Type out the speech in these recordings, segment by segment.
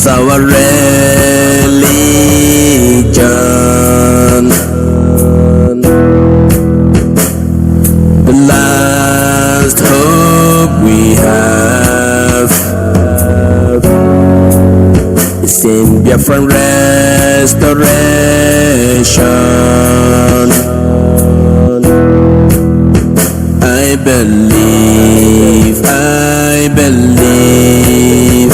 our religion. The last hope we have is in Biafra restoration. I believe,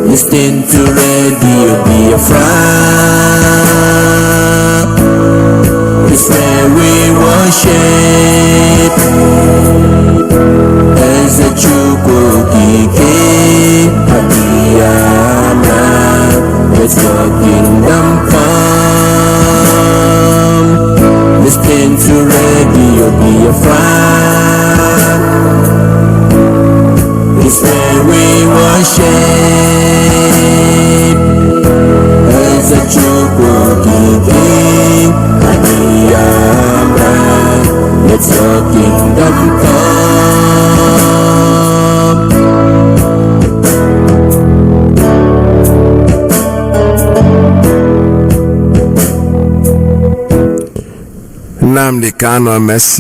listen to Radio Biafra, it's where we worship, as a Iyke, let's your kingdom come. Listen to Radio Biafra, it's where we worship, as a Iyke, let's your kingdom come. Nnamdi Kanu MUST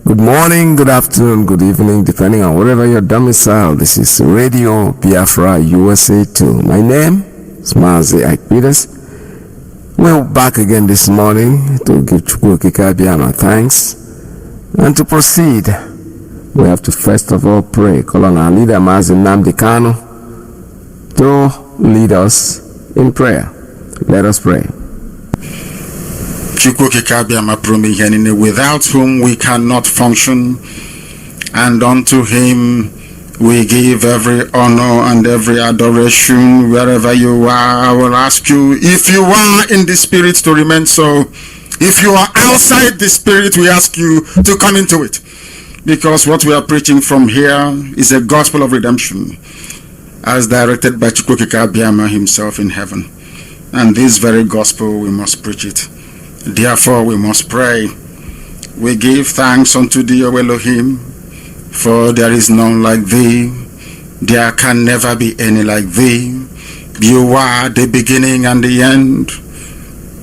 Good morning, good afternoon, good evening, depending on wherever you're domiciled. This is Radio Biafra USA 2. My name is Mazi Nnamdi. We're back again this morning to give Iyke thanks. And to proceed, we have to first of all pray. Call on our leader, Mazi Nnamdi Kanu, to lead us in prayer. Let us pray. Without whom we cannot function, and unto him we give every honor and every adoration. Wherever you are, I will ask you, if you are in the spirit, to remain so. If you are outside the spirit, we ask you to come into it, because what we are preaching from here is a gospel of redemption, as directed by Iyke himself in heaven. And this very gospel, we must preach it. Therefore we must pray. We give thanks unto thee, O Elohim, for there is none like thee. There can never be any like thee. You are the beginning and the end.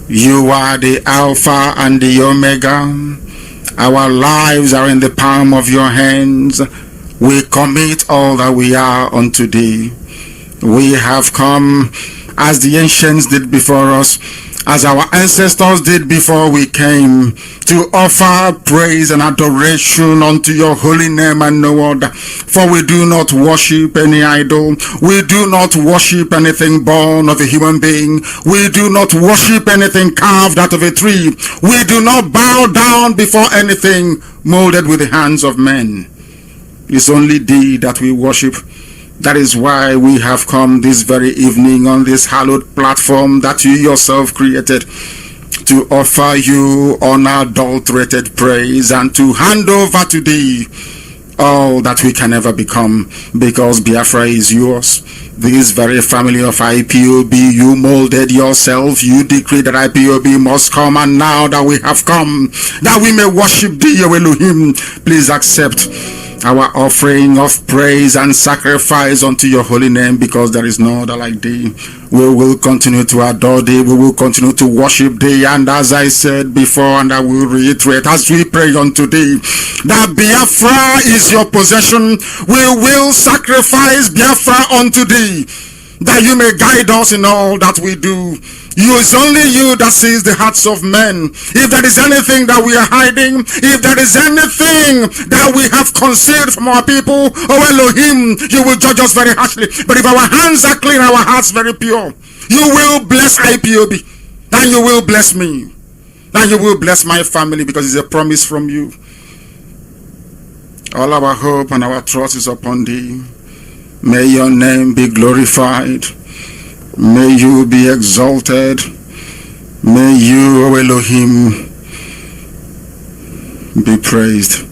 You are the Alpha and the Omega. Our lives are in the palm of your hands. We commit all that we are unto thee. We have come as the ancients did before us, as our ancestors did before we came, to offer praise and adoration unto your holy name and no other. For we do not worship any idol. We do not worship anything born of a human being. We do not worship anything carved out of a tree. We do not bow down before anything molded with the hands of men. It's only thee that we worship. That is why we have come this very evening on this hallowed platform that you yourself created, to offer you unadulterated praise and to hand over to thee all that we can ever become, because Biafra is yours. This very family of IPOB, you molded yourself. You decreed that IPOB must come, and now that we have come, that we may worship thee, O Elohim, please accept our offering of praise and sacrifice unto your holy name, because there is no other like thee. We will continue to adore thee. We will continue to worship thee. And as I said before, and I will reiterate as we pray unto thee, that Biafra is your possession. We will sacrifice Biafra unto thee, that you may guide us in all that we do. It's only you that sees the hearts of men. If there is anything that we are hiding, if there is anything that we have concealed from our people, oh Elohim, you will judge us very harshly. But if our hands are clean, our hearts very pure, you will bless IPOB, and you will bless me, and you will bless my family, because it's a promise from you. All our hope and our trust is upon thee. May your name be glorified. May you be exalted. May you, O Elohim, be praised.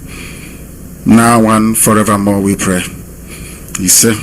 Now and forevermore we pray. Iyke.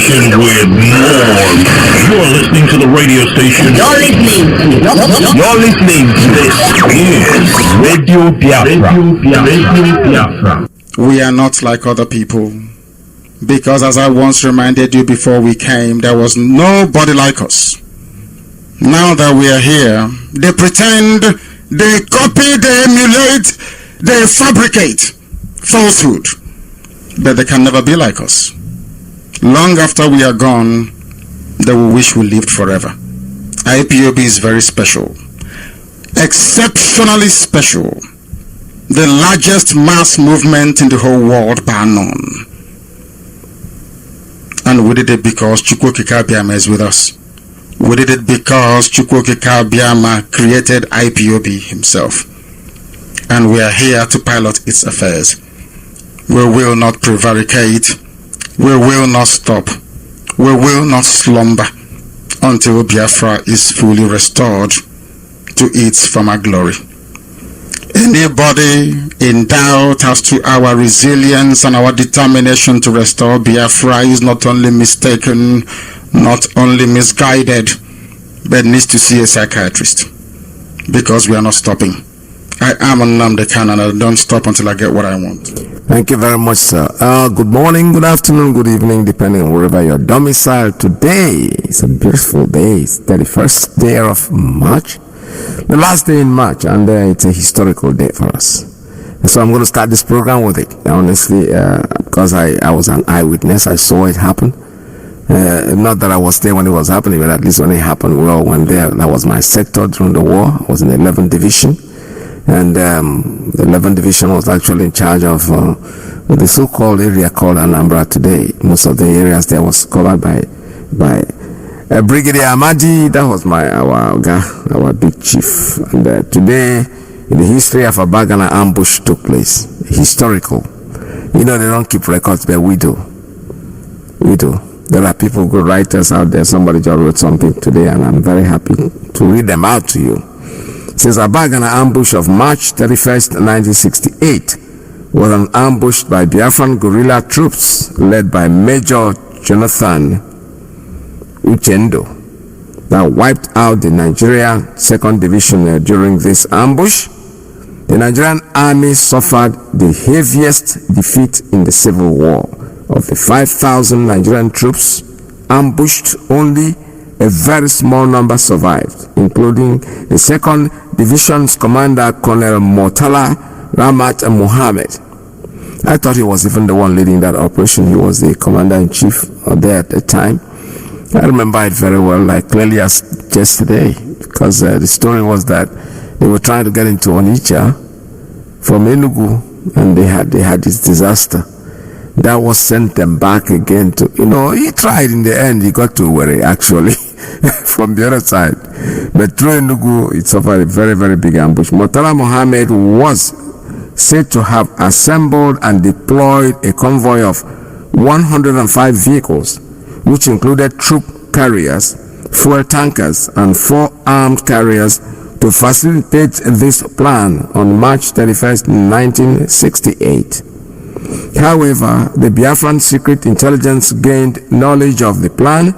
station with more. You're listening to the radio station. You're listening to this is Radio Biafra. Radio Biafra. We are not like other people. Because as I once reminded you before we came, there was nobody like us. Now that we are here, they pretend, they copy, they emulate, they fabricate falsehood. But they can never be like us. Long after we are gone, they will wish we lived forever. IPOB is very special. Exceptionally special. The largest mass movement in the whole world bar none. And we did it because Chukwokika Abiyama is with us. We did it because Chukwokika Abiyama created IPOB himself. And we are here to pilot its affairs. We will not prevaricate. We will not stop. We will not slumber until Biafra is fully restored to its former glory. Anybody in doubt as to our resilience and our determination to restore Biafra is not only mistaken, not only misguided, but needs to see a psychiatrist. Because we are not stopping. I am Nnamdi Kanu and I don't stop until I get what I want. Thank you very much, sir. Good morning, good afternoon, good evening, depending on wherever you're domiciled. Today is a beautiful day. It's 31st day of March. The last day in March, and it's a historical day for us. And so I'm going to start this program with it. Honestly, because I was an eyewitness, I saw it happen. Not that I was there when it was happening, but at least when it happened, we all went there. That was my sector during the war. I was in the 11th Division. And the 11th Division was actually in charge of the so-called area called Anambra today. Most of the areas there was covered by Brigadier Amadi. That was our big chief. And today, in the history of a Bagana ambush took place. Historical. You know, they don't keep records, but we do. We do. There are people, good writers out there. Somebody just wrote something today, and I'm very happy to read them out to you. It says, a Bagana ambush of March 31st, 1968 was an ambush by Biafran guerrilla troops led by Major Jonathan Uchendo that wiped out the Nigeria 2nd Division. During this ambush, the Nigerian army suffered the heaviest defeat in the civil war. Of the 5,000 Nigerian troops ambushed, only a very small number survived, including the 2nd Division's commander, Colonel Murtala Ramat Mohammed. I thought he was even the one leading that operation. He was the commander-in-chief there at the time. I remember it very well, like clearly as yesterday, because the story was that they were trying to get into Onitsha from Enugu, and they had this disaster. That was sent them back again to, he tried in the end, he got to Owerri actually, from the other side. But through Enugu, it suffered a very, very big ambush. Murtala Mohammed was said to have assembled and deployed a convoy of 105 vehicles, which included troop carriers, fuel tankers, and 4 armed carriers to facilitate this plan on March 31st, 1968. However, the Biafran Secret Intelligence gained knowledge of the plan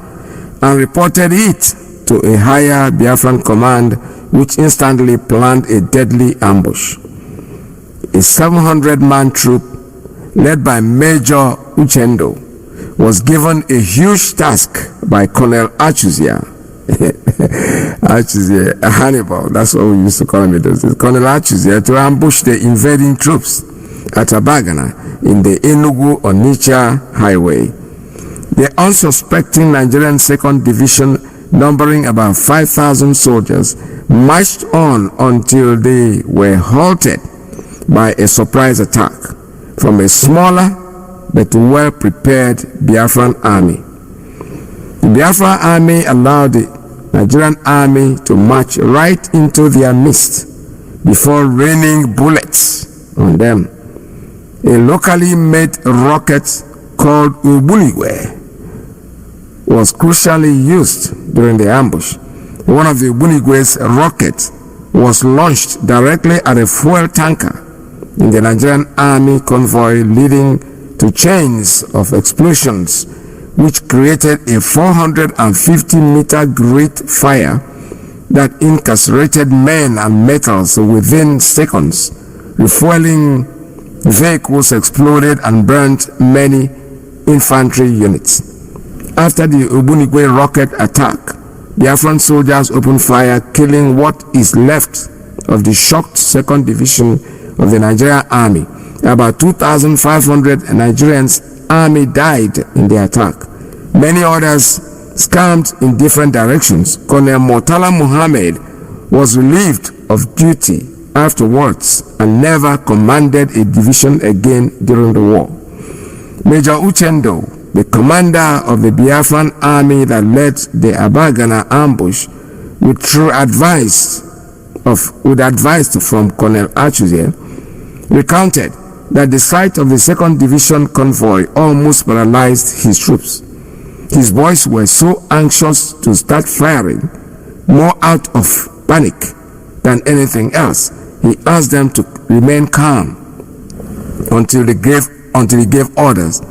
and reported it to a higher Biafran command, which instantly planned a deadly ambush. A 700-man troop led by Major Uchendo was given a huge task by Colonel Achuzia. Achuzia, Hannibal, that's what we used to call him. Colonel Achuzia, to ambush the invading troops at Abagana in the Enugu-Onitsha highway. The unsuspecting Nigerian 2nd Division, numbering about 5,000 soldiers, marched on until they were halted by a surprise attack from a smaller but well-prepared Biafran army. The Biafran army allowed the Nigerian army to march right into their midst before raining bullets on them. A locally made rocket called Ubuligwe was crucially used during the ambush. One of the Ubuligwe's rockets was launched directly at a fuel tanker in the Nigerian army convoy, leading to chains of explosions which created a 450-meter great fire that incarcerated men and metals within seconds. Refueling vehicles exploded and burnt many infantry units. After the Ogbunigwe rocket attack, Biafran soldiers opened fire, killing what is left of the shocked 2nd Division of the Nigerian Army. About 2,500 Nigerians army died in the attack. Many others scammed in different directions. Colonel Murtala Muhammad was relieved of duty afterwards and never commanded a division again during the war. Major Uchendo, the commander of the Biafran army that led the Abagana ambush, with advice from Colonel Achuzie, recounted that the sight of the 2nd Division convoy almost paralyzed his troops. His boys were so anxious to start firing, more out of panic than anything else. He asked them to remain calm until he gave orders.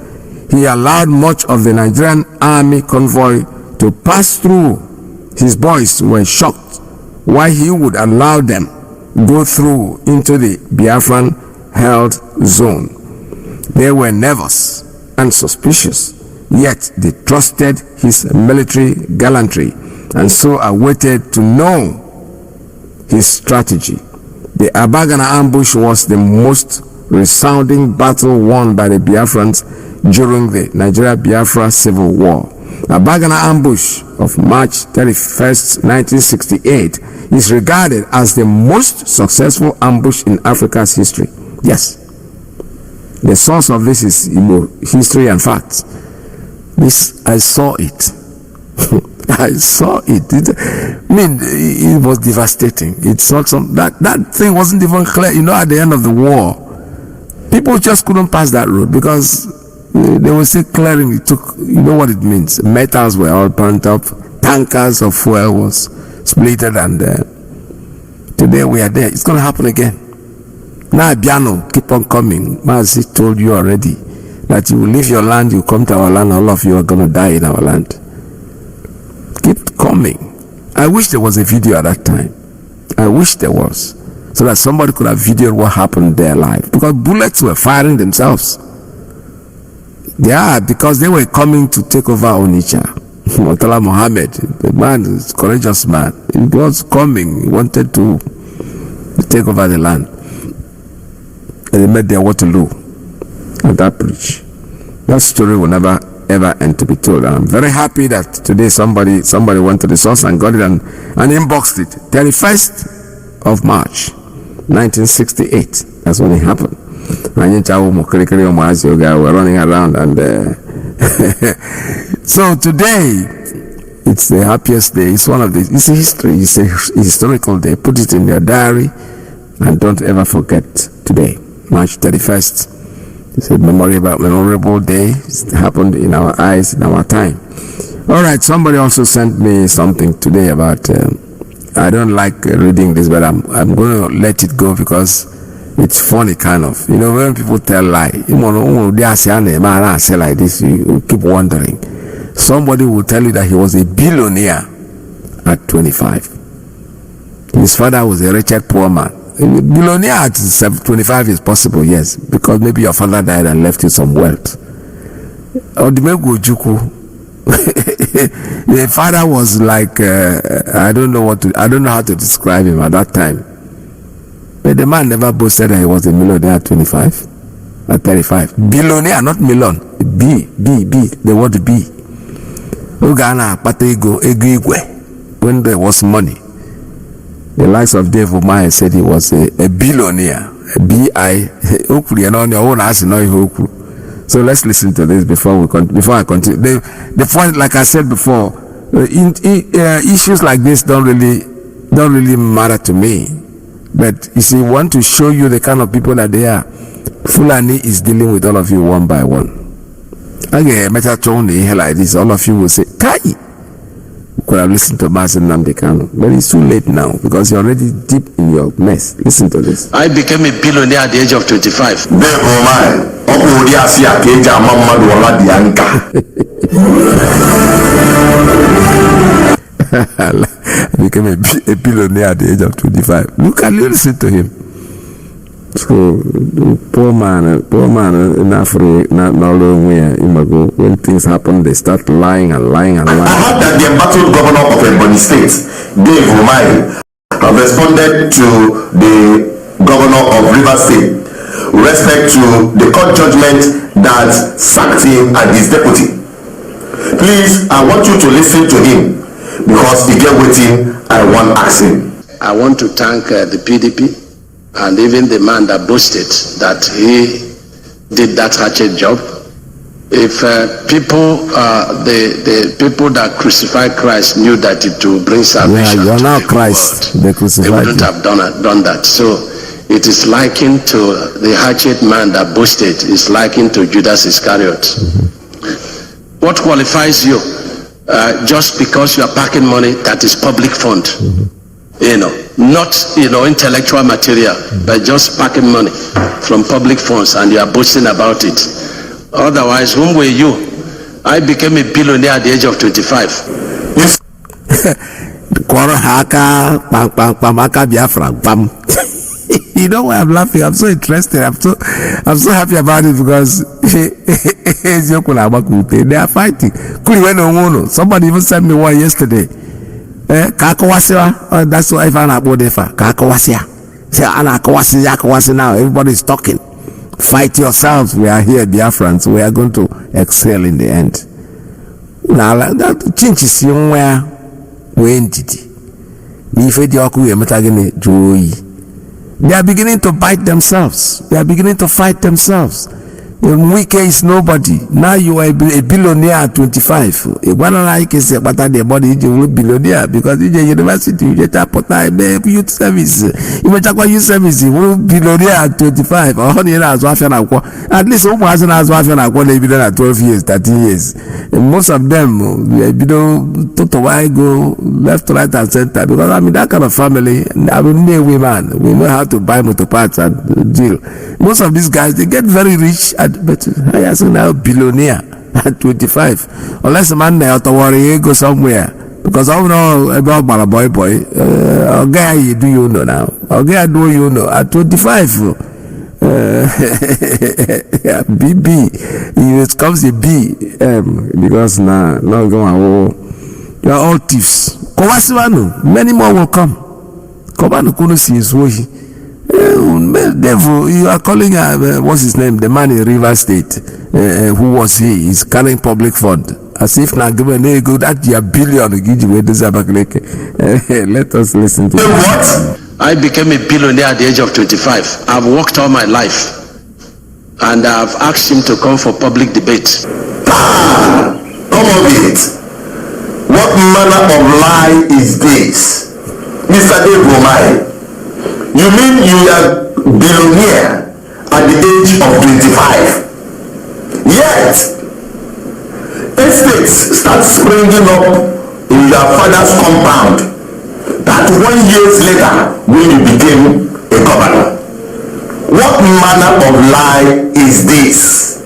He allowed much of the Nigerian army convoy to pass through. His boys were shocked why he would allow them go through into the Biafran held zone. They were nervous and suspicious, yet they trusted his military gallantry and so awaited to know his strategy. The Abagana ambush was the most resounding battle won by the Biafrans during the Nigeria-Biafra Civil War. Abagana ambush of March 31st, 1968 is regarded as the most successful ambush in Africa's history. Yes, the source of this is history and facts. This, I saw it. I saw it. It was devastating. It saw that thing wasn't even clear. At the end of the war, people just couldn't pass that road because they were still clearing. It took, what it means. Metals were all burnt up. Tankers of fuel was splitted, and today we are there. It's going to happen again. Now, Biano, keep on coming. Mazi told you already that you will leave your land, you come to our land, all of you are going to die in our land. Keep coming. I wish there was a video at that time. I wish there was, so that somebody could have videoed what happened there live, because bullets were firing themselves. Yeah, because they were coming to take over Onitsha. Murtala Muhammad, the man, is a courageous man. He was coming. He wanted to take over the land. And they made their Waterloo at that bridge. That story will never ever end to be told. And I'm very happy that today somebody went to the source and got it and inboxed it. 31st of March 1968. That's when it happened. We're running around, and so today it's the happiest day. It's it's a history. It's a historical day. Put it in your diary and don't ever forget today, March 31st. It's a memorable day. It happened in our eyes, in our time. All right, somebody also sent me something today about, I don't like reading this, but I'm going to let it go because it's funny, kind of. When people tell lie, they say like this, you keep wondering. Somebody will tell you that he was a billionaire at 25. His father was a wretched poor man. Billionaire at 25 is possible, yes, because maybe your father died and left you some wealth. The father was like, I don't know how to describe him at that time. But the man never boasted that he was a millionaire at 25, at 35. Billionaire, not million. B, the word B. When there was money. The likes of Dave Umahi said he was a billionaire. So let's listen to this before I continue. The point, like I said before, issues like this don't really matter to me. But you see, want to show you the kind of people that they are. Fulani is dealing with all of you one by one. Like this, all of you will say, Kai, You could have listened to Mazi Nnamdi Kanu, but it's too late now because you're already deep in your mess. Listen to this. I became a billionaire at the age of 25. I became a billionaire at the age of 25. Look at you, listen to him. So poor man in Africa, not long where when things happen, they start lying and lying and lying. I heard that the embattled governor of Ebonyi State, Dave Umahi, have responded to the governor of Rivers State with respect to the court judgment that sacked him and his deputy. Please, I want you to listen to him because he get waiting. I want asking. I want to thank the PDP and even the man that boasted that he did that hatchet job. If the people that crucified Christ knew that it would bring salvation, yeah, you're to now the Christ. world, They crucified wouldn't have done that. So it is likened to the hatchet man that boasted. Is likened to Judas Iscariot. What qualifies you? Just because you are packing money that is public fund, not intellectual material, but just packing money from public funds, and you are boasting about it. Otherwise, whom were you? I became a billionaire at the age of 25. Biafra, you know why I'm laughing? I'm so interested. I'm so happy about it because they are fighting. Somebody even sent me one yesterday. That's what I found out about now. Everybody's talking. Fight yourselves. We are here, Biafrans. We are going to excel in the end. Now, that changes somewhere. We entity. They are beginning to bite themselves. They are beginning to fight themselves. Iyke is nobody. Now you are a billionaire at 25. One Iyke say, but the body is a billionaire because in the university you get a youth service. You make a youth service. You billionaire at 25. Or at least who hasn't as wife and they been at 12 years, 13 years. And most of them, to why go left, right, and center because I'm in that kind of family. I'm a woman. We know how to buy motor parts and deal. Most of these guys, they get very rich but I ask now billionaire at 25. Unless a man now to worry go somewhere. Because I don't know about my boy. Okay, you do you know now? Okay, do you know at 25? BB, it comes a B because now not going. You are all thieves. Many more will come. Kobanu kunu si iswohi. Devil, you are calling what's his name? The man in River State. Who was he? He's carrying public fund. As if now given go that your billion let us listen to what? I became a billionaire at the age of 25. I've worked all my life. And I've asked him to come for public debate. Come on it. What manner of lie is this? Mr. Dave Umahi, you mean you are billionaire at the age of 25? Yet, estates start springing up in your father's compound. That 1 year later, when you became a governor. What manner of lie is this?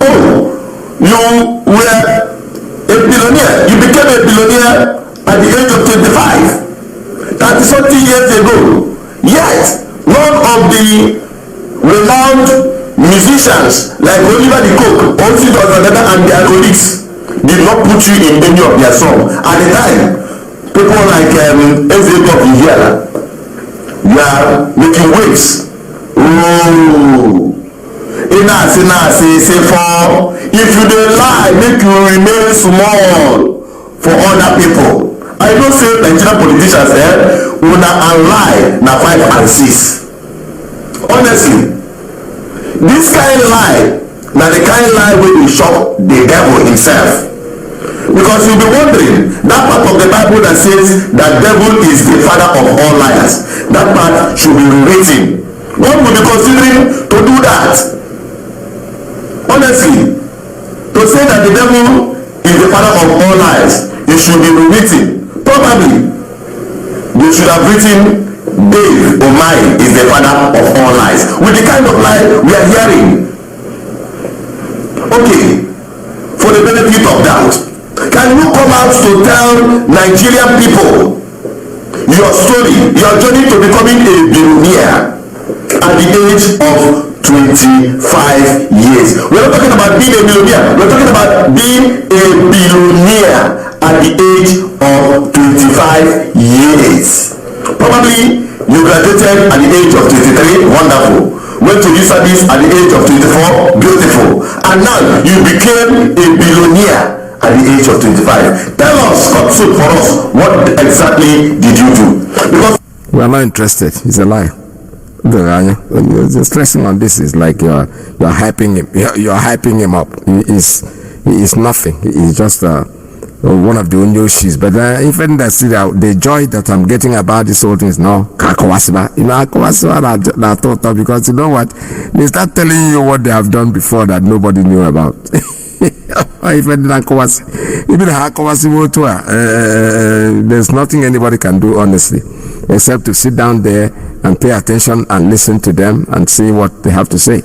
Oh, you were a billionaire. You became a billionaire at the age of 25. That is 30 years ago. Yet, none of the renowned musicians like Oliver the Cook, Ozzy Osbourne, and their colleagues did not put you in any of their songs. At the time, people like Ezeko Viviana, you are making waves. Oh, say for if you don't lie, make you remain small for other people. I don't say Nigerian politicians will not lie na 5 and 6. Honestly, this kind of lie na the kind of lie wey dey shock the devil himself. Because you'll be wondering, that part of the Bible that says that devil is the father of all liars, that part should be rewritten. One will be considering to do that. Honestly, to say that the devil is the father of all liars, they should be rewritten. Probably they should have written Dave Omai is the father of all lies, with the kind of lie we are hearing. Okay, for the benefit of doubt, can you come out to tell Nigerian people your story, your journey to becoming a billionaire at the age of 25 years? We're not talking about being a millionaire, we're talking about being a billionaire at the age of 25 years. Probably you graduated at the age of 23, wonderful. Went to youth service at the age of 24, beautiful. And now you became a billionaire at the age of 25. Tell us, cut suit for us, what exactly did you do? Because we are not interested. It's a lie. The stressing on this is like you're hyping him. You're hyping him up. He is nothing. He is just one of the Onyoshis. But even the joy that I'm getting about this whole thing is now Kakawasiba. You know, Kakawasiba that thought of, because you know what? They start telling you what they have done before that nobody knew about. Even there's nothing anybody can do, honestly, except to sit down there and pay attention and listen to them and see what they have to say.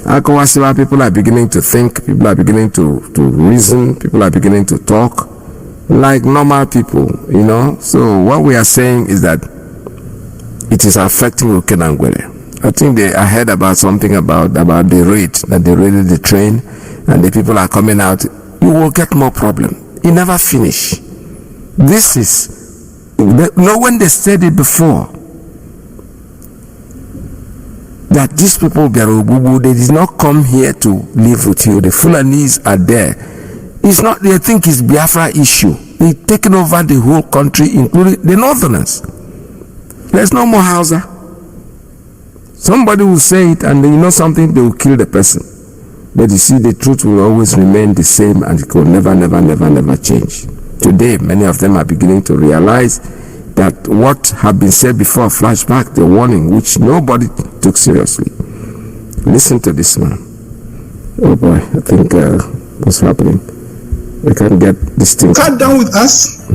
Akawasiwa, people are beginning to think, people are beginning to reason, people are beginning to talk like normal people, you know. So what we are saying is that it is affecting Ukenangwele. I think I heard about something about the raid, that they raided the train and the people are coming out. You will get more problem. You never finish. This is, when they said it before, that these people, they did not come here to live with you. The Fulanese are there. It's not, they think it's Biafra issue. They've taken over the whole country, including the Northerners. There's no more Hausa. Somebody will say it, and you know something, they will kill the person. But you see, the truth will always remain the same, and it will never change. Today, many of them are beginning to realize that what had been said before, flashback, the warning, which nobody took seriously. Listen to this man. Oh boy, I think what's happening? We can't get this thing. Sat down with us,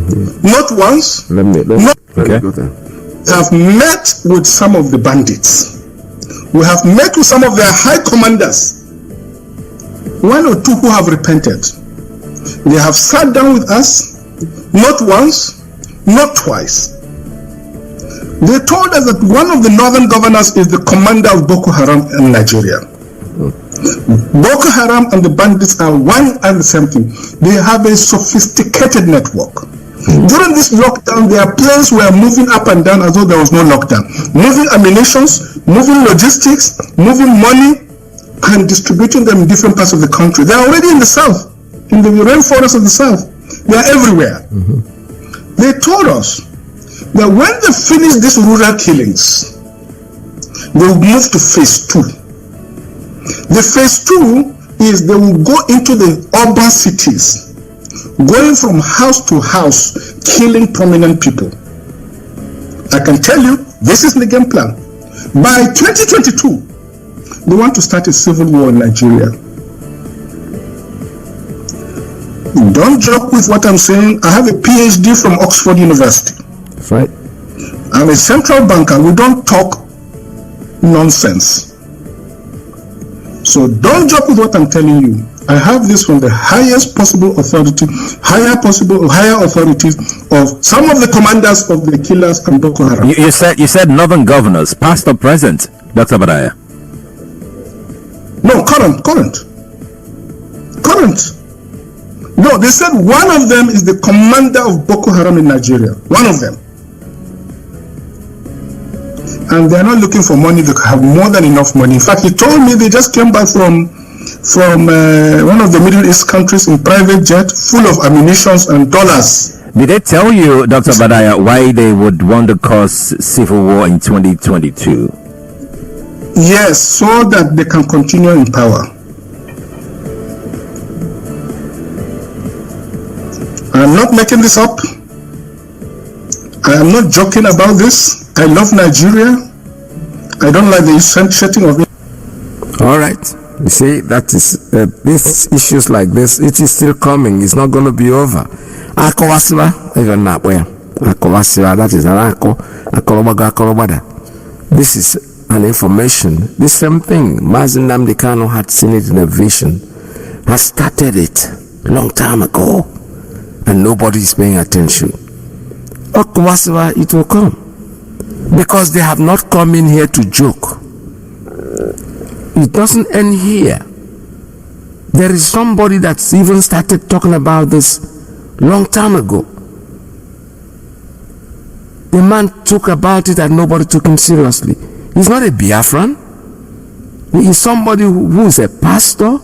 not once. Let me go there. We have met with some of the bandits. We have met with some of their high commanders. One or two who have repented. They have sat down with us, not once, not twice. They told us that one of the northern governors is the commander of Boko Haram in Nigeria. Boko Haram and the bandits are one and the same thing. They have a sophisticated network. During this lockdown, their planes were moving up and down as though there was no lockdown. Moving ammunitions, moving logistics, moving money, and distributing them in different parts of the country. They are already in the south, in the rainforest of the south. They are everywhere. They told us that when they finish these rural killings, they will move to phase 2. The phase 2 is they will go into the urban cities, going from house to house, killing prominent people. I can tell you, this is the game plan. By 2022, they want to start a civil war in Nigeria. Don't joke with what I'm saying. I have a PhD from Oxford University. That's right. I'm a central banker. We don't talk nonsense. So don't joke with what I'm telling you. I have this from the highest possible authority, higher authorities of some of the commanders of the killers and Boko Haram. You said northern governors, past or present, Dr. Badaya? No, current. No, they said one of them is the commander of Boko Haram in Nigeria. One of them. And they're not looking for money. They have more than enough money. In fact, he told me they just came back from one of the Middle East countries in private jet full of ammunitions and dollars. Did they tell you, Dr. Badaya, why they would want to cause civil war in 2022? Yes, so that they can continue in power. I am not making this up. I am not joking about this. I love Nigeria. I don't like the setting of it. All right. You see, that is these issues like this. It is still coming. It's not going to be over. Akọwasịwa even na-akpọ ya akọwasịwa, that is akọrọgbago akọrọgbada. This is an information. The same thing Mazi Nnamdi Kanu had seen it in a vision, has started it long time ago, and nobody is paying attention. Akọwasịwa, it will come, because they have not come in here to joke. It doesn't end here. There is somebody that's even started talking about this long time ago. The man talked about it and nobody took him seriously. He's not a Biafran. He is somebody who is a pastor,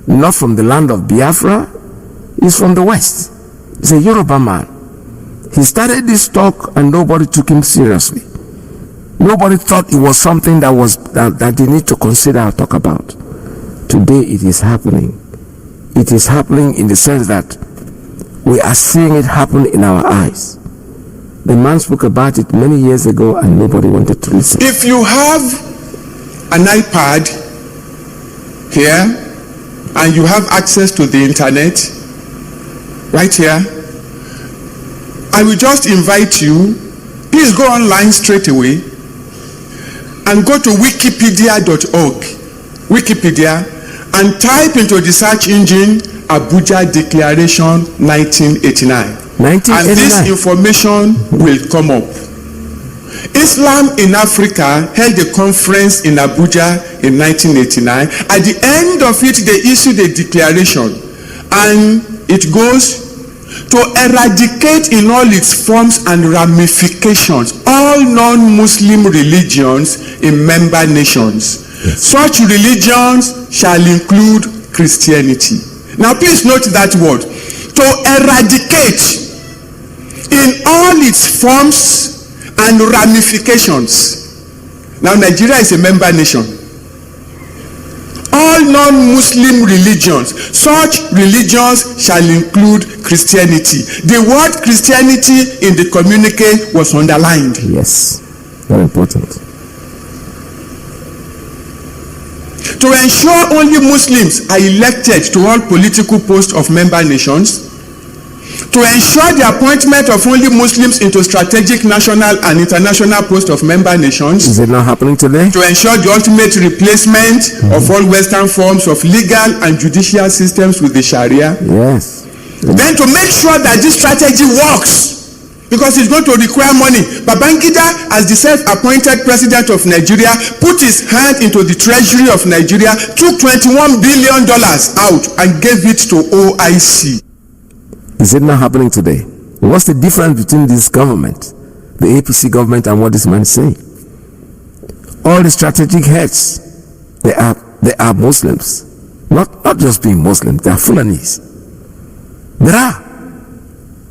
not from the land of Biafra. He's from the West. He's a Yoruba man. He started this talk and nobody took him seriously. Nobody thought it was something that they need to consider or talk about. Today it is happening. It is happening in the sense that we are seeing it happen in our eyes. The man spoke about it many years ago and nobody wanted to listen. If you have an iPad here and you have access to the internet right here, I will just invite you, please go online straight away and go to wikipedia.org, Wikipedia, and type into the search engine Abuja Declaration 1989. And this information will come up. Islam in Africa held a conference in Abuja in 1989. At the end of it, they issued a declaration, and it goes to eradicate in all its forms and ramifications all non-Muslim religions in member nations. Yes. Such religions shall include Christianity. Now please note that word. To eradicate in all its forms and ramifications. Now Nigeria is a member nation. All non-Muslim religions, such religions shall include Christianity. The word Christianity in the communique was underlined. Yes, very important. To ensure only Muslims are elected to all political posts of member nations, to ensure the appointment of only Muslims into strategic national and international posts of member nations. Is it not happening today? To ensure the ultimate replacement of all Western forms of legal and judicial systems with the Sharia. Yes. Then to make sure that this strategy works, because it's going to require money. Babangida, as the self-appointed president of Nigeria, put his hand into the treasury of Nigeria, took $21 billion out and gave it to OIC. Is it not happening today? What's the difference between this government, the APC government, and what this man is saying? All the strategic heads, they are Muslims. Not just being Muslims, they are Fulanis. There are.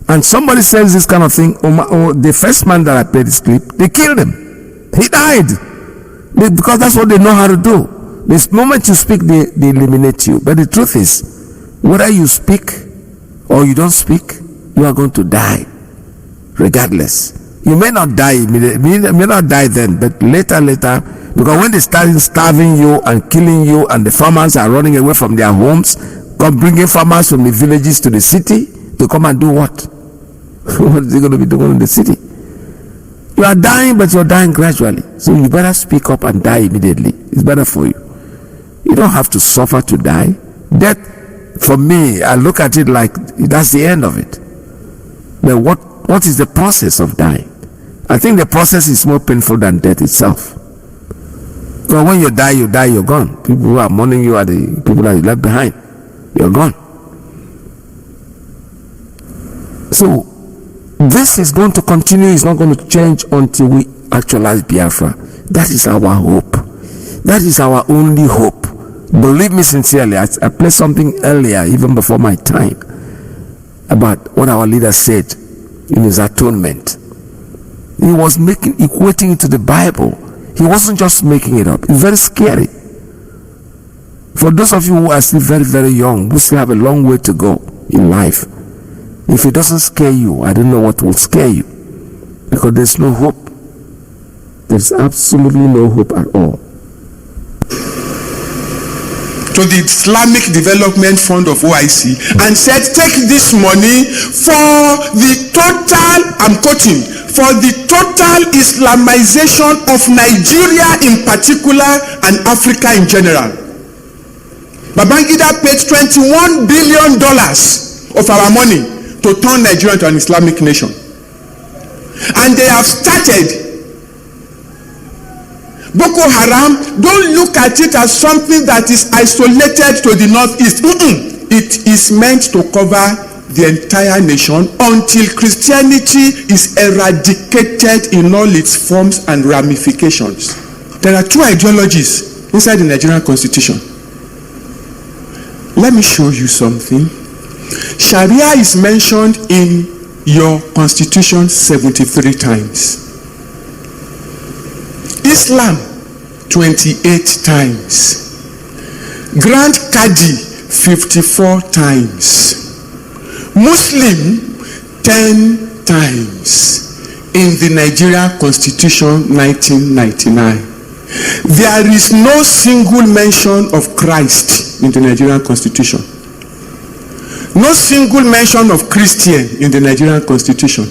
And somebody says this kind of thing, the first man that I played this clip, they killed him. He died. Because that's what they know how to do. The moment you speak, they eliminate you. But the truth is, whether you speak or you don't speak, you are going to die regardless. You may not die immediately, you may not die then, but later, because when they start starving you and killing you, and the farmers are running away from their homes, come bringing farmers from the villages to the city to come and do what? What is he going to be doing in the city? You are dying, but you're dying gradually. So you better speak up and die immediately. It's better for you. You don't have to suffer to die. Death, for me, I look at it like that's the end of it. But what is the process of dying? I think the process is more painful than death itself. So when you die, you're gone. People who are mourning you are the people that you left behind. You're gone. So this is going to continue. It's not going to change until we actualize Biafra. That is our hope. That is our only hope. Believe me sincerely, I played something earlier, even before my time, about what our leader said in his atonement. He was equating it to the Bible. He wasn't just making it up. It's very scary. For those of you who are still very, very young, who still have a long way to go in life, if it doesn't scare you, I don't know what will scare you. Because there's no hope. There's absolutely no hope at all. to the Islamic Development Fund of OIC and said, take this money for the total, I'm quoting, for the total Islamization of Nigeria in particular and Africa in general. Babangida paid $21 billion of our money to turn Nigeria into an Islamic nation. And they have started. Boko Haram, don't look at it as something that is isolated to the northeast. It is meant to cover the entire nation until Christianity is eradicated in all its forms and ramifications. There are two ideologies inside the Nigerian constitution. Let me show you something. Sharia is mentioned in your constitution 73 times. Islam 28 times. Grand Qadi 54 times. Muslim 10 times in the Nigeria Constitution 1999. There is no single mention of Christ in the Nigerian Constitution. No single mention of Christian in the Nigerian Constitution.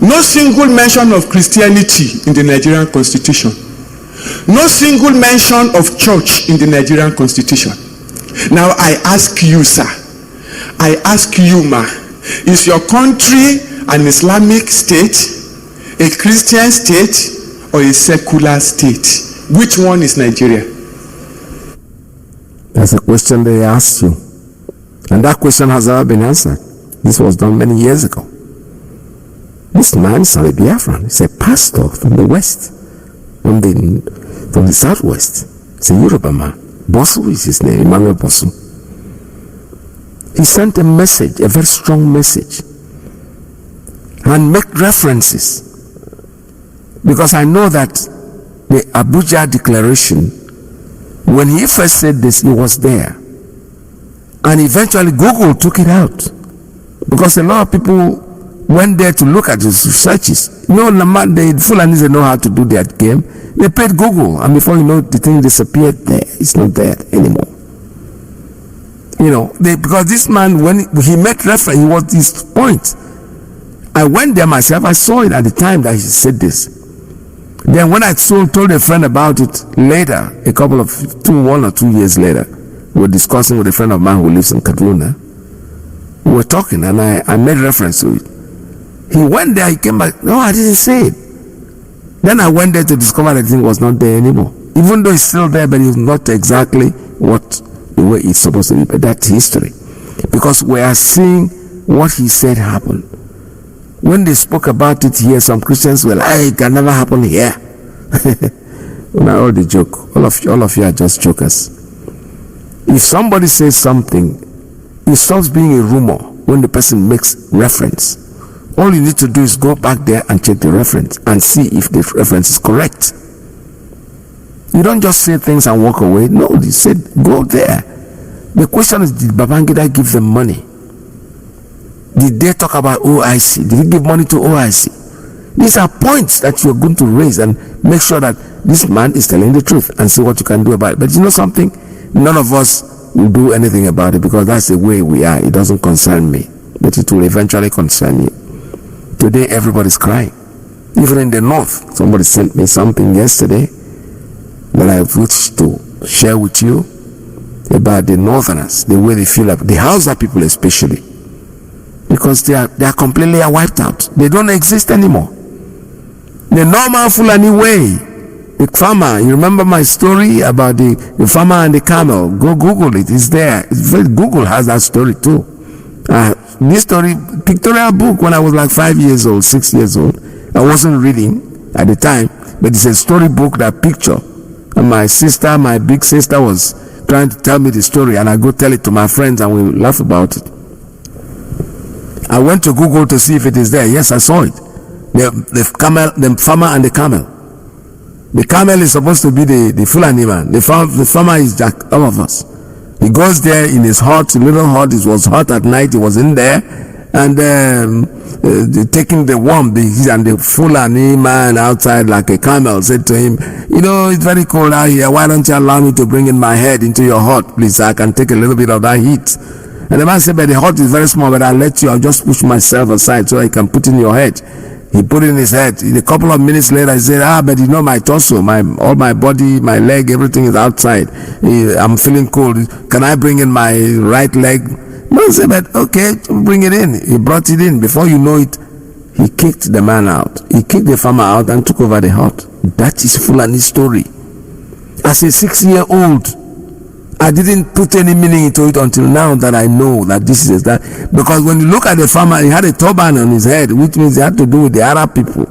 No single mention of Christianity in the Nigerian Constitution. No single mention of church in the Nigerian Constitution. Now I ask you, sir, I ask you, ma, is your country an Islamic state, a Christian state, or a secular state? Which one is Nigeria? That's a question they asked you. And that question has never been answered. This was done many years ago. This man is a Biafran. He's a pastor from the west, from the southwest. He's a Yoruba man. Bosu is his name, Emmanuel Bosu. He sent a message, a very strong message, and make references. Because I know that the Abuja Declaration, when he first said this, he was there. And eventually Google took it out. Because a lot of people went there to look at his researches. You know, the Fulanis know how to do that game. They paid Google, and before you know, the thing disappeared there. It's not there anymore. You know, because this man, when he made reference, he was his point. I went there myself, I saw it at the time that he said this. Then when I told a friend about it later, one or two years later, we were discussing with a friend of mine who lives in Kaduna. We were talking, and I made reference to it. He went there, he came back, no, I didn't say it. Then I went there to discover that the thing was not there anymore. Even though it's still there, but it's not exactly the way it's supposed to be. But that's history. Because we are seeing what he said happen. When they spoke about it here, some Christians were like, it can never happen here. Now all the joke. All of you are just jokers. If somebody says something, it stops being a rumor when the person makes reference. All you need to do is go back there and check the reference and see if the reference is correct. You don't just say things and walk away. No, they said go there. The question is, did Babangida give them money? Did they talk about OIC? Did he give money to OIC? These are points that you're going to raise and make sure that this man is telling the truth and see what you can do about it. But you know something? None of us will do anything about it because that's the way we are. It doesn't concern me, but it will eventually concern you. Today, everybody's crying. Even in the north, somebody sent me something yesterday that I wish to share with you about the northerners, the way they feel about the Hausa people especially. Because they are completely wiped out. They don't exist anymore. The normal Fulani way. The farmer, you remember my story about the farmer and the camel? Go Google it, it's there. Google has that story too. This story, pictorial book when I was like 5 years old, 6 years old. I wasn't reading at the time, but it's a story book that picture. And my big sister was trying to tell me the story, and I go tell it to my friends and we laugh about it. I went to Google to see if it is there. Yes, I saw it. The farmer and the camel. The camel is supposed to be the Fulani man. The farmer is Jack, all of us. He goes there in his hut, little hut. It was hot at night. He was in there, and taking the warm, and the Fulani man outside like a camel said to him, you know, it's very cold out here. Why don't you allow me to bring in my head into your hut, please? I can take a little bit of that heat. And the man said, but the hut is very small, but I'll let you. I'll just push myself aside so I can put in your head. He put in his head. A couple of minutes later, he said, but you know, my torso, all my body, my leg, everything is outside. I'm feeling cold. Can I bring in my right leg? Man said, but okay, bring it in. He brought it in. Before you know it, he kicked the man out. He kicked the farmer out and took over the hut. That is Fulani story. As a 6-year-old, I didn't put any meaning into it until now that I know that this is that. Because when you look at the farmer, he had a turban on his head, which means he had to do with the Arab people.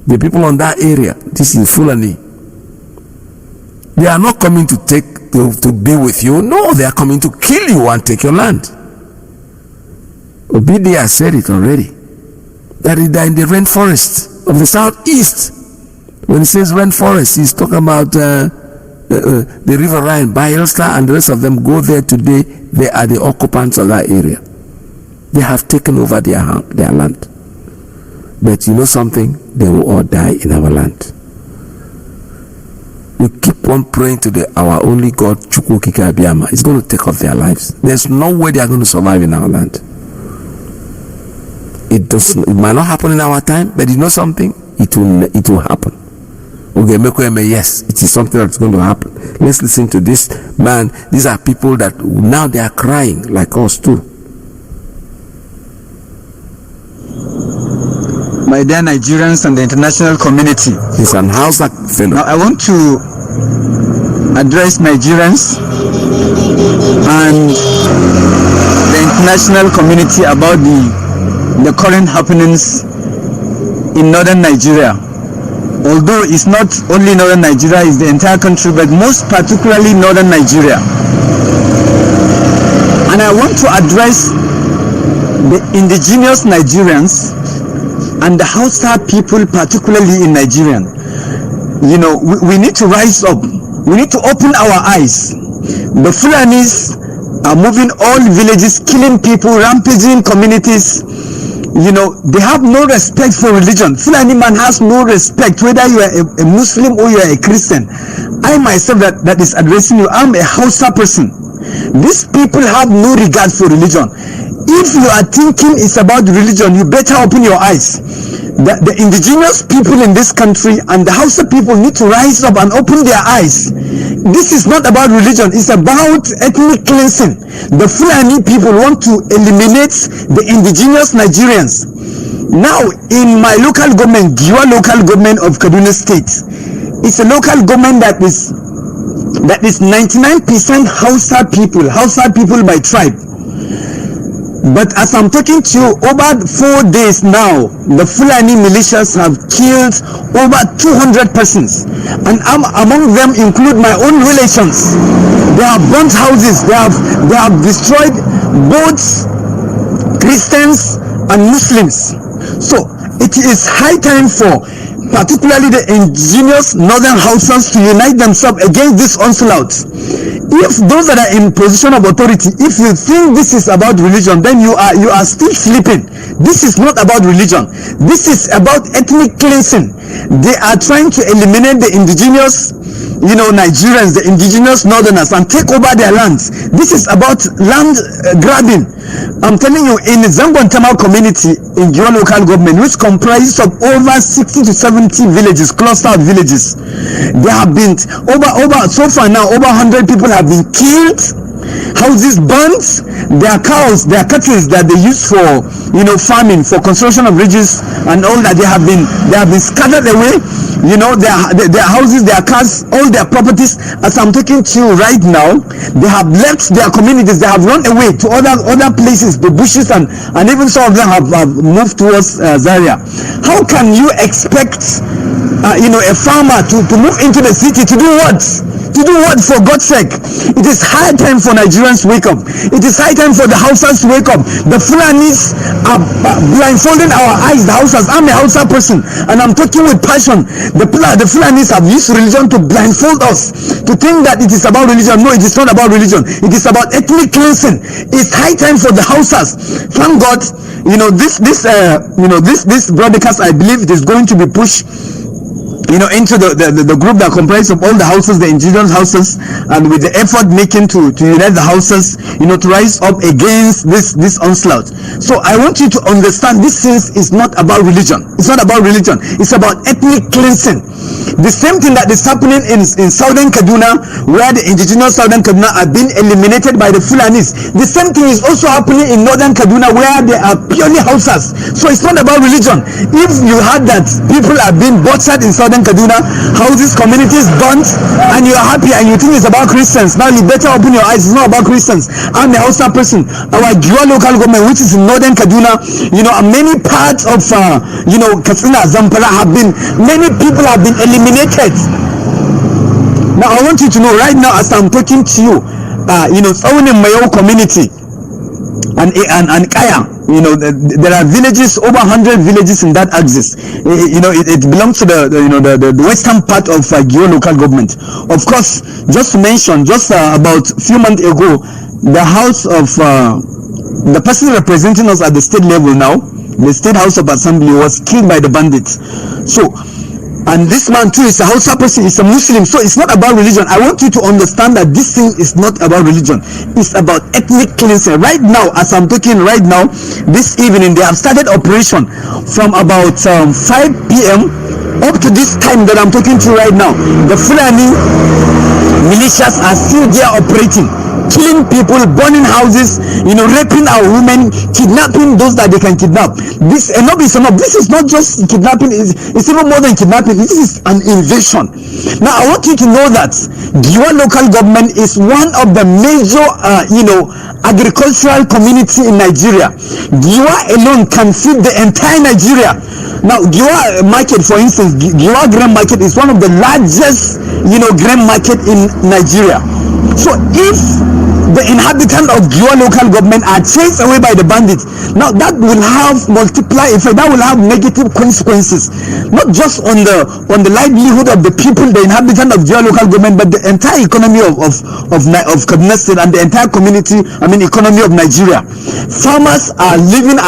The people on that area. This is Fulani. They are not coming to be with you. No, they are coming to kill you and take your land. Obidia said it already. That they are in the rainforest of the southeast. When he says rainforest, he's talking about the river Rhine, Biafra, and the rest of them go there today. They are the occupants of that area. They have taken over their land. But you know something? They will all die in our land. We keep on praying to our only God, Chukwu Okike Abiyama. It's going to take off their lives. There's no way they are going to survive in our land. It might not happen in our time, but you know something? It will happen. Okay, yes, it is something that's going to happen. Let's listen to this man. These are people that now they are crying like us too. My dear Nigerians and the international community. He's an Hausa fellow. Now I want to address Nigerians and the international community about the current happenings in northern Nigeria. Although it's not only northern Nigeria, it's the entire country, but most particularly northern Nigeria. And I want to address the indigenous Nigerians and the Hausa people, particularly in Nigeria. You know, we need to rise up. We need to open our eyes. The Fulanis are moving all villages, killing people, rampaging communities. You know, they have no respect for religion. Fulani man has no respect, whether you are a Muslim or you are a Christian. I myself that is addressing you, I'm a Hausa person. These people have no regard for religion. If you are thinking it's about religion, you better open your eyes. The indigenous people in this country and the Hausa people need to rise up and open their eyes. This is not about religion, it's about ethnic cleansing. The Fulani people want to eliminate the indigenous Nigerians. Now, in my local government, Giwa local government of Kaduna State, it's a local government that is 99% Hausa people by tribe. But as I'm talking to you, over 4 days now, the Fulani militias have killed over 200 persons. And among them include my own relations. They have burnt houses. They have destroyed both Christians and Muslims. So it is high time for particularly the indigenous northern Hausans to unite themselves against this onslaught. If those that are in position of authority, if you think this is about religion, then you are still sleeping. This is not about religion. This is about ethnic cleansing. They are trying to eliminate the indigenous, Nigerians, the indigenous northerners, and take over their lands. This is about land grabbing. I'm telling you, in the Zangon-Tamal community in your local government, which comprises of over 60 to 70 villages, clustered villages, there have been so far now over 100 people have been killed, houses burnt, their cows, their cattle that they use for farming, for construction of bridges and all that, they have been scattered away. Their houses, their cars, all their properties. As I'm talking to you right now, they have left their communities. They have run away to other places, the bushes, and even some of them have moved towards Zaria. How can you expect a farmer to move into the city to do what? To do what, for God's sake? It is high time for Nigerians to wake up. It is high time for the Hausas to wake up. The Fulanis are blindfolding our eyes, the Hausas. I'm a Hausa person and I'm talking with passion. The Fulanis have used religion to blindfold us, to think that it is about religion. No, it is not about religion. It is about ethnic cleansing. It's high time for the Hausas. Thank God, this broadcast, I believe it is going to be pushed into the group that comprises of all the houses, the indigenous houses, and with the effort making to unite the houses, to rise up against this onslaught. So I want you to understand, this is not about religion. It's not about religion. It's about ethnic cleansing. The same thing that is happening in southern Kaduna, where the indigenous southern Kaduna are being eliminated by the Fulanis. The same thing is also happening in northern Kaduna, where they are purely Hausas. So it's not about religion. If you heard that people are being butchered in southern Kaduna, houses, communities burnt, and you are happy and you think it's about Christians, now you better open your eyes. It's not about Christians. I'm a Hausa person. Our Giwa local government, which is in northern Kaduna, and many parts of Katsina, Zamfara many people have been eliminated. Now I want you to know right now, as I'm talking to you, only in my own community and Kaya, there are villages, over 100 villages in that axis. It belongs to the western part of Gio local government. Of course, just to mention, about a few months ago, the house of the person representing us at the state level now, the State House of Assembly, was killed by the bandits. So, and this man too is a Hausa person, is a Muslim. So it's not about religion. I want you to understand that this thing is not about religion. It's about ethnic cleansing. Right now, as I'm talking right now, this evening, they have started operation from about 5 p.m. up to this time that I'm talking to you right now. The Fulani militias are still there operating, killing people, burning houses, raping our women, kidnapping those that they can kidnap. This enough is enough. This is not just kidnapping, it's even more than kidnapping. This is an invasion. Now I want you to know that Giwa local government is one of the major agricultural community in Nigeria. Giwa alone can feed the entire Nigeria. Now Giwa market, for instance, Giwa grain market is one of the largest grain market in Nigeria. So if the inhabitants of Giwa local government are chased away by the bandits, now that will have multiply effect. That will have negative consequences, not just on the livelihood of the people, the inhabitants of Giwa local government, but the entire economy of Kaduna State and the entire community, economy of Nigeria. Farmers are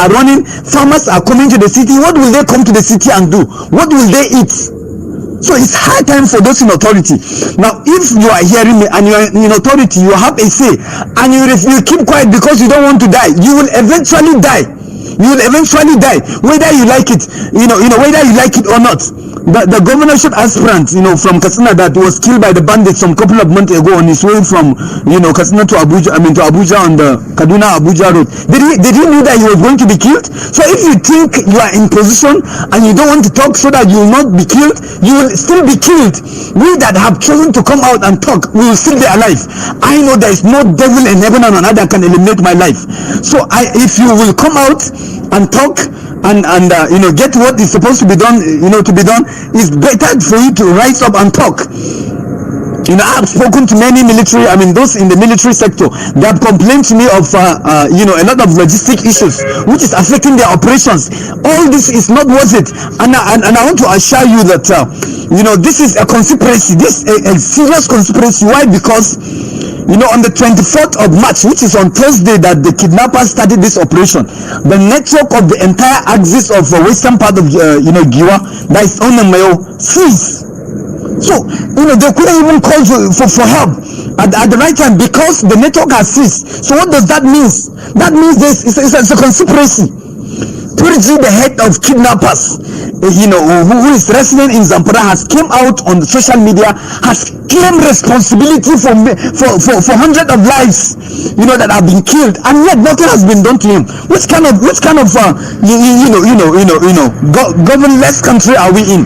running. Farmers are coming to the city. What will they come to the city and do? What will they eat? So it's high time for those in authority. Now, if you are hearing me and you are in authority, you have a say, and you keep quiet because you don't want to die, you will eventually die. You will eventually die, whether you like it, whether you like it or not. The governorship aspirant, from Katsina, that was killed by the bandits some couple of months ago on his way from, Katsina to Abuja, to Abuja on the Kaduna-Abuja road. Did you know that he was going to be killed? So if you think you are in position and you don't want to talk so that you will not be killed, you will still be killed. We that have chosen to come out and talk, we will still be alive. I know there is no devil in heaven and on earth that can eliminate my life. So if you will come out and talk and get what is supposed to be done, it's better for you to rise up and talk. I have spoken to many military, those in the military sector. They have complained to me of, a lot of logistic issues which is affecting their operations. All this is not worth it. And I want to assure you that, this is a conspiracy. This is a serious conspiracy. Why? Because, on the 24th of March, which is on Thursday, that the kidnappers started this operation, the network of the entire axis of the western part of, Giwa, that is on the Mayo, ceased. So, they couldn't even call for help at the right time because the network has ceased. So what does that mean? That means it's a conspiracy. Turji, the head of kidnappers, who is resident in Zamfara, has came out on the social media, has claimed responsibility for hundreds of lives, that have been killed, and yet nothing has been done to him. Which kind of governless country are we in?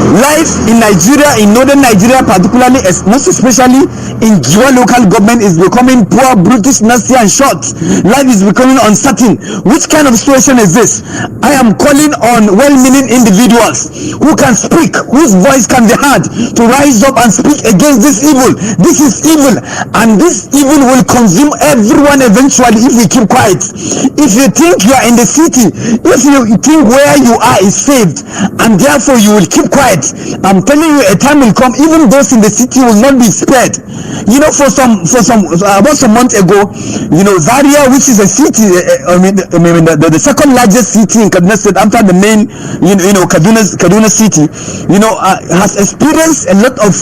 Life in Nigeria, in northern Nigeria particularly, most especially in Giwa local government, is becoming poor, brutish, nasty and short. Life is becoming uncertain. Which kind of situation is this? I am calling on well-meaning individuals who can speak, whose voice can be heard, to rise up and speak against this evil. This is evil, and this evil will consume everyone eventually if we keep quiet. If you think you are in the city, if you think where you are is saved, and therefore you will keep quiet, I'm telling you, a time will come, even those in the city will not be spared. You know, about some months ago, you know, Zaria, which is a city, the second largest city in Kaduna State after the main, Kaduna city, has experienced a lot of,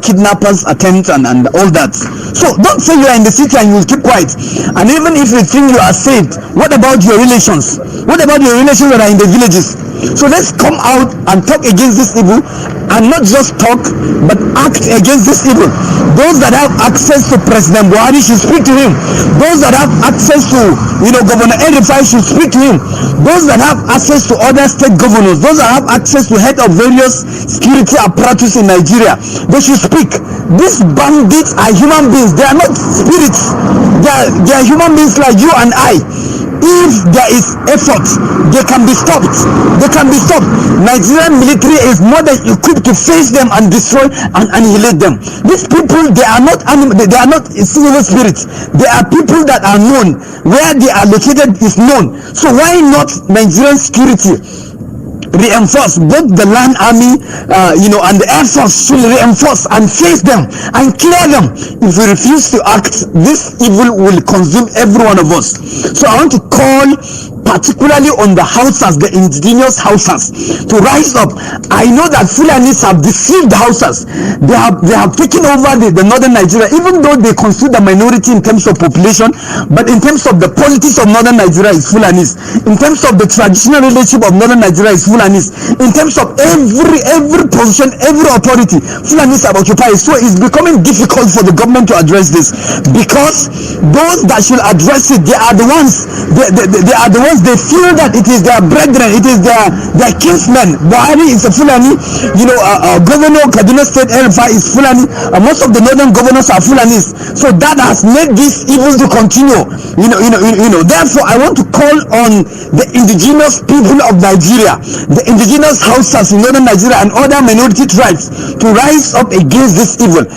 kidnappers attempts and all that. So don't say you are in the city and you will keep quiet. And even if you think you are saved, what about your relations? What about your relations that are in the villages? So let's come out and talk against this evil, and not just talk, but act against this evil. Those that have access to President Buhari should speak to him. Those that have access to, Governor Erifai should speak to him. Those that have access to other state governors, those that have access to head of various security apparatus in Nigeria, they should speak. These bandits are human beings. They are not spirits. They are human beings like you and I. If there is effort, they can be stopped. They can be stopped. Nigerian military is more than equipped to face them and destroy and annihilate them. These people, they are not they are not civil spirits. They are people that are known. Where they are located is known. So why not Nigerian security reinforce? Both the land army, and the air force should reinforce and face them and clear them. If we refuse to act, this evil will consume every one of us. So I want to call particularly on the Hausas, the indigenous Hausas, to rise up. I know that Fulanis have deceived the Hausas. They have taken over the northern Nigeria, even though they constitute the minority in terms of population, but in terms of the politics of northern Nigeria is Fulanis. In terms of the traditional relationship of northern Nigeria is Fulanis. In terms of every position, every authority, Fulanis have occupied. So it's becoming difficult for the government to address this, because those that should address it, they are the ones. They are the ones. They feel that it is their brethren, it is their kinsmen. Buhari is a Fulani. Governor Kaduna State Erifai is Fulani. Most of the northern governors are Fulanis. So that has made this evil to continue. Therefore, I want to call on the indigenous people of Nigeria, the indigenous Hausas in northern Nigeria and other minority tribes, to rise up against this evil.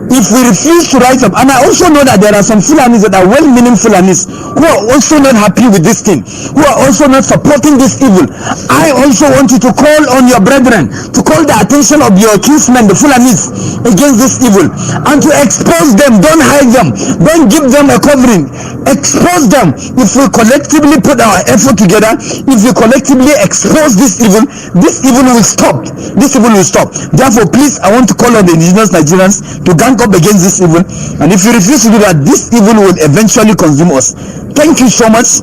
If we refuse to rise up, and I also know that there are some Fulanis that are well-meaning Fulanis who are also not happy with this thing, who are also not supporting this evil. I also want you to call on your brethren, to call the attention of your kinsmen, the Fulanis, against this evil, and to expose them. Don't hide them. Don't give them a covering. Expose them. If we collectively put our effort together, if we collectively expose this evil will stop. This evil will stop. Therefore, please, I want to call on the indigenous Nigerians to gang up against this evil, and if you refuse to do that, this evil will eventually consume us. Thank you so much,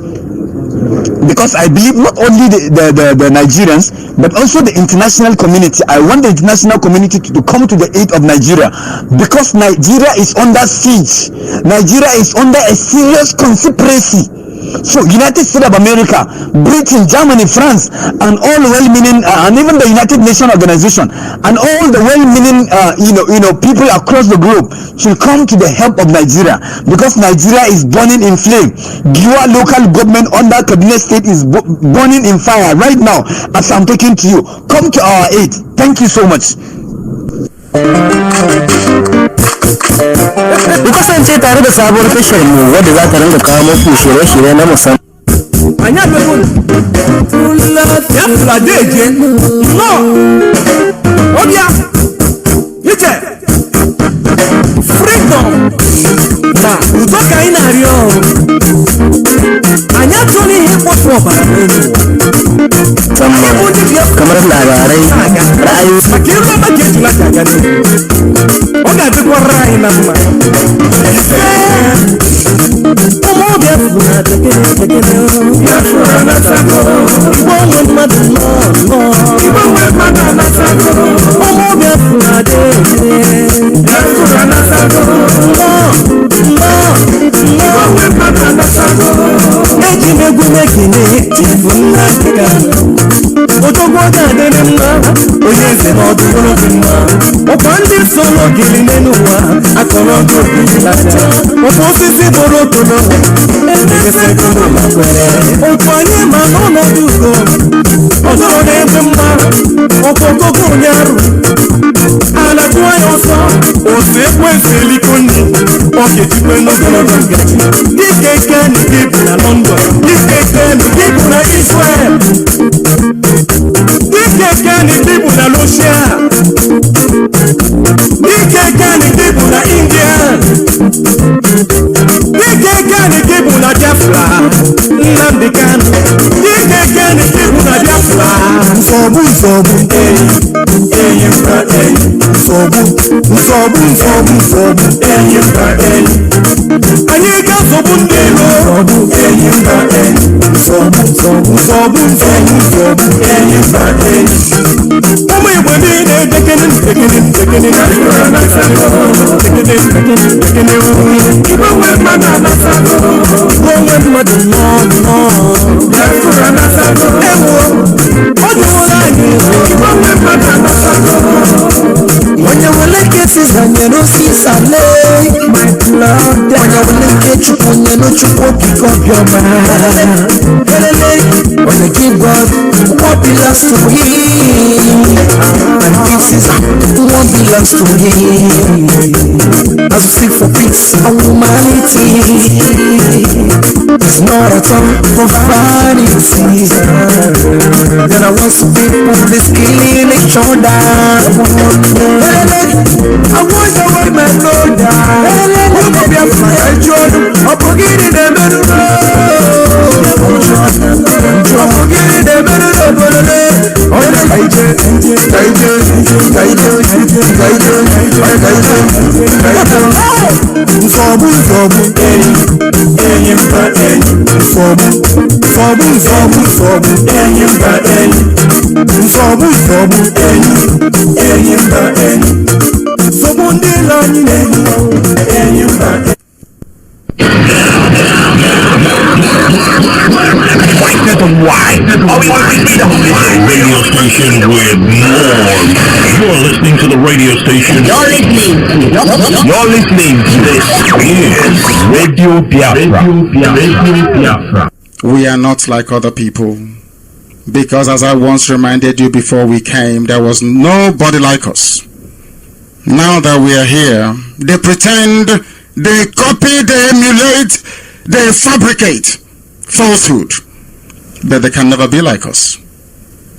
because I believe not only the Nigerians, but also the international community. I want the international community to come to the aid of Nigeria, because Nigeria is under siege. Nigeria is under a serious conspiracy. So United States of America, Britain, Germany, France, and all well-meaning, and even the United Nations Organization, and all the well-meaning, people across the globe should come to the help of Nigeria, because Nigeria is burning in flame. Giwa local government under Kaduna State is burning in fire right now as I'm talking to you. Come to our aid. Thank you so much. Ku kasance tare da sabuwar tashar mu wadda za ta rinka kawo muku shirye-shirye na musamman. Anya bebun Biafra deje no Odia Iyke freedom na utoka ina rio anya tuni hipot ọbara n'elu kamar labarai ra'ayoyi sakirlo ba ke tula ta gani o ga dukwa ra'ayi na kuma Omo Biafra tekele Biafra na sako Ibo mmadụ no Ibo mmadụ na sako Omo Biafra deje Biafra na sako Ibo mmadụ na sako Eji megwu mekine Tifu nna kika Otogbo ga-adịrị mma, onye eze na ọdụrụ gị mma. Ọkwa ndị soro gịrị n'ụwa, akọrọ gị ogiri lata. Ọkwa osisi bụrụ okolo, emegesegoro ma kwere. Ọkwa anyị ma n'ọnọdụ ugo, ọdụrụ na-ebe mma. Ọkwa ogogo onye arụ, a na-atụwa ya ọsọ. Osu ekwensị eliko nri, ọ ga-ejikwe n'ogologo ngaji. Dike Kanu gị bụ na London, Dike Kanu gị bụ na Israel. Iyke Kanu gị bụ na Russia. Iyke Kanu gị bụ na India. Iyke Kanu gị bụ na Biafra. Nnamdi Kanu. Iyke Kanu gị bụ na Biafra. Nsogbu enyi mba enyi. Nsogbu enyi mba enyi. Anyị ga-asọgbu ndị iro. Enyi mba enyi. Nsogbu enyi mba enyi. Ụmụ Igbo niile dekene Igbo nwe mmadụ anasago. Onwe mmadụ nọ ewo ọ jụrụ anyị. Igbo nwe mmadụ anasago. Onye nwere ike sizanyere osisi ale onye nwere ike chukwu onye n'chukwu okike ọbịọma. Onye give God what belongs to him, and this is what belongs to him. As we seek for peace and humanity, it's not a time for vanity. Then I want some people that's killing each other. I want the way my brother. Who can be a fire Jordan? I'm forgetting the middle road. I'm forgetting the middle road. Nsogbu enyi mba enyi. Nsogbu enyi mba enyi. Nsogbu enyi mba enyi. Nsogbu ndị ilo anyị na-enyi enyi mba enyi. Radio station with more. You're listening to the radio station. You're listening to this is Radio Biafra. We are not like other people, because as I once reminded you before we came, there was nobody like us. Now that we are here, they pretend, they copy, they emulate, they fabricate falsehood, but they can never be like us.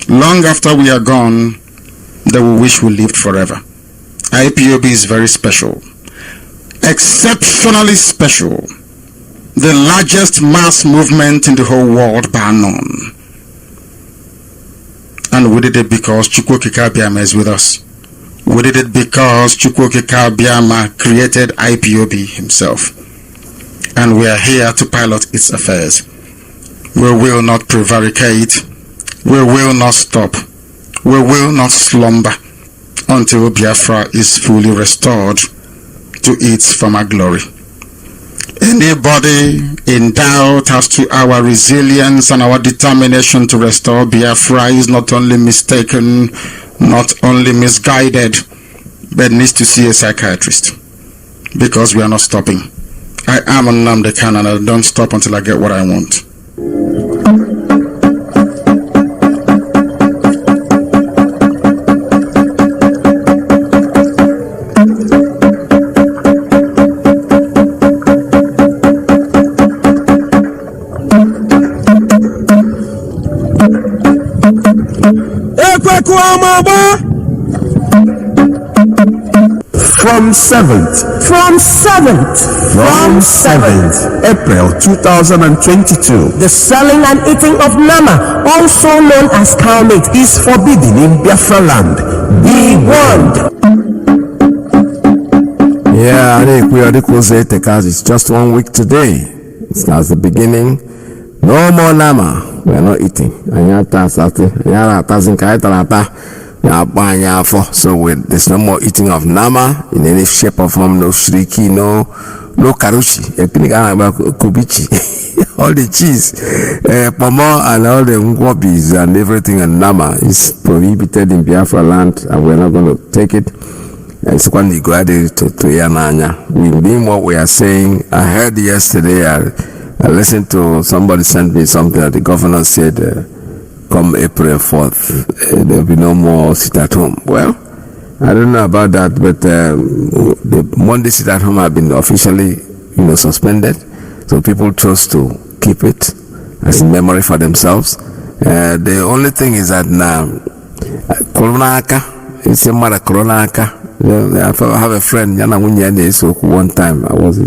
Long after we are gone, they will wish we lived forever. IPOB is very special, exceptionally special, the largest mass movement in the whole world bar none. And we did it because Chukwokika Biama is with us. We did it because Chukwokika Biama created IPOB himself. And we are here to pilot its affairs. We will not prevaricate. We will not stop. We will not slumber until Biafra is fully restored to its former glory. Anybody in doubt as to our resilience and our determination to restore Biafra is not only mistaken, not only misguided, but needs to see a psychiatrist, because we are not stopping. I am Nnamdi Kanu and I don't stop until I get what I want. From 7th April 2022, the selling and eating of nama, also known as cow meat, is forbidden in Biafra land. Be warned. Yeah, I think we are because it's just 1 week today. That's the beginning. No more nama. We are not eating. So there's no more eating of nama in any shape or form, no shriki, no karushi, kubichi, all the cheese, pomo and all the ngwabis and everything, and nama is prohibited in Biafra land, and we're not going to take it. It's when you go ahead to Yananya. We mean what we are saying. I heard yesterday, I listened to somebody sent me something that the governor said, come April 4th, there will be no more sit at home. Well, I don't know about that, but the Monday sit at home have been officially, suspended. So people chose to keep it as a memory for themselves. The only thing is that now, it's a matter of I have a friend, one time I was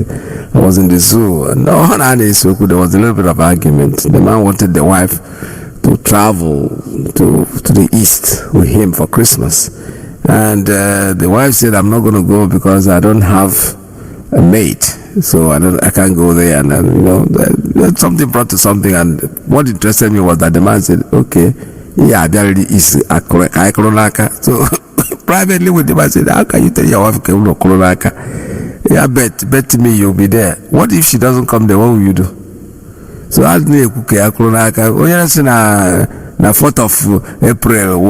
in the zoo. No, there was a little bit of argument. The man wanted the wife to travel to the east with him for Christmas, and the wife said, "I'm not going to go because I don't have a mate, so I can't go there." And something brought to something, and what interested me was that the man said, "Okay, yeah, there already is a so." Privately with him, I said, "How can you tell your wife to Kolonaka? Yeah, bet me you'll be there. What if she doesn't come there? What will you do?" So I asked me, Kolonaka. Oh, yes, na 4th of April,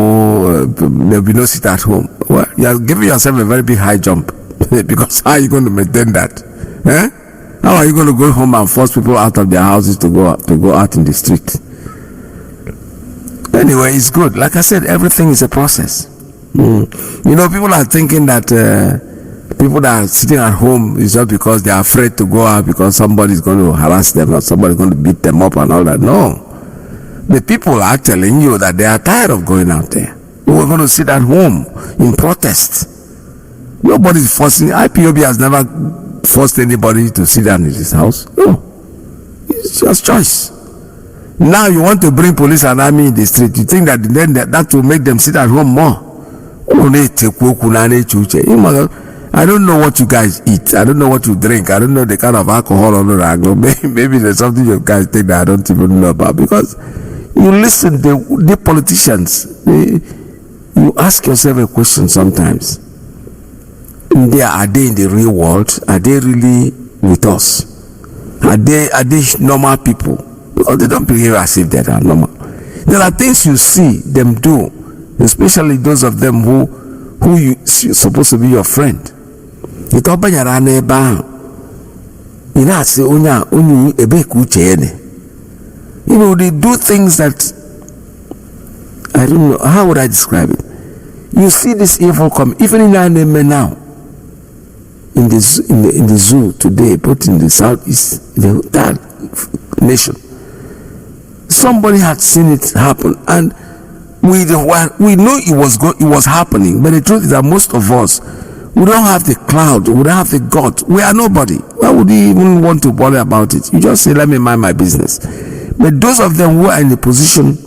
there'll be no sit at home. Well, you're giving yourself a very big high jump because how are you going to maintain that? How are you going to go home and force people out of their houses to go out in the street? Anyway, it's good. Like I said, everything is a process. People are thinking that people that are sitting at home is just because they are afraid to go out because somebody is going to harass them or somebody is going to beat them up and all that. No. The people are telling you that they are tired of going out there. We're going to sit at home in protest. Nobody is forcing. IPOB has never forced anybody to sit down in his house. No. It's just choice. Now you want to bring police and army in the street. You think that then that will make them sit at home more? I don't know what you guys eat. I don't know what you drink. I don't know the kind of alcohol on the rago. Maybe there's something you guys think that I don't even know about. Because you listen, the politicians, you ask yourself a question sometimes. Are they in the real world? Are they really with us? Are they normal people? Because they don't behave as if they are normal. There are things you see them do, especially those of them who you supposed to be your friend. They do things that I don't know, how would I describe it? You see this evil come even in our name now, in the zoo today, but in the southeast, that nation. Somebody had seen it happen, and we know it was happening, but the truth is that most of us, we don't have the cloud, we don't have the God. We are nobody. Why would you even want to bother about it? You just say, let me mind my business. But those of them who are in a position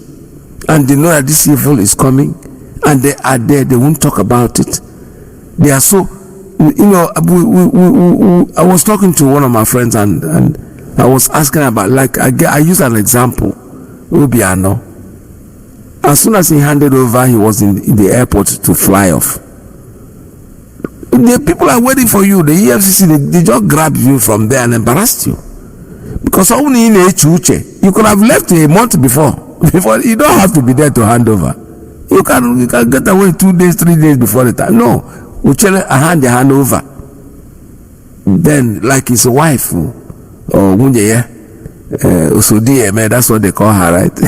and they know that this evil is coming and they are there, they won't talk about it. They are so, I was talking to one of my friends and I was asking about, like, I use an example. Obiano. As soon as he handed over, he was in the airport to fly off. The people are waiting for you. The EFCC, they just grabbed you from there and embarrassed you. Because only in you could have left a month before. You don't have to be there to hand over. You can get away 2 days, 3 days before the time. No, Uchele hand over. Then, like his wife, or Munye, Osodie, that's what they call her, right?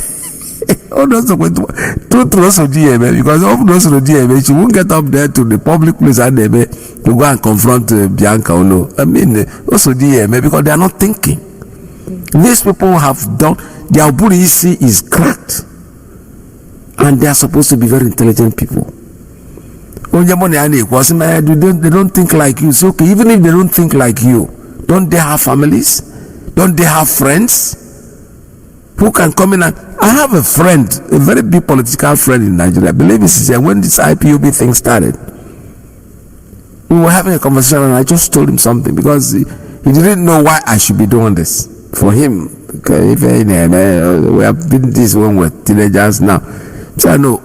All those are going to Osodie, because all those Osodie, she won't get up there to the public place and to go and confront Bianca or no. I mean, Osodie, because they are not thinking. These people have done, their body is cracked, and they are supposed to be very intelligent people. They don't think like you. So okay, even if they don't think like you, don't they have families? Don't they have friends who can come in? And I have a friend, a very big political friend in Nigeria. I believe this is when this IPOB thing started. We were having a conversation and I just told him something because he didn't know why I should be doing this for him. Okay, we have been this one with teenagers now. So no,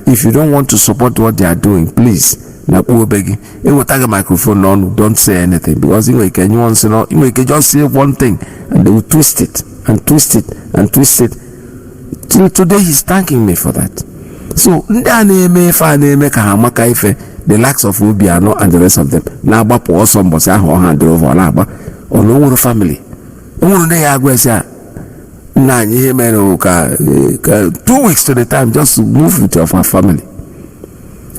if you don't want to support what they are doing, please. It will take a microphone on, don't say anything, because you can just say one thing and they will twist it and twist it and twist it. Till today he's thanking me for that. So the likes of Ubiano and the rest of them now or somebody hand over or no family. 2 weeks to the time, just move with your family.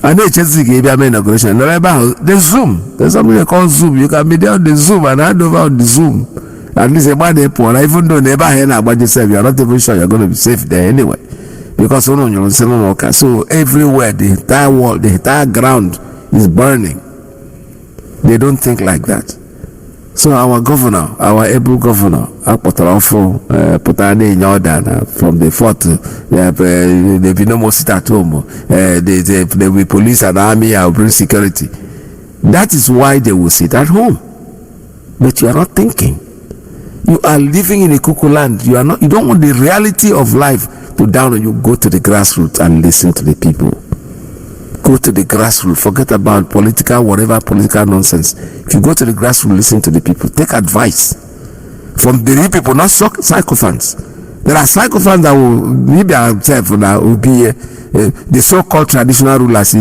I know Chelsea gave me inauguration. The Zoom. There's something they call Zoom. You can be there on the Zoom and hand over on the Zoom. At least about the poor, even though never heard about yourself, you're not even sure you're going to be safe there anyway. Because so everywhere, the entire world, the entire ground is burning. They don't think like that. So our governor, our able governor, from the fort, there will be no more sit at home. There will be police and army and bring security. That is why they will sit at home. But you are not thinking. You are living in a cuckoo land. You don't want the reality of life to down on you. Go to the grassroots and listen to the people. Go to the grassroots. Forget about political nonsense. If you go to the grassroots, listen to the people. Take advice from the real people, not psychophants. There are psychophants that will maybe themselves that will be the so-called traditional rulers.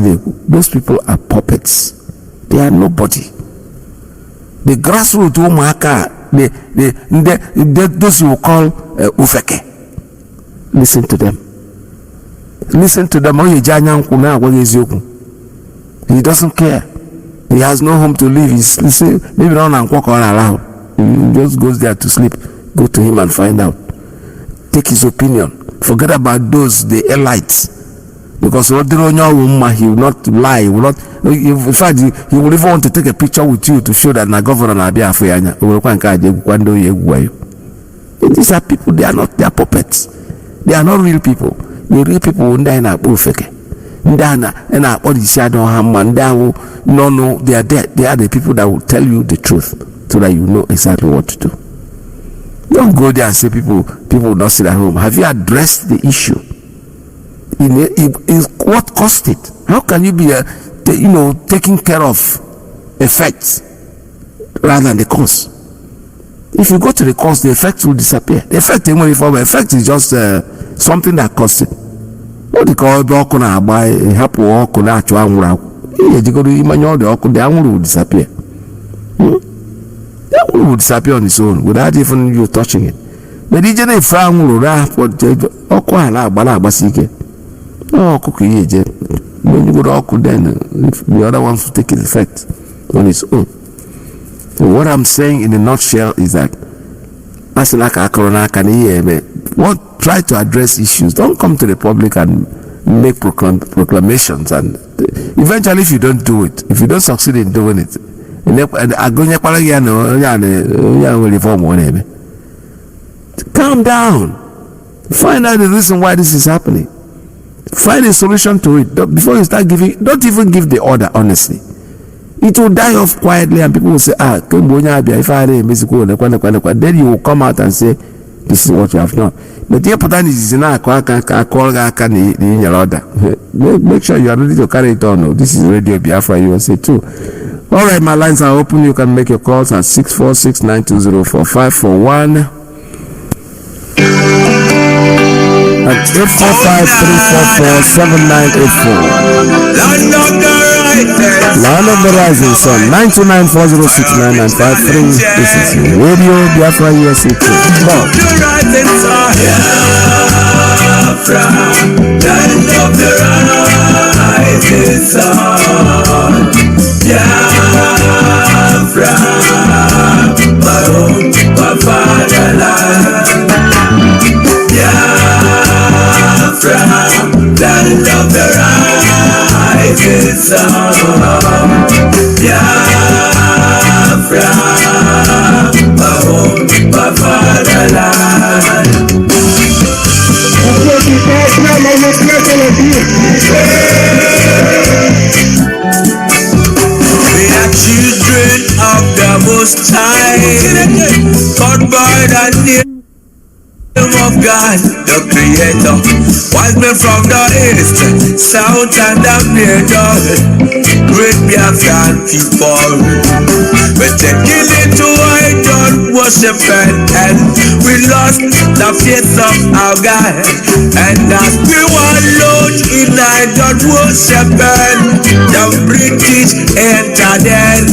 Those people are puppets. They are nobody. The grassroots, those you will call ufeke. Listen to them. Listen to them. He doesn't care. He has no home to live. He's maybe not and walk all around. He just goes there to sleep. Go to him and find out. Take his opinion. Forget about those, the elites. Because he will not lie. He will not. In fact, he will even want to take a picture with you to show that na governor na Biafra. These are people. They are puppets. They are not real people. The real people will die in a fake. No, they are dead. They are the people that will tell you the truth so that you know exactly what to do. Don't go there and say people will not sit at home. Have you addressed the issue? What caused it? How can you be taking care of effects rather than the cause? If you go to the cause, the effects will disappear. The effect is just something that caused it. What they call the will disappear. The will disappear on its own without even you touching it. But the when you go to Oku, then if the other ones will take effect on its own. So what I'm saying in a nutshell is that try to address issues. Don't come to the public and make proclamations, and eventually if you don't do it, if you don't succeed in doing it, calm down. Find out the reason why this is happening. Find a solution to it. Before you start giving, don't even give the order, honestly. It will die off quietly and people will say, then you will come out and say, this is what you have done. But the important is make sure you are ready to carry it on. This is Radio Biafra USA too. Alright, my lines are open. You can make your calls at 646-920-4541 and 845-344-7984. Land of the Rising Sun, 929-406-9953. This is Radio Biafra USA 2. Land of the Rising Sun, Biafra, my home, my fatherland. Biafra, land of the rising sun. Biafra, my home, my fatherland. We are children of the Most High, called by the name of God. God, the creator. Wise men from the east, south and the middle. Great Biafran people. We take it to idol worship and we lost the faith of our God. And as we were lost in idol worship, the British entered in,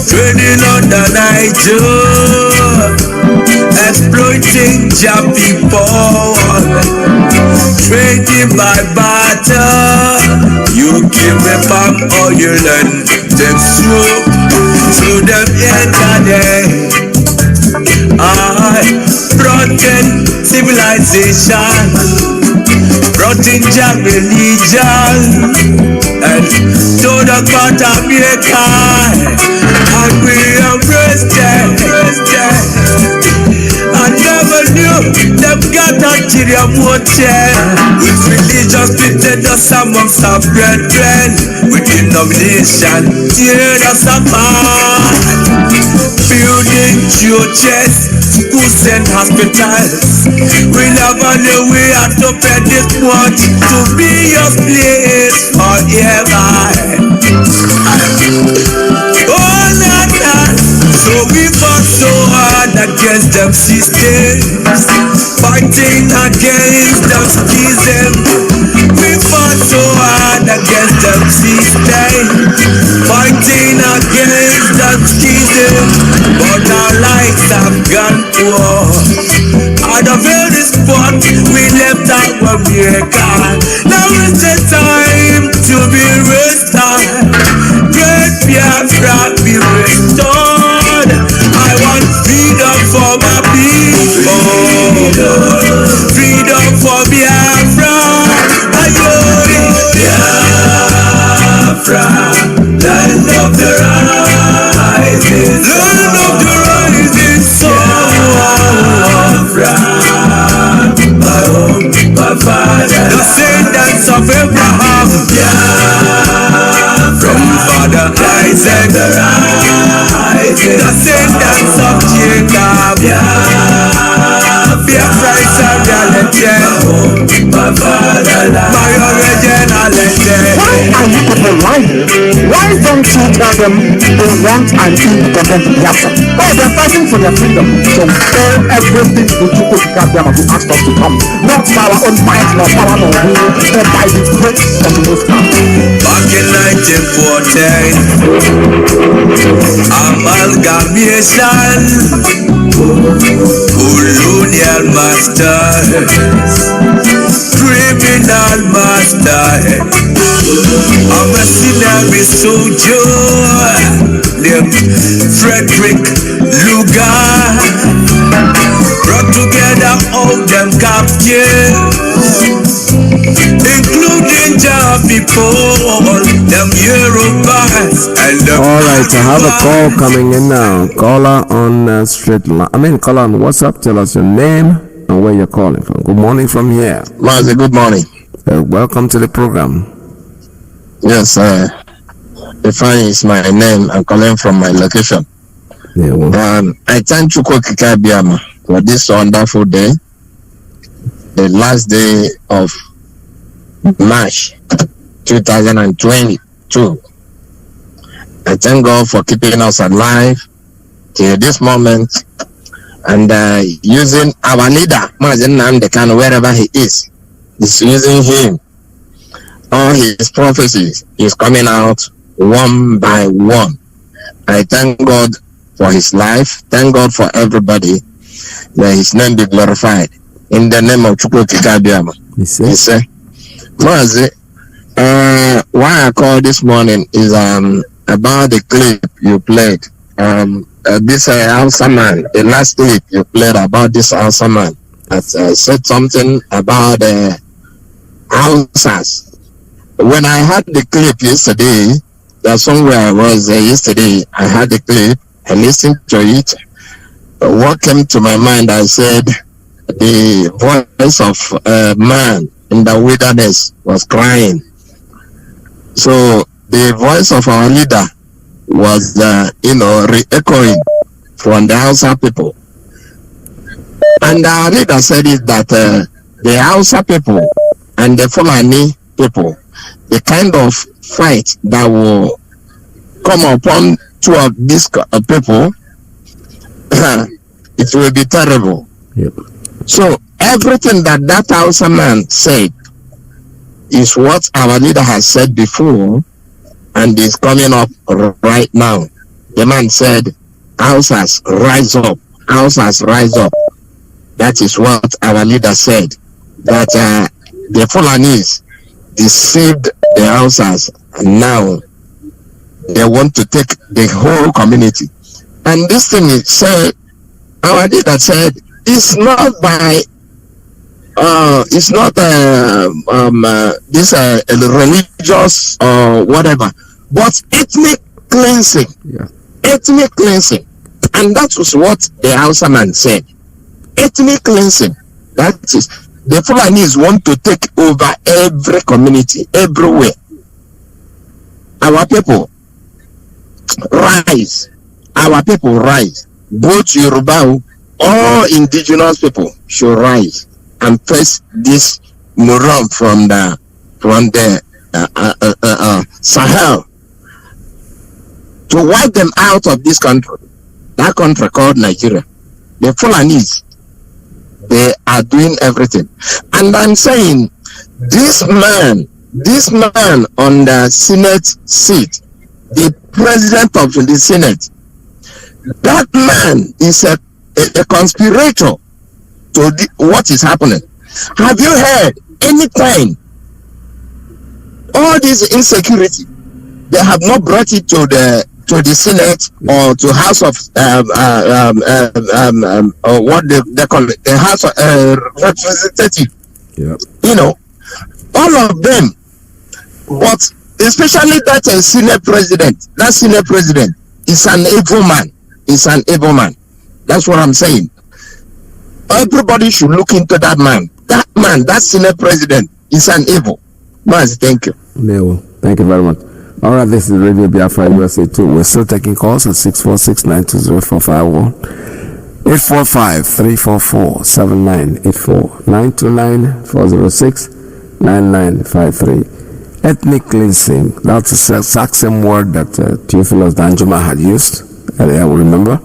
trading on the Niger, exploiting your people, trading by barter. You give me palm oil and take soup, so them entered in. I brought in civilization, brought in your religion, and told us about America, and we embraced it. I never knew them got a Nigeria motel. With religious splitted us amongst our brethren, with denomination teared us apart. Building churches, schools and hospitals. We never knew we had to pay this much to be your place forever. Oh, nah, nah. So we fought so hard against them systems, fighting against them schism. We fought so hard against them systems, fighting against them schism. But our lives have gone poor. At the very spot we left our America. Now is the time to be restored. Great Biafra be restored. I want freedom for my people. Freedom for Biafra. Biafra, land of the rising sun. Land of the rising sun. Biafra, my home, my father. Descendants of Abraham. Biafra, from Father Isaac. The rising descendants of Jacob. Biafra is a reality. My fatherland, my original legend. Why are you people lying? Why don't you tell them they want an independent Biafra? Oh, they're fighting for their freedom. So burn everything to Chukwuka Biafra who asked us to come. Not by our own might, nor power, nor will, but by the grace of the Most High. Back in 1914, amalgamation, colonial masters, criminal master. I'm a mercenary soldier named Frederick Lugar, brought together all them captives, including Jah people, them Yorubas and them. All right, I have a call coming in now. Caller on straight line. Caller on WhatsApp. Tell us your name and where you're calling from. Good morning from here. Mazi, good morning. Welcome to the program. Yes, Ifeanyi is my name. I'm calling from my location. Yeah, well. I thank Chukwuka Biafra for this wonderful day, the last day of March 2022. I thank God for keeping us alive till this moment and using our leader, Mazi Nnamdi Kanu, wherever he is using him. All his prophecies is coming out one by one. I thank God for his life. Thank God for everybody. May his name be glorified. In the name of Chukwuka Biafra. He said, Mazi, why I called this morning is about the clip you played. This Hausa man, the last clip you played about this Hausa man, said something about Hausas. When I had the clip yesterday, that's somewhere I was yesterday, I had the clip, I listened to it. What came to my mind, I said, the voice of a man in the wilderness was crying. So the voice of our leader was, re-echoing from the Hausa people. And our leader said it that the Hausa people and the Fulani people, the kind of fight that will come upon two of these people, it will be terrible. Yep. So everything that Hausa man said is what our leader has said before and is coming up right now. The man said, Hausas rise up, Hausas rise up. That is what our leader said, that the Fulanis deceived the Hausas and now they want to take the whole community. And this thing is said, our leader said, it's not by it's not this religious or whatever, but ethnic cleansing. Yeah. Ethnic cleansing. And that was what the Hausa man said. Ethnic cleansing. That is, the Fulanis want to take over every community, everywhere. Our people rise. Our people rise. Both Yoruba, all indigenous people should rise and face this moron from the Sahel to wipe them out of this country. That country called Nigeria. The Fulanis, they are doing everything. And I'm saying, this man on the Senate seat, the president of the Senate, that man is a conspirator to what is happening. Have you heard any time all this insecurity, they have not brought it to the Senate or to House of what they call it, the House of Representative. Yeah. You know, all of them, but especially that Senate president. That Senate president is an evil man. Is an evil man. That's what I'm saying. Everybody should look into that man. That man, that Senate president, is an evil. Mazi, thank you. No, thank you very much. All right, this is Radio Biafra USA 2. We're still taking calls at 646-920-451, 845-344-7984, 929-406-9953. Ethnic cleansing, that's the exact same word that Theophilus Danjuma had used. I remember.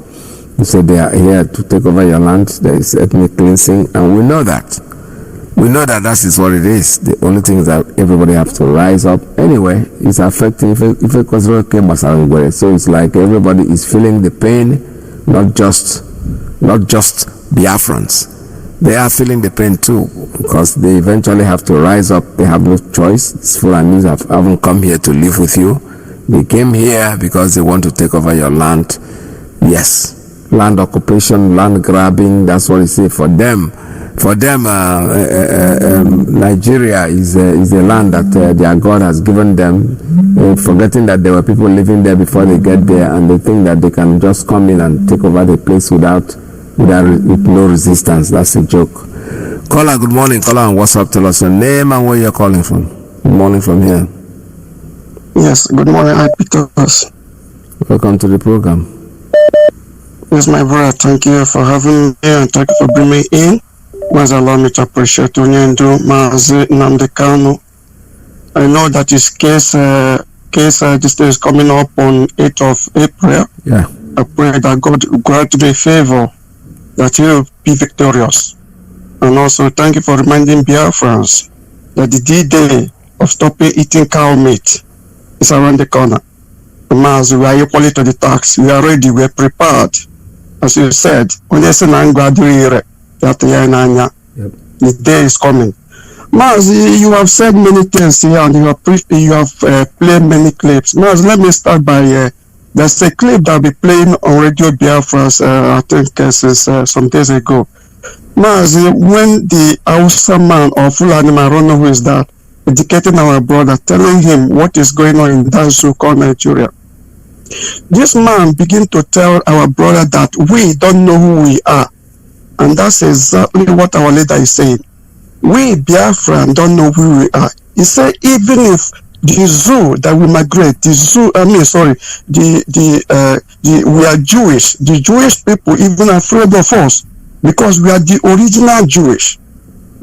He said they are here to take over your land. There is ethnic cleansing, and we know that. We know that is what it is. The only thing is that everybody has to rise up. Anyway, it's affecting. If it so it's like everybody is feeling the pain, not just Biafrans. They are feeling the pain too, because they eventually have to rise up. They have no choice. These Fulanis haven't come here to live with you. They came here because they want to take over your land. Yes. Land occupation, land grabbing, that's what it is for them. For them, Nigeria is a land that their God has given them, forgetting that there were people living there before they get there, and they think that they can just come in and take over the place with no resistance. That's a joke. Caller, good morning. Caller on WhatsApp, tell us your name and where you're calling from. Good morning from here. Yes, good morning, I Peters. Welcome to the program. Yes, my brother, thank you for having me and thank you for bringing me in. Once allow me to appreciate Onyendo Mazi Nnamdi Kanu. I know that his case this day is coming up on 8th of April. Yeah. I pray that God grant me favor, that he will be victorious. And also thank you for reminding Biafrans that the D-Day of stopping eating cow meat is around the corner. Mazi, we are equally to the task. We are ready, we are prepared. As you said, the day is coming. Mazi, you have said many things here and you have played many clips. Mazi, let me start by there's a clip that will be playing on Radio Biafra, I think since some days ago. Mazi, when the Hausa man or Fulani man, I don't know who is that, educating our brother, telling him what is going on in that so-called Nigeria. This man begin to tell our brother that we don't know who we are. And that's exactly what our leader is saying. We Biafran don't know who we are. He said even if the zoo that we migrate, we are Jewish. The Jewish people even afraid of us. because we are the original Jewish.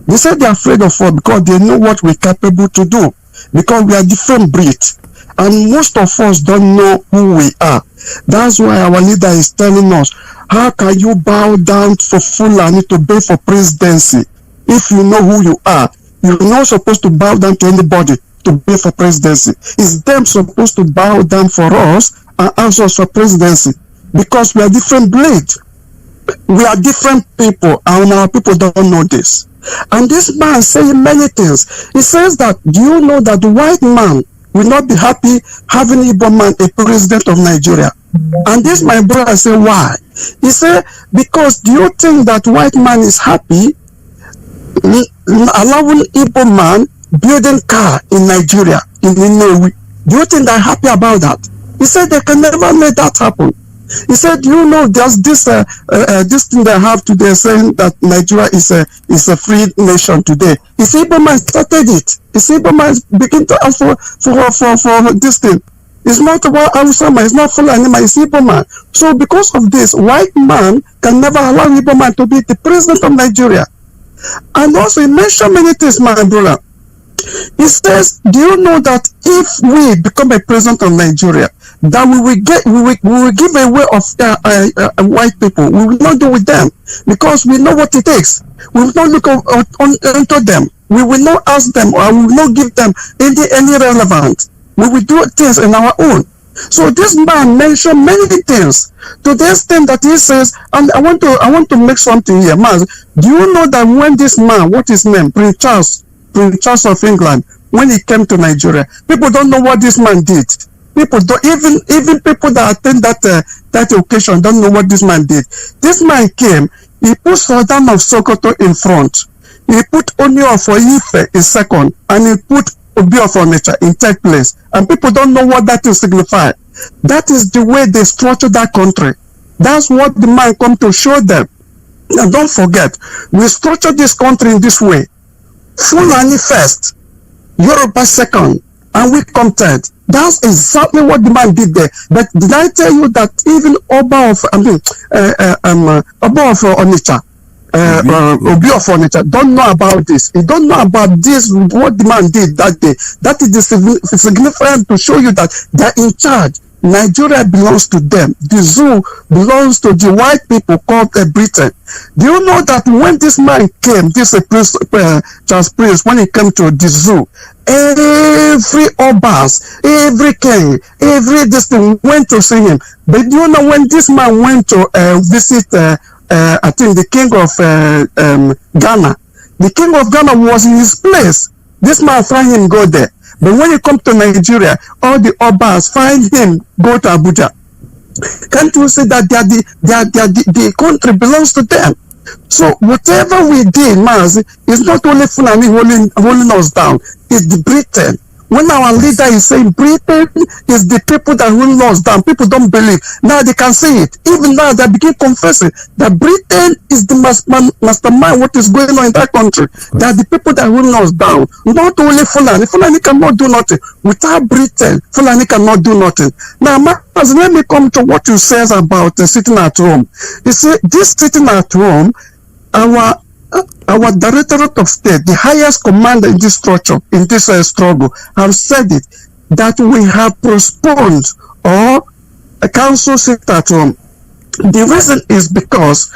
They say they're afraid of us because they know what we're capable to do, because we are different breeds. And most of us don't know who we are. That's why our leader is telling us, how can you bow down for Fulani to beg for presidency if you know who you are? You're not supposed to bow down to anybody to beg for presidency. It's them supposed to bow down for us and ask us for presidency, because we are different breeds. We are different people, and our people don't know this. And this man saying many things. He says that, do you know that the white man will not be happy having Igbo man a president of Nigeria? And this my brother say, why? He said, because do you think that white man is happy allowing Igbo man building car in Nigeria, in Nnewi? Do you think they're happy about that? He said they can never let that happen. He said, you know, there's this thing they have today saying that Nigeria is a free nation today. It's Igbo man started it. It's Igbo man begin to ask for this thing. It's not about Hausa man, it's not Fulani man, it's Igbo man. So because of this, white man can never allow Igbo man to be the president of Nigeria. And also he mentioned many things, my brother. He says, do you know that if we become a president of Nigeria, that we will give away of white people? We will not do with them, because we know what it takes. We will not look into them. We will not ask them, or we will not give them any relevant. We will do things in our own. So this man mentioned many things to the extent that he says, and I want to make something here, Maz. Do you know that when this man, what is his name, Prince Charles of England, when he came to Nigeria, people don't know what this man did. People don't, even people that attend that occasion don't know what this man did. This man came, he put Sultan of Sokoto in front, he put Onyo of Iyke in second, and he put Obi of Onitsha in third place, and people don't know what that will signify. That is the way they structure that country. That's what the man come to show them. Now don't forget, we structure this country in this way. Fulani first, Yoruba second, and we come third. That's exactly what the man did there. But did I tell you that even Oba of Onitsha, Obi of Onitsha don't know about this? He don't know about this, what the man did that day. That is the significant to show you that they're in charge. Nigeria belongs to them. The zoo belongs to the white people called Britain. Do you know that when this man came, this Charles Prince, when he came to the zoo, every Obas, every king, every district went to see him. But do you know when this man went to visit, I think the king of Ghana, the king of Ghana was in his place. This man find him go there. But when you come to Nigeria, all the Obas find him go to Abuja. Can't you see that the country belongs to them? So whatever we did, Maz, is not only Fulani holding us down, it's the Britain. When our leader is saying Britain is the people that hold us down, people don't believe. Now they can see it. Even now they begin confessing that Britain is the mastermind what is going on in that country. That the people that hold us down, not only Fulani. Fulani cannot do nothing. Without Britain, Fulani cannot do nothing. Now, Maz, let me come to what you says about sitting at home. You see, this sitting at home, our Directorate of State, the highest commander in this structure, in this struggle, have said it, that we have postponed or a council sit at home. The reason is because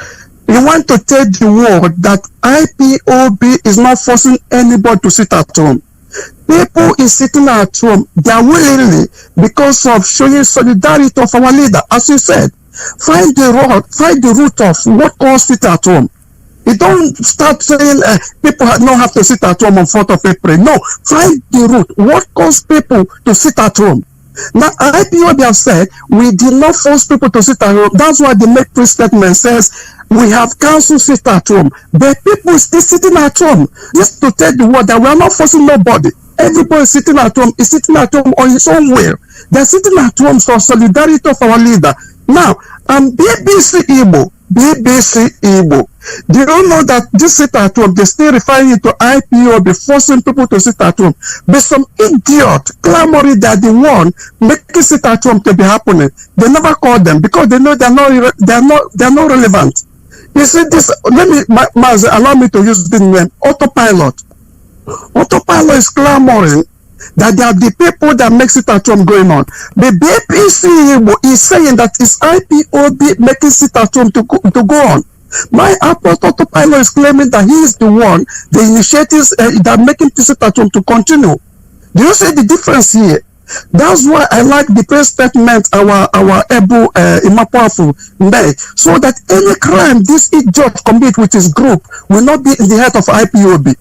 we want to tell the world that IPOB is not forcing anybody to sit at home. People is sitting at home, they are willingly, because of showing solidarity of our leader. As you said, find the root of what caused it at home. You don't start saying people don't have to sit at home on 4th of April. No, find the root. What caused people to sit at home? Now, IPOB have said we did not force people to sit at home. That's why the make press statement says we have council sit at home. But people are still sitting at home. Just to tell the world that we are not forcing nobody. Everybody sitting at home is sitting at home on his own way. They're sitting at home for solidarity of our leader. Now, BBC Igbo. Do you know that this sit at home, they still referring it to IPOB, forcing people to sit at home? But some idiot clamoring that the one making sit at home to be happening. They never call them because they know they're not relevant. You see this, Mazi, allow me to use the name, autopilot. Autopilot is clamoring that they are the people that makes it at home going on. The BBC is saying that it's IPOB making it at home to go on. My autopilot is claiming that he is the one, the initiatives that making it at home to continue. Do you see the difference here? That's why I like the press statement our Ebu Imapoafu made, so that any crime this judge commit with his group will not be in the head of IPOB.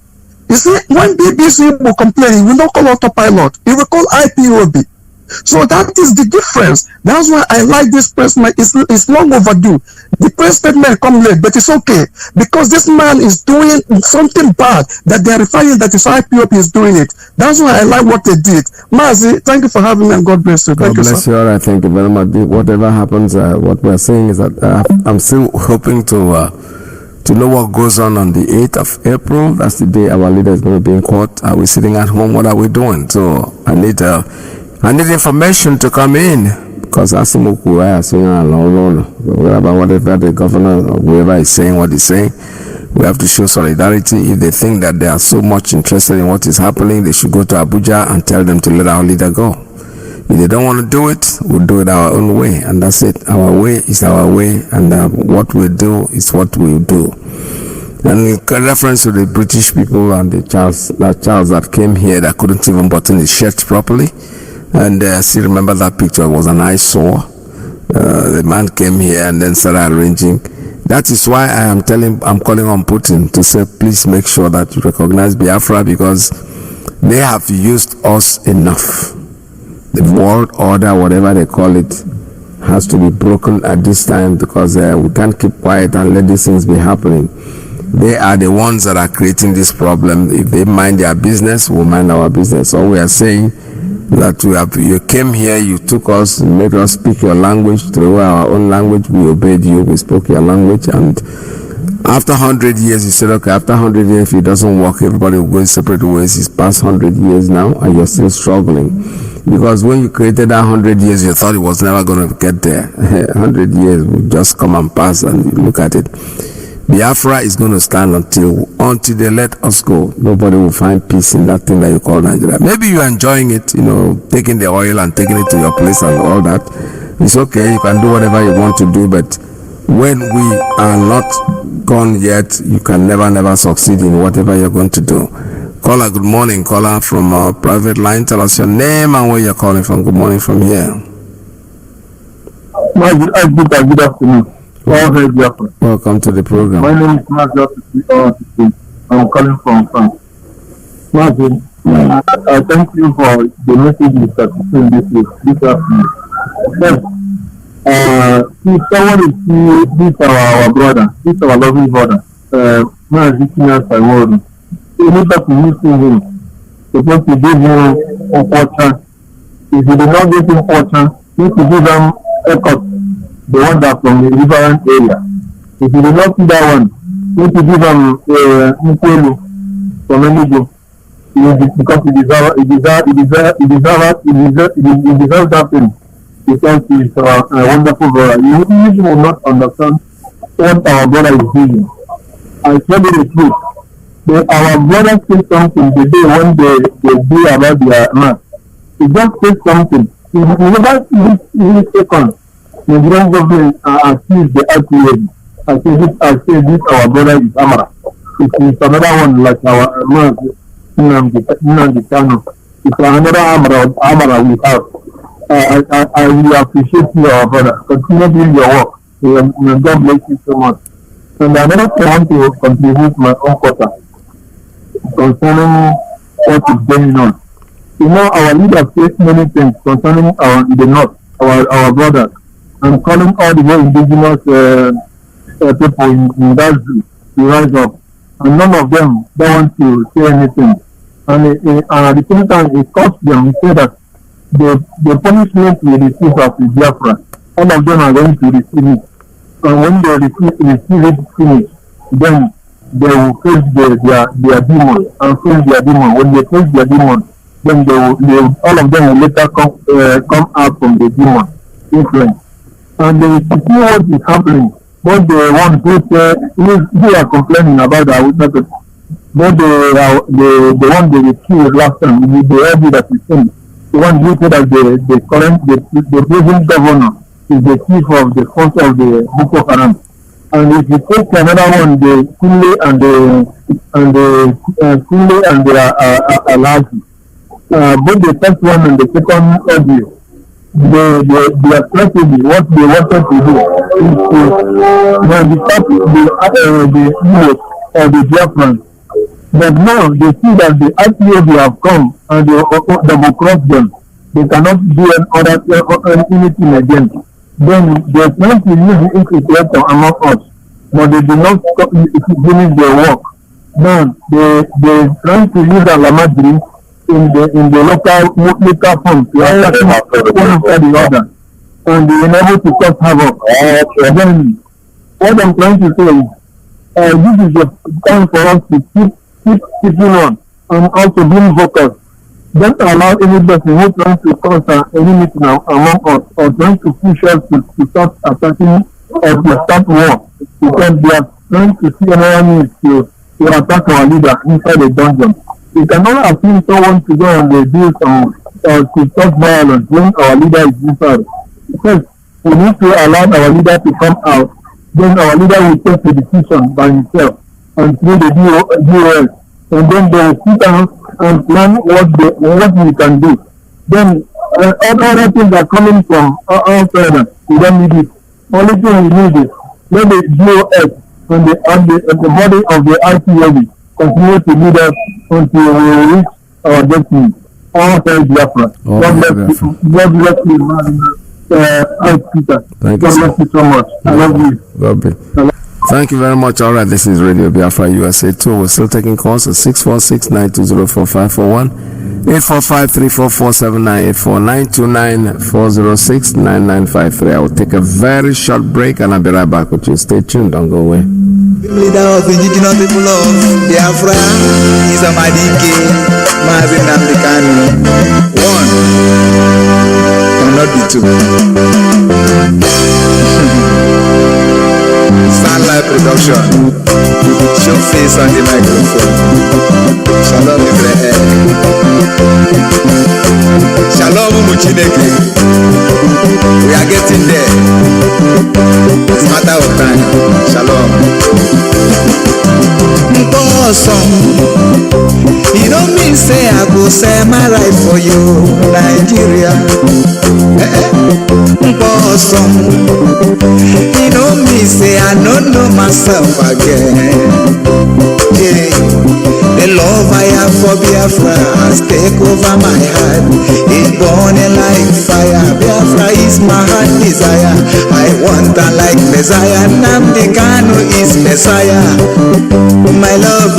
You see, when BBC will complain, he will not call autopilot, he will call IPOB. So that is the difference. That's why I like this press statement. It's long overdue. The press statement come late, but it's okay, because this man is doing something bad that they are referring that his IPOB is doing it. That's why I like what they did. Mazi, thank you for having me, and God bless you. God bless you. All right, thank you very much. Whatever happens, what we're saying is that I'm still hoping to know what goes on the 8th of April. That's the day our leader is going to be in court. Are we sitting at home? What are we doing? So I need information to come in, because Asimuku is saying whatever the governor or whoever is saying what he's saying, we have to show solidarity. If they think that they are so much interested in what is happening, they should go to Abuja and tell them to let our leader go. If they don't want to do it, we'll do it our own way, and that's it. Our way is our way, and what we do is what we do. And in reference to the British people and the Charles that came here that couldn't even button his shirt properly, and I still remember that picture. It was an eyesore. The man came here and then started arranging. That is why I'm calling on Putin to say, please make sure that you recognize Biafra, because they have used us enough. The world order, whatever they call it, has to be broken at this time, because we can't keep quiet and let these things be happening. They are the ones that are creating this problem. If they mind their business, we'll mind our business. So we are saying that you came here, you took us, made us speak your language, through our own language, we obeyed you, we spoke your language, and after 100 years, you said, okay, after 100 years, if it doesn't work, everybody will go in separate ways. It's past 100 years now, and you're still struggling. Because when you created that 100 years, you thought it was never going to get there. 100 years will just come and pass, and you look at it. Biafra is going to stand until they let us go. Nobody will find peace in that thing that you call Nigeria. Maybe you're enjoying it, taking the oil and taking it to your place and all that. It's okay, you can do whatever you want to do, but when we are not gone yet, you can never succeed in whatever you're going to do. Caller, good morning. Caller from our private line. Tell us your name and where you're calling from. Good morning from here. Good afternoon. Welcome to the program. My name is Mazi Nnamdi. I'm calling from France. Mazi, I thank you for the message you sent this afternoon. If someone is this our brother, this our loving brother, Mazi Nnamdi, we need to listen him. Supposed to give him important. If you do not give him important, you need to give them effort. The one that from the riverine area. If you do not see that one, you need to give them Mkwelu from Enugu, because it deserves that thing, because he's a wonderful brother. You will not understand what our brother is doing. I tell you the truth. Our brothers say something the day when they do about their math. They just say something. You never even second. The Nigerian government accused the RPA. I say this our brother is Amara. It is another one like our Mazi Nnamdi Kanu. It's another Amara we have. I will appreciate you, our brother. Continue doing your work. May God bless you so much. And another thing I want to contribute my own quarter concerning what is going on. Our leaders say many things concerning the North, our brothers. I'm calling all the very indigenous people in that zoo to rise up, and none of them don't want to say anything. And at the same time, it costs them. It say that the punishment we receive as the Biafra, all of them are going to receive it. And when they receive it finished, then they will face their demon and face their demon. When they face their demon, then all of them will later come out from the demon influence. And they see what is happening. both the ones who are complaining about the Hausa people, both the one they killed last time, the elder that is in, the one who said that the present governor is the chief of the force of the Boko Haram. And if you take another one, the Kule and the Alaji, both the first one and the second audio, their strategy, what they wanted to do is to stop the Igbo or the Biafrans. But now they see that the IPOB have come and they double cross them. They cannot do anything again. Then they're trying to use the infiltrator among us, but they do not finish their work. Now they're trying to use Alamadri in the local form to attack one after the other, and they are able to cause havoc. Then what I'm trying to say is this is the time for us to keep keeping on and also being vocal. Don't allow any person who tries to cause enmity among us or trying to push us to start attacking or to start war, because they are trying to see another means to attack our leader inside the dungeon. We cannot assume someone to go on the deal or to stop violence when our leader is inside. Because we need to allow our leader to come out, then our leader will take a decision by himself and through the DOS, and then they will sit down and plan what we can do. Then other things are coming from outside. We don't need it. Only thing we need is let the DOS and the body of the IPOB continue to lead us until we reach our destiny. All thanks Biafra. God bless you, man. Peter. Thank God bless you so much. I love you. God bless. Thank you very much. All right, this is Radio Biafra USA 2. We're still taking calls at 646-920-4541, 845-344-7984, 929-406-9953. I will take a very short break and I'll be right back with you. Stay tuned. Don't go away. Leader of the indigenous people of Biafra is Iyke, Mazi Nnamdi Kanu. One cannot be two. Sunlight production. Show face on the microphone. Shalom Israel. Shalom Muchineke. We are getting there. It's a matter of time. Shalom. Awesome. You don't mean say I go say my right for you, Nigeria. Awesome. You don't mean say I don't know myself again. Yeah. The love I have for Biafra has taken over my heart. It's burning like fire. Biafra is my heart desire. I want her like Messiah. Nnamdi Kanu is Messiah. My love,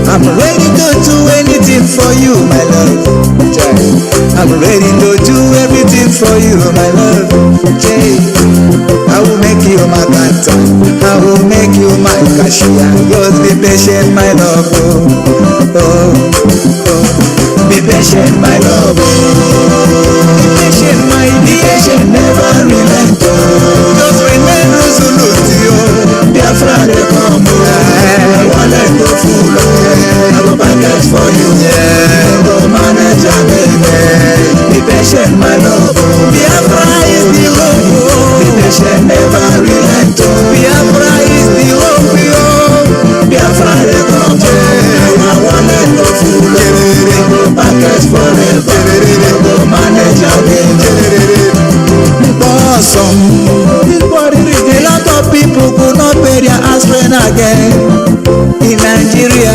I'm ready to do anything for you, my love. I'm ready to do everything for you, my love. I will make you my ganta. I will make you my cashier. Just be patient, my love. Be patient, my love. Be patient, my dear. Never relent. Just remain resolute. Biafra, they come. I want to go full. I will package for you. I will manage your baby. Be patient, my love. Biafra is the love. Be patient, never relent. Biafra is the love. Biafra, they come. I want to go full. I will package forever. I will manage your baby. Awesome. A lot of people could not pay their aspirin again in Nigeria.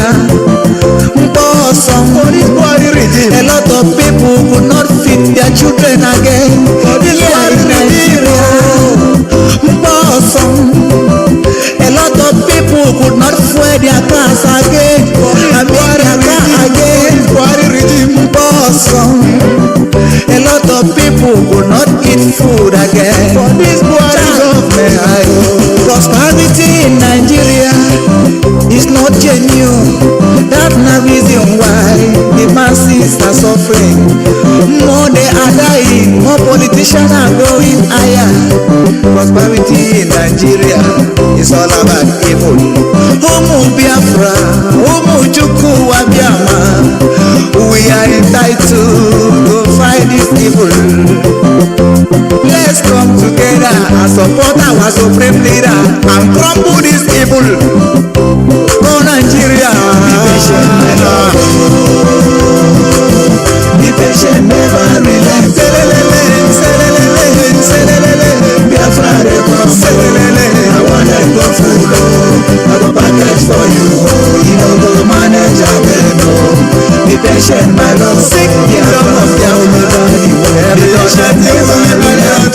Awesome. A lot of people could not feed their children again in Nigeria. Awesome. A lot of people could not fuel their cars again and buy their car again. Awesome. A lot of people could not eat food again. For this prosperity in Nigeria is not genuine. That's the reason why the masses are suffering. More they are dying, more politicians are going higher. prosperity in Nigeria is all about evil. Umu Biafra, Umu Chukwu Wabiama, we are entitled to fight this evil. Let's come together and support our supreme leader and crumble this evil. Oh Nigeria, be patient, my love. Be patient, never relent. Biafra, they come. I want to go full. I go package for you. You know, go manage again. Be patient, my love. Sick the love of Biafra. Be patient, never relent.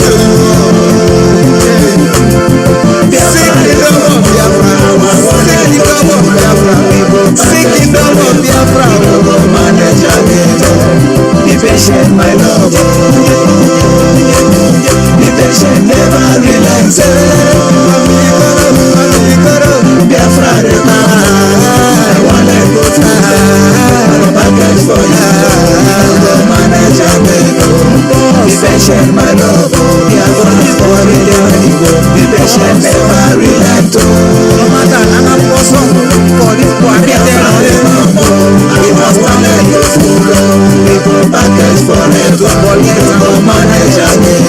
Sick the love of Biafra. Sick the love of Biafra. Sick the love of Biafra. Go manage again. Be patient, my love. Be patient, never relent. Biafra, I wanna go far. Package for you. Go manage again. Be patient, my love. Biafra, be patient, never relent. No matter how I'm awesome for this one, we must stand like a fool. We go package for it. Go manage again.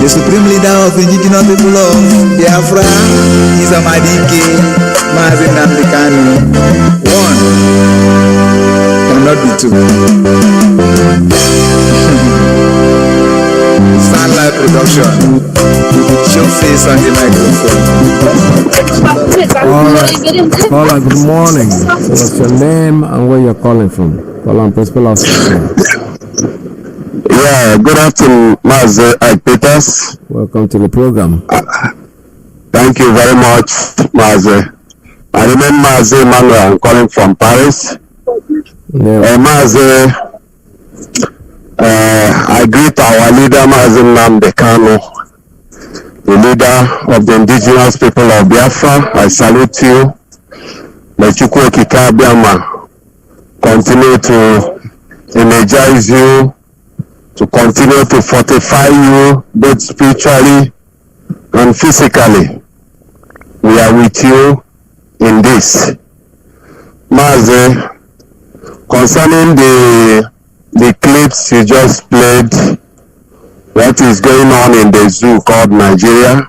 The supreme leader of indigenous people of Biafra is Iyke, Mazi Nnamdi Kanu. One cannot be two. Sunlight production. Show face on the microphone. Caller, good morning. What's your name and where you're calling from? Caller and principal officer. Yeah, good afternoon, Mazi Nnamdi. Welcome to the program. Thank you very much, Mazi. I remain Mazi Emmanuel. I'm calling from Paris. Mazi, I greet our leader, Mazi Nnamdi Kanu, the leader of the indigenous people of Biafra. I salute you. May Chukwu Okike Abiama continue to energize you, to continue to fortify you both spiritually and physically. We are with you in this. Mazi, concerning the clips you just played, what is going on in the zoo called Nigeria,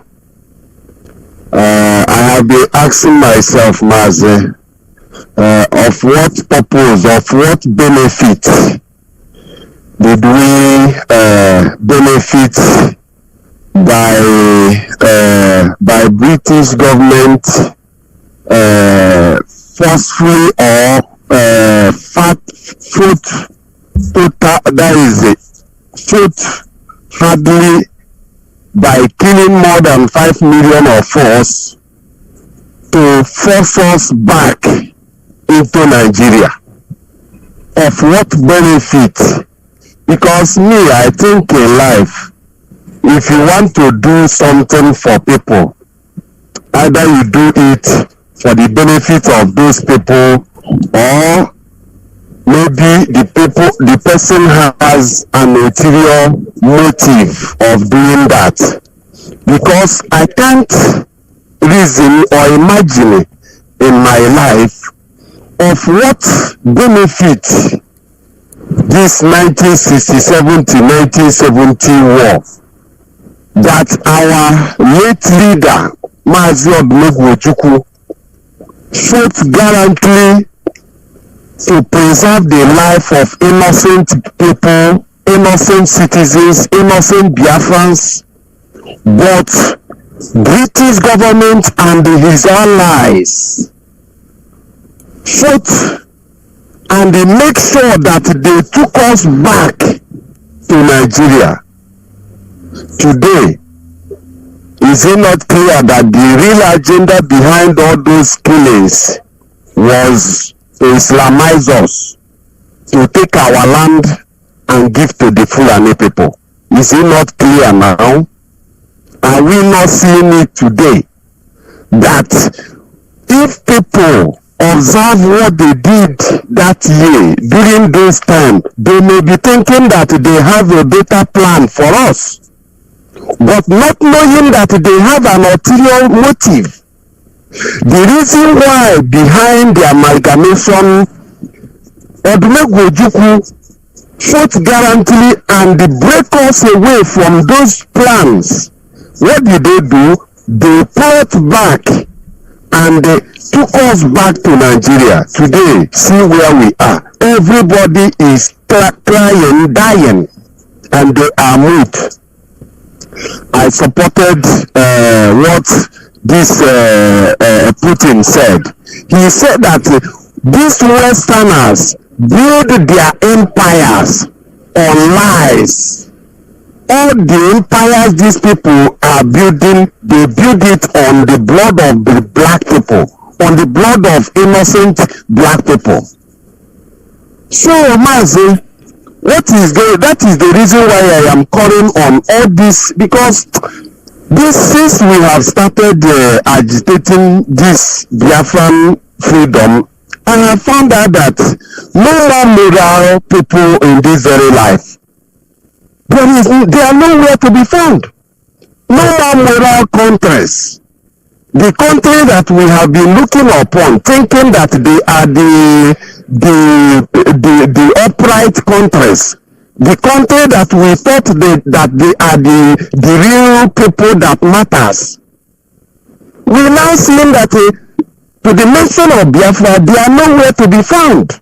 I have been asking myself, Mazi, of what purpose, of what benefit did we benefit by British government forcefully or hardly by killing more than 5 million of us to force us back into Nigeria? Of what benefit? Because me, I think in life, if you want to do something for people, either you do it for the benefit of those people, or maybe the person has an ulterior motive of doing that. Because I can't reason or imagine in my life of what benefit this 1967 to 1970 war that our late leader Mazi Nnamdi fought gallantly to preserve the life of innocent people, innocent citizens, innocent Biafrans, but British government and his allies fought and they make sure that they took us back to Nigeria. Today, is it not clear that the real agenda behind all those killings was to Islamize us, to take our land and give to the Fulani people? Is it not clear now? Are we not seeing it today? That if people observe what they did that year during those times, they may be thinking that they have a better plan for us, but not knowing that they have an ulterior motive. The reason why behind the amalgamation, Odumegwu Ojukwu fought gallantly and break us away from those plans. What did they do? They fought back and they took us back to Nigeria. Today, see where we are. Everybody is crying, dying, and they are mute. I supported what this Putin said. He said that these Westerners build their empires on lies. All the empires these people are building, they build it on the blood of the black people, on the blood of innocent black people. So, Mazi, that is the reason why I am calling on all this, because since we have started agitating this Biafran freedom, I have found out that no more moral people in this very life. They are nowhere to be found. No more moral countries. The country that we have been looking upon, thinking that they are the upright countries, the country that we thought that they are the real people that matters. We now see that to the mention of Biafra, they are nowhere to be found.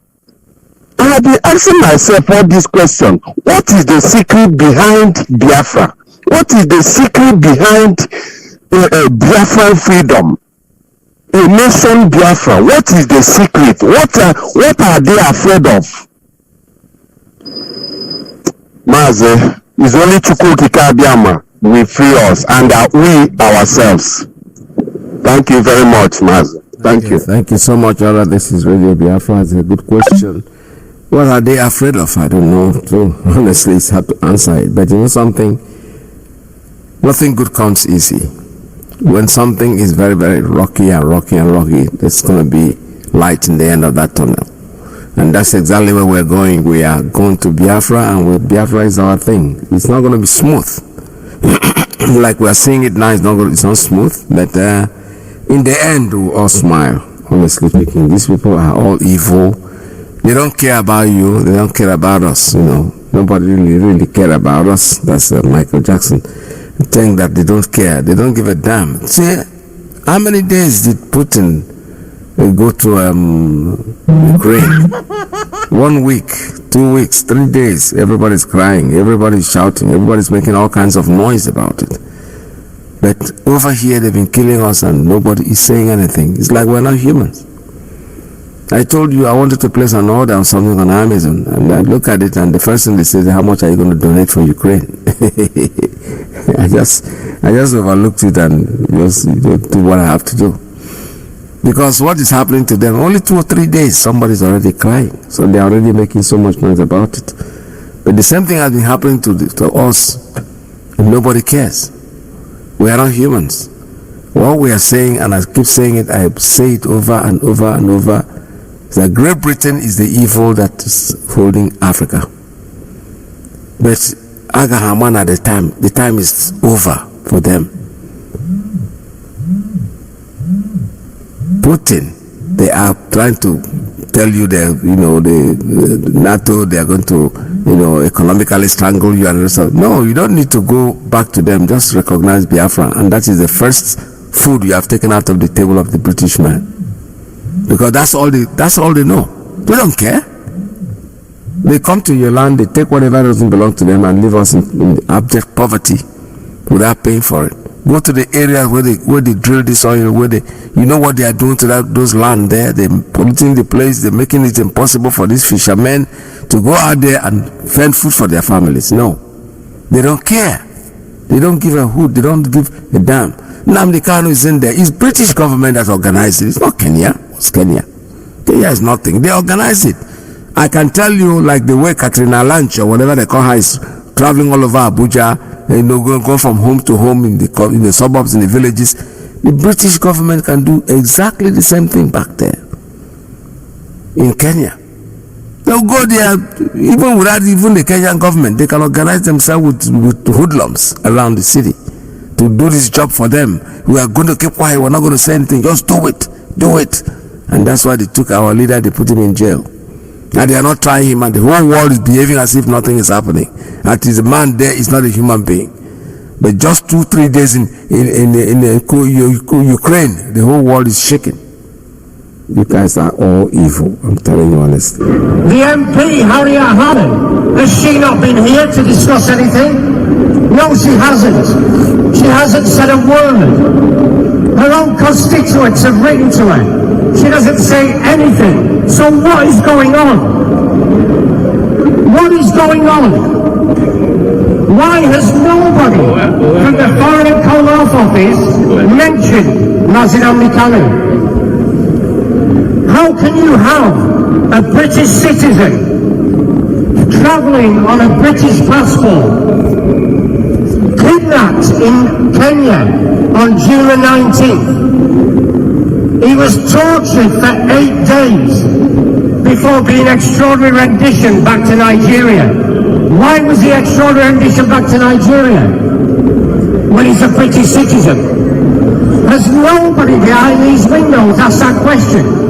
I have been asking myself all this question. What is the secret behind Biafra? What is the secret behind Biafran freedom? A nation Biafra. What is the secret? What are they afraid of? Mazi, it's only Chukwukika Abiyama will free us, and we ourselves. Thank you very much, Mazi. Thank you. Thank you so much, Ola. This is Radio Biafra. It's a good question. What are they afraid of? I don't know. So honestly, it's hard to answer it. But you know something? Nothing good comes easy. When something is very, very rocky, there's going to be light in the end of that tunnel. And that's exactly where we're going. We are going to Biafra, and Biafra is our thing. It's not going to be smooth. Like we're seeing it now, it's not smooth. But in the end, we'll all smile. Honestly speaking, these people are all evil. They don't care about you. They don't care about us. You know, nobody really care about us. That's Michael Jackson. Saying that they don't care. They don't give a damn. See, how many days did Putin go to Ukraine? 1 week, 2 weeks, 3 days. Everybody's crying. Everybody's shouting. Everybody's making all kinds of noise about it. But over here, they've been killing us, and nobody is saying anything. It's like we're not humans. I told you I wanted to place an order on something on Amazon, and I look at it, and the first thing they say is, how much are you going to donate for Ukraine? I just overlooked it and just do what I have to do. Because what is happening to them, only 2 or 3 days, somebody's already crying. So they're already making so much noise about it. But the same thing has been happening to us, and nobody cares. We are not humans. What we are saying, and I keep saying it, I say it over and over and over, is that Great Britain is the evil that is holding Africa. But Aga Haman at the time is over for them. Putin, they are trying to tell you that, the NATO, they are going to, economically strangle you and rest of. No, you don't need to go back to them. Just recognize Biafra, and that is the first food you have taken out of the table of the British man. Because that's all they know. They don't care. They come to your land, they take whatever doesn't belong to them and leave us in abject poverty without paying for it. Go to the areas where they drill this oil, you know what they are doing to those land there. They're polluting the place. They're making it impossible for these fishermen to go out there and find food for their families. No, they don't care. They don't give a hoot. They don't give a damn. Nnamdi Kanu is in there. It's British government that organized it. It's not Kenya. What's Kenya? Kenya is nothing. They organize it. I can tell you, like the way Katrina Lanch or whatever they call her is traveling all over Abuja, going from home to home in the suburbs, in the villages. The British government can do exactly the same thing back there. in Kenya. They'll go there, even without even the Kenyan government, they can organize themselves with hoodlums around the city to do this job for them. We are going to keep quiet, we're not going to say anything, just do it. And that's why they took our leader, they put him in jail. And they are not trying him, and the whole world is behaving as if nothing is happening. That is, the man there is not a human being. But just 2-3 days in Ukraine, the whole world is shaking. You guys are all evil, I'm telling you honestly. The MP, Harriet Hammond, has she not been here to discuss anything? No, she hasn't. She hasn't said a word. Her own constituents have written to her. She doesn't say anything. So what is going on? What is going on? Why has nobody from the Foreign and Commonwealth Office mentioned Mazi Nnamdi Kanu? How can you have a British citizen travelling on a British passport kidnapped in Kenya on June the 19th? He was tortured for 8 days before being extraordinary rendition back to Nigeria. Why was he extraordinary rendition back to Nigeria when he's a British citizen? Has nobody behind these windows asked that question?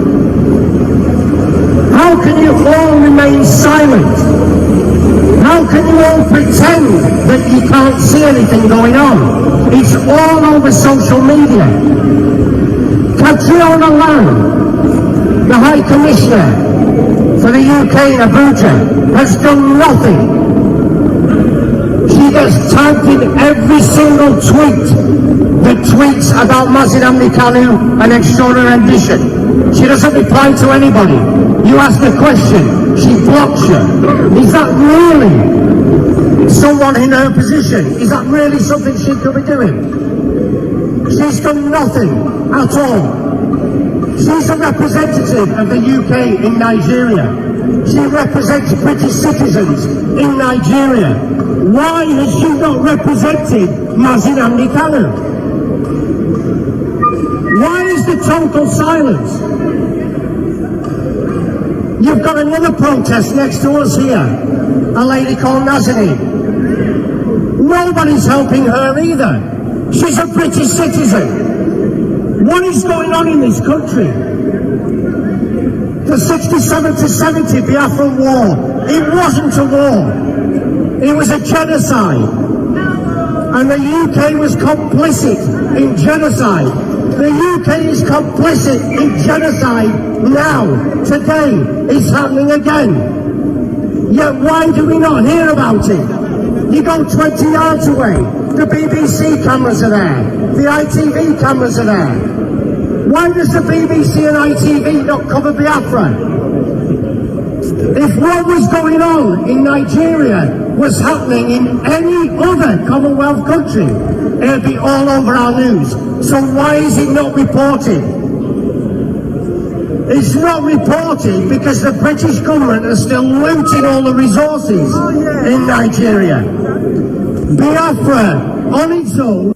How can you all remain silent? How can you all pretend that you can't see anything going on? It's all over social media. Catriona Lang, the High Commissioner for the UK in Abuja, has done nothing. She gets tagged in every single tweet that tweets about Mazi Nnamdi Kanu and extraordinary rendition. She doesn't reply to anybody. You ask a question, she blocks you. Is that really someone in her position? Is that really something she could be doing? She's done nothing at all. She's a representative of the UK in Nigeria. She represents British citizens in Nigeria. Why has she not represented Mazi Nnamdi Kanu? Why is the total silence? You've got another protest next to us here, a lady called Nazanin. Nobody's helping her either. She's a British citizen. What is going on in this country? The 67 to 70 Biafra war, it wasn't a war. It was a genocide. And the UK was complicit in genocide. The UK is complicit in genocide now. Today, it's happening again. Yet why do we not hear about it? You go 20 yards away, the BBC cameras are there, the ITV cameras are there. Why does the BBC and ITV not cover Biafra? If what was going on in Nigeria was happening in any other Commonwealth country, it would be all over our news. So why is it not reported? It's not reported because the British government are still looting all the resources in Nigeria. Biafra, on its own,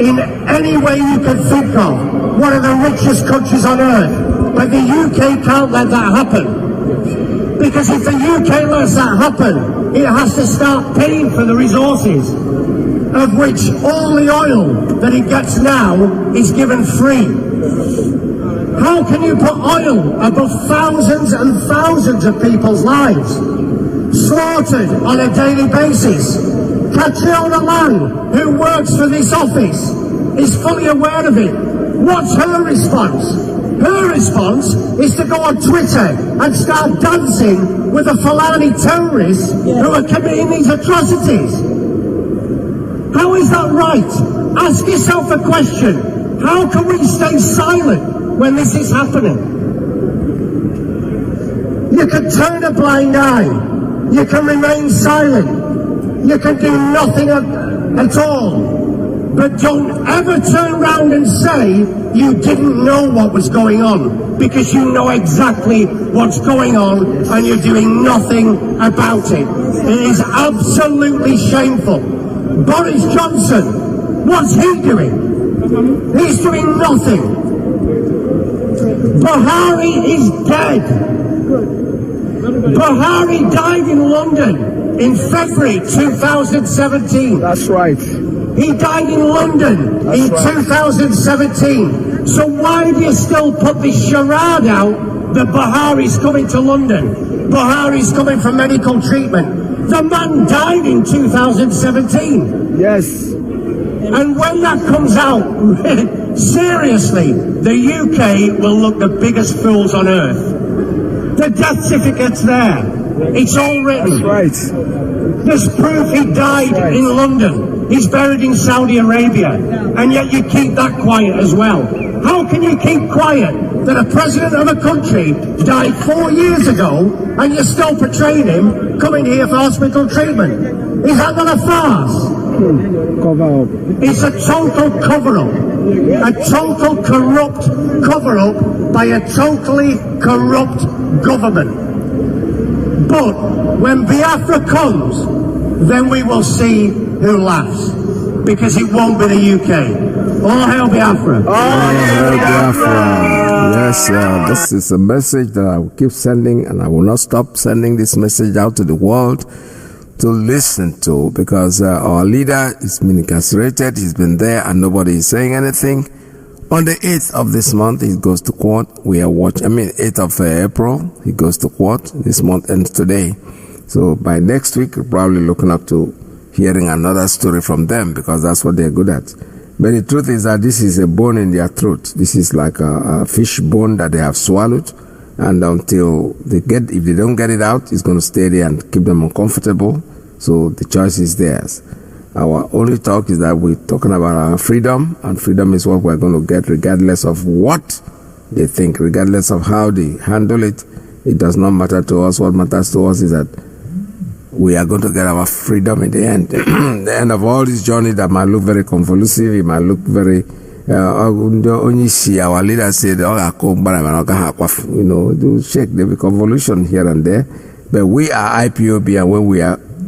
in any way you can think of, one of the richest countries on earth. But the UK can't let that happen. Because if the UK lets that happen, it has to start paying for the resources, of which all the oil that it gets now is given free. How can you put oil above thousands and thousands of people's lives, slaughtered on a daily basis? Catriona Lang, who works for this office, is fully aware of it. What's her response? Her response is to go on Twitter and start dancing with the Fulani terrorists who are committing these atrocities. How is that right? Ask yourself a question. How can we stay silent when this is happening? You can turn a blind eye. You can remain silent. You can do nothing at all. But don't ever turn around and say you didn't know what was going on, because you know exactly what's going on and you're doing nothing about it. It is absolutely shameful. Boris Johnson, what's he doing? He's doing nothing. Buhari is dead. Buhari died in London in February 2017. That's right. He died in London in 2017. So why do you still put this charade out that Buhari's coming to London? Buhari's coming for medical treatment. The man died in 2017. Yes. And when that comes out, seriously, the UK will look the biggest fools on earth. The death certificate's there. It's all written. That's right. There's proof he died in London. He's buried in Saudi Arabia. And yet you keep that quiet as well. How can you keep quiet that a president of a country died 4 years ago and you're still portraying him coming here for hospital treatment? Is that not a farce? Cover up. It's a total cover-up. A total corrupt cover-up by a totally corrupt government. But when Biafra comes, then we will see who laughs. Because it won't be the UK. All hail Biafra. All hail Biafra. Yes, this is a message that I will keep sending, and I will not stop sending this message out to the world to listen to, because our leader is been incarcerated. He's been there and nobody is saying anything. On the 8th of this month, he goes to court. We are watching, 8th of April, he goes to court. This month ends today. So by next week, we're probably looking up to hearing another story from them, because that's what they're good at. But the truth is that this is a bone in their throat. This is like a fish bone that they have swallowed. And until they get, if they don't get it out, it's going to stay there and keep them uncomfortable. So the choice is theirs. Our only talk is that we're talking about our freedom, and freedom is what we're going to get regardless of what they think, regardless of how they handle it. It does not matter to us. What matters to us is that we are going to get our freedom in the end. The end of all this journey that might look very convoluted, it might look very, only see our leader said, do shake, there be convolution here and there. But we are IPOB, and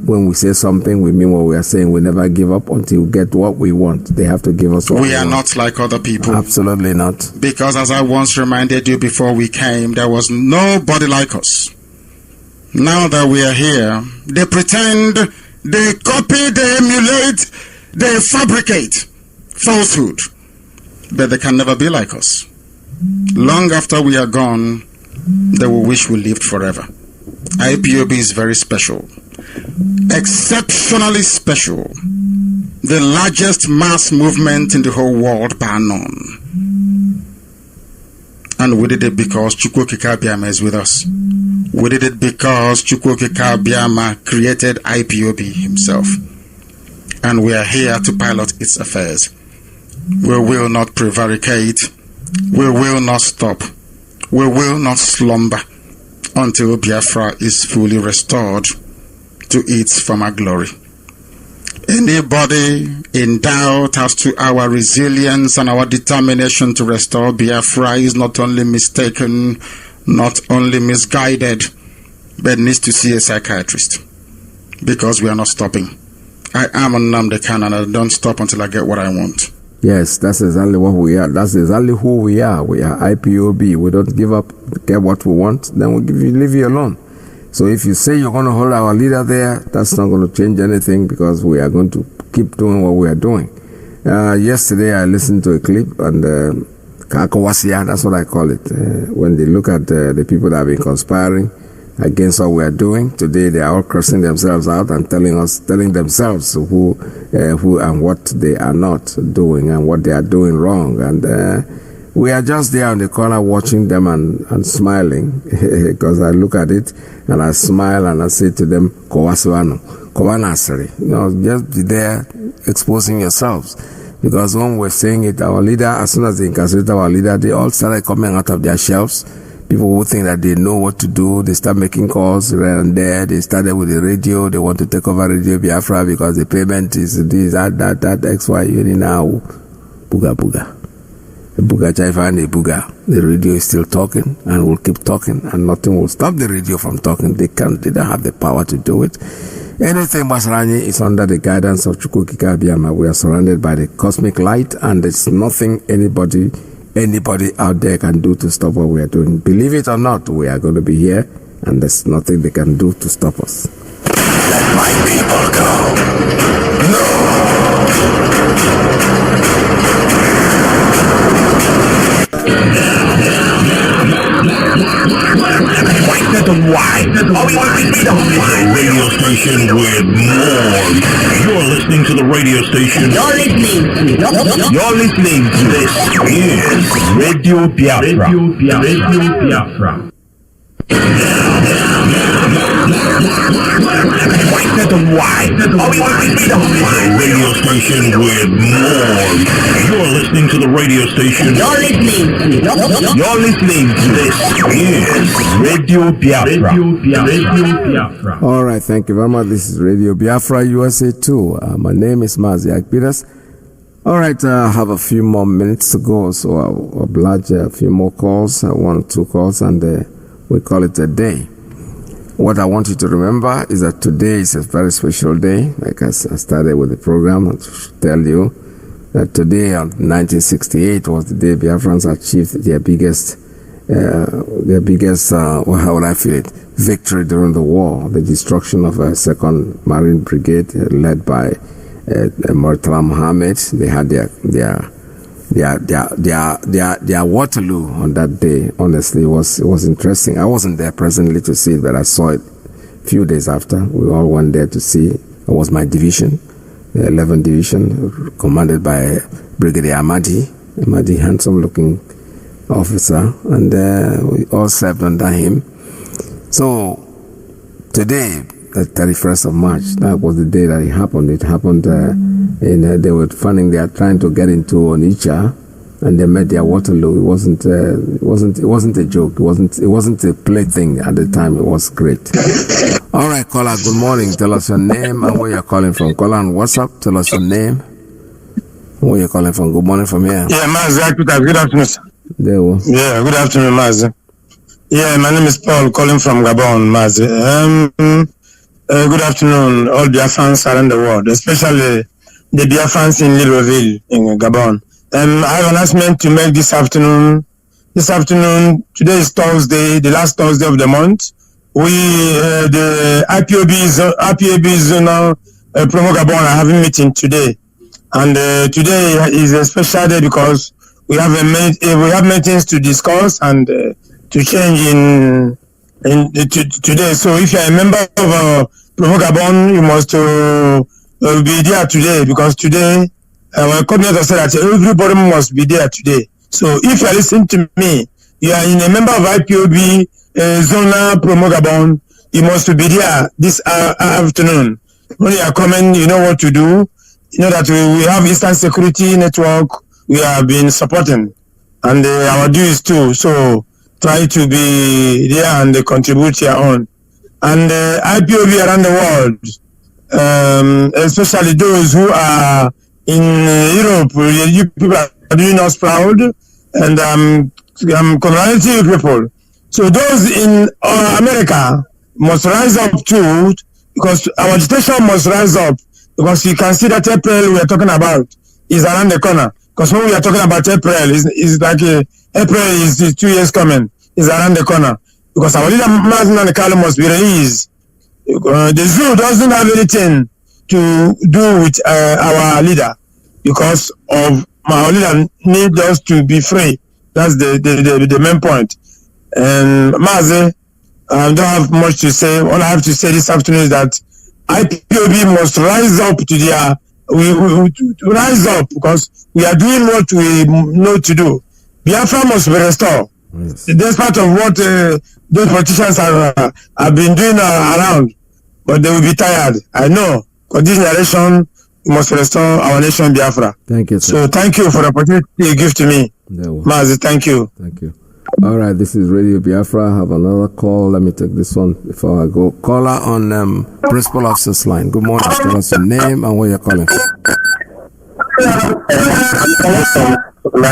when we say something, we mean what we are saying. We never give up until we get what we want. They have to give us what we are want. not like other people. Absolutely not. Because as I once reminded you before we came, there was nobody like us. Now that we are here, they pretend, they copy, they emulate, they fabricate falsehood. But they can never be like us. Long after we are gone, they will wish we lived forever. IPOB is very special. Exceptionally special. The largest mass movement in the whole world bar none. And we did it because Chukwuokike Abiama is with us. We did it because Chukwuokike Abiama created IPOB himself. And we are here to pilot its affairs. We will not prevaricate. We will not stop. We will not slumber until Biafra is fully restored to its former glory. Anybody in doubt as to our resilience and our determination to restore Biafra is not only mistaken, not only misguided, but needs to see a psychiatrist, because we are not stopping. I am Nnamdi Kanu, and I don't stop until I get what I want. Yes, that's exactly what we are. That's exactly who we are. We are IPOB. We don't give up, get what we want, then we'll leave you alone. So if you say you're going to hold our leader there, that's not going to change anything, because we are going to keep doing what we are doing. Yesterday I listened to a clip, and Kakawasiya, that's what I call it. When they look at the people that have been conspiring against what we are doing, today they are all cursing themselves out and telling themselves who and what they are not doing and what they are doing wrong. And we are just there on the corner watching them and smiling, because I look at it and I smile and I say to them, Kowaswano, Kowanasari. Just be there exposing yourselves. Because when we're saying it, our leader, as soon as they incarcerate our leader, they all started coming out of their shelves. People who think that they know what to do, they start making calls right and there. They started with the radio. They want to take over Radio Biafra because the payment is this, that, XY, now. Buga. Buga Chaifa and Buga. The radio is still talking and will keep talking, and nothing will stop the radio from talking. They don't have the power to do it. Anything Basrani is under the guidance of Chukwuokike Abiama. We are surrounded by the cosmic light, and there's nothing anybody anybody out there can do to stop what we are doing. Believe it or not, we are going to be here, and there's nothing they can do to stop us. Let my people go. Why? Radio station with more. You're listening to the radio station. You're listening to this is Radio Biafra. Radio Biafra. Why? Radio station with more. You're listening to the radio station. You're listening to this is Radio Biafra. Radio Biafra. All right, thank you very much. This is Radio Biafra USA 2. My name is Mazi Nnamdi. All right, I have a few more minutes to go, so I'll oblige a few more calls, 1 or 2 calls, and we call it a day. What I want you to remember is that today is a very special day. Like I started with the program, I should tell you that today, on 1968, was the day Biafrans achieved their biggest, how would I feel it, victory during the war, the destruction of a 2nd Marine Brigade led by Murtala Mohammed. They had their Waterloo on that day. Honestly, it was interesting. I wasn't there presently to see it, but I saw it a few days after. We all went there to see. It was my division, the 11th Division, commanded by Brigadier Ahmadi, handsome-looking officer, and we all served under him. So today, the 31st of March, that was the day that it happened. It happened they were they are trying to get into Onitsha, and they met their Waterloo. It wasn't a joke. It wasn't a plaything at the time. It was great. All right, caller, good morning. Tell us your name and where you're calling from. Caller on WhatsApp, tell us your name and where you're calling from. Good morning from here. Yeah, Mazi, good afternoon, sir. There we go. Yeah, good afternoon, Mazi. Yeah, my name is Paul, calling from Gabon, Mazi. Good afternoon, all Biafrans around the world, especially the Biafrans in Libreville, in Gabon. I have an announcement to make this afternoon. Today is Thursday, the last Thursday of the month. The IPOB zonal Promo Gabon are having meeting today, and today is a special day because we have meetings to discuss and to change today. So if you are a member of Promo Gabon, you must be there today, because today our coordinator said that everybody must be there today. So if you are listening to me, you are in a member of IPOB Zona Promo Gabon, you must be there this afternoon. When you are coming, you know what to do. You know that we have Eastern Security Network we have been supporting, and our dues too. So try to be there and contribute your own. And IPOB around the world, especially those who are in Europe, you people are doing us proud, and congratulating you people. So those in America must rise up too, because our agitation must rise up, because you can see that April we are talking about is around the corner. Because when we are talking about April, it's like April is 2 years coming, is around the corner. Because our leader, Mazi Nnamdi Kanu, must be released. The zoo doesn't have anything to do with our leader, because of our leader needs us to be free. That's the main point. And Mazi, I don't have much to say. All I have to say this afternoon is that IPOB must rise up to their rise up, because we are doing what we know to do. Biafra must be restored. Yes. Despite of what those politicians have been doing around, but they will be tired. I know, because this generation must restore our nation, Biafra. Thank you, sir. So thank you for the opportunity you give to me. Mazi, thank you. Thank you. All right, this is Radio Biafra. I have another call. Let me take this one before I go. Caller on Principal Officer's line. Good morning. Tell us your name and where you're calling from. It's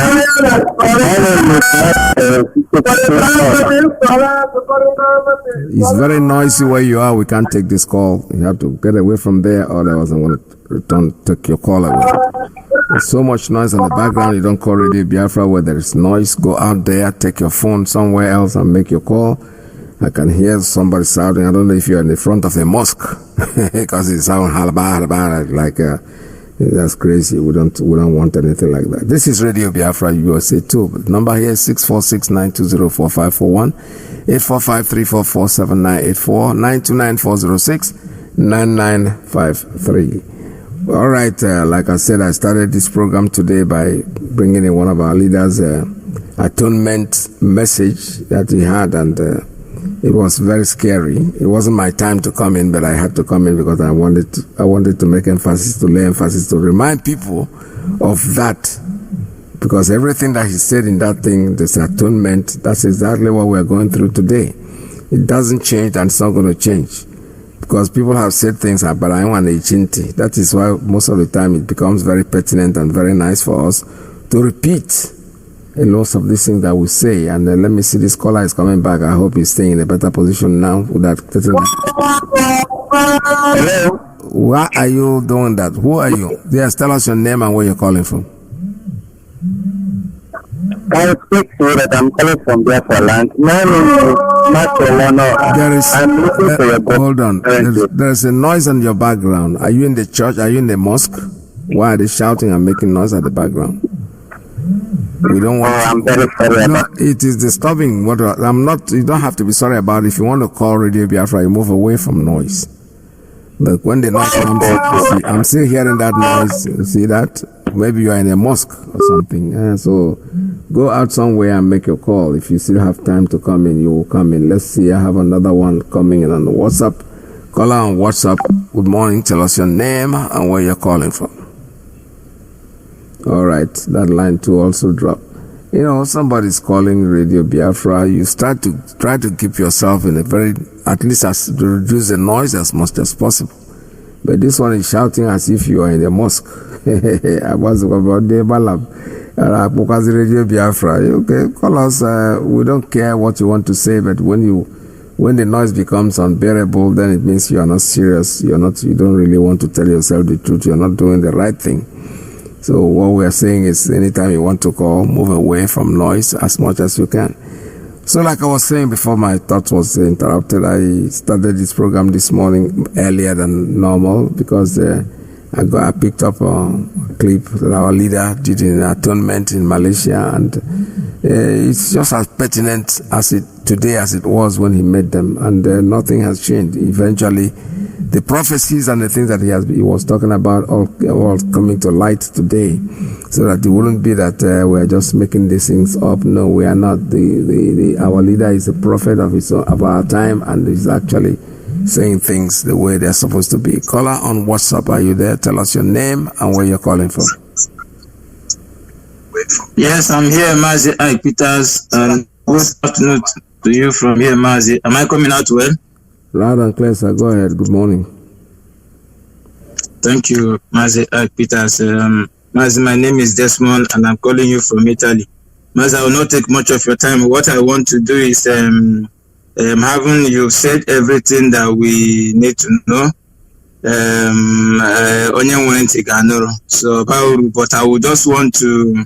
very noisy where you are. We can't take this call. You have to get away from there, or otherwise I'm going to return, take your call away. There's so much noise in the background. You don't call Radio Biafra where there is noise. Go out there, take your phone somewhere else and make your call. I can hear somebody shouting. I don't know if you're in the front of a mosque because it sounds like that's crazy. We don't want anything like that. This is Radio Biafra USA 2. The number here is 646-920-4541, 845-344-7984, 929-406-9953. All right, like I said, I started this program today by bringing in one of our leaders' atonement message that he had, and it was very scary. It wasn't my time to come in, but I had to come in because I wanted to make emphasis, to lay emphasis, to remind people of that. Because everything that he said in that thing, this atonement, that's exactly what we're going through today. It doesn't change, and it's not going to change. Because people have said things about I want a chinti. That is why most of the time it becomes very pertinent and very nice for us to repeat a lot of these things that we say. And let me see, this caller is coming back. I hope he's staying in a better position now. Hello? Why are you doing that? Who are you? Yes, tell us your name and where you're calling from. I speak to you that I'm calling from Biafra land. Hold on. There's a noise in your background. Are you in the church? Are you in the mosque? Why are they shouting and making noise at the background? We don't want. I'm very sorry. No, it is disturbing. I'm not. You don't have to be sorry about it. If you want to call Radio Biafra, you move away from noise. But when the noise comes, I'm still hearing that noise. You see that? Maybe you are in a mosque or something. So go out somewhere and make your call. If you still have time to come in, you will come in. Let's see. I have another one coming in on the WhatsApp. Caller on WhatsApp. Good morning. Tell us your name and where you're calling from. All right, that line too also dropped. You know, somebody's calling Radio Biafra. You start to try to keep yourself in a very, at least to reduce the noise as much as possible. But this one is shouting as if you are in a mosque. I was about the Balab. Because Radio Biafra. Okay, call us. We don't care what you want to say, but when the noise becomes unbearable, then it means you are not serious. You don't really want to tell yourself the truth. You're not doing the right thing. So what we are saying is anytime you want to call, move away from noise as much as you can. So like I was saying before my thought was interrupted, I started this program this morning earlier than normal because I picked up a clip that our leader did in atonement in Malaysia, and it's just as pertinent today as it was when he made them, and nothing has changed. Eventually, the prophecies and the things that he was talking about all coming to light today, so that it wouldn't be that we're just making these things up. No, we are not. Our leader is a prophet of our time, and is actually saying things the way they're supposed to be. Caller on WhatsApp, are you there? Tell us your name and where you're calling from. Yes, I'm here, Mazi Nnamdi Peters, and good afternoon to you from here, Mazi. Am I coming out well? Loud and clear, sir. Go ahead. Good morning. Thank you, Mazi Nnamdi Peters. Mazi, my name is Desmond, and I'm calling you from Italy. Mazi, I will not take much of your time. What I want to do is, having you said everything that we need to know. So, but I would just want to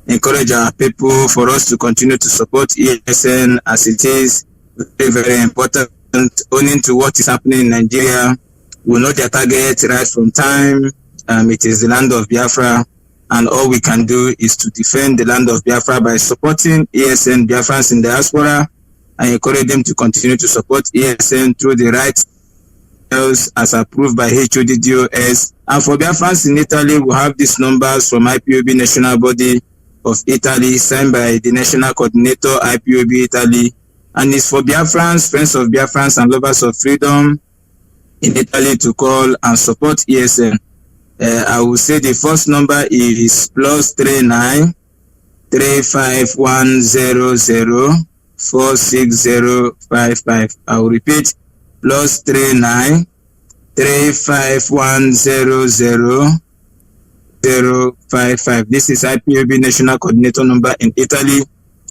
encourage our people for us to continue to support ESN as it is very, very important. Owing to what is happening in Nigeria, we know their target right from time. It is the land of Biafra, and all we can do is to defend the land of Biafra by supporting ESN Biafrans in diaspora and encourage them to continue to support ESN through the right as approved by HODDOS. And for Biafrans in Italy, we have these numbers from IPOB National Body of Italy, signed by the National Coordinator, IPOB Italy. And it's for Biafrans, friends of Biafrans, and lovers of freedom in Italy to call and support ESN. I will say the first number is +39 35100 46055. I will repeat, +39 35100 This is IPOB National Coordinator number in Italy.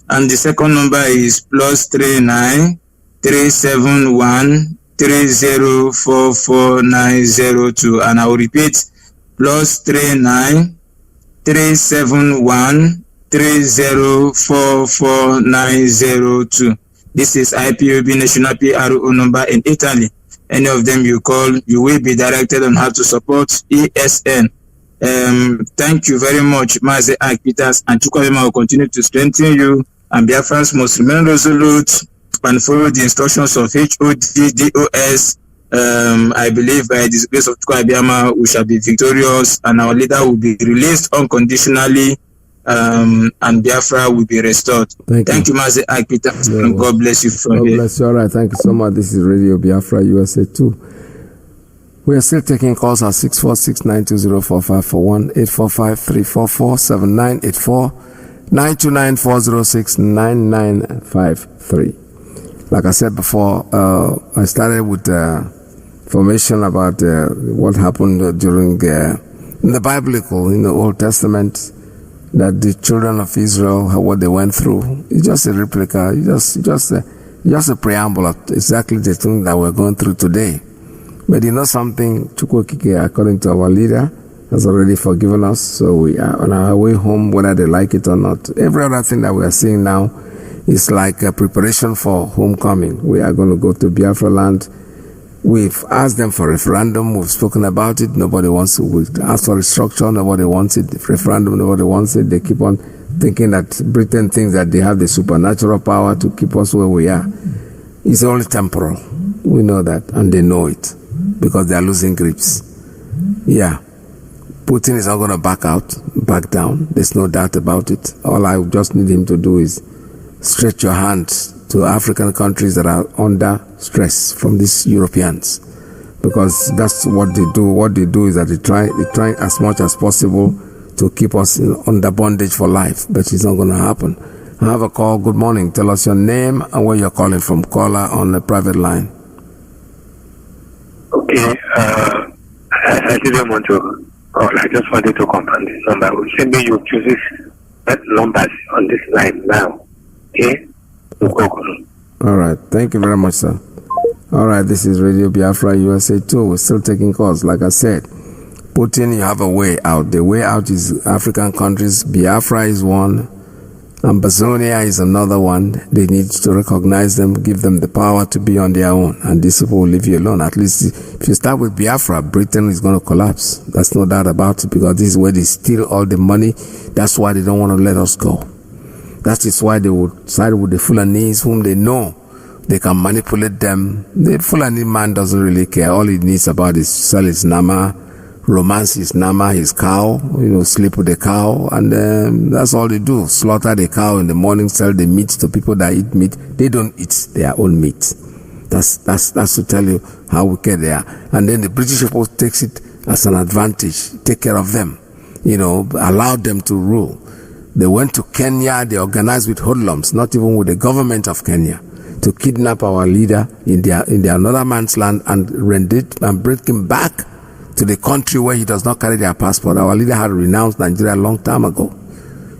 And the second number is +39 371 3044902. And I will repeat, +39 371 3044902. This is IPOB National PRO number in Italy. Any of them you call, you will be directed on how to support ESN. Thank you very much, Mazi Nnamdi, and Chukwuemeka will continue to strengthen you, and Biafrans must remain resolute and follow the instructions of HODDOS. I believe by the grace of Chukwuemeka we shall be victorious, and our leader will be released unconditionally, and Biafra will be restored. Thank you, Mazi Nnamdi, and God bless you from here. God bless you. All right, thank you so much. This is Radio Biafra USA 2. We are still taking calls at 646-920-4541, 845-344-7984, 929-406-9953. Like I said before, I started with information about what happened during in the biblical, in the Old Testament, that the children of Israel, what they went through. It's just a replica, just a preamble of exactly the thing that we're going through today. But you know something, Chukwuemeka, according to our leader, has already forgiven us, so we are on our way home, whether they like it or not. Every other thing that we are seeing now is like a preparation for homecoming. We are going to go to Biafra land. We've asked them for referendum. We've spoken about it. Nobody wants it. We've asked for restructure. Nobody wants it. Referendum, nobody wants it. They keep on thinking that Britain thinks that they have the supernatural power to keep us where we are. It's only temporal. We know that, and they know it, because they are losing grips. Yeah. Putin is not going to back down. There's no doubt about it. All I just need him to do is stretch your hands to African countries that are under stress from these Europeans, because that's what they do. What they do is that they try as much as possible to keep us under bondage for life, but it's not going to happen. I have a call. Good morning. Tell us your name and where you're calling from. Caller on the private line. Okay. I didn't want to call. I just wanted to confirm this number. Send me your chooses numbers on this line now. Okay? All right. Thank you very much, sir. All right. This is Radio Biafra USA 2. We're still taking calls. Like I said, Putin, you have a way out. The way out is African countries. Biafra is one. Ambazonia is another one. They need to recognize them, give them the power to be on their own, and these people will leave you alone. At least if you start with Biafra, Britain is going to collapse. That's no doubt about it, because this is where they steal all the money. That's why they don't want to let us go. That is why they would side with the Fulanese, whom they know they can manipulate them. The Fulani man doesn't really care. All he needs about is sell his nama, romance his nama, his cow, sleep with the cow, and that's all they do. Slaughter the cow in the morning, sell the meat to people that eat meat. They don't eat their own meat. That's to tell you how wicked they are. And then the British people takes it as an advantage, take care of them, allowed them to rule. They went to Kenya, they organized with hoodlums, not even with the government of Kenya, to kidnap our leader in their another man's land and rend it and bring him back to the country where he does not carry their passport. Our leader had renounced Nigeria a long time ago.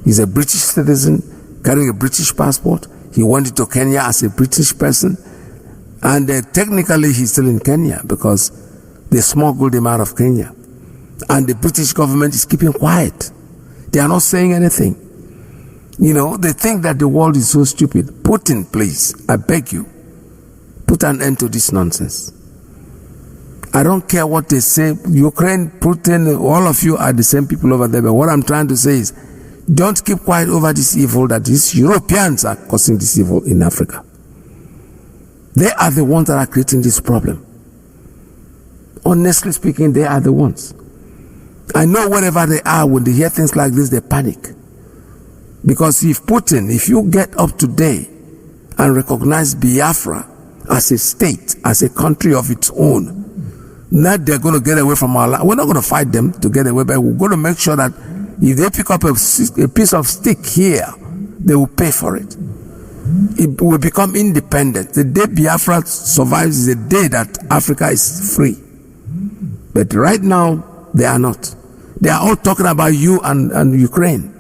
He's a British citizen carrying a British passport. He went into Kenya as a British person, and technically he's still in Kenya because they smuggled him out of Kenya. And the British government is keeping quiet. They are not saying anything. They think that the world is so stupid. Putin, please, I beg you, put an end to this nonsense. I don't care what they say. Ukraine, Putin, all of you are the same people over there. But what I'm trying to say is, don't keep quiet over this evil that these Europeans are causing this evil in Africa. They are the ones that are creating this problem. Honestly speaking, they are the ones. I know wherever they are, when they hear things like this, they panic. Because if you get up today and recognize Biafra as a state, as a country of its own, now they're going to get away from our land. We're not going to fight them to get away, but we're going to make sure that if they pick up a piece of stick here, they will pay for it. It will become independent. The day Biafra survives is the day that Africa is free. But right now, they are not. They are all talking about you and Ukraine.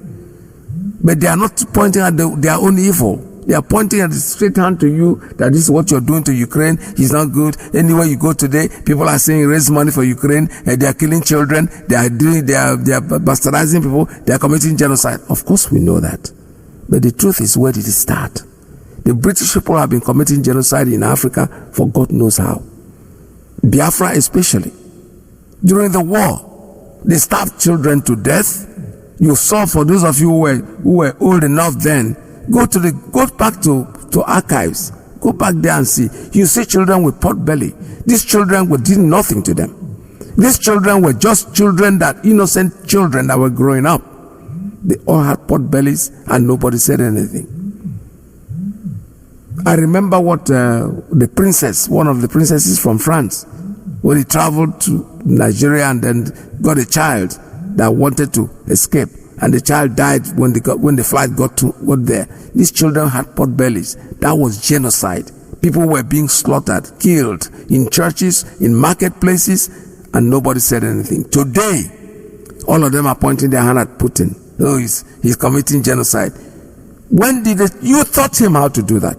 But they are not pointing at their own evil. They are pointing at the straight hand to you that this is what you're doing to Ukraine. It's not good. Anywhere you go today, people are saying raise money for Ukraine. They are killing children. They are bastardizing people. They are committing genocide. Of course, we know that. But the truth is, where did it start? The British people have been committing genocide in Africa for God knows how. Biafra especially. During the war, they starved children to death. You saw, for those of you who were old enough then, go back to archives. Go back there and see. You see children with pot belly. These children did nothing to them. These children were just children, innocent children that were growing up. They all had pot bellies and nobody said anything. I remember what one of the princesses from France, when he traveled to Nigeria and then got a child that wanted to escape, and the child died when the flight got there. These children had pot bellies. That was genocide. People were being slaughtered, killed in churches, in marketplaces, and nobody said anything. Today, all of them are pointing their hand at Putin. Oh, he's committing genocide. When did you taught him how to do that?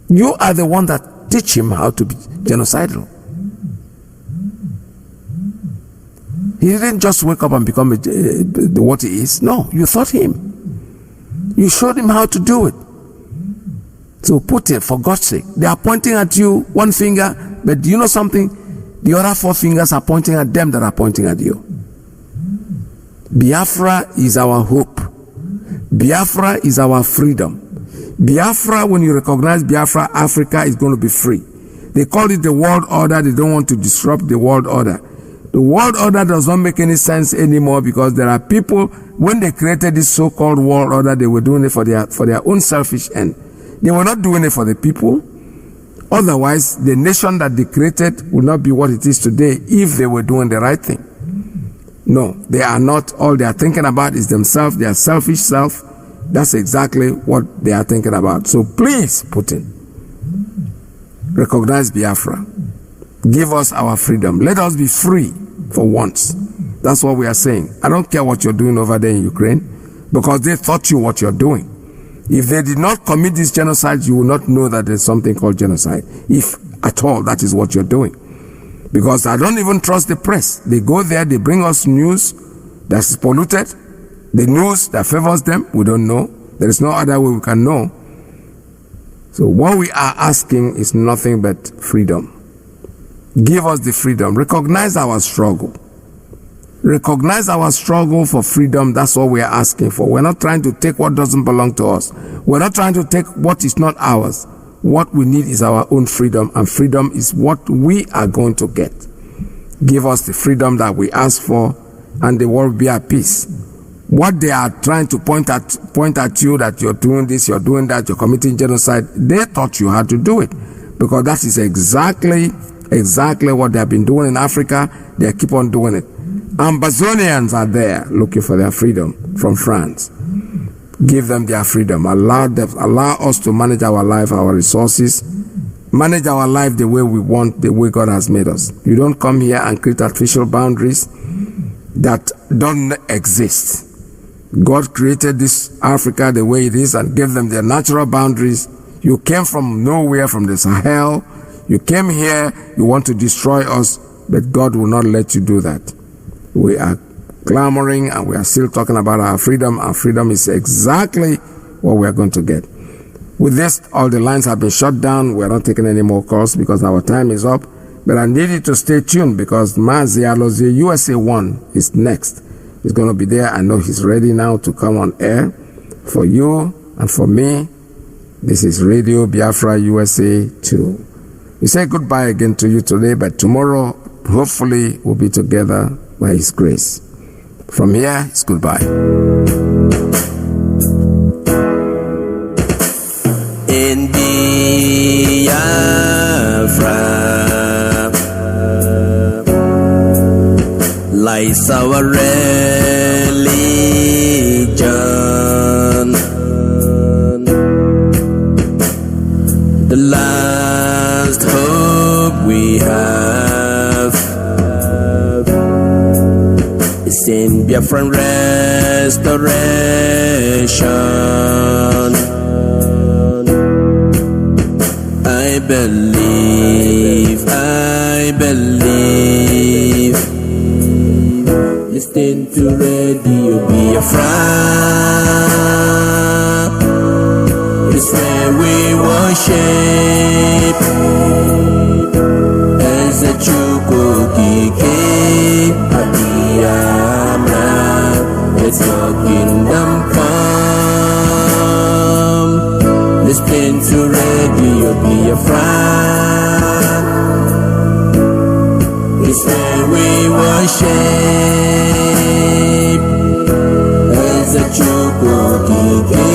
You are the one that teach him how to be genocidal. He didn't just wake up and become what he is. No, you taught him. You showed him how to do it. So Putin, for God's sake, they are pointing at you one finger, but do you know something? The other 4 fingers are pointing at them that are pointing at you. Biafra is our hope. Biafra is our freedom. Biafra, when you recognize Biafra, Africa is going to be free. They call it the world order. They don't want to disrupt the world order. The world order does not make any sense anymore because there are people, when they created this so-called world order, they were doing it for their own selfish end. They were not doing it for the people. Otherwise, the nation that they created would not be what it is today if they were doing the right thing. No, they are not. All they are thinking about is themselves, their selfish self. That's exactly what they are thinking about. So please, Putin, recognize Biafra. Give us our freedom. Let us be free for once. That's what we are saying. I don't care what you're doing over there in Ukraine, because they taught you what you're doing. If they did not commit this genocide, you will not know that there's something called genocide. If at all that is what you're doing. Because I don't even trust the press. They go there, they bring us news that's polluted. The news that favors them, we don't know. There is no other way we can know. So what we are asking is nothing but freedom. Give us the freedom. Recognize our struggle. Recognize our struggle for freedom. That's what we are asking for. We're not trying to take what doesn't belong to us. We're not trying to take what is not ours. What we need is our own freedom, and freedom is what we are going to get. Give us the freedom that we ask for, and the world will be at peace. What they are trying to point at you, that you're doing this, you're doing that, you're committing genocide, they taught you how to do it. Because that is exactly what they have been doing in Africa. They keep on doing it. Ambazonians are there looking for their freedom from France. Give them their freedom. Allow us to manage our life, our resources, manage our life the way we want, the way God has made us. You don't come here and create artificial boundaries that don't exist. God created this Africa the way it is and gave them their natural boundaries. You came from nowhere, from the Sahel. You came here, you want to destroy us, but God will not let you do that. We are clamoring and we are still talking about our freedom. Our freedom is exactly what we are going to get. With this, all the lines have been shut down. We are not taking any more calls because our time is up. But I need you to stay tuned because Mazi Nnamdi USA 1 is next. He's going to be there. I know he's ready now to come on air for you and for me. This is Radio Biafra USA 2. We say goodbye again to you today, but tomorrow, hopefully, we'll be together by His grace. From here, it's goodbye. In Biafra lies our religion, the last hope we have is in Biafran restoration. I believe. Listen to Radio Biafra. It's where we worship. As a Chukukike Abiyamra, it's your kingdom come. Listen to Radio Biafra. It's where we worship. As a Chukukike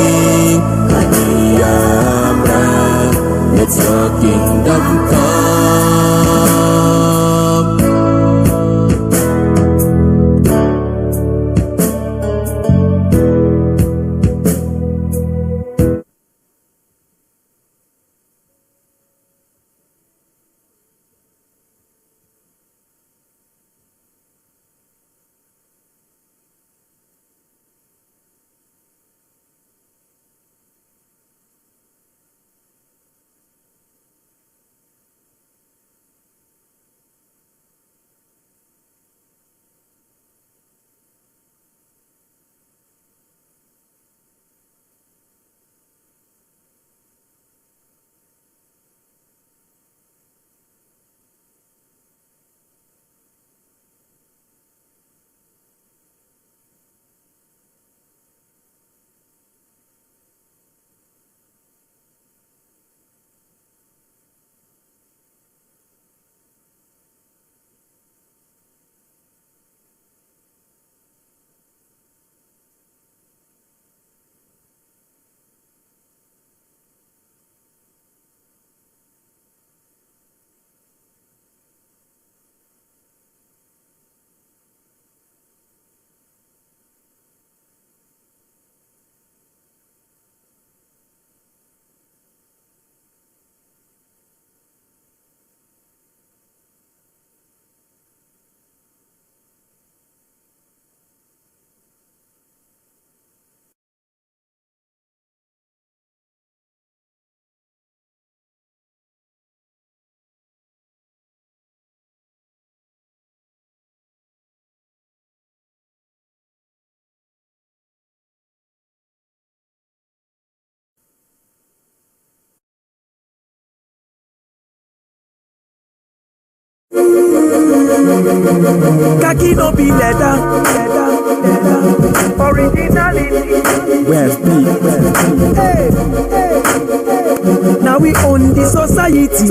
Abiyamra, it's your kingdom come. Kaki no be leather. Originality. Where's me? Hey. Now we own the society.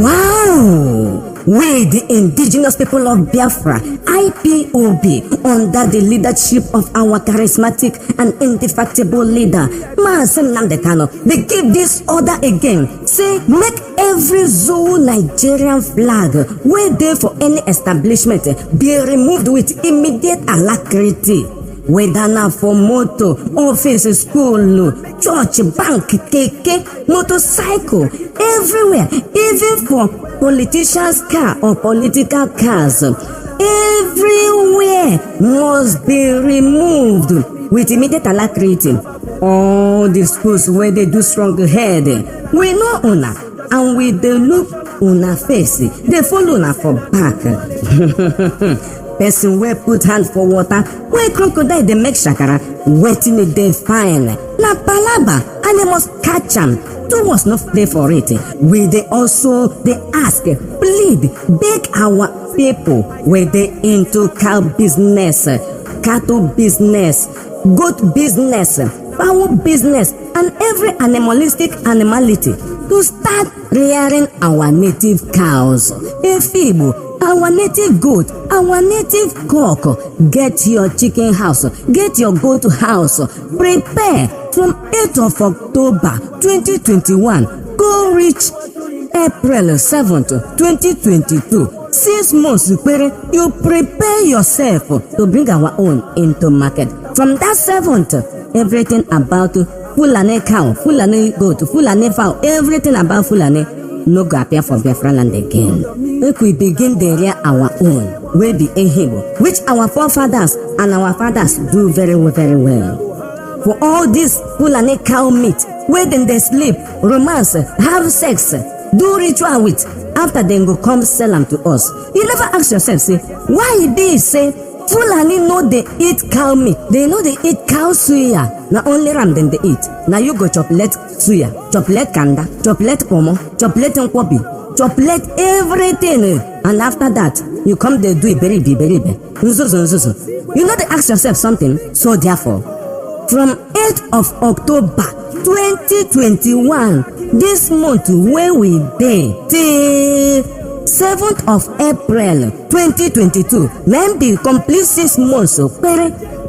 Wow! We, the indigenous people of Biafra, IPOB, under the leadership of our charismatic and indefatigable leader, Mazi Nnamdi Kanu, they give this order again. Say, make every zoo Nigerian flag where there for any establishment be removed with immediate alacrity. Whether now for motor, office, school, church, bank, keke, motorcycle, everywhere, even for politicians' car or political cars, everywhere must be removed with immediate alacrity. All the schools where they do strong head, we know una, and we they look una face, they follow una for back. Person wey put hand for water, wey crocodile dey make shakara, wetin e dey fine. Na palaba, and they must catch am. Two us not play for it. We dey also dey ask, plead, beg our people wey dey into cow business, cattle business, goat business, fowl business, and every animalistic animality to start rearing our native cows. Efibu, our native goat, our native cock. Get your chicken house, get your goat house. Prepare from 8th of October 2021 go reach April 7th 2022. 6 months you prepare yourself to bring our own into market. From that 7th, everything about Fulani cow, Fulani goat, Fulani fowl, everything about Fulani no go appear for Biafra land again. Make we begin the area our own, wey be Ehigbo, which our forefathers and our fathers do very well. For all this Fulani cow meat, where then they sleep, romance, have sex, do ritual with, after then go come sell them to us. You never ask yourself, say, why it be say Fulani know they eat cow meat, they know they eat cow suya, na only ram then they eat. Now you go chocolate suya, chocolate kanda, chocolate pomo, chocolate nkwobi, chocolate everything, and after that you come they do beribe. You know they ask yourself something. So therefore, from 8th of October 2021, this month where we dey till 7th of April 2022, then be complete 6 months. So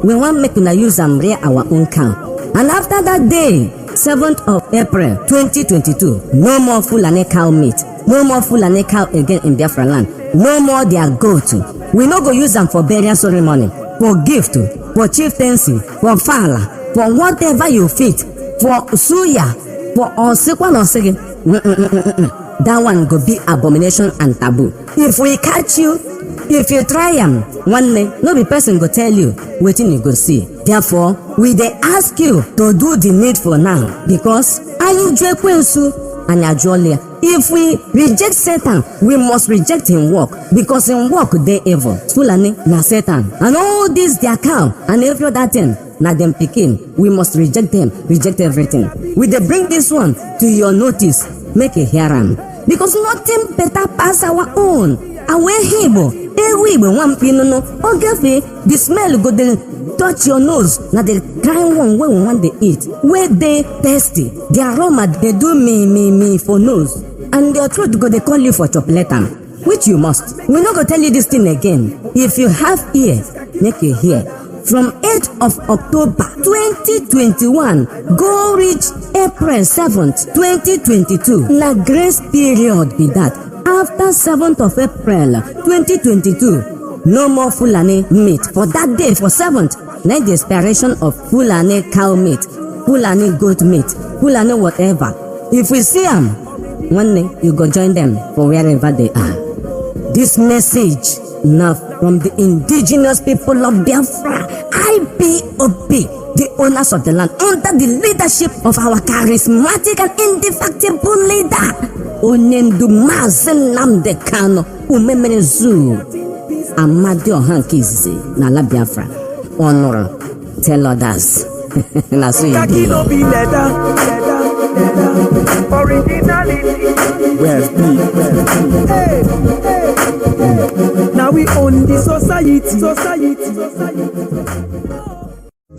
we want make una use and rear our own cow. And after that day, 7th of April 2022, no more Fulani cow meat, no more Fulani cow again in Biafra land, no more their goat. We no go use them for burial ceremony, for gift, for chieftaincy, for fala, for whatever you fit, for suya, for osikwan osigi. That one go be abomination and taboo. If we catch you, if you try am, one day no be person go tell you wetin you go see. Therefore, we dey ask you to do the needful now, because anyị jụ ekwensu anyị ajụọla ya. If we reject Satan, we must reject him work, because in work they evil. Fulani na Satan, and all this their cow and every other thing na them pikin. We must reject them, reject everything. We dey bring this one to your notice, make a hear am, because nothing better pass our own. Our Igbo, Igbo one pinono, ogefe, the smell go dey touch your nose. Na the kind one wey we want to eat, where they tasty, the aroma they do me for nose, and your throat go they call you for chocolate am, which you must. We no go tell you this thing again. If you have ears, make you hear. From 8th of October 2021 go reach April 7th 2022, na grace period be that. After 7th of April 2022, no more Fulani meat for that day. For 7th, na the expiration of Fulani cow meat, Fulani goat meat, Fulani whatever. If we see them, one day you go join them for wherever they are. This message now from the indigenous people of Biafra, IPOB, the owners of the land, under the leadership of our charismatic and indefatigable leader, Onyendu Mazi Nnamdi Kanu Umemerezu Amadio Hankizi Nala Biafra. Honor, tell others. Na so you be. Where's me? Hey. Now we own the society.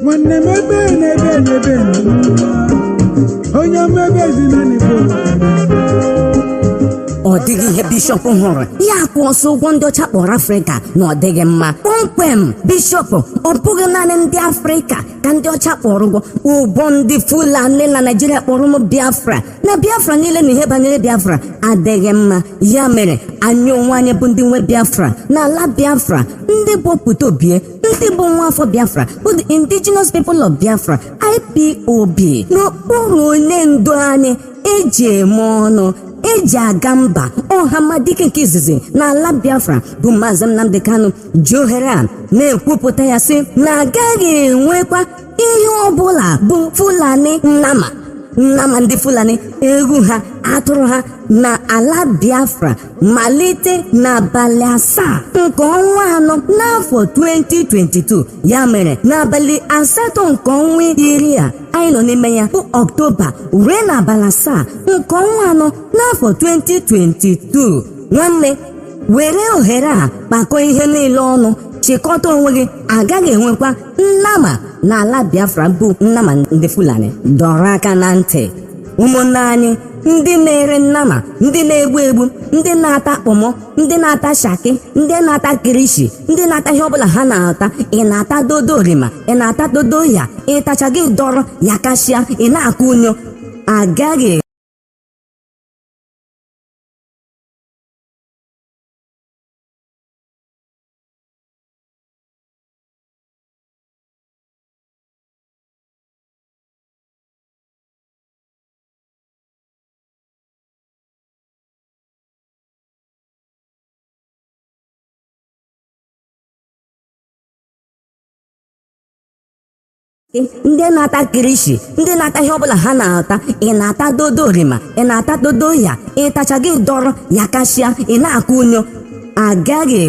When they ọ dịghị ihe bishọp hụrụ ya kwụ ọsọ ụgwọ ndị ọcha kpọrọ Afrịka na ọ dịghị mma. Kpọmkwem bishọp, ọ bụghị naanị ndị Afrịka ka ndị ọcha kpọrọ ụgwọ ndị Fulani na Naịjirịa kpọrọ ụmụ Biafra na Biafra niile na ihe banyere Biafra adịghị mma. Ya mere anyị onwe anyị bụ ndị nwe Biafra na ala Biafra, ndị bụ obodo obie, ndị bụ nwa afọ Biafra, bụ the indigenous people of Biafra, IPOB, n'okpuru onye ndu anyị eji eme ọnụ, eji aga mba ọhamadike nke izizi n'ala Biafra bụ Mazi Nnamdi Kanu ji ohere a na-ekwupụta ya sị na agaghị enwekwa ihe ọbụla bụ Fulani nnama ndị Fulani, egwu ha, atụrụ ha na ala Biafra malite n'abalị 7 nke ọnwa 4 n'afọ 2022. ya mere n'abalị 8 nke ọnwa 10 a anyị nọ n'ime ya bụ Ọktoba ruo n'abalị 7 nke ọnwa 4 n'afọ 2022, nwanne were ohere a kpakọ ihe niile ọnụ, chịkọta onwe gị. Agaghị enwekwa nnama n'ala Biafra bụ nnama ndị Fulani. Dọrọ aka na ntị ụmụnne anyị, ndị na-ere nnama, ndị na-egbu egbu, ndị na-ata kpọmọ, ndị na-ata shaki, ndị na-ata kirishi, ndị na-ata ihe ọbụla ha na-ata. Ị na-ata dodo rima, ị na-ata dodo ya, ịtacha gị dọrọ ya kashịa, ị na-akụ unyo. Agaghị ndị na-ata kirishi, ndị na-ata ihe ọbụla ha na-ata, ị na-ata dodo rima, ị na-ata dodo ya, ịtacha gị dọrọ ya kasịa, ị na-akụ unyo, agaghị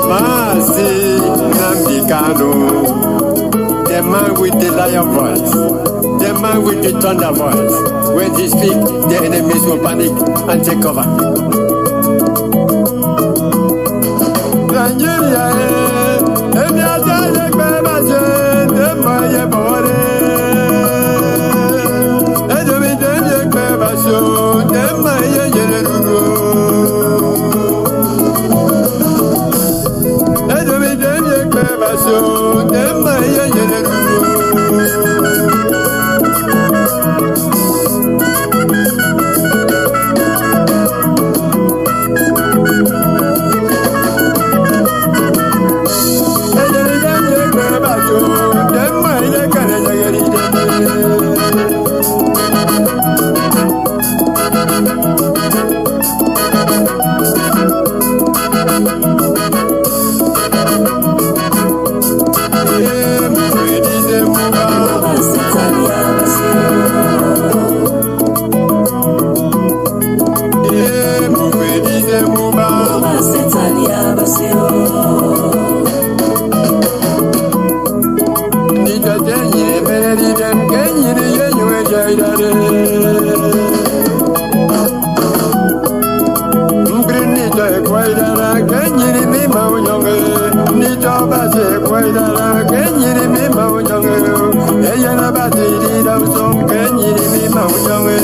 Mazi Nnamdi Kanu, the man with the lion voice, the man with the thunder voice. When he speaks, the enemies will panic and take cover. Nigeria, every other day, Nito ekwaidara kenyiri mima unyonge Nito base ekwaidara kenyiri mima unyonge Eyana bati dida usom kenyiri mima unyonge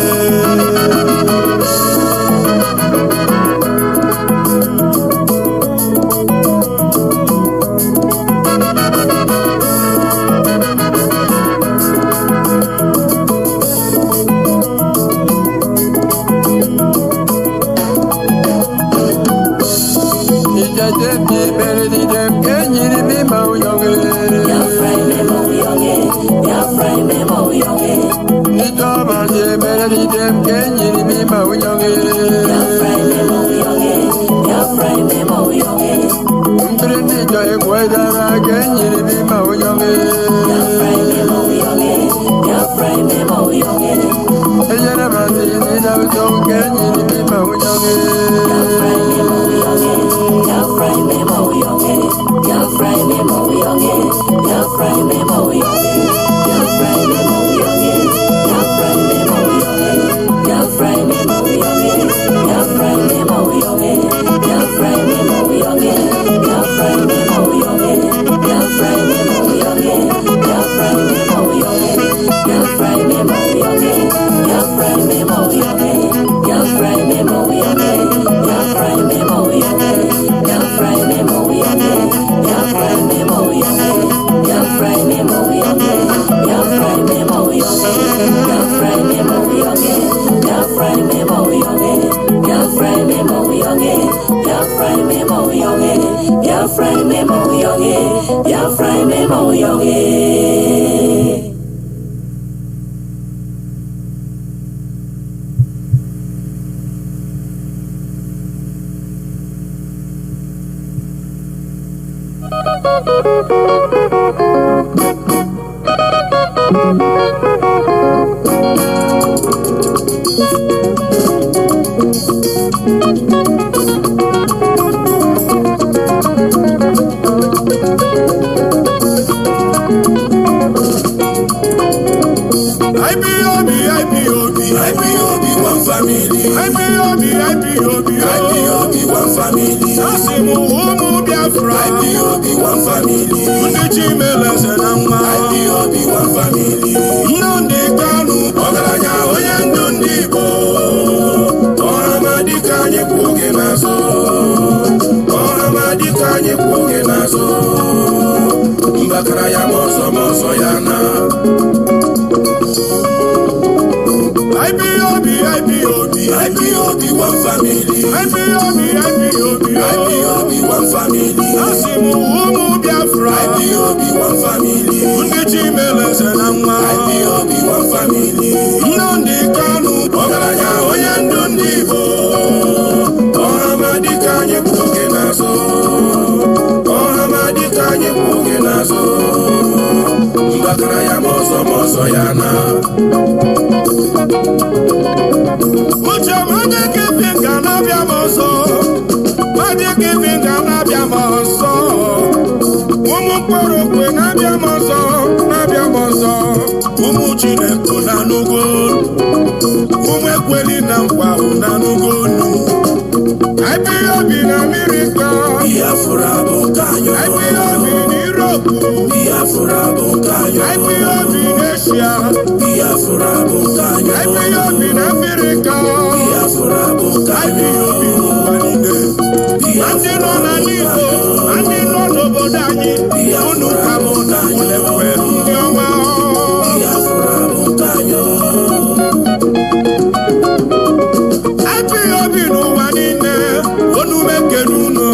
Nnamdi Kanu onye ndu ndị Igbo ọhamadị ka anyị kwụ oge n'azụ ọhamadị ka anyị kwụ oge n'azụ mbakara ya ma ọzọ ya na IPOB one family IPOB one family Asimu ụmụ Biafra IPOB one family ndị Chimeleze na nwa IPOB one family Nnamdi Kanu ọgaranya onye ndu ndị Igbo ọhamadị ka anyị kwụ oge n'azụ ọhamadị ka anyị kwụ oge n'azụ mbakara ya ma ọzọ ya na Uche mmadụ kebi nga na-abịa m ọzọ mmadụ kebi nga na-abịa m ọzọ ụmụ mkpọrọ okwe na-abịa m ọzọ ụmụ Chineke na-anụgo ụmụ ekweli na nkwa na-anụgo nu IPOB na Amerika Biafra bụ nke anyị IPOB na Europe Biafra bụ nke anyị IPOB na Asia Biafra bụ nke anyị IPOB na Amerika Biafra bụ nke anyị IPOB n'ụwa niile ndị nọ na n'Igbo ndị nọ n'obodo anyị unu ka mụ na ulekwe ndị ọma Biafra bụ nke anyị IPOB n'ụwa niile onu mekenu no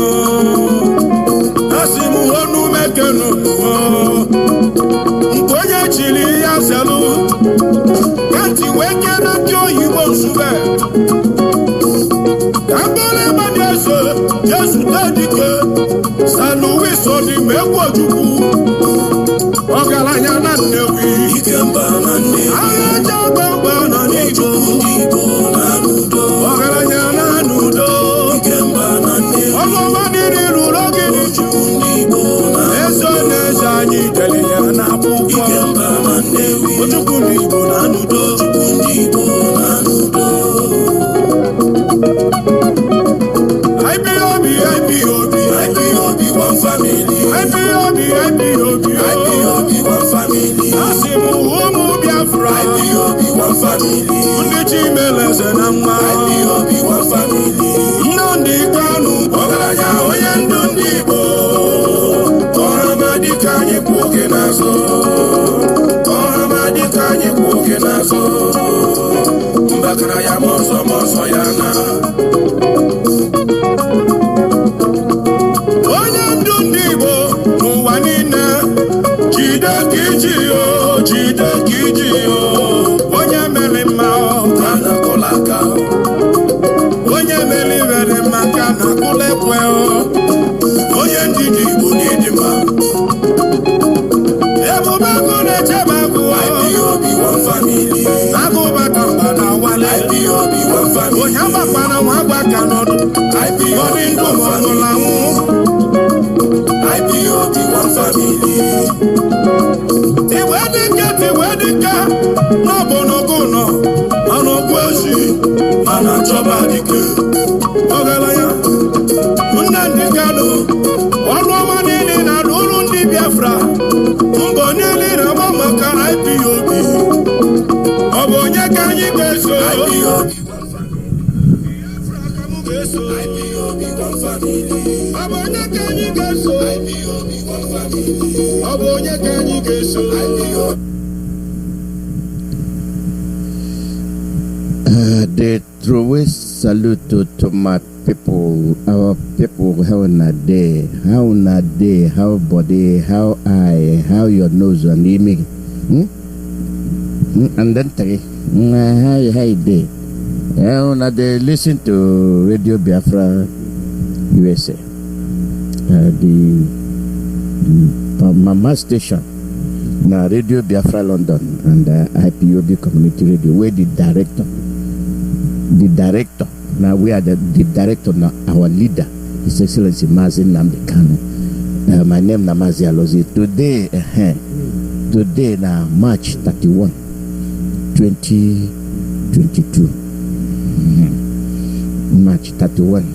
asị m onu mekenu no nke onye chiri ya zelu ka ntị wee ke na ndị oyibo nzube ka mkpụrụ ịgbadị eze jezute dike saluwiso n'ime egwu ojukwu ọgaranya na Nnewi Ikemba na Nnewi agha jagba na n'Igbo ọgaranya na n'udo Ikemba na Nnewi ọlụọma dịrị ruru oge eze anyị dere ya n'akwụkwọ Ikemba na Nnewi Ojukwu n'Igbo na n'udo Chimeleze na mma IPOB one family Nnamdi Kanu ọgaranya onye ndu ndị Igbo ọhamadị ka anyị kwụ oge n'azụ ọhamadị ka anyị kwụ oge n'azụ mbakara ya ma ọzọ ya na onye ndu ndị Igbo n'ụwa niile jide ka iji yo onye mere mma ka na kọlaka onye mere iwere mma ka na kụla ekwe onye ndidi Igbo n'ịdị mma ebube agụ na-echebe agụ IPOB one family agụ baka mba na wale IPOB one family onye agbakwana nwa agbaka n'ọdụ IPOB ndụ ọnụla nwụ IPOB one family Tiwedika n'ọbụ n'ọgụ nọ n'ọgụ ezi mana chọba dike ọgaranya Nnamdi Kanu ọrụ ọma niile na alụrụ ndị Biafra mbọ niile na-agba maka IPOB ọ bụ onye ka anyị ga-eso IPOB one family ọ bụ onye ka anyị ga-eso IPOB one family ọ bụ onye ka anyị ga-eso IPOB They throw a salute to my people, our people. How na day, how body, how eye, how your nose and image, and then three, how day. How na they listen to Radio Biafra USA, the Mama station, na Radio Biafra London and IPOB Community Radio, where the director, now we are the director, now our leader, His Excellency Mazi Nnamdi Kanu. My name is Mazi Alozi. Today now March 31, 2022. March 31.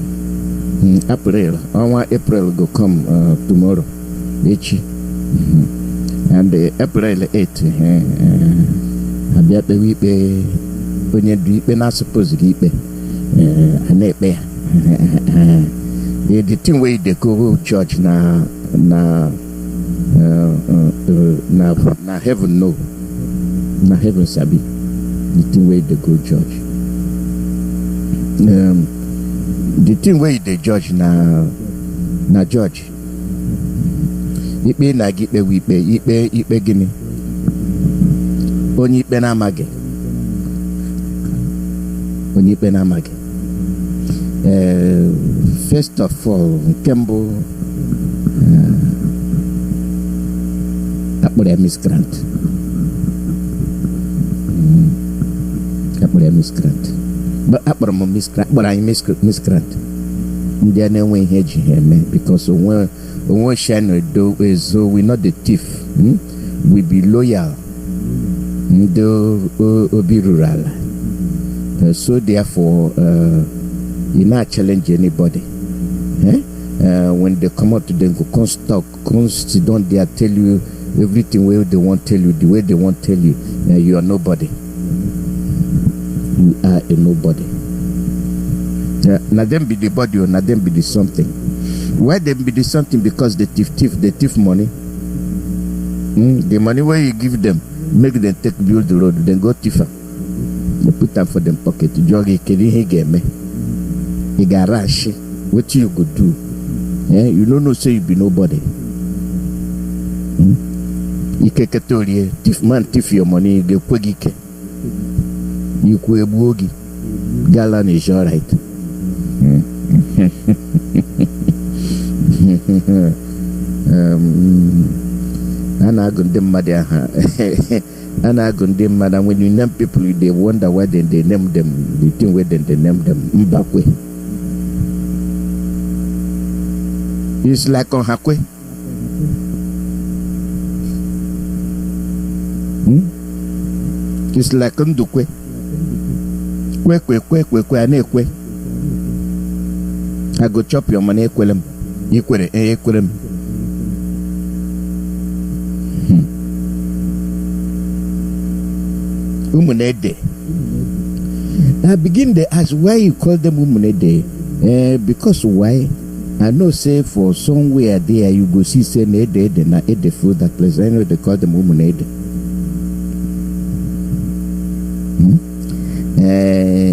April go come tomorrow. And April 8. Onye du ikpe na suppose ikpe na-ekpe the thing wey dey go church na heaven no na heaven sabi the thing wey dey go church the thing wey dey judge na judge ikpe na ikpe ikpe gịnị onye ikpe na-amaghị first of all, Kembo akpọrọ miscreant. But akpọrọ miscreant. Ndị a na-enwe ihe eji ha eme because onwe shine do so we not the thief. We be loyal. Ndị obi rural. So therefore, you not challenge anybody. When they come out to them, go sit down there, tell you everything where they want tell you, the way they want tell you. You are nobody. You are a nobody. Now them be the body or now them be the something. Why them be the something? Because they thief money. The money where you give them, make them build the road, then go thief. They put them for them pocket. Jogi kedi he game. He got rash. What you could do? You don't know say you be nobody. Iyke ketolie thief your money. You get kwegike. You kwebuogi. Galan is all right. Ana gunde mmadụ ana gunde mmadụ when you name people they wonder why they name them the thing where they name them Mbakwe. It's like on Hakwe. It's like Ndukwe. Kwe anekwe. I go chop your money ekwelem. Ekwelem. Umunede. I begin to ask why you call them Umunede. Because why? I know say for somewhere there you go see say they na the food that place. I know they call them Umunede.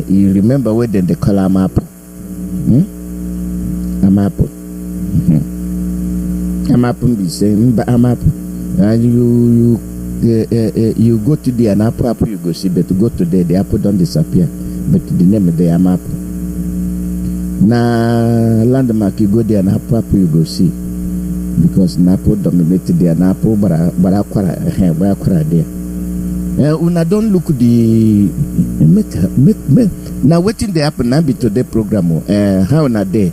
You remember where then they call Amapo? Amapo. Amapo be saying Amapo. And you go to the apple you go see, but to go to the apple don't disappear. But the name of the Amapo. Na landmark you go there and apple you go see. Because Napo dominated the Napo, but I there. Una don't look the make now waiting the happen now be today program how na day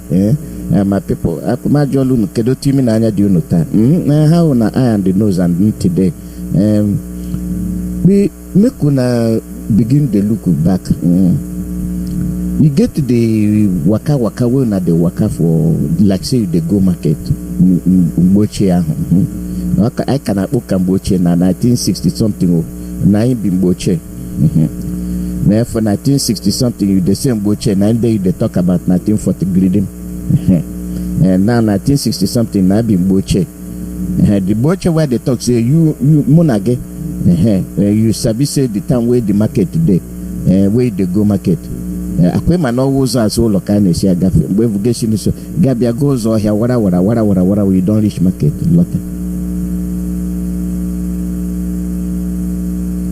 my people my jolun kedo timi na anya di unuta how na eye and the nose and today we make una begin the look back. You get to the waka wey na the waka for like say the go market mboche I can book mboche na 1960 something. Na him been boche. Now for 1960 something you the same boche. Now they talk about 1940 greeting. And now 1960 something now been boche. The boche where they talk say you monage. You sabi say the time where the market today. Where they go market. Akwema no was as all lokane share gafe. We vugation so Gabia goes or here wara we don't reach market lot.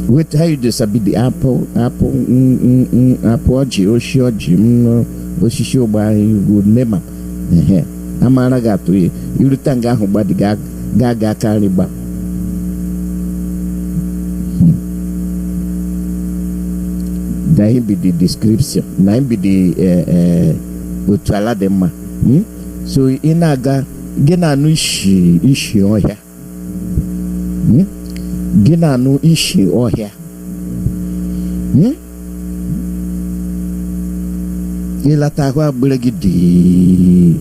Wait, how you disabi the apple, Oshio by good name. Amana got to you. You return gaho by the gaga cariba. That be the description. Nine be the Utala dema. So inaga gena nushi ishi oya. Gina no issue or here. Ilatawa Bulegidi.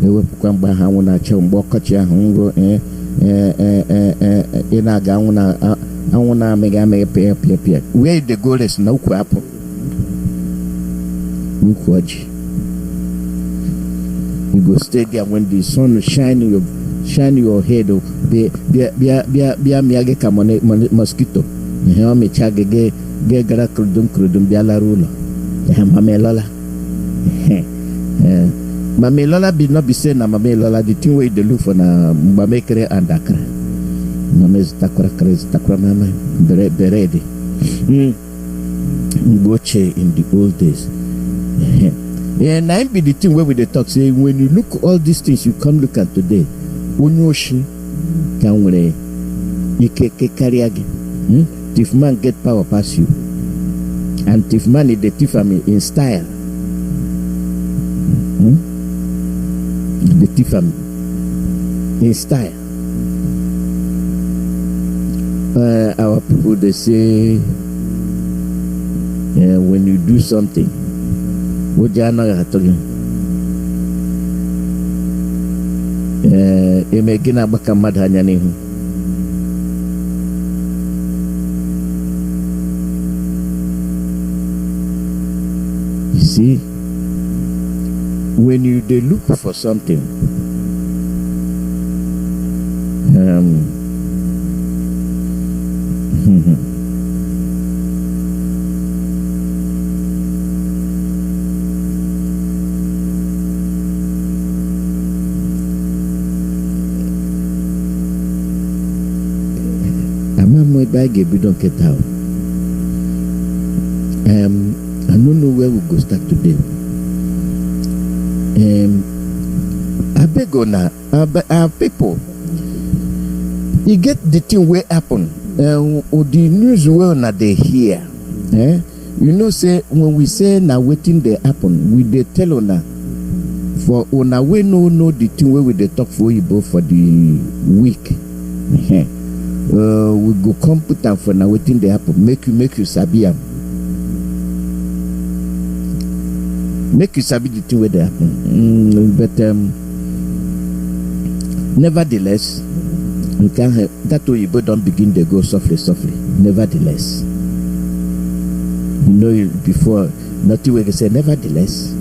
They were Kwamba Hawana Chombokacha Hongo, Inagauna, I wanna make a pair. Where the goal is no crap. You go stay there when the sun is shining. Shine your head of be miage kamone mosquito. Me chage ge gara krudum biala rulo. Mamelola. Mamelola be not be saying na mamelola the thing way the look for na mbamekere and akra. Mamez takra mama beredi. Boche in the old days. Yeah, now be the thing where we the talk say when you look all these things you come look at today. Unyoshi kanwere Iyke carry again. Thief man get power pass you, and thief man is the thief in style. The thief in style. Our people they say when you do something, what they are not talking. Emegina baka madhanya nihu. You see, when you they look for something, we don't get out. I don't know where we go start today. I beg on our people. You get the thing where happen. Or the news where not they hear. You know, say when we say now waiting they happen, we they tell on for on our way no the thing where we they talk for you both for the week. We go computer for now waiting they happen. Make you sabi am. Make you sabi the thing where they happen. But nevertheless, you can have that way you don't begin to go softly. Nevertheless. You know, before, nothing we can say, nevertheless.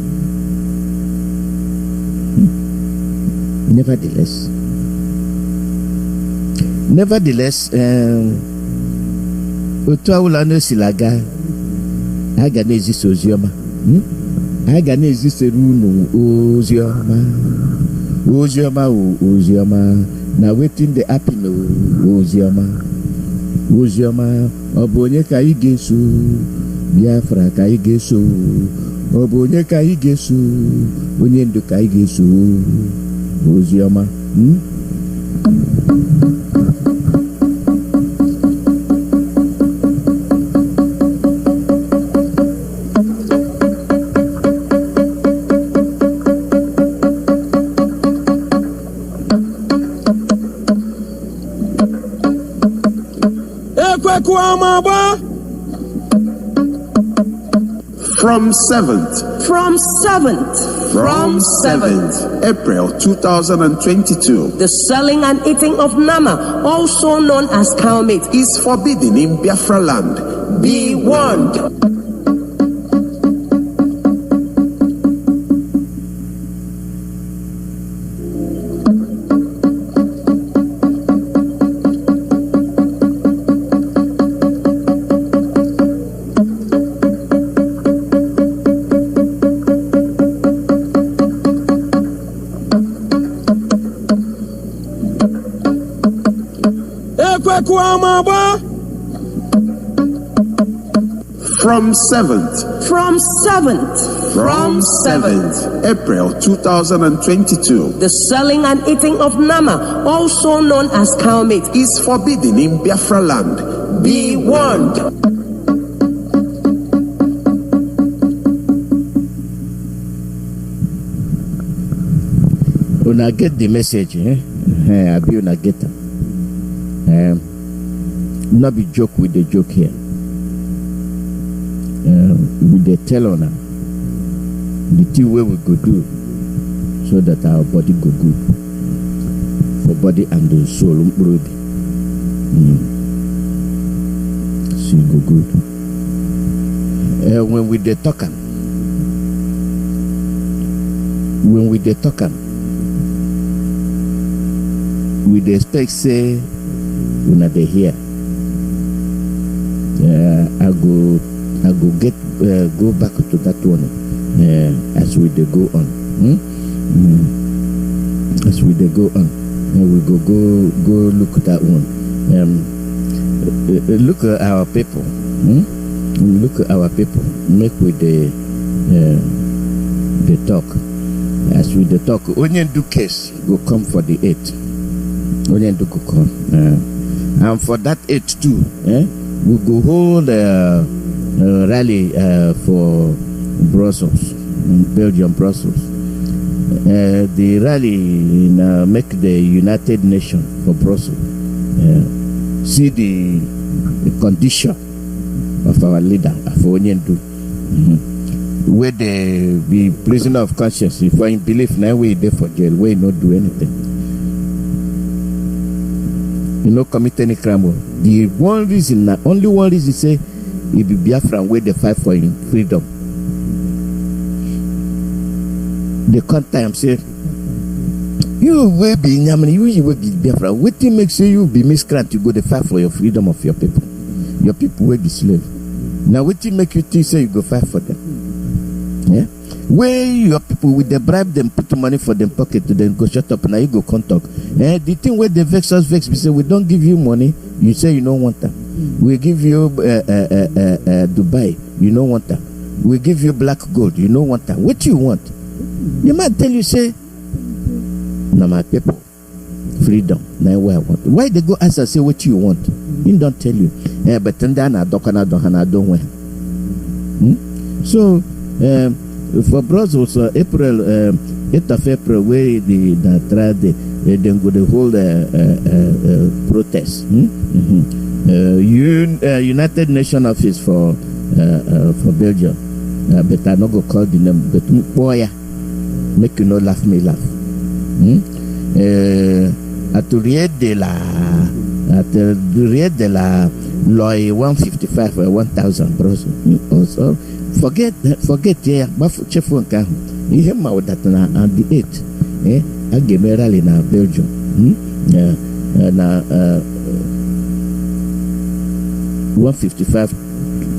Nevertheless, otu awụla n'osilaga a ga na-ezisa oziọma a ga na-ezisere unu oziọma na wetin dey happen oziọma ọ bụ onye ka anyị ga-eso Biafra ka anyị ga-eso ọ bụ onye ka anyị ga-eso onye ndu ka anyị ga-eso oziọma From 7th April 2022, the selling and eating of Nama, also known as cow meat, is forbidden in Biafra land. Be warned. From 7th April 2022, the selling and eating of Nama, also known as cow meat, is forbidden in Biafra land. Be warned. Una get the message, I be una get them. Not be joke with the joke here. With the tell on the thing where we go do so that our body go good for body and the soul so go good. When we dey talk we dey expect say una dey hear. I go get go back to that one as we dey go on. As we dey go on, we go look at that one. Look at our people. Look at our people. Make with the talk. As we the talk, Onyendu case go come for the 8th. Onyendu go come, and for that 8th too, we go hold rally for Brussels, Belgium, Brussels. The rally make the United Nations for Brussels see the condition of our leader, of Onyendu, where they be prisoner of conscience. If I believe now we there for jail, we not do anything. You know, commit any crime. The one reason, only one reason, say. It be Biafra where they fight for freedom. The contact say, you will be Yamani, you will be Biafra. What makes you be miscreant to go to fight for your freedom of your people? Your people will be slave. Now what make you think say you go fight for them? Yeah? Where your people with the bribe them, put money for them pocket to them go shut up, now you go contact. The thing where they vex us, we say we don't give you money, you say you don't want that. We give you Dubai, you don't want that. We give you black gold, you don't want that. What do you want? You might tell you, say, no, my people, freedom, now what I want. Why they go ask and say what you want? He don't tell you. But then I don't want. So, for Brussels, April, 8th of April, where they tried, they go the whole protest. United Nations office for Belgium, but I not go call the name. But boy, make you no laugh, me laugh. Atelier de la Loy 155 or 1,000 bros. Also, forget yeah, but chef one can you hear my that na and the 8th. I gave me rally na Belgium. Na 155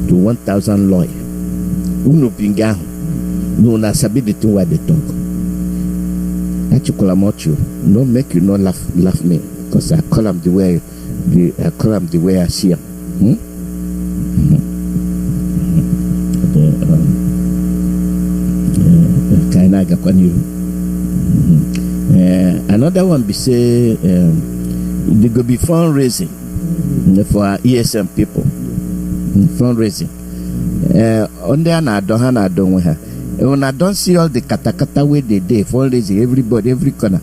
to 1,000 loy. Uno pinga no na sabi the thing where they talk. No make you not laugh me because I call them the way I see them. Another one be say they go be fundraising for our ESM people. Fundraising. On there na don't we have. When I don't see all the katakata way they do fundraising, everybody, every corner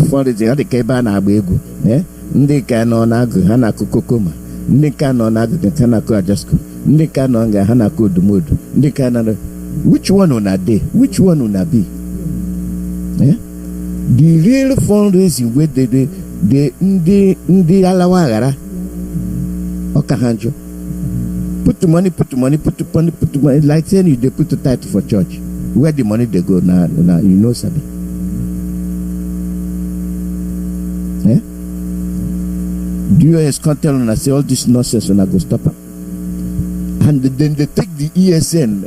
fundraising, how the keba na abego, ndị ka nọ na-agụ ha na-akụ kokoma, ndị ka nọ na-agụ ha na-akụ ajasko, ndị ka nọ nga ha na-akụ odumodu, ndị ka na which one una dey, which one una be? The real fundraising wey they ndị alawa aghara ọka ha njọ. Put the money, like saying they put the title for church. Where the money they go now, you know, Sabi. DOS can't tell them, I say all this nonsense when I go stop them. And then they take the ESN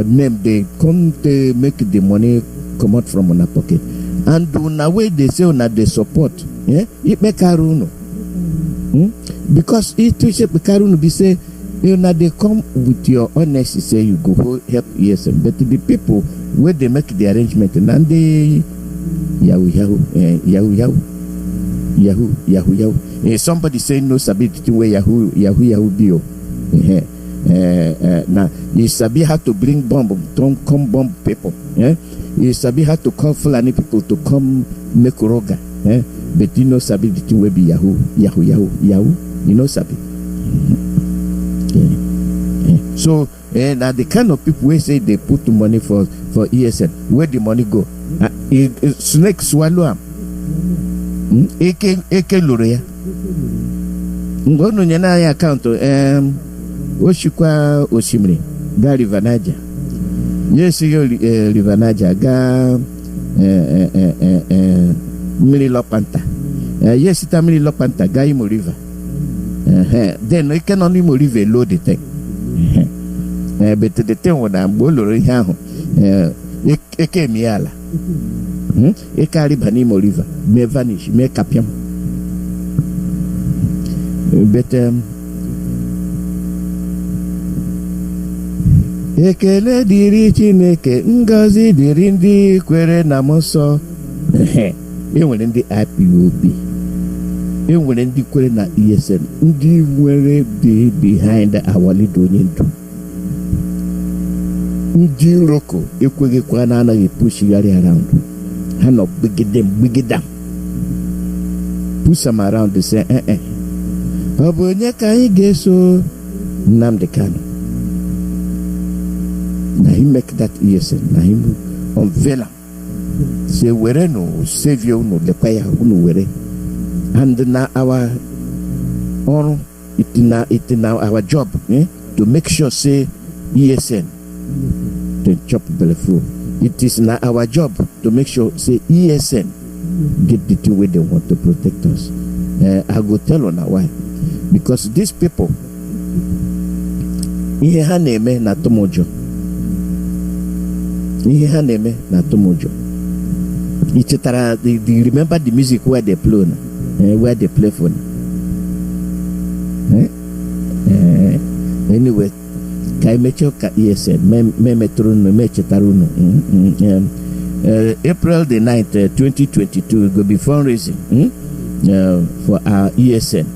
name, they come to make the money come out from our pocket. And on the way they say on they support, it make a rule. Because it will be say, they come with your honesty, say you go help ESM, but the people where they make the arrangement and they Yahoo. Somebody say no sabi the way Yahoo bio. Now you sabi how to bring bomb, don't come bomb people. You sabi how to call Fulani people to come make roga. But you know sabi the thing will be Yahoo. You know sabi. So now the kind of people who say they put the money for ESN, where the money go? Snake swallow am. Iyke Lorea. Ngono nyana ya account oshikwa oshimri ga River Niger. Yes yo River Niger ga Mili Lopanta. Yes ita Mili Lopanta ga Imo River. Then you can only River load the thing. But the thing when I'm bolori haho eke miala. Eka riba ni Imo River me vanish me kapiam. But ekele diri Chineke ngozi diri ndị kwere na mọsọ. Enwere ndị IPOB, enwere ndị kwere na ESN, ndị nwere dị behind our leader onye ndu. Ndị roko ekweghịkwa na anaghị pushigharị around. Ha nọ bigidam. Push them around to say ọ bụ onye ka anyị ga-eso? Nnamdi Kanu. Na him make that ESN, na him unveil am. Say were no savior no lekwaya no were. And now our it now our job to make sure say ESN to chop belly full. It is now our job to make sure say ESN get the thing where they want to protect us. I go tell on why. Because these people ihe ha na-eme na tomojo. Ihe ha na-eme na tomojo. Ichetara they remember the music where they play na. Where they play for. Anyway, kai mecho ka ESN me metro no me chetaru no. April the 9th 2022 go be fundraising for our ESN.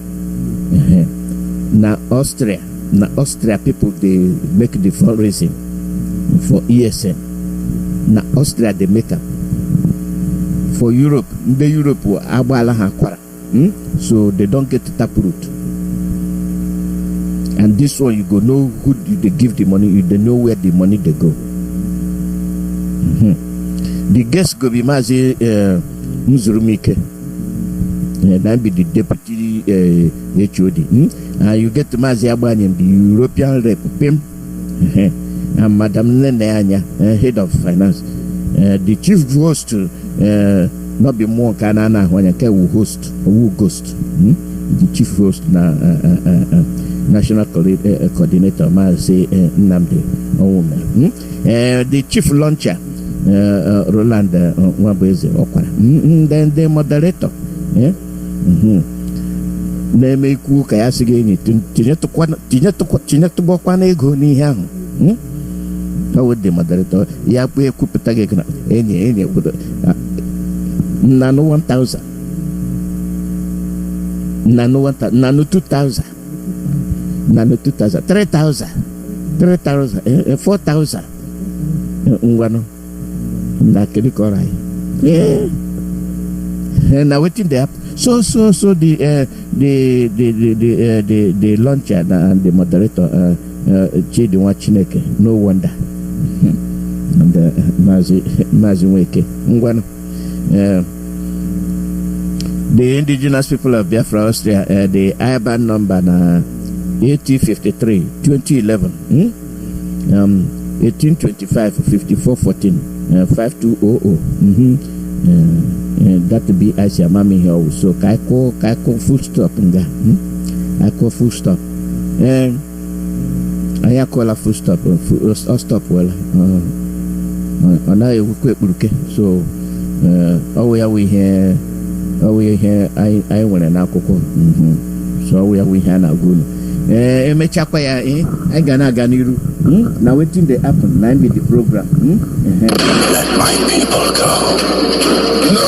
Now Austria people they make the fundraising for ESN. Now Austria they make up for Europe. The Europe abala hakwara. So they don't get taproot. And this one you go know who they give the money, you they know where the money they go. The guest go be Mazi Nnamdi Ike. That be the deputy HOD. You get Mazi Abanyem, the European rep, PIM, and Madam Neneanya, head of finance. The chief host not be more Kanana when I can host who ghost. The chief host national coordinator Mazi Nnamdi Kanu. The chief launcher Roland Wabeze Okwa. Then the moderator. Na-eme ikwu ka ya siga enyi tinyetụkwa ego n'ihe ahụ how the moderator ya kwe ekwupụta gị na enyi ekwudo nano 1000 nano 2000 nano 2000 3000 4000 ngwano na kiri korai na wetin dey happen. So the launcher and the moderator Chidi Chineke, no wonder. And Mazi Nnamdi Ngwano. The indigenous people of Biafra, Austria, the IBAN number na 8053 2011 1825 5414 5200 that be Asia Mami here. So Kaiko full stop nga. I call full stop. I call a full stop. Stop well. I quick look. So we here. I want an alcohol. So we here now good. Emechakwa ya I gana ganiru. Now waiting the happen. Now be the program. Let my people go. No.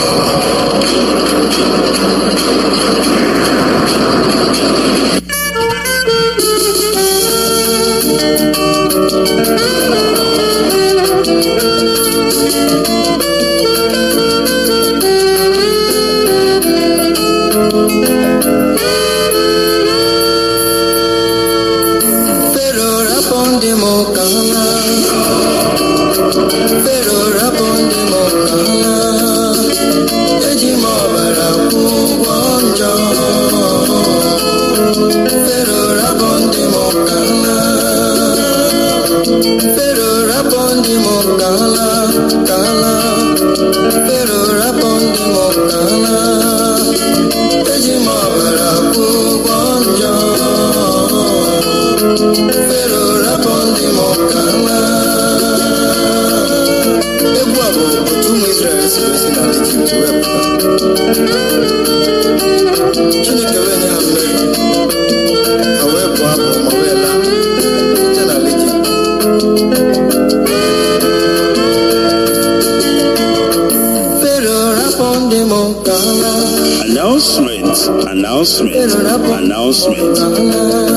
Announcement.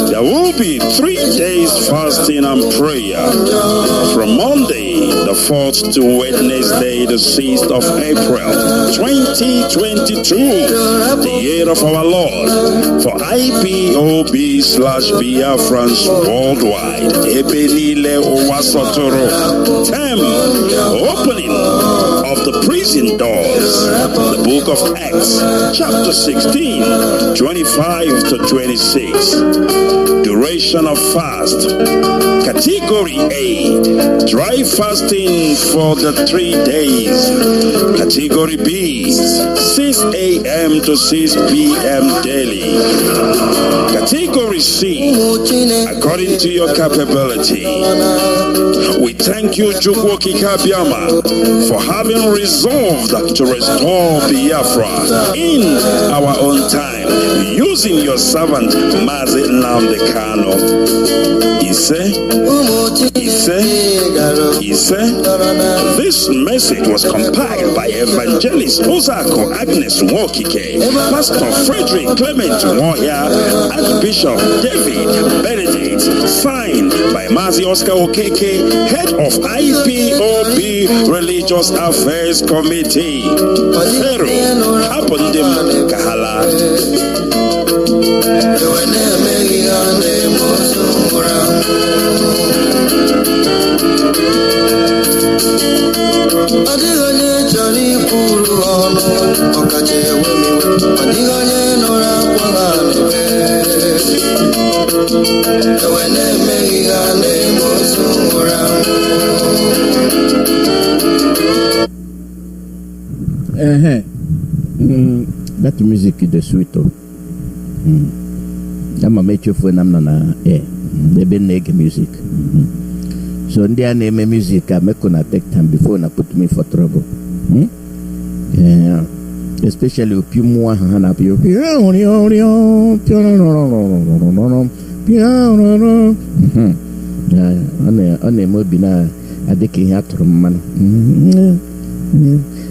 There will be 3 days fasting and prayer from Monday the 4th to Wednesday the 6th of April 2022, the year of our Lord, for IPOB/Biafrans worldwide. Ebenile Owasotoro. Opening of the prison doors. The book of Acts, chapter 16, 25 to 26. Duration of fast. Category A, dry fasting for the 3 days. Category B, 6 a.m. to 6 p.m. daily. Category C, according to your capability. We thank you, Chukwoki Kabiama, for having resolved to restore Biafra in our own time, using your servant Mazi Nnamdi Kanu. This message was compiled by Evangelist Ozako Agnes Nwokike, Pastor Frederick Clement Nwohia, Archbishop David Benedict, signed by Mazi Oscar Okeke, head of IPOB Religious Affairs Committee. Pharaoh Abundim Kahala. Adigone chori puru ono, okache wemi, adigone nora kwangane. that music is the sweet. I'm a make you phone. I'm not they been making music. So in their name music, I'm gonna take time before I put me for trouble. Yeah, especially if you more hand up your on more be now. I think he had to man.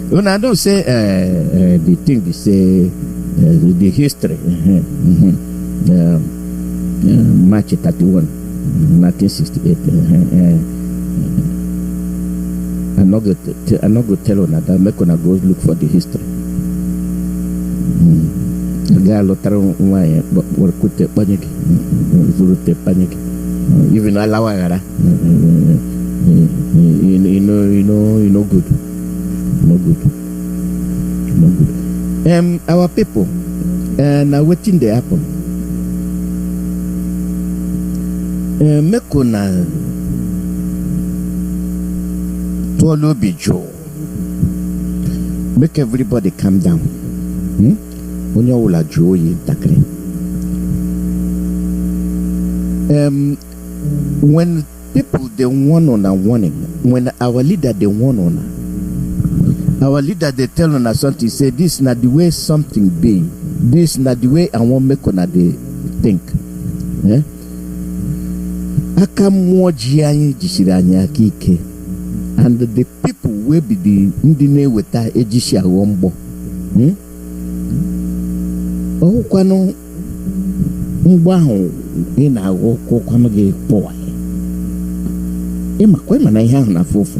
When I don't say the thing they say the history. March 31, 1968. I'm not going to tell you that. I'm not going to go look for the history. The guy lotaron why work with the panic, panic. Even allow you know good. No good. Our people now waiting they happen. Mekona Tolo Bijo. Make everybody calm down. Onya ula joy takre. When people they one on a warning, when our leader they one on our leader they tell on us something, say this not the way something be, this not the way I want make on they think. Aka mojiani jishiranya kike, and the people will be the indine weta ejisha wombo. Oh, kwano mbaho ina woko kwano ge poa. Ema kwema na ihe na fofo.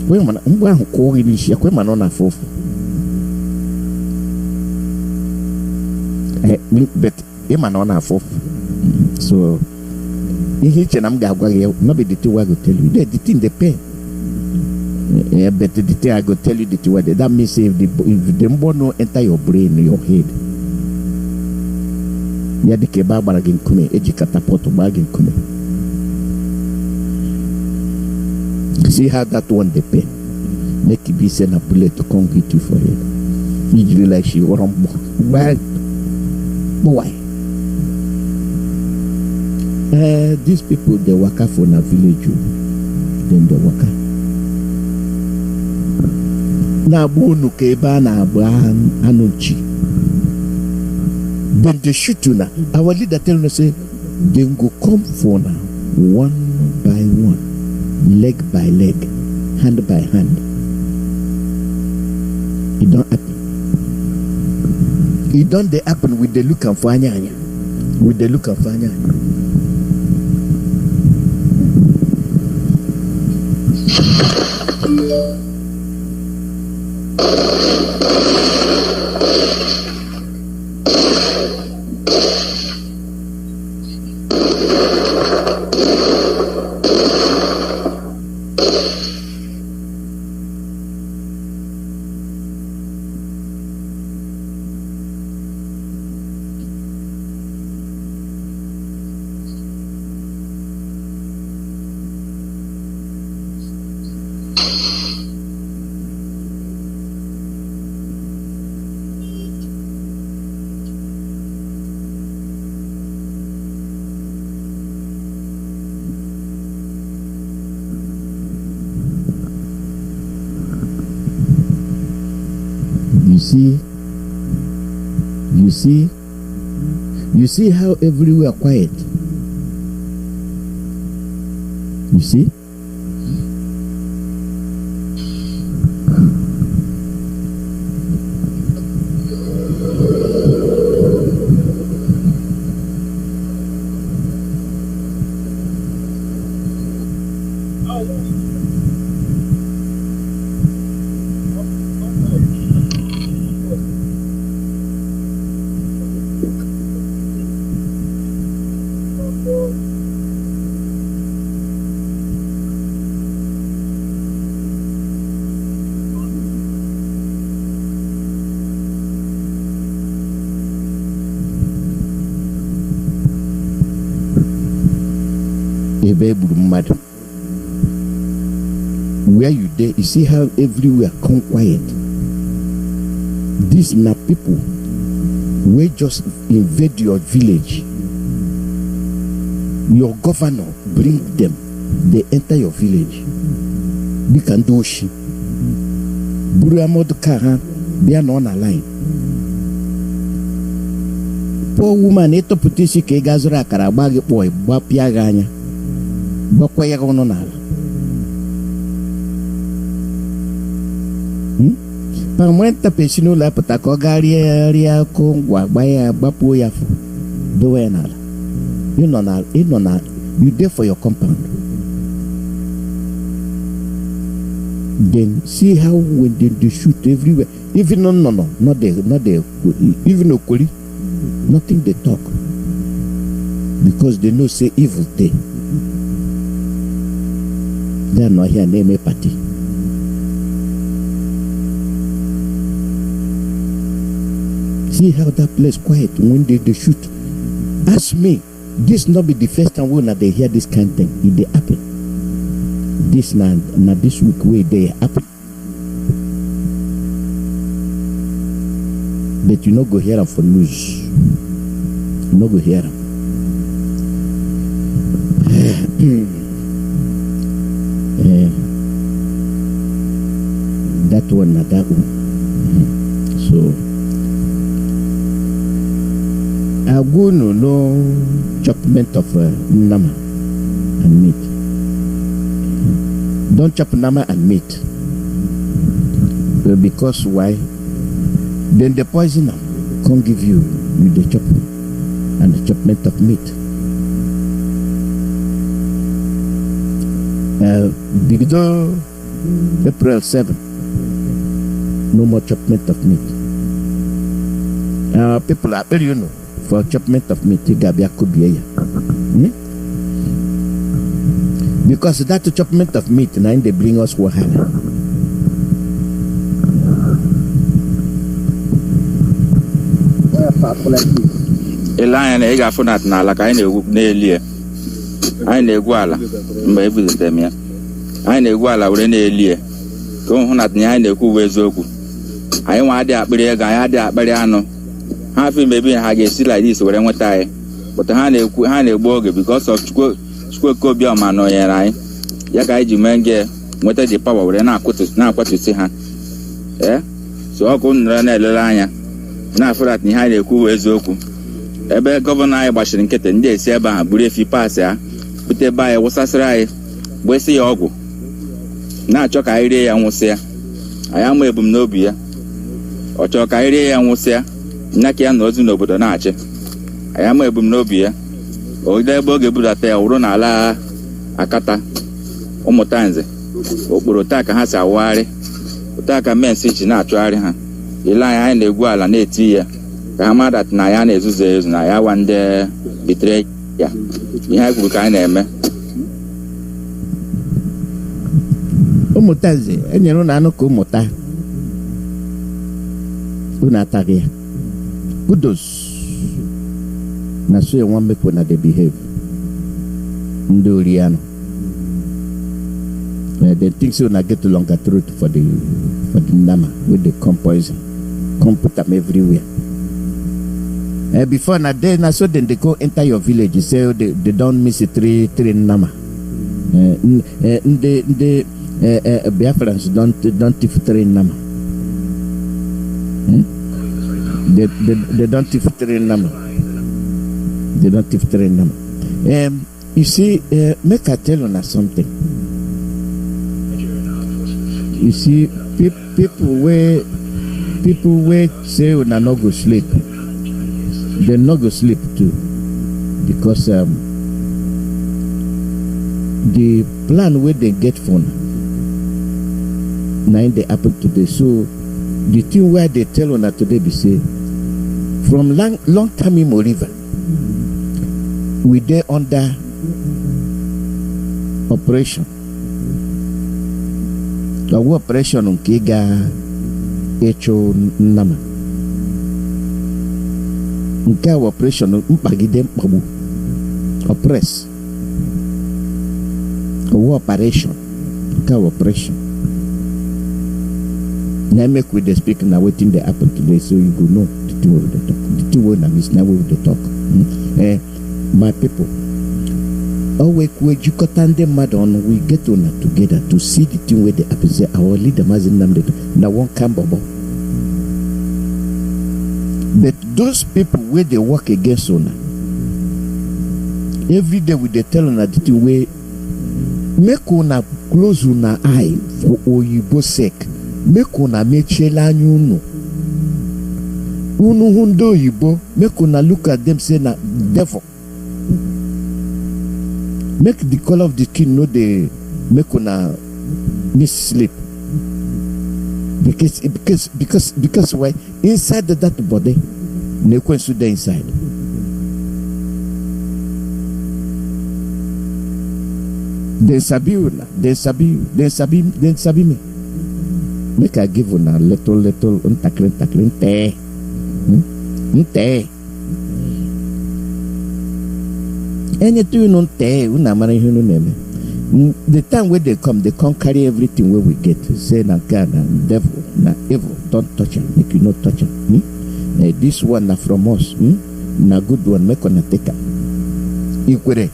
Kwema na mbaho ko ilishia kwema no na fofo. Bet ema no na fofo. So ihe chenam ga agwa ya no be the thing I go tell you. The thing they pay. But the thing I go tell you the thing that means if the mbo no enter your brain, your head. Ya dike ba baragin kume eji catapult baragin kume. See how that one they pay. Make it be send a bullet to come hit you for it. You like she or why? These people they waka for na village, then they waka. Na bonu keba na Abraham anuchi. Then they shoot you now. Our leader tell us say they go come for now, one by one, leg by leg, hand by hand. It don't happen. It don't they happen with the look and fanya. With the look and fanya. You see how everywhere quiet. You see? Where you there, you see how everywhere come quiet. These na people wey just invade your village. Your governor bring them, they enter your village. They can do shi. Buru amadu car, they are not aligned. Poor woman, eto putisi ke gazura karabagi boy, bapia ganya, bakwaya gononala. Pamwenta pesino la patako garia kongwa baya bapu yafu. Do enala. You know you there for your compound. Then see how when they shoot everywhere. Even not the even Okoli, nothing they talk. Because they know say evil day. They are not here name a party. See how that place quiet when they shoot. Ask me, this not be the first time when they hear this kind of thing. It they happen. This now this week way they happen. But you not go hear them for news. You not go hear them. That one, not that one. So I go no chopment of nama and meat. Don't chop nama and meat. Because why? Then the poison can't give you the chop and the chopment of meat. Because April 7, no more chopment of meat. People are you know. For chopment of meat, because that chopment of meat, now they bring us wahala. Elian, I got for that now, like I know nearly. I know Guala, maybe the Demia. I know Guala, when nearly. Go on at Niana, who wears Zogu. I want that, but I had that, Bariano. Half maybe I get see like this when I want die, but the hand burger because of school cobia man or I. Yakai Jumenge, what the power when I put it now what you see her. Eh? So I couldn't run a line. Now for that, Nihai Ku Zoku. Ebe governor I was in Kitten, they say about Burefi pass ya, put a buy was as right. Where see Ogu. Now choke idea and was there. I am able no beer. Or choke idea and was there. Naki and Nozu Nobodo Nache. I am able no beer. Or the Bogebuda run ala Akata Omotanze. Oburotaka has a wari. Utaka men sit in our try her. Eli and the Guala Netia. Kamada at Nayane Zuzes, Naya one day betray. Ya. You have good kind of me. Omotanze, and you know, Kumota. Unataria. Kudos. Na so you want make when they behave. Nduriano. They think so na get to longer truth for the nama with the compoison. Come put them everywhere. Before na day na so then they go enter your village. You say they don't miss a three nama. The Biafrans don't thief three nama. They don't thief three nama. They don't thief three nama. You see, make I tell you something. You see, people where say when I not go sleep, they not go sleep too, because the plan where they get from now they happen today. So the thing where they tell on today be say from long time immemorial we there under operation. The operation on Kiga Echo Nama. Nka operation Mpagide Mpabu. Oppress. Operation. Nka operation. Now make with the speak now waiting they happen today, so you go know the two of the talk. The two of them is now with the talk. My people, always we jukotande madon, we get on together to see the thing where they happen. Say our leader Mazi Nnamdi now one come bobo. But those people where they work against Ona, every day we they tell Ona the thing where make Ona close Ona eye for Oyibo sake. Make Ona mechela anya unu hundo Oyibo. Make Ona look at them say na devil. Make the color of the skin know they make Ona miss sleep. Because why? Inside that body, ne kwensu dey inside. They sabi me. Make I give una little tackling te. Anything non te una mara hunu neme. The time when they come, they can't carry everything where we get. Say na God, na devil, na evil. Don't touch him. Make you not touch him. This one na from us. Na good one. Make una take him. Ikwere.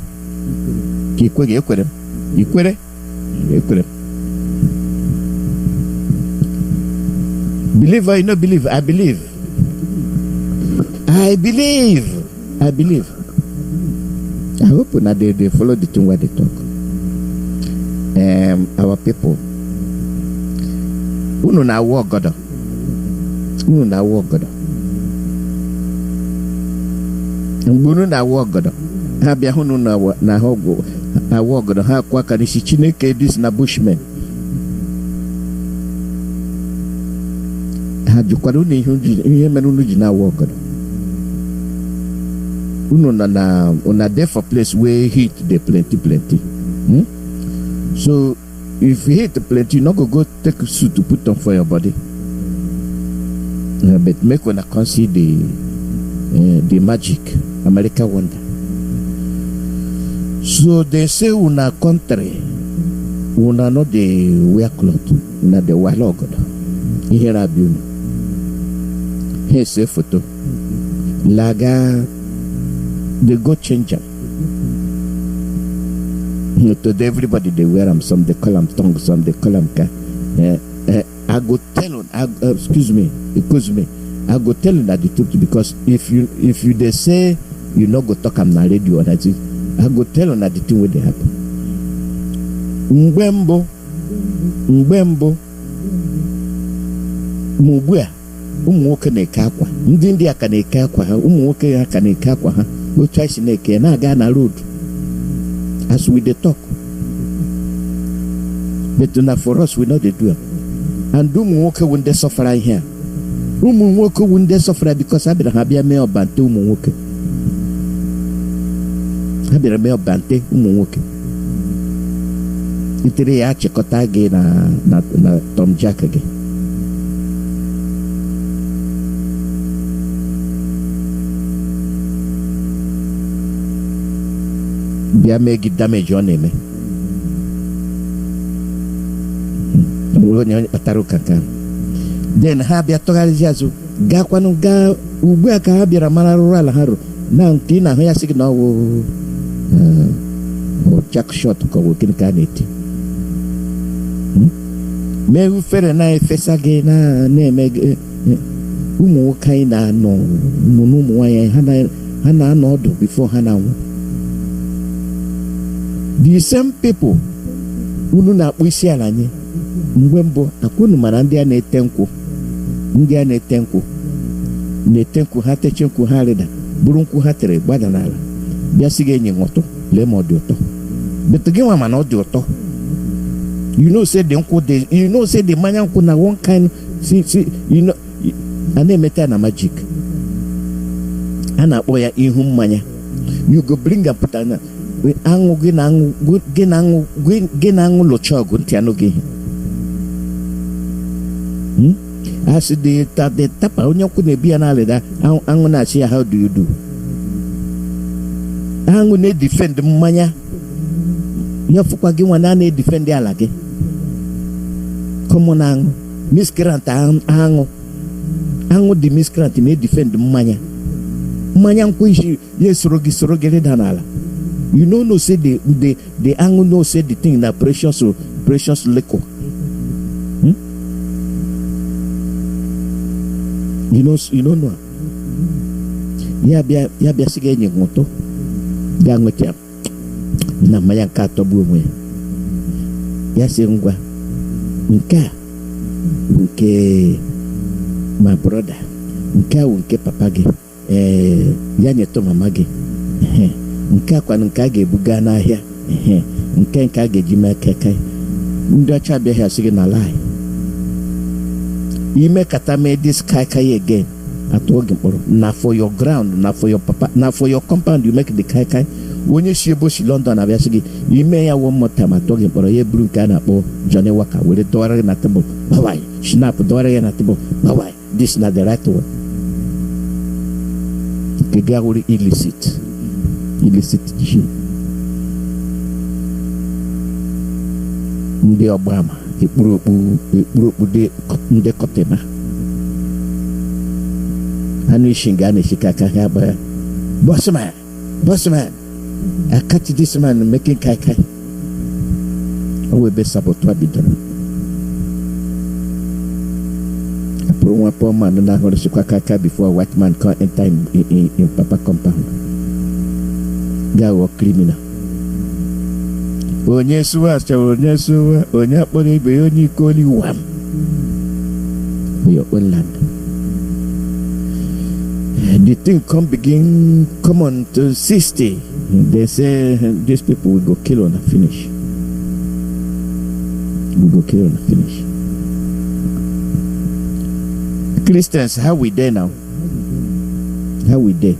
Believe or you not believe? I believe. I hope now they follow the thing where they talk. Our people. Uno na war God. Uno na war God. Ha bia hunu na hogo. Na war God. Ha kwa kanishi Chineke this na Bushmen. Ha jukwado ni ihe menu nu na war God. Uno na there for place where heat they plenty. So if you hate plenty, you not go take a suit to put on for your body. But make when I can see the magic, America wonder. So they say una country, una not the wear cloth, una the wear logo. Here are you. Here's a photo. Laga, they go change them. Today everybody they wear them. Some they call them tongue, some they call them I go tell on. Excuse me. I go tell you that the truth because if you they say you not go talk on the radio or that I go tell on that the thing where they happen. Mbembo, Mubua, Umuoka nekakwa, Ndindi akanekakwa, Umuoka akanekakwa, go try sineke na Ghana road. As we they talk, but not for us we know they do. And do Muoka when they suffer here. Umuoka when they suffer because I be a habia male bante Umuoka. I be a male bante Umuoka. Itiri ya chekota again na Tom Jack again. Bia make damage on him. Then habia togalizazu gakwanu ga ubua ka habia mara rural haru na ntina hoya signa wo jack shot ko working kaneti me u fere na efesa ge na me umu kai na no munu mu ya hana no do before hana wo. The same people unu na akpụ isi ala nye mgbe mbụ akwụnụ mara ndị a na-ete nkwụ ha teche nkwụ ha rịda bụrụ nkwụ ha tere gbada n'ala bịa sị ga-enye nghọtụ lee ma ọ dị ụtọ but gị nwa mana ọ dị ụtọ. You know say the mmanya nkwụ na one kind you know a na-emeta na magic a na-akpọ ya ihu mmanya. You go bring a pụta na angu gina angu lochog ntị anụ gị as the tapa onye nkwụ na-ebi ya n'alịda angu na-achị ya how do you do angu na-edefend mmanya ya fụkwa gị nwa na-edefend ala gị common angu miscreant aṅụ dị miscreant na-edefend mmanya nkwụ isi ya soro gị rịda n'ala. You know say the aṅụ know say the thing na precious liquor. You know ya bịa sị ga enye nwụtụ ga nweta na mmanya nke atọgbu onwe ya sị ngwa nke a nke my brother, nke a nke papa gị ya nyetụ mama gị nke a kwanụ nke a ga-ebuga n'ahịa nke a ga-eji mee keke. Ndị ọcha abịaghị asị gị na lie ime kata mee this kai again atụọ gị mkpọrọ na for your ground na for your papa na for your compound you make the kai onye si ebo si London abịa sị gị ime ya one more time atụọ gị mkpọrọ ya eburu nke a na-akpọ Johnny Walker were dọwara gị na tebụl bawai snap dọwara gị na tebụl bawai this na the right one nke gị awụrụ illicit chi ndị ọgbama ekpuru okpu ndị kọtịma anụ isi nga a na-echika aka ha abụọ bossman I catch this man making kai o wee be sabotua bidoro apụrụ nwa poor man na ahụrụ sikwa kai before a white man can enter in papa compound gawo criminal. Onye suwa onye akpọrọ ibe ya onye iko only one for your own land. The thing come on to 60. They say these people will go kill on and finish. Christians, how we there now? How we there?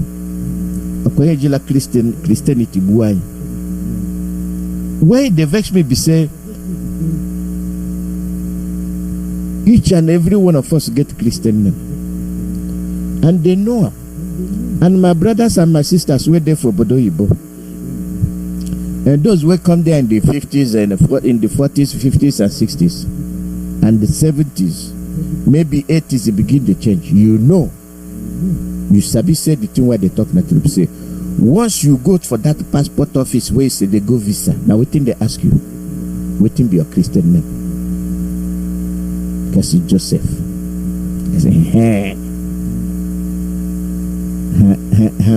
Akwaye jila Christianity buai. Why they vex me be say each and every one of us get Christian name. And they know. And my brothers and my sisters were there for Bodoyibo. And those who come there in the 50s and in the 40s, 50s and 60s and the 70s, maybe 80s, they begin to change. You know. You sabi say the thing where they talk na true say. Once you go for that passport office where say they go visa, now waiting they ask you, waiting be your Christian name. Because it's Joseph. I say, hey.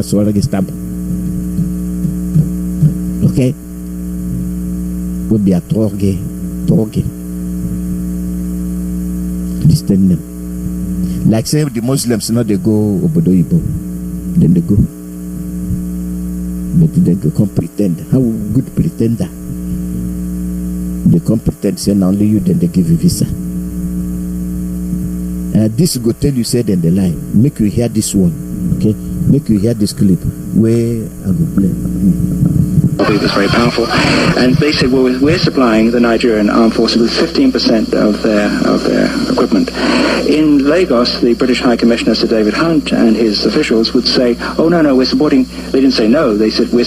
So I stamp. Okay? Will be a torge. Christian name. Like say the Muslims now they go Obodoyibo. Then they go. But they come pretend. How good pretender? They come pretend say now only you, then they give you visa. This go tell you say then they lie. Make you hear this one. Okay? Make you hear this clip where I go play. It was very powerful, and they said, well, we're supplying the Nigerian armed forces with 15% of their equipment. In Lagos, the British High Commissioner Sir David Hunt and his officials would say, oh no, we're supporting. They didn't say no. They said we're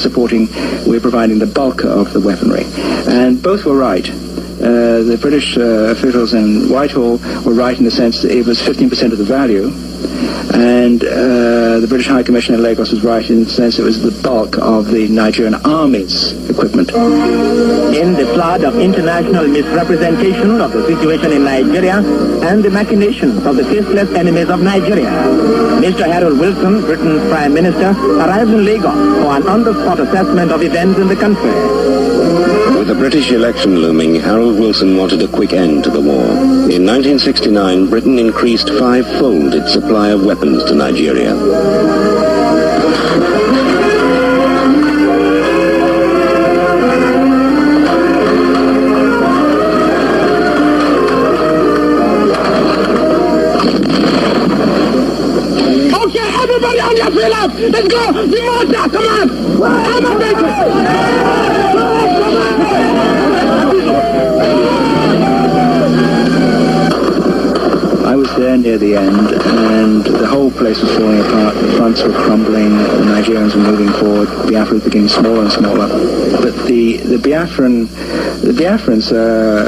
providing the bulk of the weaponry, and both were right. The British officials in Whitehall were right in the sense that it was 15% of the value. And the British High Commissioner in Lagos was right in the sense it was the bulk of the Nigerian Army's equipment. In the flood of international misrepresentation of the situation in Nigeria and the machinations of the faceless enemies of Nigeria, Mr. Harold Wilson, Britain's Prime Minister, arrived in Lagos for an on-the-spot assessment of events in the country. With the British election looming, Harold Wilson wanted a quick end to the war. In 1969, Britain increased five-fold its supply of weapons to Nigeria. Okay, everybody on your feet up! Let's go! The mortar, come on! Come on, baby! I was there near the end, and the whole place was falling apart. The fronts were crumbling, the Nigerians were moving forward, Biafra was becoming smaller and smaller. But the Biafran the Biafrans,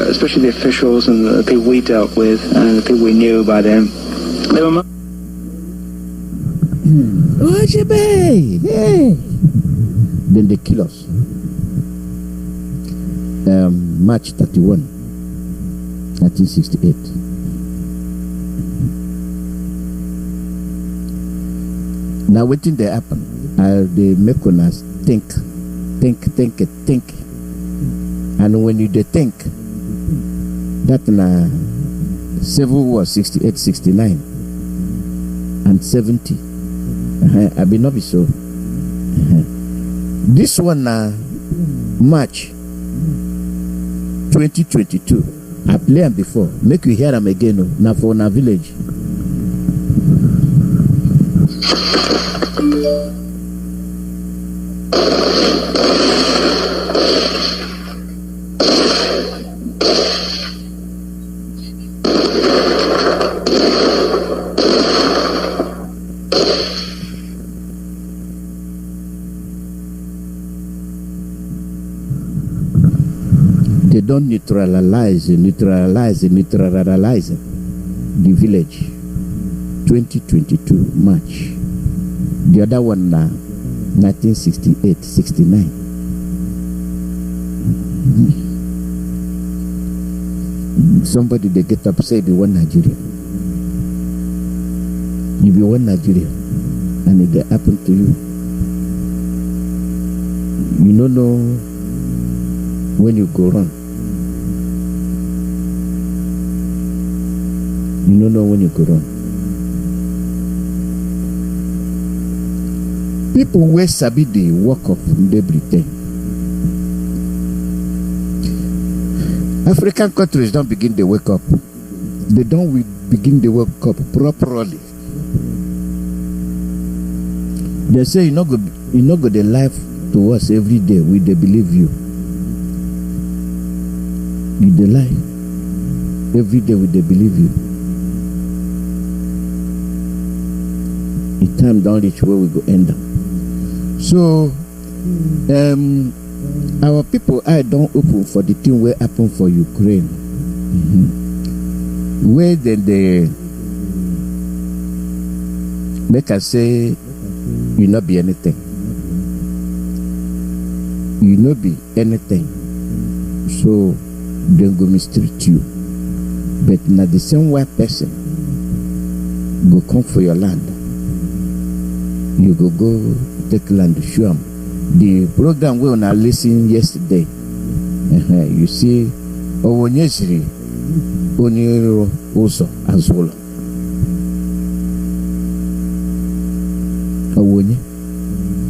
especially the officials and the people we dealt with and the people we knew by then, they were then they kill us. March 31, 1968. Now waiting they happen. They make us think. And when you think, that na Civil War 68, 69 and 70. I be not be so. This one na March 2022. I play them before. Make you hear them again. Now for our village. They don't neutralize the village. 2022 March. The other one now 1968, 69. Somebody they get up say be one Nigeria. You be one Nigeria and it happen to you. You don't know when you go wrong. You don't know when you go wrong. People where sabi the work of Britain. African countries don't begin to wake up. They don't begin to wake up properly. They say you not go the life to us every day. We they believe you. You they lie. Every day we they believe you. The time don't reach where we go end up. So our people I don't open for the thing where happen for Ukraine. Where then they make us say you not be anything. You not be anything. So they go mistreat you. But not the same white person go come for your land. You go take land, show them. The program we on listen yesterday. You see, Onyesiri, Onyero also as well. Onye,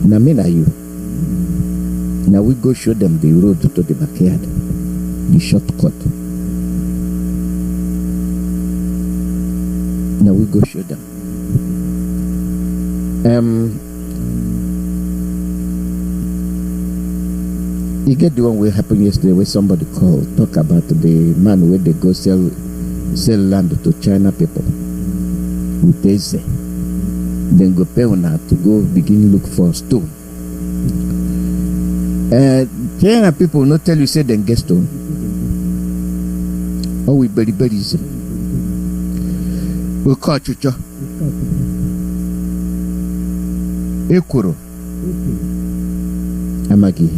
na me na you. Now we go show them the road to the backyard, the shortcut. Now we go show them. You get the one where happened yesterday where somebody called, talk about the man where they go sell land to China people with Iyke. Then go pay on to go begin look for stone. China people not tell you say then get stone. Oh, we bury them. We call chucho. Ekuro. Amagi.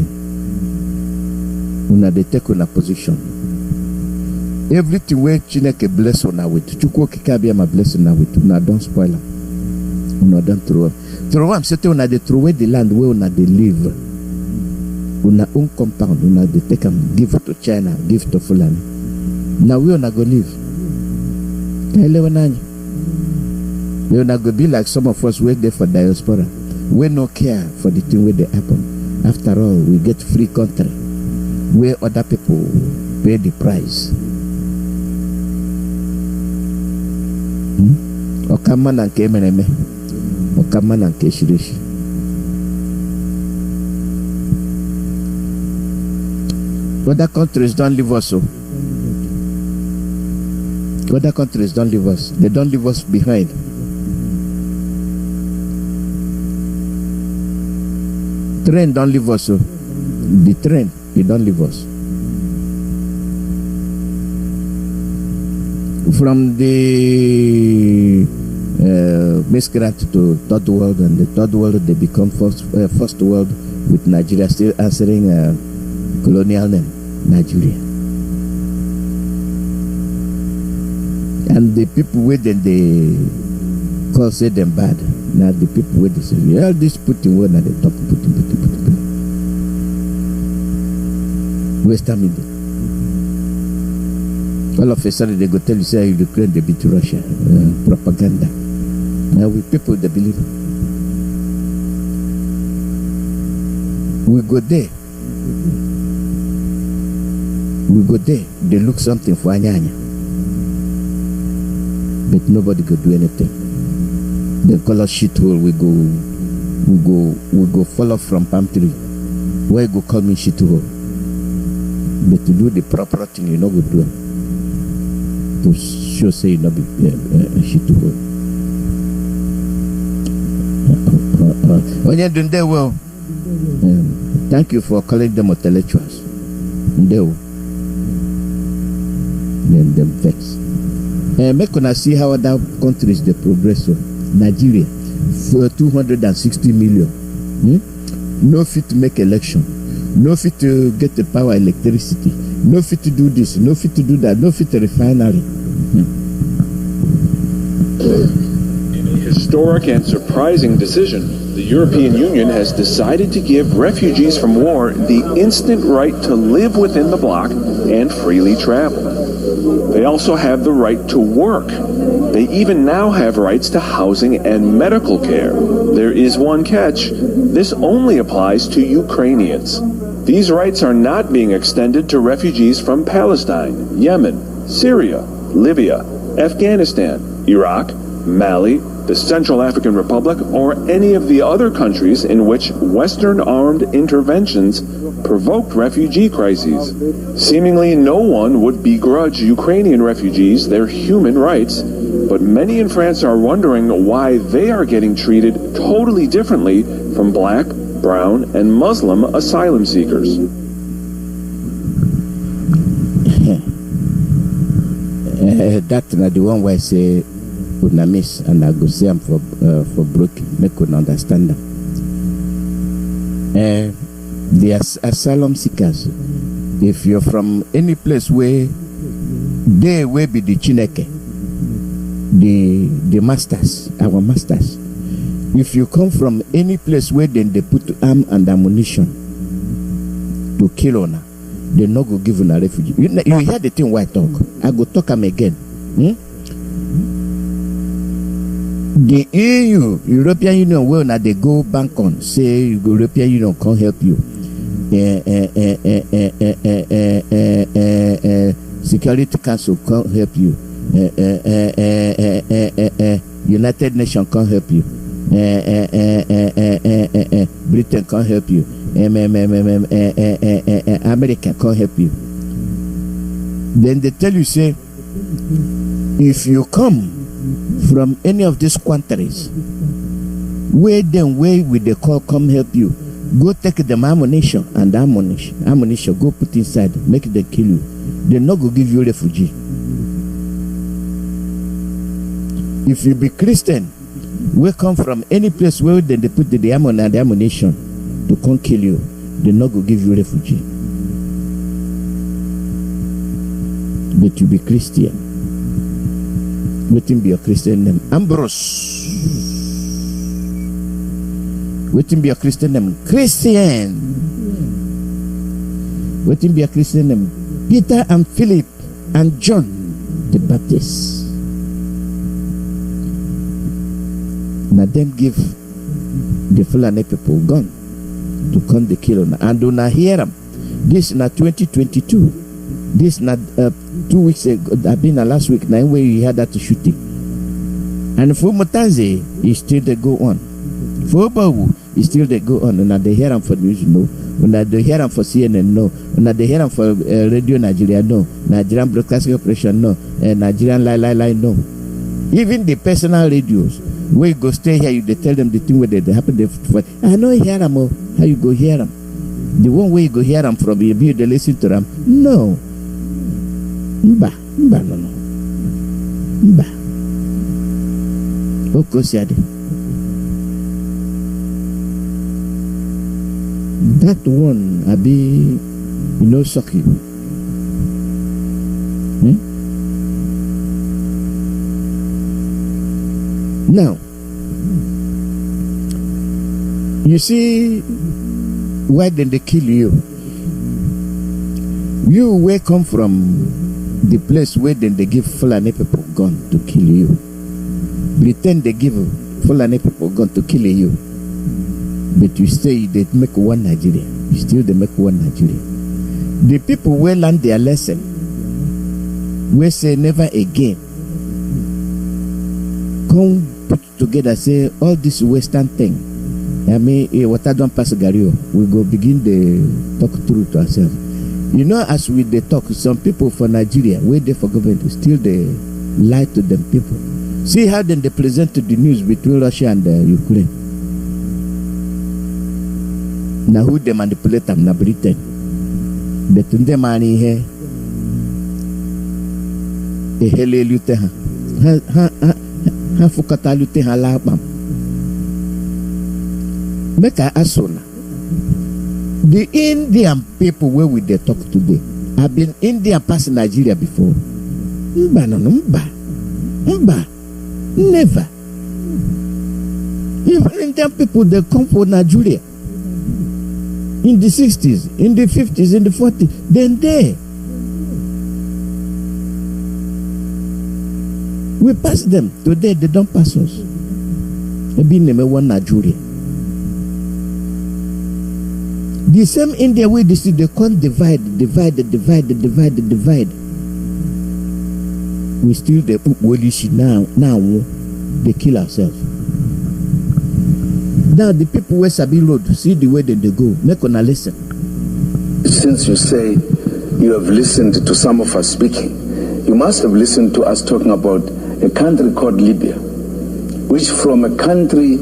Una de take on a position. Everything where Chineke bless una with, Chukwu Kikabia ma bless una with, una don't spoil am. Una don't throw am. Throw am, say una de throw away the land where una de live. Una own compound, una de take am, give to China, give to Fulani. Now we una go live. Hele wanani. We una go be like some of us wait there for diaspora. We no care for the thing where they happen. After all, we get free country where other people pay the price. Okama na nke emereme, okama na nke shirishi. Other countries don't leave us so. Other countries don't leave us. They don't leave us behind. Train don't leave us so. The train, they don't leave us. from the miscreant to third world, and the third world they become first world, with Nigeria still answering colonial name, Nigeria. And the people with them, they call say them bad. Now the people with this, yeah, this Putin word, now they talk Putin. Western media. All of a sudden they go tell you, say Ukraine they beat Russia. Propaganda. Now with people they believe. We go there. They look something for Anyanya. But nobody could do anything. They call us shithole. We go follow from palm tree. Why go call me shithole? But to do the proper thing, you know, we do it. To sure say you know be shithole. When you're doing that well, thank you for calling them intellectuals. Then them vex. Make una see how other countries they progress. Nigeria for 260 million. No fit to make election. No fit to get the power electricity. No fit to do this. No fit to do that. No fit to refinery. In a historic and surprising decision, the European Union has decided to give refugees from war the instant right to live within the bloc and freely travel. They also have the right to work. They even now have rights to housing and medical care. There is one catch. This only applies to Ukrainians. These rights are not being extended to refugees from Palestine, Yemen, Syria, Libya, Afghanistan, Iraq, Mali, the Central African Republic, or any of the other countries in which Western armed interventions provoked refugee crises. Seemingly no one would begrudge Ukrainian refugees their human rights, but many in France are wondering why they are getting treated totally differently from black, brown, and Muslim asylum seekers. That's not the one where I say una miss, and I go say I'm for broken. Make una understand them. The asylum seekers, if you're from any place where they will be the Chineke, the masters, our masters. If you come from any place where then they put arm and ammunition to kill ona, they not go give una refugee. You hear the thing why I talk? I go talk them again. The EU, European Union, well now they go bank on, say European Union can't help you. Security Council can't help you. United Nations can't help you. Britain can't help you. America can't help you. Then they tell you, say, if you come from any of these countries, where will they call come help you? Go take them ammunition and ammunition. Go put inside, make them kill you. They not go give you refugee. If you be Christian, we come from any place where they put the ammunition to come kill you, they not go give you refugee. But you be Christian. Let him be a Christian name. Ambrose. Let him be a Christian name. Christian. Let him be a Christian name. Peter and Philip and John the Baptist. Now them give the Fulani people gun to come the kill on. And do not hear them. This is not 2022. This is not 2 weeks ago. I've been last week. Now where you had that shooting. And for Motaze, he still they go on. For Bawu, he still they go on. And they hear them for news, no. And they hear them for CNN, no. And they hear them for Radio Nigeria, no. Nigerian Broadcasting Corporation, no. Nigerian Lie, no. Even the personal radios, where you go stay here, they tell them the thing where they happen. I know you hear them. How you go hear them? The one way you go hear them from, you they listen to them. No. No. Okosiade. That one, Abi, suck you. Now, you see, why did they kill you? You where come from the place where then they give Fulani people gun to kill you. Pretend they give Fulani people gun to kill you. But you say they make one Nigeria. Still they make one Nigeria. The people will learn their lesson. We say never again. Come put together, say all this Western thing. I mean, what I don't pass Gario, we go begin the talk through to ourselves. As we they talk, some people for Nigeria, where they for government, still they lie to them people. See how then they present the news between Russia and Ukraine. Now who they manipulate them? Now Britain. But in the money here, a hele lute ha fukata lute ha labam. Make I ask you. The Indian people where we they talk today have been Indian past Nigeria before. Never. Even Indian people they come for Nigeria in the 60s, in the 50s, in the 40s. Then we pass them. Today they don't pass us. They be number one Nigeria. The same India where they see they can't divide. We still the now they kill ourselves. Now the people where Sabi Road see the way that they go. Make on a listen. Since you say you have listened to some of us speaking, you must have listened to us talking about a country called Libya, which from a country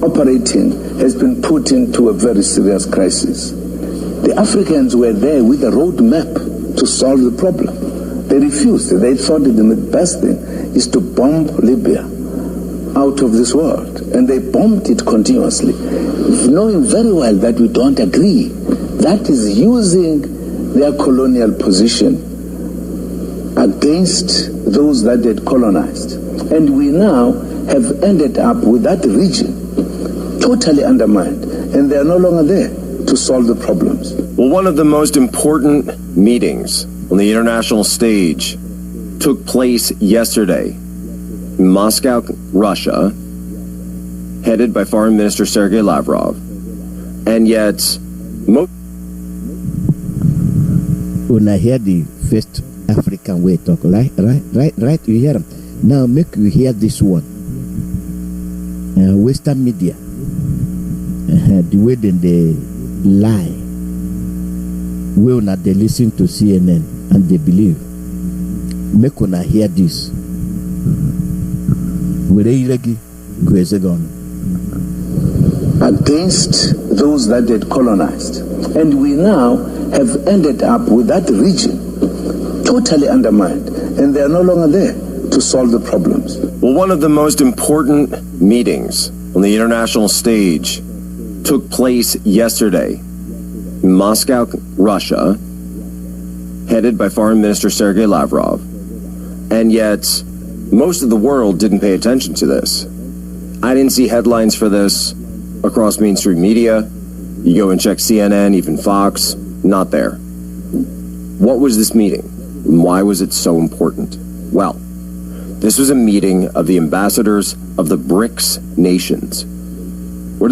operating has been put into a very serious crisis. The Africans were there with a roadmap to solve the problem. They refused. They thought that the best thing is to bomb Libya out of this world. And they bombed it continuously, knowing very well that we don't agree. That is using their colonial position against those that they had colonized. And we now have ended up with that region totally undermined, and they are no longer there to solve the problems. Well, one of the most important meetings on the international stage took place yesterday in Moscow, Russia, headed by Foreign Minister Sergei Lavrov. And yet, when I hear the first African way talk, right, you hear them. Now make you hear this one. Western media, the way then they lie, will not they listen to CNN and they believe. Make una hear this. Against those that they had colonized. And we now have ended up with that region totally undermined, and they are no longer there to solve the problems. Well, one of the most important meetings on the international stage took place yesterday in Moscow, Russia, headed by Foreign Minister Sergei Lavrov. And yet, most of the world didn't pay attention to this. I didn't see headlines for this across mainstream media. You go and check CNN, even Fox, not there. What was this meeting? And why was it so important? Well, this was a meeting of the ambassadors of the BRICS nations. What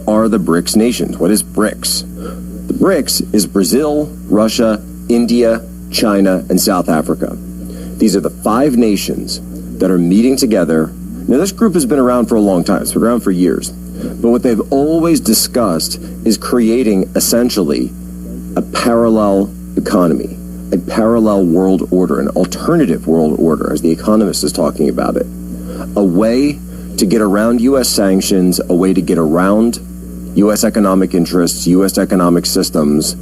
are the BRICS nations? What is BRICS? The BRICS is Brazil, Russia, India, China, and South Africa. These are the 5 nations that are meeting together. Now, this group has been around for a long time. It's been around for years. But what they've always discussed is creating, essentially, a parallel economy, a parallel world order, an alternative world order, as The Economist is talking about it. A way to get around U.S. sanctions, a way to get around U.S. economic interests, U.S. economic systems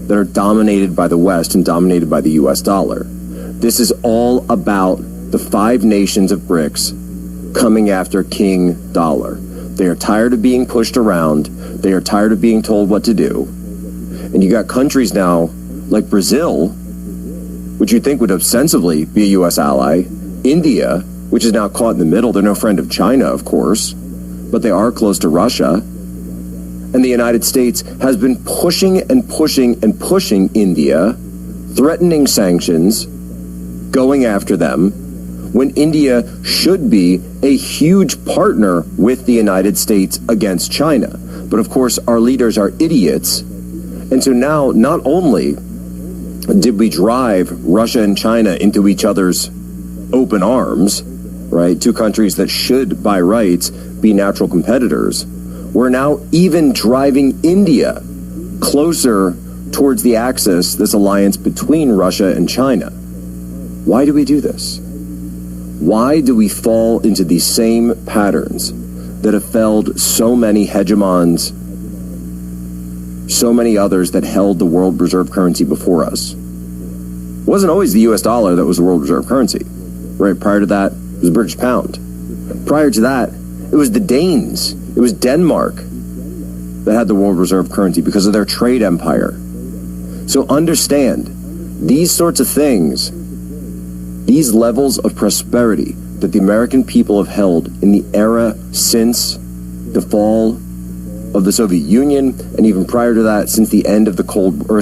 that are dominated by the West and dominated by the U.S. dollar. This is all about the 5 nations of BRICS coming after King Dollar. They are tired of being pushed around. They are tired of being told what to do. And you got countries now like Brazil, which you'd think would ostensibly be a U.S. ally, India, which is now caught in the middle. They're no friend of China, of course, but they are close to Russia. And the United States has been pushing and pushing and pushing India, threatening sanctions, going after them, when India should be a huge partner with the United States against China. But of course, our leaders are idiots. And so now, not only did we drive Russia and China into each other's open arms, right, two countries that should, by rights, be natural competitors, we're now even driving India closer towards the axis, this alliance between Russia and China. Why do we do this? Why do we fall into these same patterns that have felled so many hegemons, so many others that held the world reserve currency before us? It wasn't always the US dollar that was the world reserve currency, right? Prior to that, it was the British pound. Prior to that, it was the Danes. It was Denmark that had the world reserve currency because of their trade empire. So understand, these sorts of things, these levels of prosperity that the American people have held in the era since the fall of the Soviet Union, and even prior to that, since the end of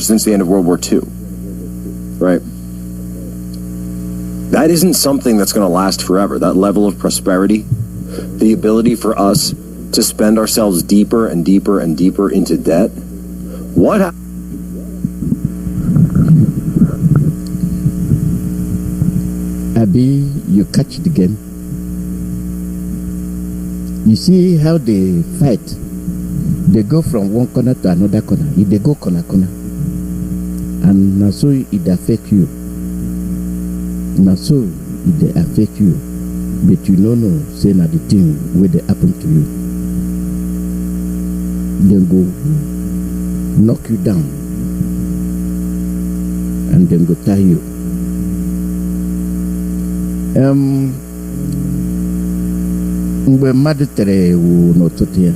since the end of World War II, right? That isn't something that's going to last forever. That level of prosperity, the ability for us to spend ourselves deeper and deeper and deeper into debt. What happened? Abi, you catch the game. You see how they fight. They go from one corner to another corner. They go corner. And now so it affect you. Now so it affect you. But you don't know, say na the thing where they happen to you. Then go knock you down. And then go tie you. Mgbe mmadụ tere ewu n'ụtụtụ ya.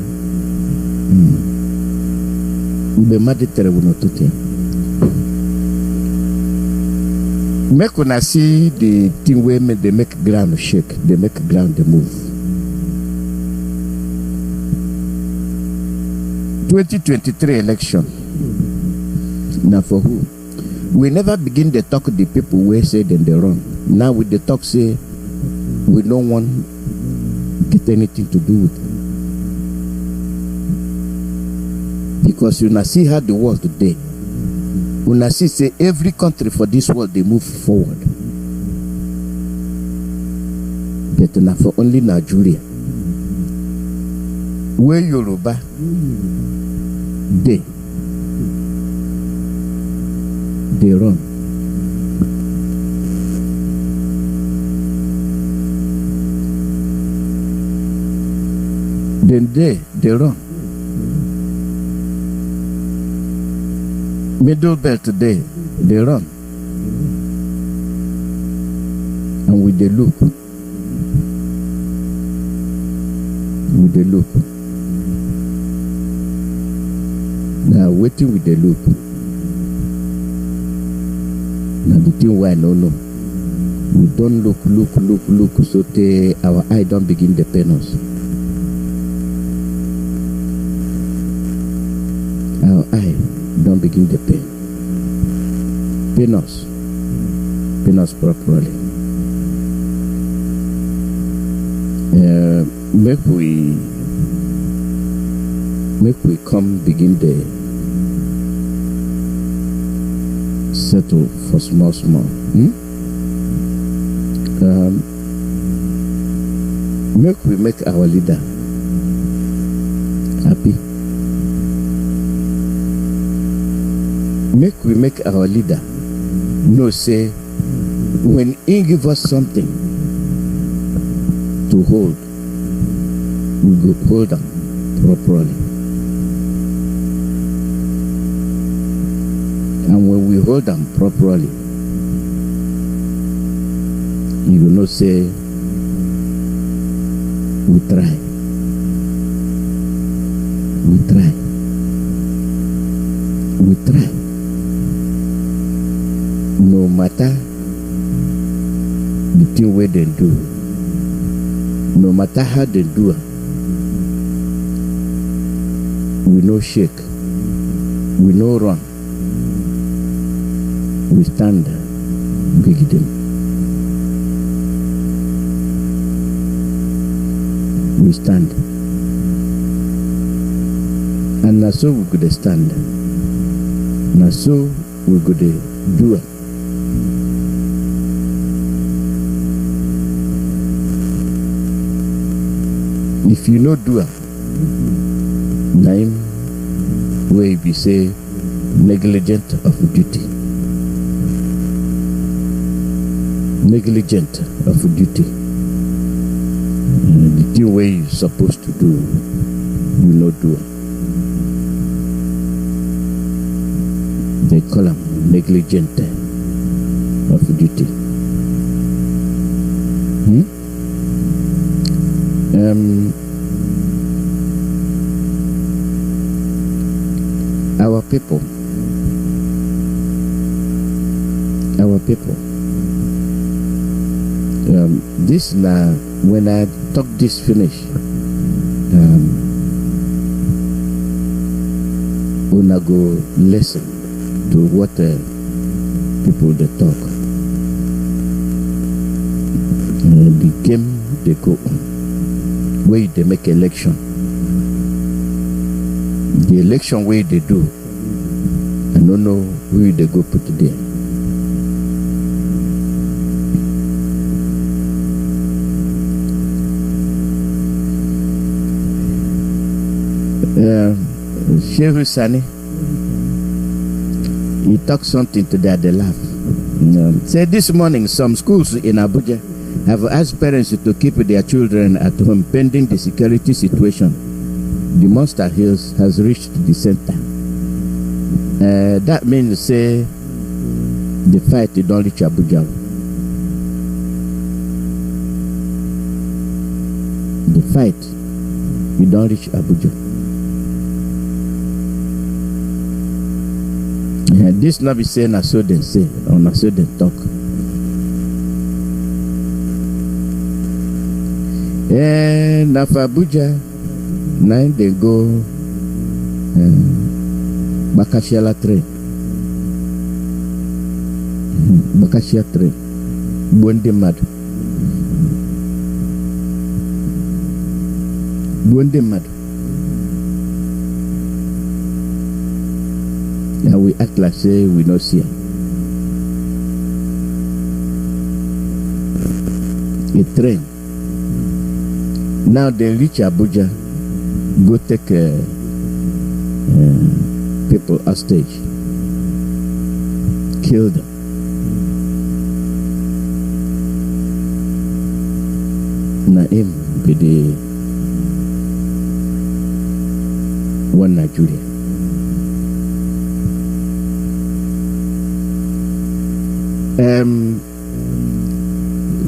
Make una see the thing where they make ground shake, they make ground they move. 2023 election. Now for who? We never begin to talk to the people where say then they wrong. Now with the talk say we don't want get anything to do with it. Because you now see how the world today. You now see say every country for this world they move forward. But now for only Nigeria. Where Yoruba they run. Then they run. Middle belt today, they run. And with the look. Now waiting with the look. Now the thing why no. We don't look, so our eye don't begin to pain us. Our eye don't begin to pain. Pain us properly. Make we come begin to settle for small. Make we make our leader happy. Make we make our leader know say when he give us something to hold, we go hold them properly. And when we hold them properly, you will not say We try. We try. We try. No matter the thing where they do, no matter how they do it, we no shake, we no run, we stand, big them. We stand, and now so we could stand. Now so we could do it. If you no do it, name where we say negligent of duty. Negligent of duty. The thing where you're supposed to do, you not do it. They call them negligent of duty. Our people, this now, when I talk this finish, una go listen to what people they talk. The game they go on, where they make election. The election way they do, I don't know who they go put there. Shehu Sani, he talked something to that, they laugh. Said this morning some schools in Abuja have asked parents to keep their children at home pending the security situation. The monster hills has reached the center. That means say the fight don't reach Abuja. The fight we don't reach Abuja. This not be saying na so they say or na so they talk. Na for Abuja, now they go Bakashiala train. Bakashia train. Buende mad. Buende mad. Now we act like say we not see a train. Now they reach Abuja, go take people hostage, kill them. Now him be the one Nigeria.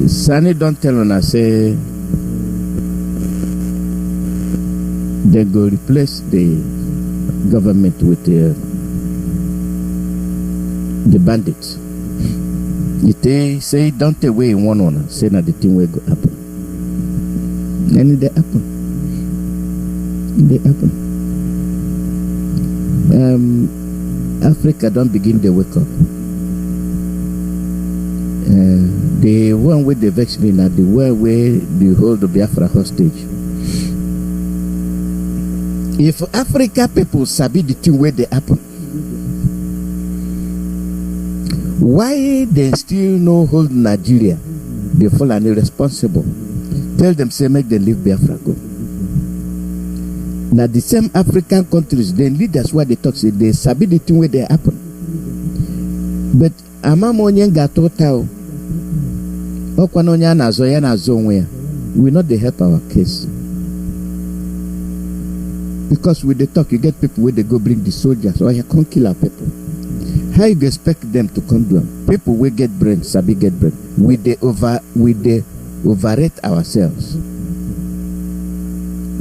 Sani don't tell on us say they go replace the government with the bandits. They say don't take away one on say that the thing will go happen. And it happen. It happen. Africa don't begin to wake up. The one where they vex me now, the one where they hold the Biafra hostage. If Africa people sabi the thing where they happen, why they still no hold Nigeria? They fall and irresponsible. Tell them say make them leave Biafra go. Now the same African countries, the leaders why they talk say they sabi the thing where they happen. But Amamonyen got total. Okwanonya na zoya na zonwe. We not they help our case. Because with the talk, you get people where they go bring the soldiers or you can't kill our people. How you expect them to come do them? People will get brain, sabi get brain. We they overrate ourselves.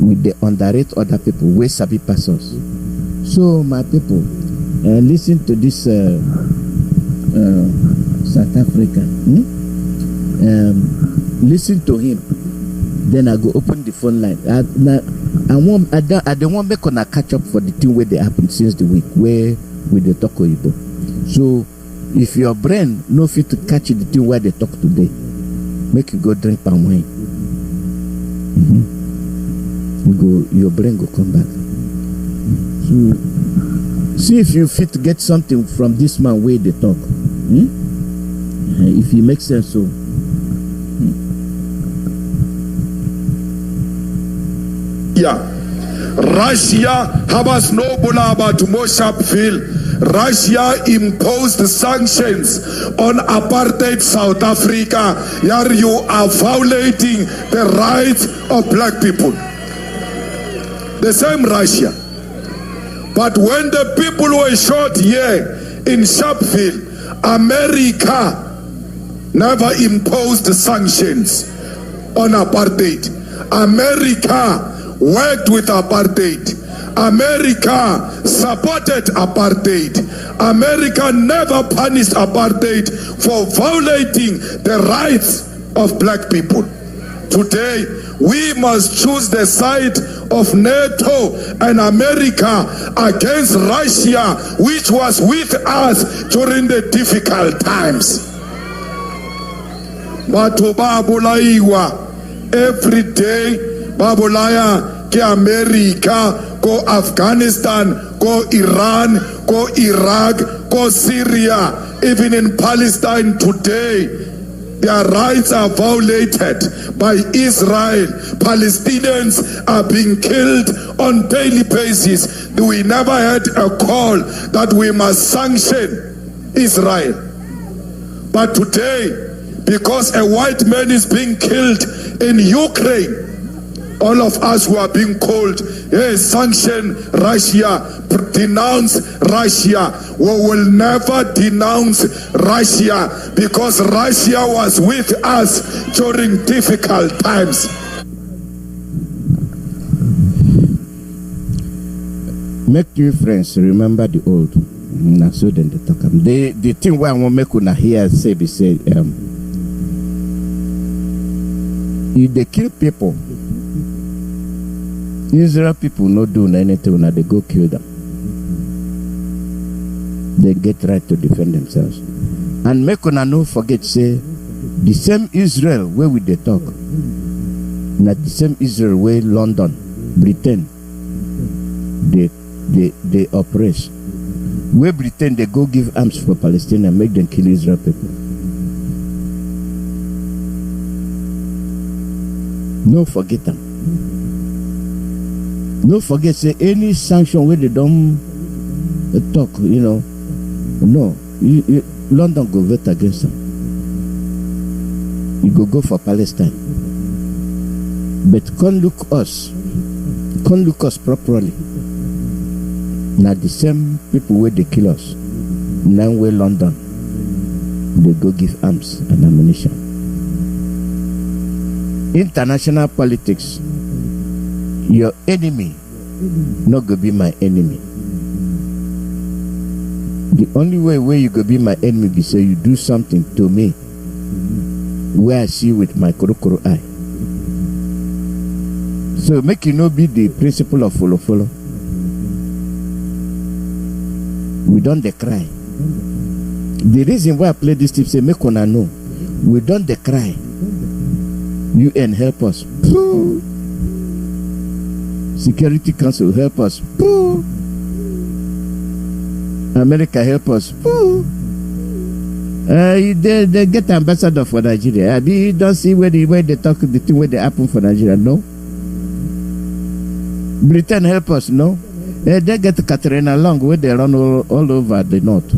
we dey underrate other people wey sabi pass us. So my people, listen to this South African. Listen to him. Then I go open the phone line. I don't want make una catch up for the thing where they happened since the week where we dey talk Oyibo. So if your brain no fit to catch the thing where they talk today, make you go drink palm wine. Your brain go come back. So see if you fit to get something from this man where they talk. If he makes sense, so. Yeah, Russia has no bulaba to Mosharpeville. Russia imposed sanctions on apartheid South Africa. Here you are violating the rights of black people. The same Russia. But when the people were shot here in Sharpeville, America never imposed sanctions on apartheid. America worked with apartheid. America supported apartheid. America never punished apartheid for violating the rights of black people. Today, we must choose the side of NATO and America against Russia, which was with us during the difficult times. Batu babulaiwa every day, babulaya ke America, go Afghanistan, go Iran, go Iraq, go Syria, even in Palestine today. Their rights are violated by Israel. Palestinians are being killed on daily basis. We never had a call that we must sanction Israel. But today, because a white man is being killed in Ukraine, all of us who are being called, hey, sanction Russia, denounce Russia. We will never denounce Russia because Russia was with us during difficult times. Make new friends, remember the old. Na so then they talk. The thing where I want make una hear say be say if they kill people, Israel people not doing anything when they go kill them. They get right to defend themselves. And make una no forget say the same Israel where we they talk, not the same Israel where London, Britain, they operate. Where Britain they go give arms for Palestine and make them kill Israel people. No forget them. No forget say any sanction where they don't talk, no. London go vote against them. You go for Palestine. But can't look us properly. Now the same people where they kill us, now where London, they go give arms and ammunition. International politics, your enemy not gonna be my enemy. The only way you gonna be my enemy be say you do something to me where I see with my korokoro eye. So make you not be the principle of follow. We don't decry. The reason why I play this tip say make una know. We don't decry. UN help us. Security Council help us. America help us. They get ambassador for Nigeria. You don't see where they talk the thing where they happen for Nigeria. No. Britain help us. No. They get Katrina Long where they run all over the north.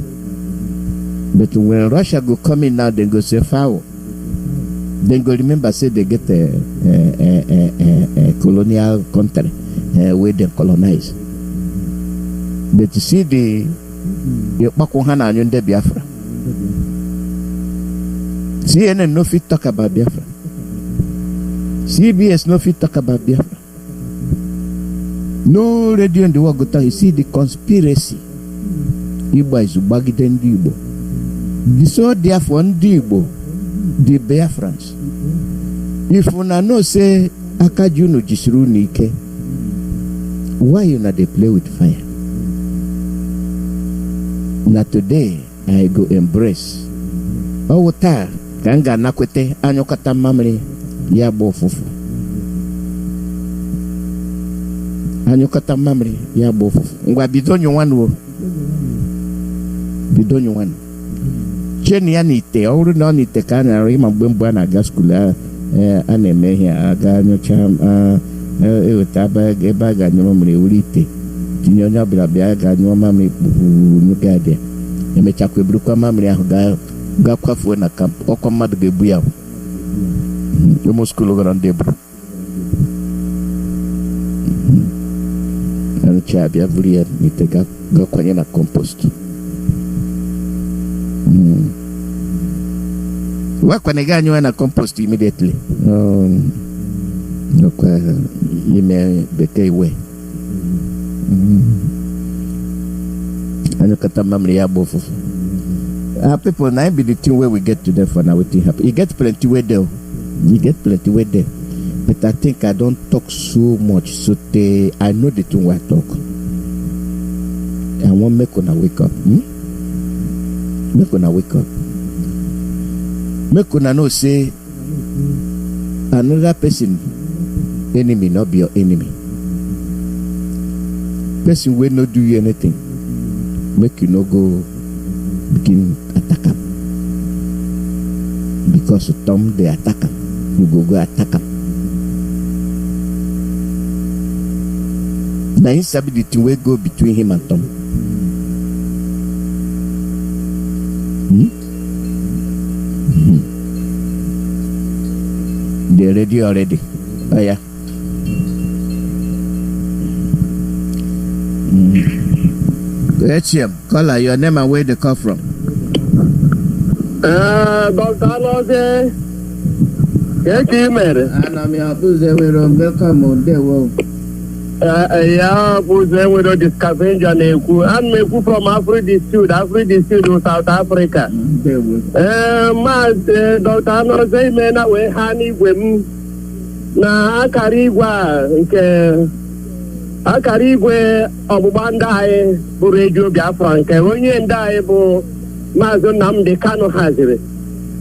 But when Russia go come in now, they go say foul. Then go remember say they get a colonial country where they colonize. But you see the Biafra. CNN no fit talk about Biafra. CBS no fit talk about Biafra. No radio in the world got you see the conspiracy. Igbo is bagide ndị Igbo. So therefore ndị Igbo, the Biafrans. If una know say akaju no jisiru Iyke, why you not dey play with fire? Now today I go embrace. Oh ta kanga nakwete anyokata mamri ya bo fufu. Anyokata mamri ya bo fufu. Ngwa bidonyo wanu. Bidonyo wanu. Cheni ya nite oru no nite kana rima mbembo na ga school ana eme aga nyocha ewetaba ebe ga nyo mamri urite. Tinyonya bia bia ga nyo mamri nyugade. Emecha kwebruka mamri ahu ga kwafu na camp okwa madu ga ebu ya. Yomo school go ran debru. Ano cha bia vuria nite ga kwanye na compost. Wakwa neganywa na compost immediately. Kwa ime beke we. Ano kata mamri ya bofu. People now be the thing where we get to them for now. What happen? You get plenty way there. You get plenty way there. But I think I don't talk so much. So I know the thing where I talk. I want make una wake up. Make una wake up. Make una know say another person enemy not be your enemy. Person will not do you anything. Make you no go begin attack him. Because Tom they attack him. You go attack him. Now instability will go between him and Tom. They're ready already. Oh yeah. HM, caller, your name and where they come from? Dr. Alose. Yes, you made it. And I'm here to say we're welcome on the world. Yeah, who's there with the scavenger neku? I'm Meku from Africa South Africa. Dr. Alose, man, we honey with na akarigwa ọgbụgba bụ redio Biafra nke onye ndị bụ Mazi Nnamdi Kanu haziri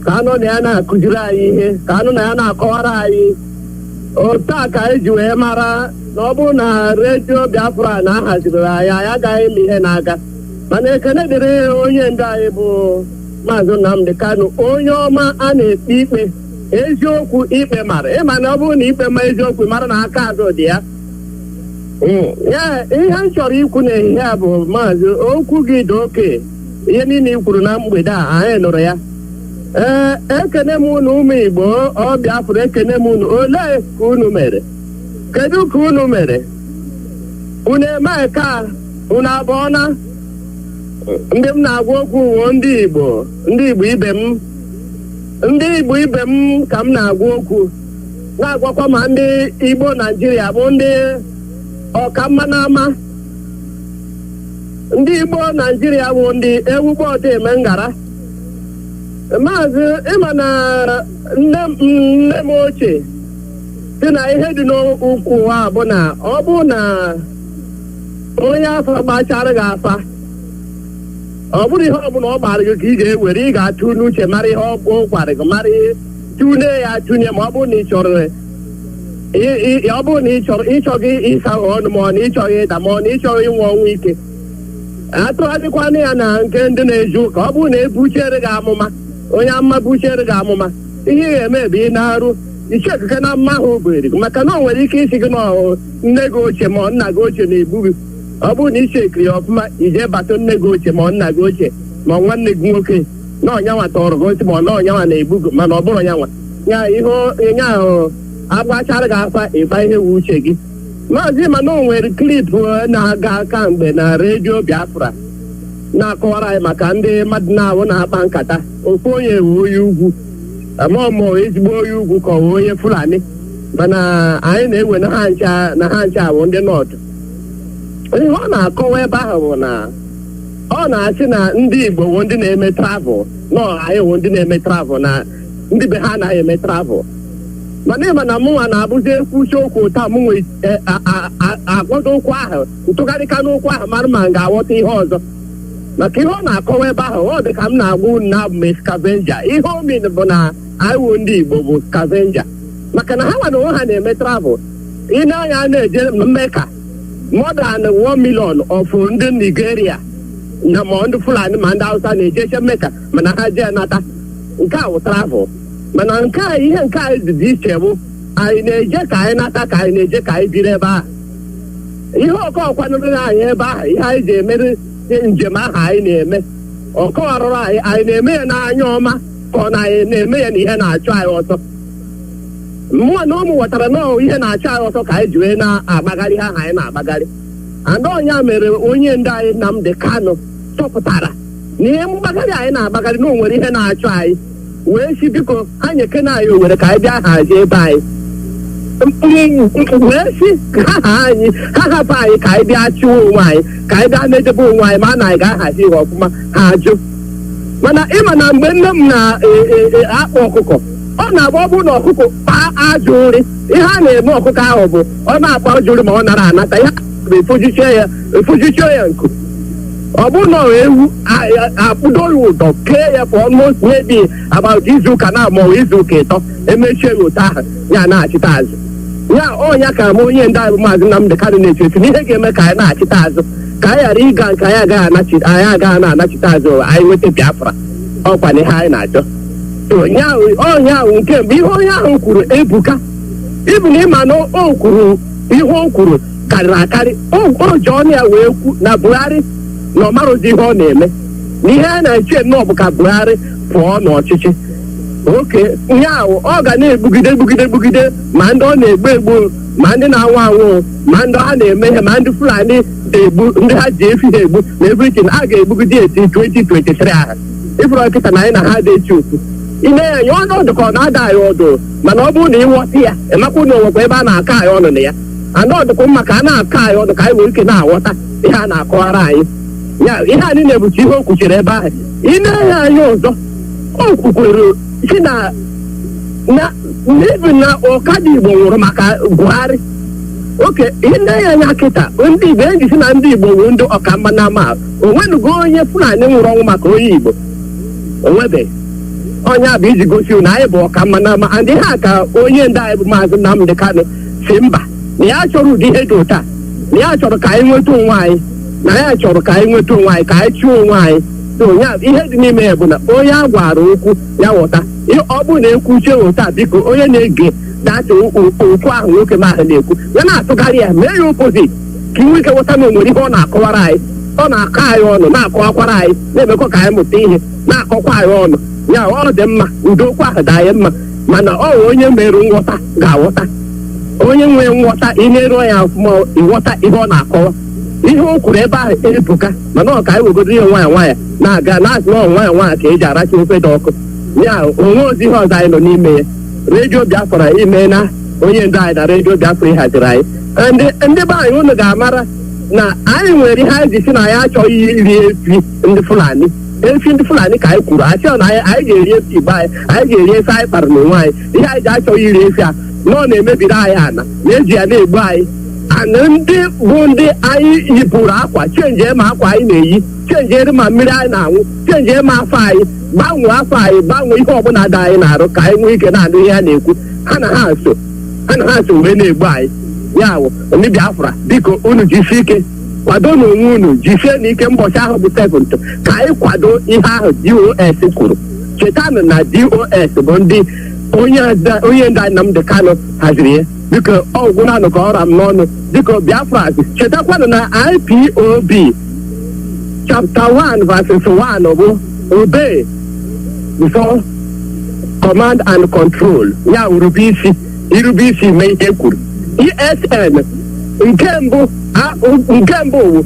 ka anọ na ya na-akụziri anyị ihe ka anọ na ya na-akọwara anyị otu a ka eji wee mara na ọ bụ na redio Biafra na-ahaziri anyị agaghị eme ihe na-aga mana ekene dịrị onye ndị anyị bụ Mazi Nnamdi Kanu onye ọma a na-ekpe ikpe eziokwu ikpe mara ịma na ọ bụrụ na ikpe ma eziokwu mara na aka azụ dị ya ihe m chọrọ ikwu n'ehihie a bụ maazị okwu gị dị oke ihe niile i kwuru na mgbede a anyị nụrụ ya ekene m unu ụmụ Igbo ọ Biafra ekene m unu olee ka unu mere kedu ka unu mere unu eme ka unu abụọna ndị m na-agwa okwu wo ndị Igbo ibe m ka m na-agwa okwu na-agwakwa ma ndị Igbo Naịjirịa bụ ndị ọkamma n'ama ndị Igbo Naịjirịa bụ ndị ewugbo ọta eme ngara maazị ịma na nne m ochie dị na ihe dị n'ukwu ụwa bụ na ọ bụ na onye afọ gbachara gị afa ọ bụrụ ihe ọbụla ọ gbara gị ka ị ga-ewere ị ga-atụ n'uche mara ihe ọ kwara gị mara ihe tụnye ya tụnye ma ọ bụrụ na ị chọrọ ọ bụrụ na ịchọghị ịsa ọnụ ma ọ na ịchọghị ịda ma ọ na ịchọghị inwe ọnwụ ike atụgharịkwana ya na nke ndị na-eji ụka ọ bụrụ na ebuchere gị amụma onye amụma buchere gị amụma ihe ị ga-eme bụ ị na-arụ iche ekike na mma ahụ bụeri maka na o nwere ike isi gị na nne gị ochie ma nna gị ochie na-egbu gị ọ bụrụ na iche ekiri ọfụma ije bata nne gị ochie ma nna gị ochie ma nwanne gị nwoke na ọnyanwa tọrọ gị osi ma na ọnyanwa na-egbu gị mana ọ bụrụ ọnyanwa ya ihe nye ahụ agbachara gị afa ịfa ihe wu uche gị maazị mana o nwere klip na-aga aka mgbe na redio Biafra na-akọwara anyị maka ndị mmadụ na-awụ na-akpa nkata ofu onye ewu onye ugwu amaọmụ ezigbo onye ugwu ka ọ onye Fulani mana anyị na-ewe na ha ncha awụ ndị nọọtụ ihe ọ na-akọwa ebe ahụ bụ na ọ na-asị na ndị Igbo bụ ndị na-eme travel nọ anyị bụ ndị na-eme travel na ndị be ha anaghị eme travel mana ịma na mụnwa na-abụzi ekwuchi okwu taa mụnwa akwado okwu ahụ ntụgharịka n'okwu ahụ mara ma m ga-aghọta ihe ọzọ maka ihe ọ na-akọwa ebe ahụ ọ dị ka m na-agwa unu na abụ m scavenger ihe o min bụ na anyị bụ ndị Igbo bụ scavenger maka na ha nwa na onwe ha na-eme travel ị na-anya na-eje Mecca more than 1 million of ndị Nigeria na ma ndị Fulani ma ndị Hausa na-ejeche Mecca mana ha jee nata nke a bụ travel mana nke a ihe nke a dị iche bụ anyị na-eje ka anyị nata ka anyị na-eje ka anyị biri ebe ahụ ihe ọkọ ọkwanụrụ anyị ebe ahụ ihe anyị ji emere njem ahụ anyị na-eme ọkọwarụrụ anyị na-eme ya n'anya ọma ka ọ na anyị na-eme ya na ihe na-achụ anyị ọsọ mmụọ na ụmụ ghọtara na ihe na-achụ anyị ọsọ ka anyị ji wee na-agbagharị ha anyị na-agbagharị ada ọnya mere onye ndị anyị Nnamdi Kanu chọpụtara na ihe mgbagharị anyị na-agbagharị na o nwere ihe na-achụ anyị wee si biko ha nyekena anyị Owerri ka anyị bịa hazie ebe anyị wee si ha hapụ anyị ka anyị bịa chụwa onwe anyị ka anyị bịa na-edebe onwe anyị ma na anyị ga-ahazi ihe ọfụma ha ajụ mana ịma na mgbe nne m na-akpọ ọkụkọ ọ na-agba ọ bụrụ na ọkụkọ kpaa ajọ nri ihe a na-eme ọkụkọ ahụ bụ ọ na-akpa ajọ nri ma ọ nara anata ihe bụ efujichie ya nku ọ bụrụ na ewu akpụdo ya ụdọ kee ya for almost maybe about izuụka na ama izuụka ịtọ emechie ya ụtọ ahụ ya na-achịta azụ ya ọnya ka m onye ndị anyị Mazi Nnamdi Kanu na-echesi n'ihe ga-eme ka anyị na-achịta azụ ka anyị ghara ịga nke anyị agaghị na-anachite azụ anyị nweta Biafra ọkwa na ihe anyị na-achọ ọnya ahụ nke mgbe ihe onye ahụ kwuru ebuka ịbụ na ịma na o kwuru ihe o kwuru karịrị akarị o ji ọnụ ya wee kwu na Buhari na ọ marụzi ihe ọ na-eme na ihe a na-eche nnọọ bụ ka Buhari pụọ n'ọchịchị oke ihe ahụ ọ ga na-egbugide ma ndị ọ na-egbu ma ndị na-anwụ anwụ ma ndị ha na-eme ihe ma ndị Fulani egbu ndị ha ji efi ha egbu na everything a ga-egbugide eti 2023 ahụ ịbụrụ nkịta na anyị na ha dị otu ime ya nye ọnọdụ ka ọ na-ada anyị ọdụ mana ọ bụrụ na ịghọta ya emakwa na onwekwa ebe a na-akọ anyị ọnụ na ya anọdụkwa mma ka a na-akọ anyị ọnụ ka anyị nwere ike na-aghọta ihe a na-akọwara anyị ya ihe anyị na-ebuchi ihe o kwuchiri ebe ahụ ine ya anyị ọzọ o kwukwere si na n'ibi na ọkada Igbo nwụrụ maka Buhari oke ine ya anya kịta ndị Igbo enyi si na ndị Igbo nwere ndị ọkamma na ama onwenugo onye Fulani nwụrụ ọnwụ maka onye Igbo onwebeghị ọnya bụ iji gosi na anyị bụ ọkamma na ama ndị ha ka onye ndị anyị bụ Mazi Nnamdi Kanu si mba na ya chọrọ ụdị ihe dị ụta na ya chọrọ ka anyị nweta onwe anyị na ya chọrọ ka anyị nweta onwe anyị ka anyị chụọ onwe anyị ihe dị n'ime ya bụ na onye a gwara okwu ya ghọta ọ bụrụ na ekwuchie ghọta biko onye na-ege data okwu ahụ nwoke ma ahụ na-ekwu ya na-atụgharị ya mee ya opozit ka ị nwee ike ghọta na o nwere ihe ọ na-akọwara anyị ọ na-akọ anyị ọnụ na-akọwakwara anyị na-emekọ ka anyị mụta ihe na-akọkwa anyị ọnụ ya ọ dị mma ụdị okwu ahụ dị anyị mma mana ọ onye mere nghọta ga-aghọta onye nwee nghọta ị na-ero ya ọfụma ịghọta ihe ọ na-akọwa ihe o kwuru ebe ahụ ebuka mana ọ ka anyị wegodo ihe nwayọ na-aga na-asị na nwayọ ka eji aracha ofe dị ọkụ ya onwe ozi ihe ọzọ anyị nọ n'ime ya redio Biafra ime na onye ndu anyị na redio Biafra ịhaziri anyị ndị be anyị unu ga-amara na anyị nwere ihe anyị ji si na anyị achọghị iri efi ndị Fulani efi ndị Fulani ka anyị kwuru achọ na anyị ga-eri efi Igbo anyị ga-eri efi anyị kpara n'onwe anyị ihe anyị ji achọghị iri efi a nọọ na-emebiri anyị ana na-eji ya na-egbu anyị ana ndị bụ ndị anyị yipụrụ akwa chenjie ma akwa anyị na-eyi chenjiere ma mmiri anyị na-anwụ chenjie ma afọ anyị gbanwee afọ anyị gbanwee ihe ọbụla dị anyị na-arụ ka anyị nwee ike na-anụ ihe a na-ekwu ha na ha so wee na-egbu anyị ya wụ ndị Biafra biko unu jisie ike kwado n'onwe unu jisie n'ike mbọchị ahụ bụ 7th ka anyị kwado ihe ahụ DOS kwuru chetanụ na DOS bụ ndị onye ndị Nnamdi Kanu haziri ya biko ọgwụ na-anụ ka ọra m n'ọnụ biko Biafra chetakwanụ na IPOB chapter 1 verses 1 bụ obey before command and control ya irube isi mee ihe kwuru ESN nke mbụ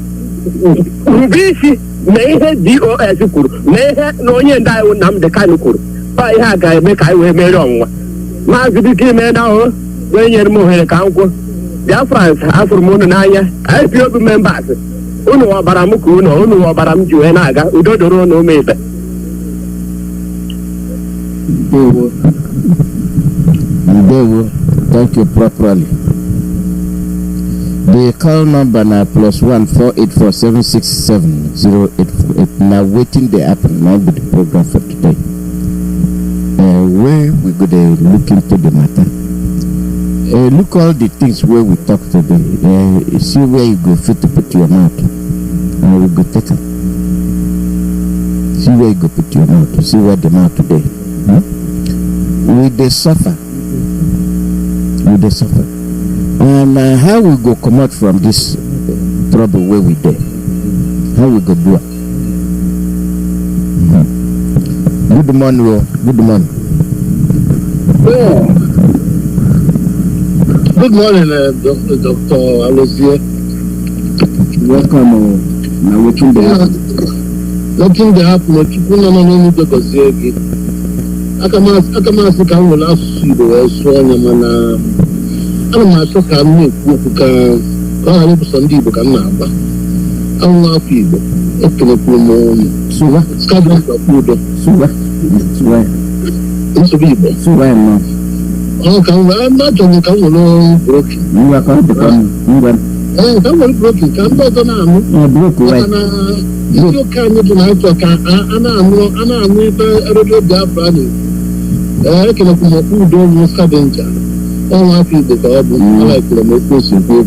rube isi mee ihe DOS kwuru mee ihe na onye ndị anyị Nnamdi Kanu kwuru ọ ihe a ga-eme ka anyị wee merie ọnwụnwa maazị biko ime na ahụ wee nyere m ohere ka m kwuo Biafrans afụrụ m unu n'anya IPOB members unu ọbara m ka unu ọbara m ji wee na-aga udo doro unu ome ebe. Ndewo. Thank you properly. The call number now +14847670848. Now waiting the happen. Now be the program for today. Where we go to look into the matter. Look all the things where we talk today. See where you go fit to put your mouth, and we go take them. See where you go put your mouth. See where the mouth today. We they suffer. We they suffer. And how we go come out from this trouble where we there? How we go do it? Good morning, good morning. Oh. Good morning, Dr. Alozie. Welcome. Now watching the app. Looking the app, no need to go see again. Akamasi can will ask you the Swan I'm not so can make who can Sunday book and number. I'm not people. It can be more. So what? Schedule for food. So what? It's a people. So why not? Oh, I'm not on the come along broken. You are going to come. Oh, come on, broken. Come back on. Broke away. You can't even have to come. I'm I can have more food, don't use danger. All happy the God, I like the most possible.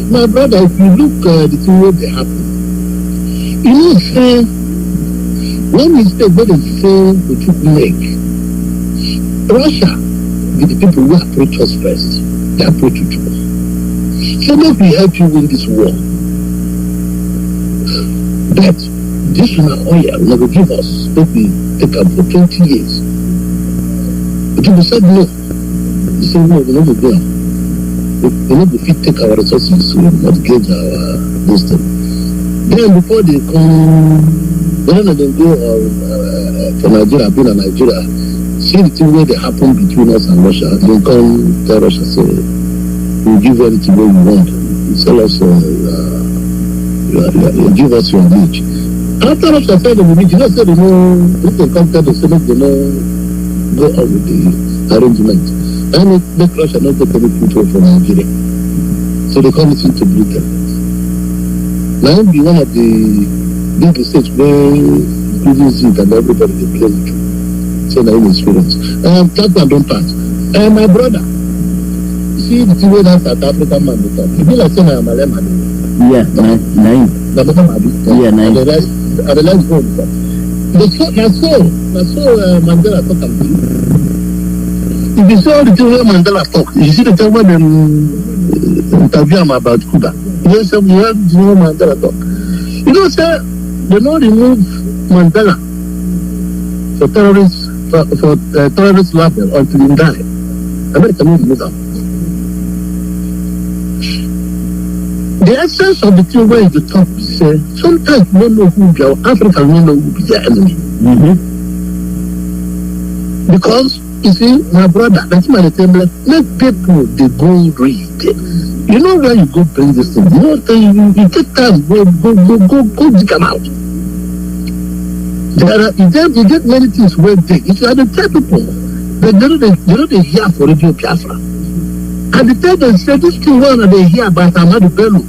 My brother, if you look at the thing what they happen, you know, say, one mistake what they say we should make. Russia, with the people who approach us first, they approach you too. So let me help you win this war. But this oil never give us, maybe take up for 20 years. The people said no. They said no, we never go. We never fit take our resources, we mortgage our wisdom. Then before they come, when they go for Nigeria, being a Nigeria, see the thing where they happen between us and Russia, they come tell Russia, say, we'll give anything what we want. You sell us, you give us your wage. After Russia said they will meet, you know, said they know, if they come tell the Senate, they know, go on with the arrangement. And it make Russia not get any control from Nigeria. So they call it into Britain. Now it be one of the big states where produce it and everybody they play it. So now in experience. That one don't pass. My brother, see the thing where that South African man they talk. He be like saying I'm a lemon. Yeah, nine. Yeah, nine. I realize what it is. That's so Mandela talk about. If you saw the thing where Mandela talk, you see the time when them interview him about Cuba. You heard Mandela talk. You know, sir, they don't remove Mandela for terrorist level until he die. America will remove them. The essence of the thing where the top say sometimes we don't know who we are, Africa don't know who is their enemy. Because you see, my brother, that's my table. Let people they go read. You know where you go bring this thing. You know you take time, go dig them out. You get many things where they if you are the tell people, they don't hear for Radio Biafra. And the time they say this thing one they hear about Amadu Bello,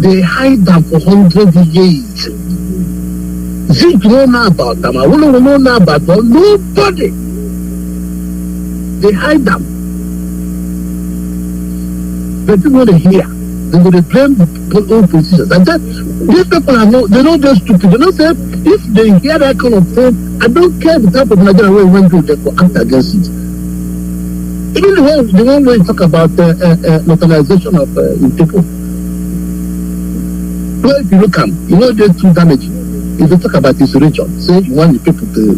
they hide them for 100 years. Zinc don't know about them. I don't know about them. Nobody. They hide them. They don't want to hear. They will blame the own positions. And that these people are they're not just stupid. They don't say if they hear that kind of thing, I don't care the type of Nigeria where we went to, they will act against it. Even the one where you talk about localization of people. Well, if you look at you know they're too damaging. If you talk about this region, say you want the people to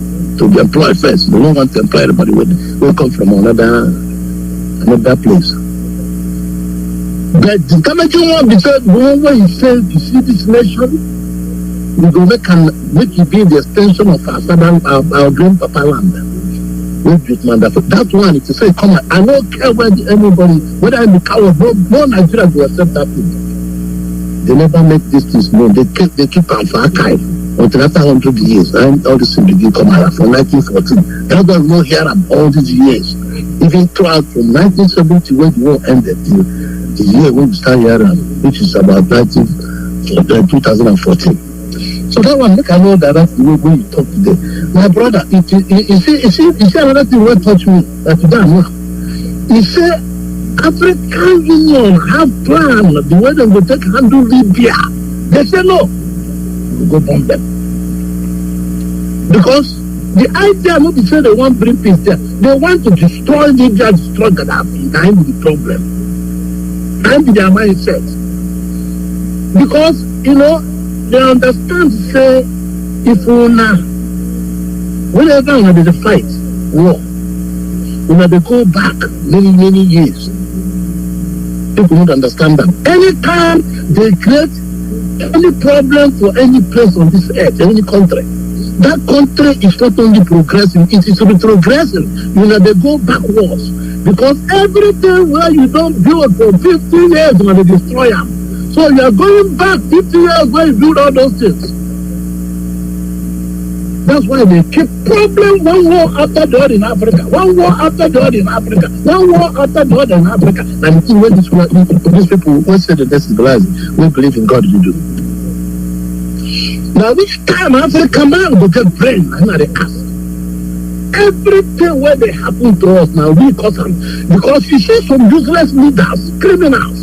be employed first. They don't want to employ everybody when they come from another place. But the damaging one because when you say you see this nation, we go make it be the extension of our grandpapa land. We Don't use mandatory. That one, if you say, come on, I don't care whether anybody, whether I'm the coward, no Nigerians will accept that thing. They never make these things known. They keep on for archive until after 100 years. And all this thing begin come out from 1914. Everybody will not hear them all these years. Even throughout from 1970 when the war ended, the year when we start hearing, which is about 2014. So that one, make I know that that's the way when you talk today. My brother, you see another thing will touch me that today I'm not. He said, African Union have planned the way they will take handle Libya. They say no. We'll go bomb them. Because the idea not to say they want to bring peace there. They want to destroy Libya, destroy Gaddafi. That is the problem. That is their mindset. Because, they understand to say, if whenever there's a fight, war, when they go back many years, people don't understand that. Anytime they create any problem for any place on this earth, any country, that country is not only progressing, it is retrogressing. They go backwards. Because everything where you don't build for 50 years, they destroy them. So you are going back 50 years where you build all those things. That's why they keep problem one war after the other in Africa. One war after the other in Africa. One war after the other in Africa. And the thing when these people who say that they're civilized, we believe in God to do. Now which time Africa man will get brain and they ask. Everything where they happen to us now, we cause them. Because you see some useless leaders, criminals.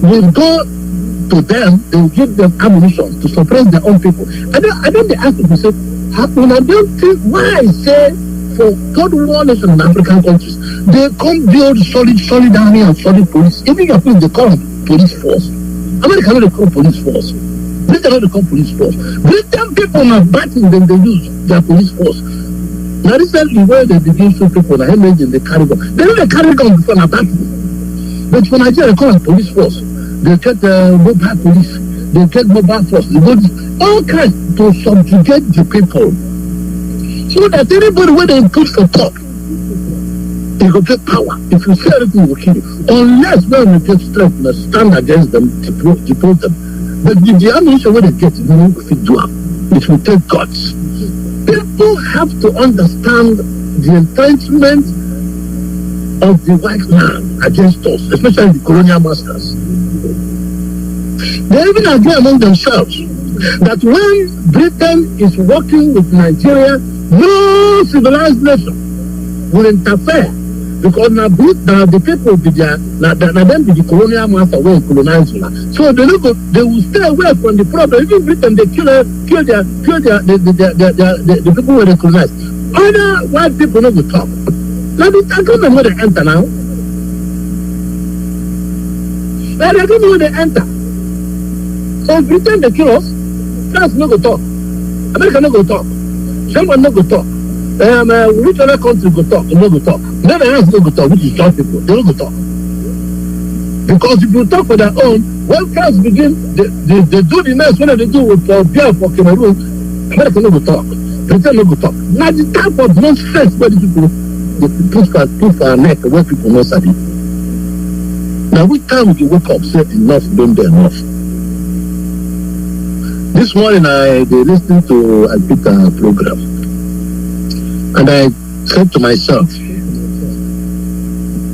We go to them, they will give them ammunition to suppress their own people. And then they ask people, say, I don't think why I say for third world nations in African countries, they come build solid army and solid police. Even your people, they call police force. America don't call police force. Britain don't call police force. Britain people are batting them, they use their police force. Now recently where they begin to people that imagine they carry gun. They know they carry gun before they battle. But for Nigeria, they call it police force. They get mobile police, they get mobile force, they go all kinds to subjugate the people. So that anybody when they put for top, they go get power. If you say anything, will kill you. Unless when we get strength, we stand against them, depose them. But the ammunition when they get, you know, if you do it will take guts. People have to understand the entrenchment of the white man against us, especially the colonial masters. They even agree among themselves that when Britain is working with Nigeria, no civilized nation will interfere because now the people be there, now them be the colonial master will colonize them. So they will stay away from the problem. Even Britain they kill the people where they colonize. Other white people no go talk. Now I don't know where they enter now. I don't know where they enter. So Britain they kill us, France no go talk, America no go talk, someone no go talk, which other country go talk, no go talk, none else no go talk, which is South people, they no go talk. Because if you talk for their own, when France begin, they do the mess, when they do with Biafra for Cameroon, America no go talk, Britain no go talk. Now the type of nonsense where the people, they put for our neck where people know sabi. Now which time we wake up, say enough, don't be enough. This morning they listened to a Peter program and I said to myself,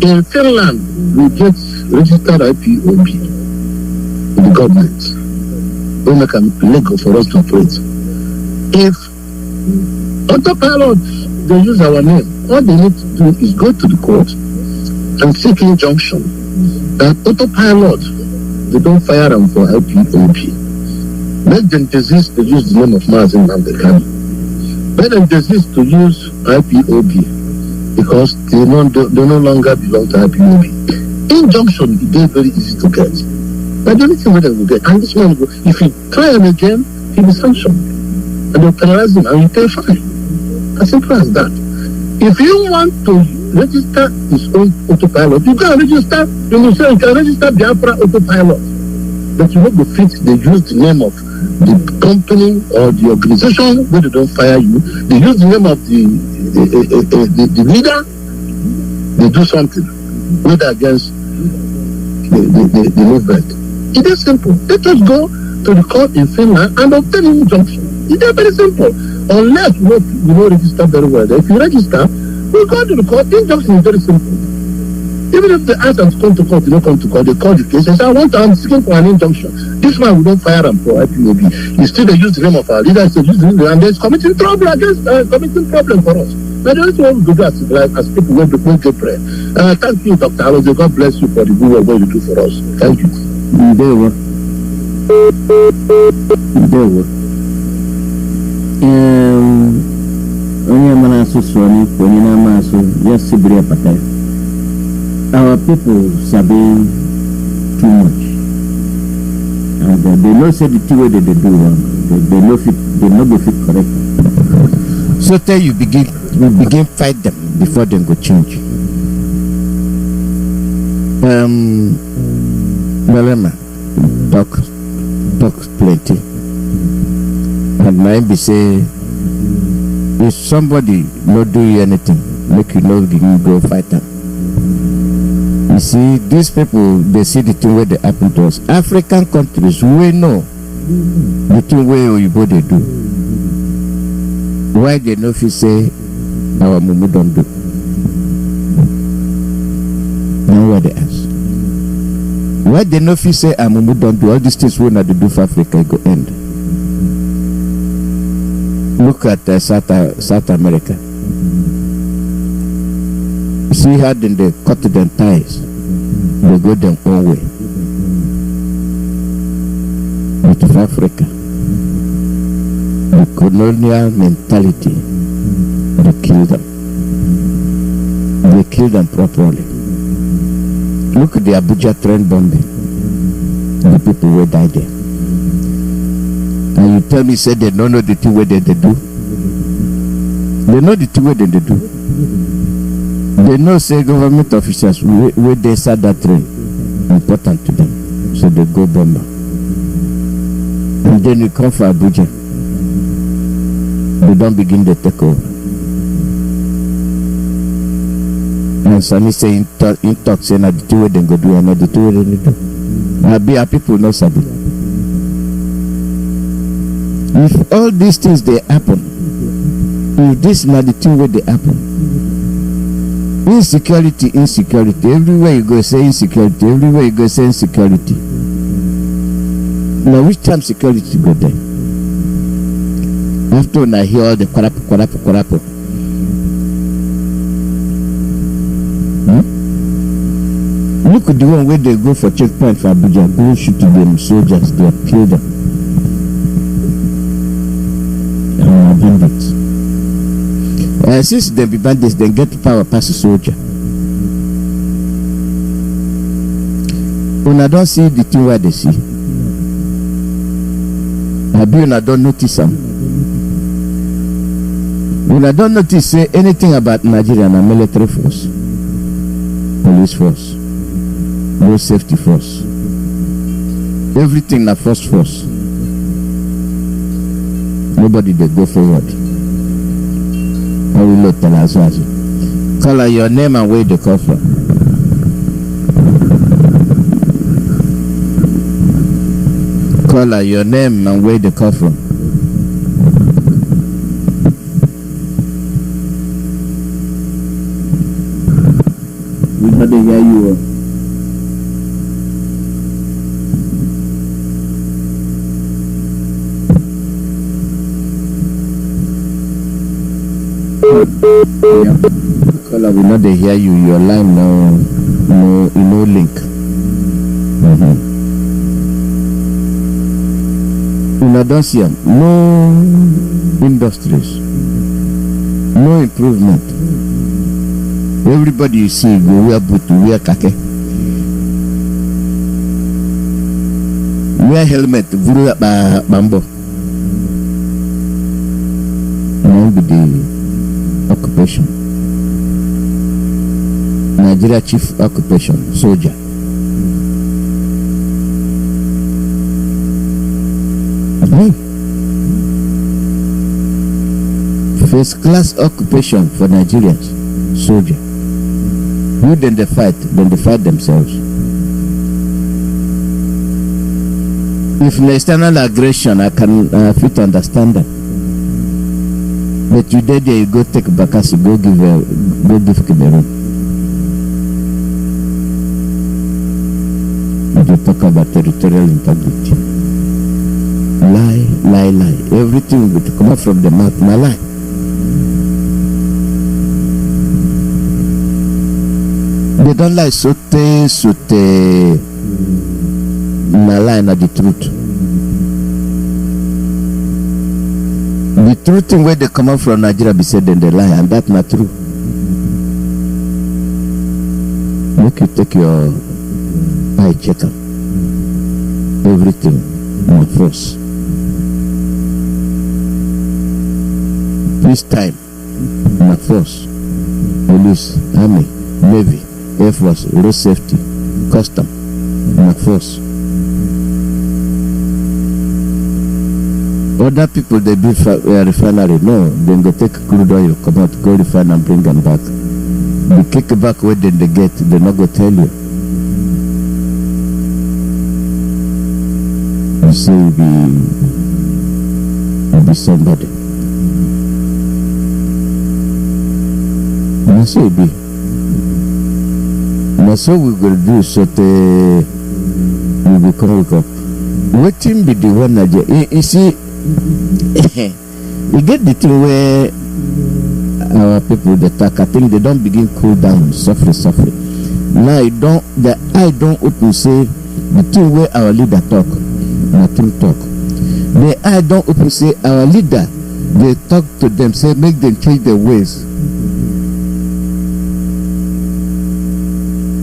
in Finland we get registered IPOB in the government. We make a legal for us to operate. If autopilot they use our name, all they need to do is go to the court and seek injunction that autopilot they don't fire them for IPOB. Let them desist to use the name of Mazi Nnamdi Kanu. Let them desist to use IPOB because they no longer belong to IPOB. Injunction is very easy to get. But the only thing we will get, and this man, if he try him again, he will be sanctioned. And they'll penalize him and he'll pay fine. As simple as that. If you want to register his own autopilot, you can register, you will say you can register Biafra autopilot. But you know the fit, they use the name of the company or the organization where they don't fire you, they use the name of the leader, they do something, whether against the movement. It is simple. Let us go to the court in Finland and obtain an injunction. It is very simple. Unless you don't register very well. If you register, we go to the court. Injunction is very simple. Even if the answer come to court, you don't come to court, they call the case and say, I'm seeking for an injunction. This man, we don't fire him for IPOB. He still use the name of our leader, still use the name, and there's committing trouble against committing problem for us. But that's what we do as people when people get prayer. Thank you, Dr. Aloze. God bless you for the good work you do for us. Thank you. Our people sabi too much, and they know say the thing way they do wrong. They know go fit correct. So tell you begin fight them before them go change. Malema talk plenty, and might be say if somebody not do you anything, make you know you go fight them. You see, these people, they see the thing where they happen to us. African countries, we know the thing where Oyibo they do. Why they know if you say our Mumu don't do? Now what they ask? Why they know if you say our Mumu don't do? All these things we not do for Africa go end. Look at South America. See how then they cut them ties, they go their own way. But of Africa, the colonial mentality, they kill them. They kill them properly. Look at the Abuja train bombing. The people who died there. And you tell me, say they don't know the thing where they do? They know the thing where they do. They know say government officials where they sat that train important to them, so they go bomber. And then you come for Abuja, they don't begin the takeover. And Sani say in talk say na the two way they go do and the two way they do. Now be our people no sabi. If all these things they happen, if this na the two way they happen. Insecurity. Everywhere you go, say insecurity. Everywhere you go, say insecurity. Now, which time security go there? After when I hear all the kwarapo. Look at the one where they go for checkpoint for Abuja, go shoot them soldiers, they have killed them. Bandits. Since they be bandits, they get power past the soldier. When I don't see the thing where they see, when I don't notice them. When I don't notice say anything about Nigeria and military force, police force, road safety force, everything na force. Nobody they go forward. I will not tell us what. Call her your name and where they come from. Call her your name and where they come from. We got to hear you. Caller, we know they hear you. Your line no link. I don't see them. No industries, no improvement. Everybody you see go wear boot, wear kake, wear helmet, vuru bambo. Now be the occupation. Nigeria chief occupation, soldier. First class occupation for Nigerians, soldier. Who then they fight? Then they fight themselves. If the external aggression, I can fit understand that. But today there you go take Bakassi, go give Cameroon. You talk about territorial integrity. Lie. Everything will come out from the mouth, my lie. They don't lie, sote, na lie, not the truth. The truth in where they come out from Nigeria be said then they lie, and that's not true. Make you take your eye check up. Everything in force. Peace time, in force. Police, army, navy, air force, road safety, custom, in force. Other people they build refinery. No, then they take crude oil, come out, go refine and bring them back. They kick back where then they get, they're not going to tell you. You say you be somebody. And so you be. And so we will do so that we become wake up. Waiting be the one that you see. You get the thing where our people they talk, I think they don't begin cool down, suffer. Now I don't open say the thing where our leader talk, nothing talk. The I don't open say our leader they talk to them, say make them change their ways.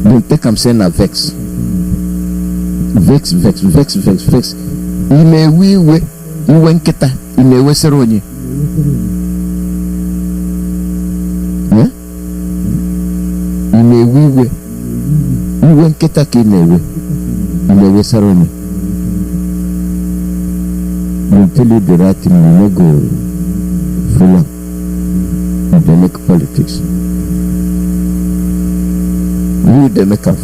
Don't take them saying a vex. Ime we nketa imewesere onye. Imewiwe iwe nketa ka imewesere onye. We'll tell you the right thing, we no go full up. They make politics. They make up.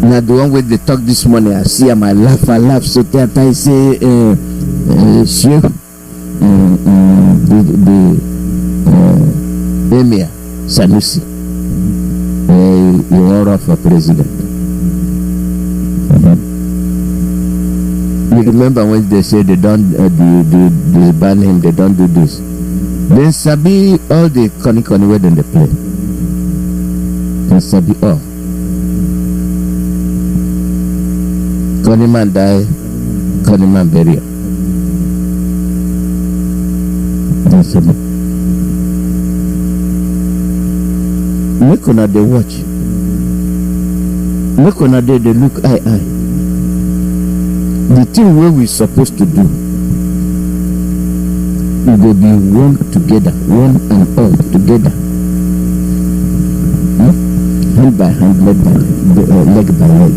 Now the one where they talk this morning, I see him, I laugh. So that I say, Sheikh, the Emir Sanusi, in order for president. You remember when they say they don't, they ban him, they don't do this. Then Sabi all the Koni where then they play. Then Sabi all. Koni man die, Koni man burial. That's it. Make una they watch. Make una they look eye. The thing where we supposed to do, we will be one together, one and all together. Hand by hand, leg by leg.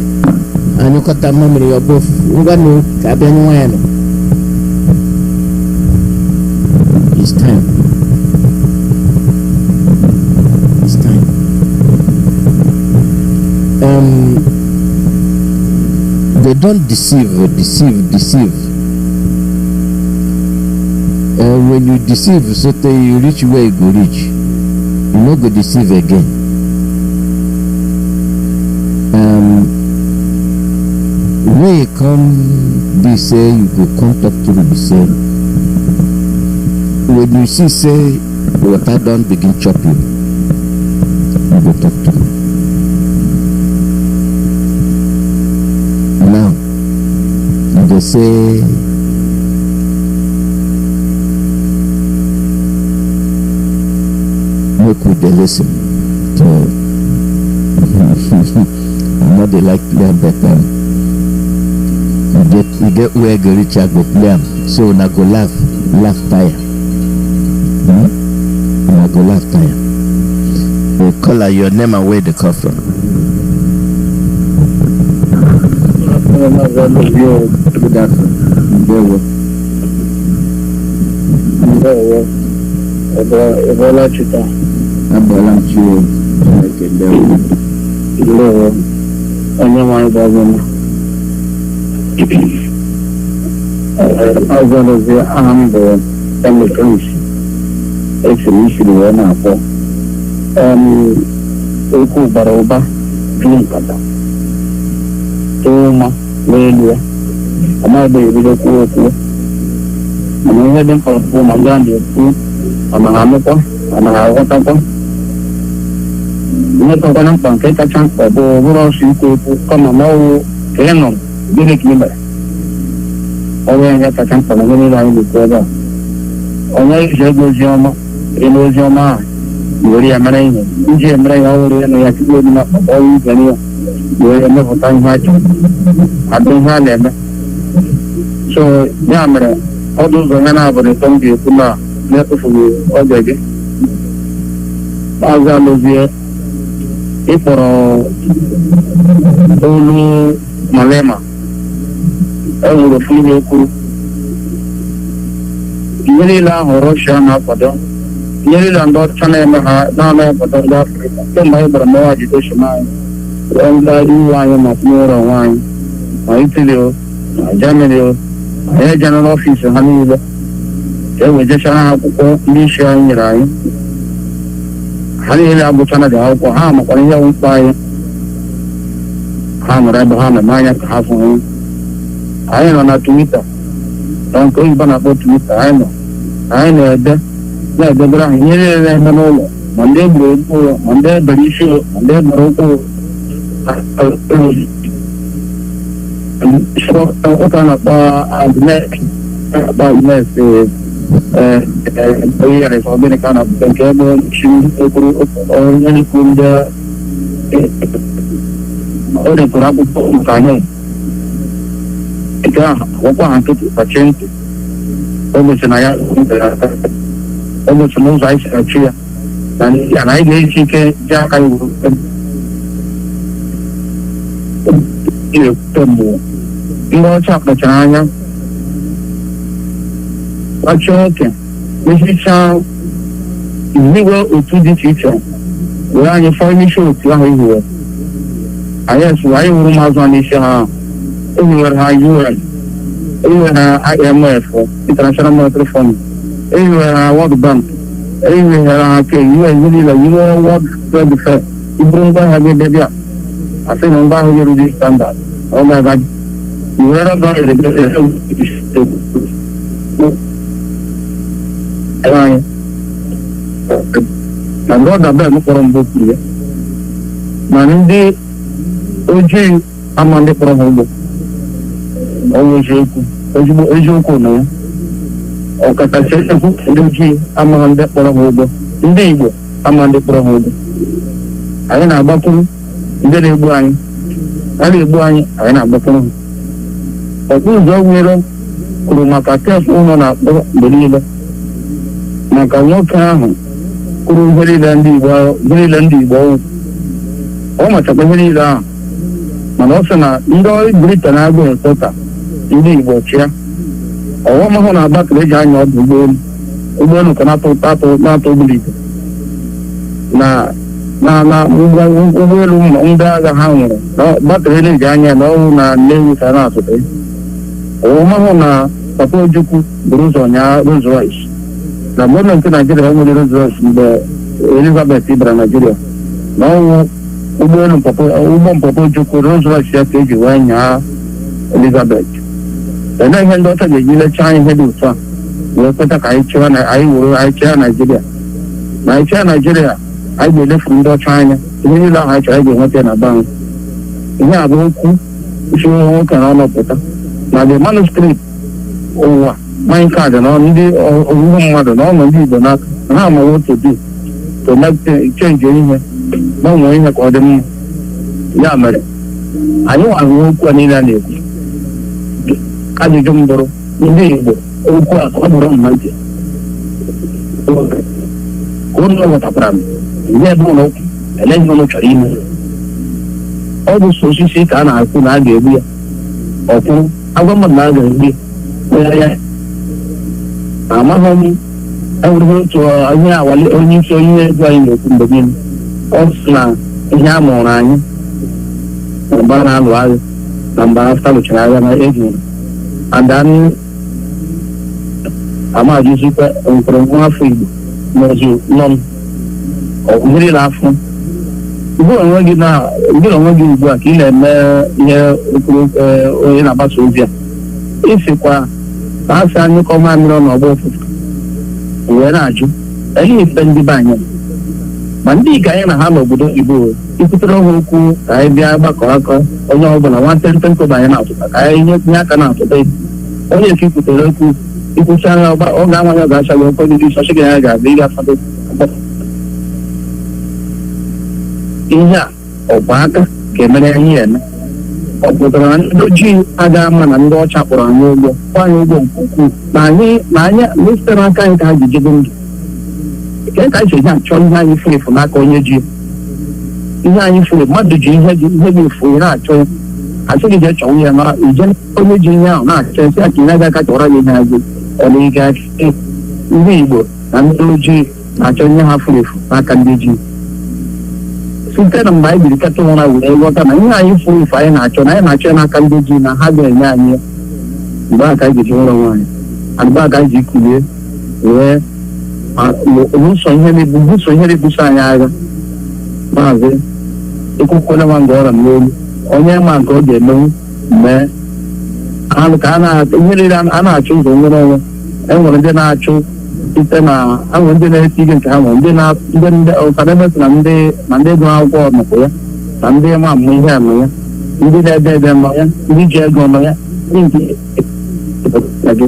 And you got that memory of both. It's time. They don't deceive. When you deceive, so that you reach where you go reach, you not go deceive again. When you come, they say you go come talk to them. They say when you see say water don't begin chopping, you go talk to them. Now they say make with the listen to I'm not they like play better. You get where go reach go play so na go laugh tire. Na go laugh tire. They call your name and where they come from. Igbo Ebola Chita. Ebola Chio. Igbo onye nwanyị gbazona. Ọzọrọzi aha m bụ Emekris. Esiri isiri wee na-akpọ. Okwu bara ụba dị nkata. Tụọ ụma n'elu ya. Amaghị ebido kwuo okwu. Mana ihe dị mkpa bụ ma ndị a na-ekwu ama ha amụkwa ama ha aghọtakwa. Ihe tọkwara mkpa nke kacha mkpa bụ bụrụ ọsọ ikwu okwu kama ma ọwụ ka ị nọ gịnị ka ị mere. Ọ bụ ihe kacha mkpa na ihe niile anyị na-ekwu ebe a. Onye iji ego ozi ọma ịnụ ozi ọma ahụ were ya mere ihe iji emere ya ọhụrụ ya na ya tupu obi na akpakọ ọrụ ibe ya were emepụta ihe a chọrọ adụ ihe a na-eme. So ya mere ọdụ ụzọ ya na-abụrụ ịtọ m ga-ekwu na na-etufughị oge gị. Maazị Alụzie ịkpọrọ olu Malema enwere ofu ihe kwuru ihe niile ahụ Rọshia na-akwado ihe niile ndị ọcha na-eme ha na-anaghị akwado ndị Afrịka kemgbe anyị gbara mmewa jideshon anyị ndị iwu anyị ma tinye onwe anyị ma Itali o ma Germany o anyị ejena n'ọfisi ha niile ka e wejechara ha akwụkwọ ndị isi anyị nyere anyị ha niile agụchana dị akwụkwọ ha makwara ihe mkpa anyị ha nọrọ ebe ha na-eme anya ka ha fụrụ anyị nọ na Twitter na nke oyibo na-akpọ Twitter anyị na-ede na-edebere ahụ ihe niile na-eme n'ụlọ ma ndị egburu egbu ụlọ ma ndị ebere isi ụlọ ma ndị ebere ụkwụ ụka na-akpọ Agnes oyere ka ọbịa ka na-apụta nke ebe chi ekwuru onye na-ekwu ndị o dekọrọ akwụkwọ nke anyị nke ahụ akwụkwọ ha nkịtị kpachie ntị ụbọchị na ya ụbọchị n'ụzọ anyị si achị ya na anyị ga-eji ike ji aka iwu ekwute mgbe ndị ọcha kpachara anya kpachie oke mesichaa iziwe otu dị iche iche were anyị fọọ n'isi otu ahụ ihiwe anyị esiwe anyị wuru mazụ a n'isi ha ehiwere ha UN ehiwere ha IMF International Monetary Fund ehiwere ha World Bank ehiwere ha ke UN niile yiwe World Trade Fair iburu ngwa ahịa gị ebe bịa asị na ngwa ahụ yerudi standard ọ ga-aga iwere ọgọ anyị na ndị ọda bel kpọrọ mbụ kwuru ya ma ndị ojii ama ndị kpọrọ ha ugbo ọnwụ eziokwu na ya ọkachasị ekwu ndị ojii ama ndị kpọrọ ha ugbo ndị Igbo ama ndị kpọrọ ha ugbo anyị na-agbakwuru ndị na-egbu anyị a na-egbu anyị anyị na-agbakwuru ha ọkpụ ụzọ nwere kwuru maka kef ụlọ na-akpọ mgbe niile maka nwoke ahụ kwuru ihe niile ndị Igbo ọnwụ ọ machakwa ihe niile ahụ mana ọ sị na ndị ọrụ Britain na-agba ekpota ndị Igbo chịa ọghọm ahụ na batrị eji anya ọdụ ụgbọelu ka na-atụ ogbulite na ụgbọelu ndị agha ha nwere batrị na-eji anya na ọrụ na Nnewi ka na-atụta ọghọm ahụ na Papa Ojukwu buru ụzọ nyaa Rolls Royce na gọọmenti Naijiria enwere Rolls Royce mgbe Elizabeth bịara Naijiria na ọnwụ ụgbọelu ụgbọ Papa Ojukwu Rolls Royce ya ka eji wee nyaa Elizabeth. Ele ihe ndị ọcha ga-eji lechaa ihe dị ụtọ a wee kweta ka anyị chịa Naijiria na anyị chịa Naijiria anyị ga-elefu ndị ọcha anya ihe niile ahụ anyị chọrọ anyị ga-enweta na bank. Ihe a bụ okwu isi nwoke na ọnọpụta na the manuscript ụwa mine card na ndị ọgụgụ mmadụ na ọnụ ndị Igbo n'aka na ha amaghị otu dị to change ihe gbanwee ihe ka ọ dị mma. Ya mere anyị nwaghị okwu a niile a na-ekwu ajụjụ m bụrụ ndị Igbo okwu a ọ bụrụ mma ntị ka ụlọ ghọtakwara m ihe ebe ụlọ okwu eleghị ụlọ chọrọ ime ọ bụ so osisi ka a na-akwụ na a ga-egbu ya ọkwụrụ agwa mmadụ na a ga-egbu ya amaghị m enwere otu ihe awali onye isi onye ego anyị na-ekwu mgbe niile ọ sị na ihe a mụrụ anyị na mgbe a na-alụ agha na mgbe afta lụchara agha na egwu adani amajizikwa nkwere nwa afọ Igbo n'ozu nọ mmiri n'afọ gị onwe gị ugbu a ka ị na-eme ihe okpuru onye na-agbasa ozi a isikwa ka a sị anyị kọ mamịrị n'ọgba ụfụfụ wee na-ajụ elee ife ndị be anyị ma ndị ka anyị na ha n'obodo Igbo ikwutere ha okwu ka anyị bịa gbakọ aka onye ọbụla nwata ntenkoba anyị na-atụta ka anyị nye aka na-atụta onye eke ikwutere okwu ikwucha ha ọ ga-anwanye ọ ga-acha gị okwe dị iche ọchị ya ga-abịa ịga afado ihe a ọ bụ aka ga-emere anyị eme ọ pụtara na ndị ojii agaghị ama na ndị ọcha kpọrọ anyị ụgwọ kwa anyị ụgwọ nke ukwuu na anyị site n'aka anyị ka ha ji jide ndụ nke ka anyị ji achọ ihe anyị furu efu n'aka onye ji ihe anyị furu mmadụ ji ihe gị efu na-achọ asị gị jee chọọ ya ma ije onye ji ihe ahụ na-achọ esi aka ihe ga-aka chọrọ gị ihe gị ọ na ịga ndị Igbo na ndị ojii na-achọ ihe ha furu efu n'aka ndị ji site na mgbe anyị biri kata ụra wee ghọta na ihe anyị furu efu anyị na-achọ na anyị na-achọ n'aka ndị ji na ha ga-enye anyị mgbe aka anyị ji nwere onwe anyị mgbe aka anyị ji kulie wee buso ihe na-ebuso anyị agha maazị ekwukwele nwa nga ọra n'olu onye ma nke ọ ga-emenwu mgbe ka ihe niile a na-achụ ụzọ nwere onwe enwere ndị na-achụ site na enwere ndị na-eti ige nke ha nwere ndị ọkademesi na ndị gụrụ akwụkwọ nọkwa ya na ndị ma mmụ ihe anọ ya ndị na-ede ede nọ ya ndị ji ego nọ ya ndị nke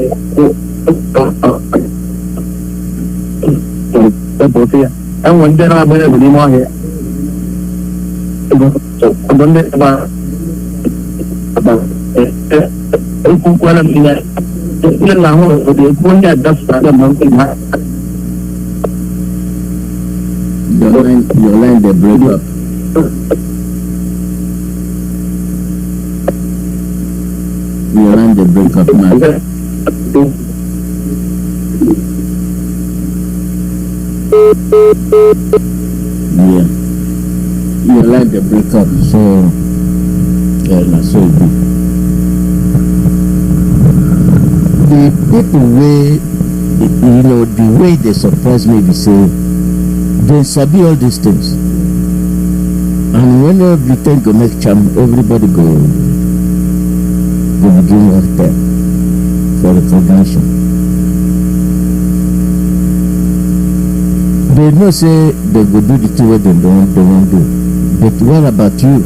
epụta ya enwere ndị na-agba egwu n'ime ọhịa bụ ndị ekwukwara m ya ndị na ahụ obodo ekwu onye adapụta aga ma nke ha your line dey break up. Your line dey break up now. Yeah, your line dey break up, so na so e be. The people wey the way they surprise me be say they sabi all these things, and when everything go make charm, everybody go begin work there for recognition. They know say they go do the thing wey they won't do, but what about you?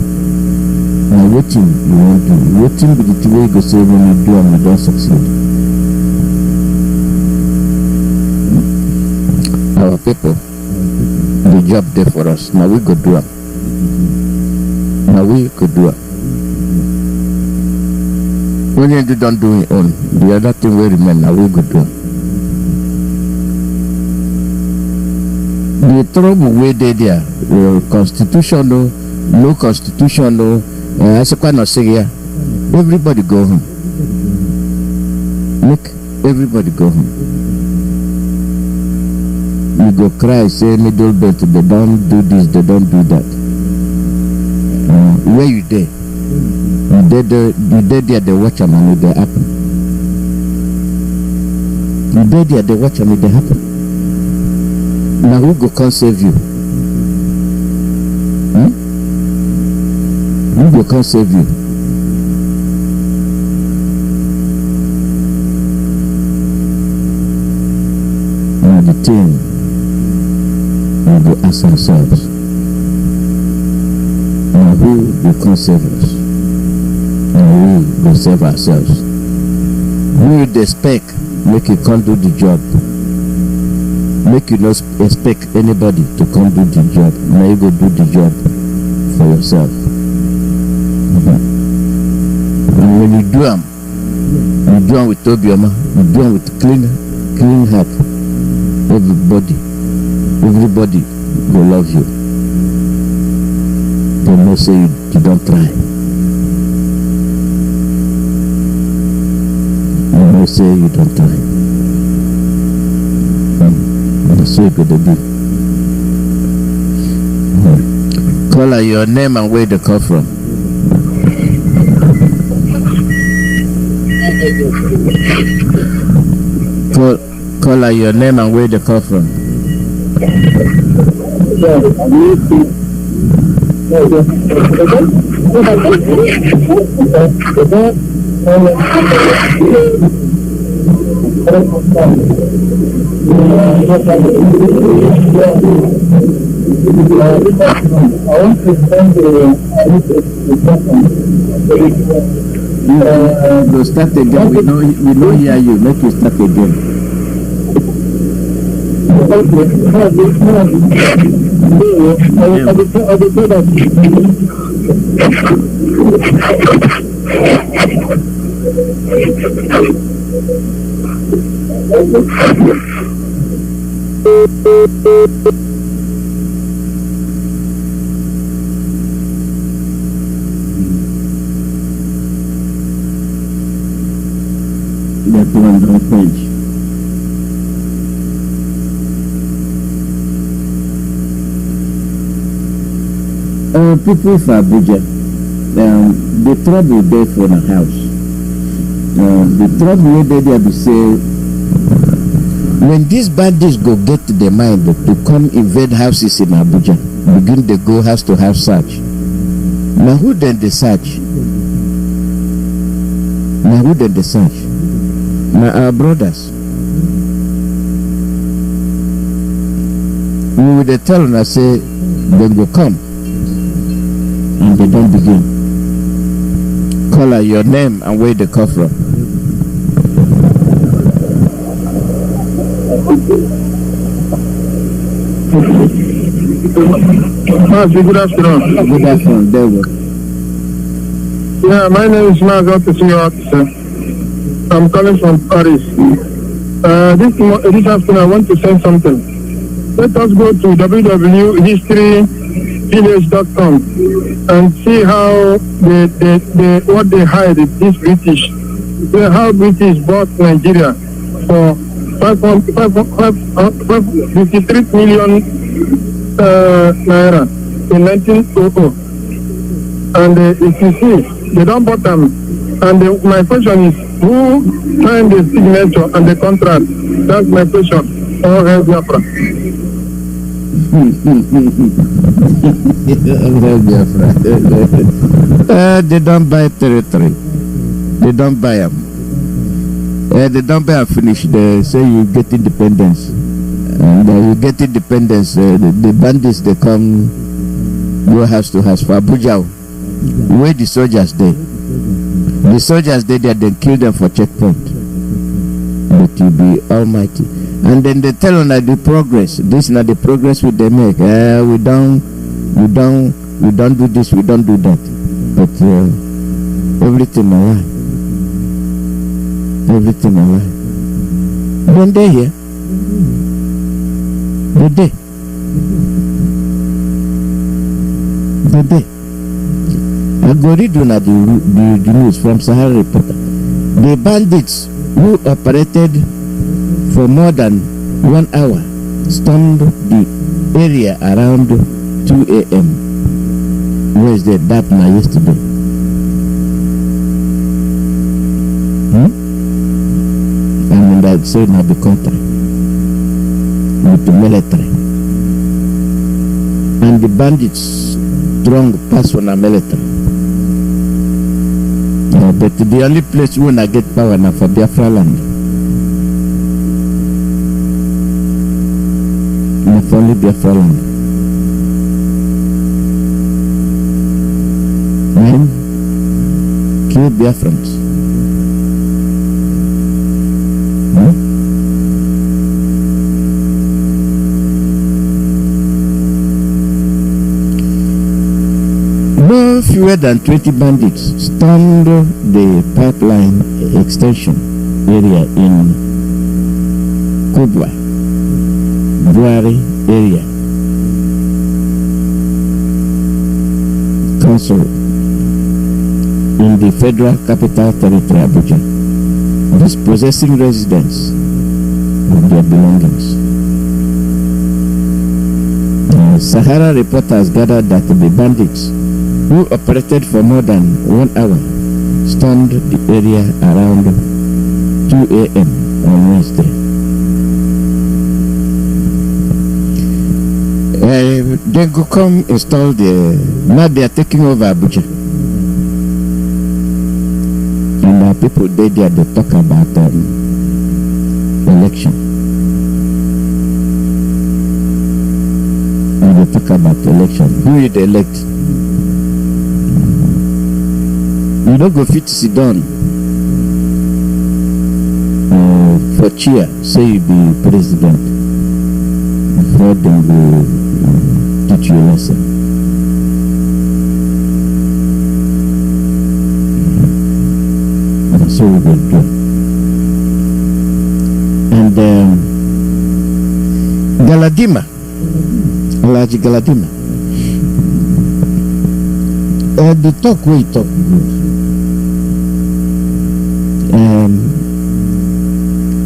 Now wetin you wan do? Wetin be the thing wey you go say when you do and you don succeed? Our people, the job there for us. Now we go do it. Now we could do it. When you don't do it on, the other thing will remain. Now we could do it. The trouble way there, constitutional, no constitutional, I say quite not say here. Everybody go home. Make everybody go home. You go cry, say middle belt, they don't do this, they don't do that. Where you there? You there, they watch them and it happen. You there, they watch them and it happen. Now who go come save you? Who go come save you? Now the thing we go ask ourselves, now who will come save us? And we will save ourselves. We will expect make you come do the job. Make you not expect anybody to come do the job. Now you go do the job for yourself. And when you do them with Tobioma, you do them with clean heart. Everybody will love you. They may say you don't try. They may say you don't try. So good to be. Caller, your name and where they come from. Caller, your name and where they come from. No, start again. We know hear you. Make you start again. That one on page. People for Abuja, the trouble there for the house. The trouble they be say when these bandits go get to the mind to come invade houses in Abuja, begin to go house to house search. Now who then they search? Now who then they search? Now our brothers. We will tell them, I say, then go come. And they don't begin. Call out your name and where they come from. Good afternoon. Good afternoon. There we go. Yeah, my name is Mazi Nnamdi. I'm calling from Paris. This afternoon I want to say something. Let us go to www.historyvillage.com and see how what they hide this British. How British bought Nigeria for 53 million naira in 1900. And if you see, they don't bought them. And my question is, who signed the signature and the contract? That's my question. All hail Biafra. They don't buy territory. They don't buy them. They don't buy and finish. They say you get independence. And you get independence. The bandits, they come go house to house for Abuja. Where the soldiers there? The soldiers there, they kill them for checkpoint. But you be almighty. And then they tell them that the progress. This is not the progress we they make. We don't do this. We don't do that. But everything alive. Everything alive. When they here, the day. I go read the news from Sahara Reporter. The bandits who operated for more than 1 hour stormed the area around 2 a.m. Where is that now yesterday? And that said now the country with the military. And the bandits strong pass on the military. But the only place when I get power now for Biafra land. If only Biafra land. And kill Biafrans. No fewer than 20 bandits stormed the pipeline extension area in Kubwa, Buari area. Council in the Federal Capital Territory, Abuja, dispossessing residents of their belongings. Sahara reporters gathered that the bandits, who operated for more than 1 hour, stormed the area around 2 a.m. on Wednesday. They go come install now they are taking over Abuja. And our people there they talk about election. And they talk about election. Who will they elect? You don't go fit to sit down for chair, say you be president before them go teach you a lesson. And so we will do. And Galadima, Alaji Galadima, the talk we talk good.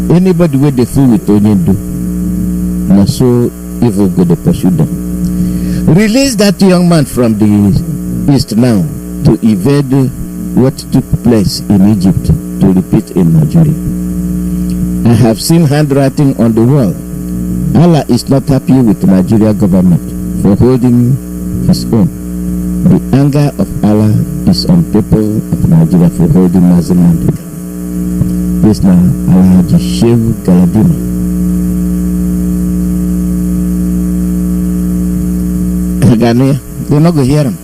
Anybody where they fool with onion do, not so evil go they pursue them. Release that young man from the east now to evade what took place in Egypt to repeat in Nigeria. I have seen handwriting on the wall. Allah is not happy with the Nigeria government for holding his own. The anger of Allah is on people of Nigeria for holding Mazi Nnamdi Kanu. This now, Allah Shehu Galadima. Ghanaian, they're not going to hear him.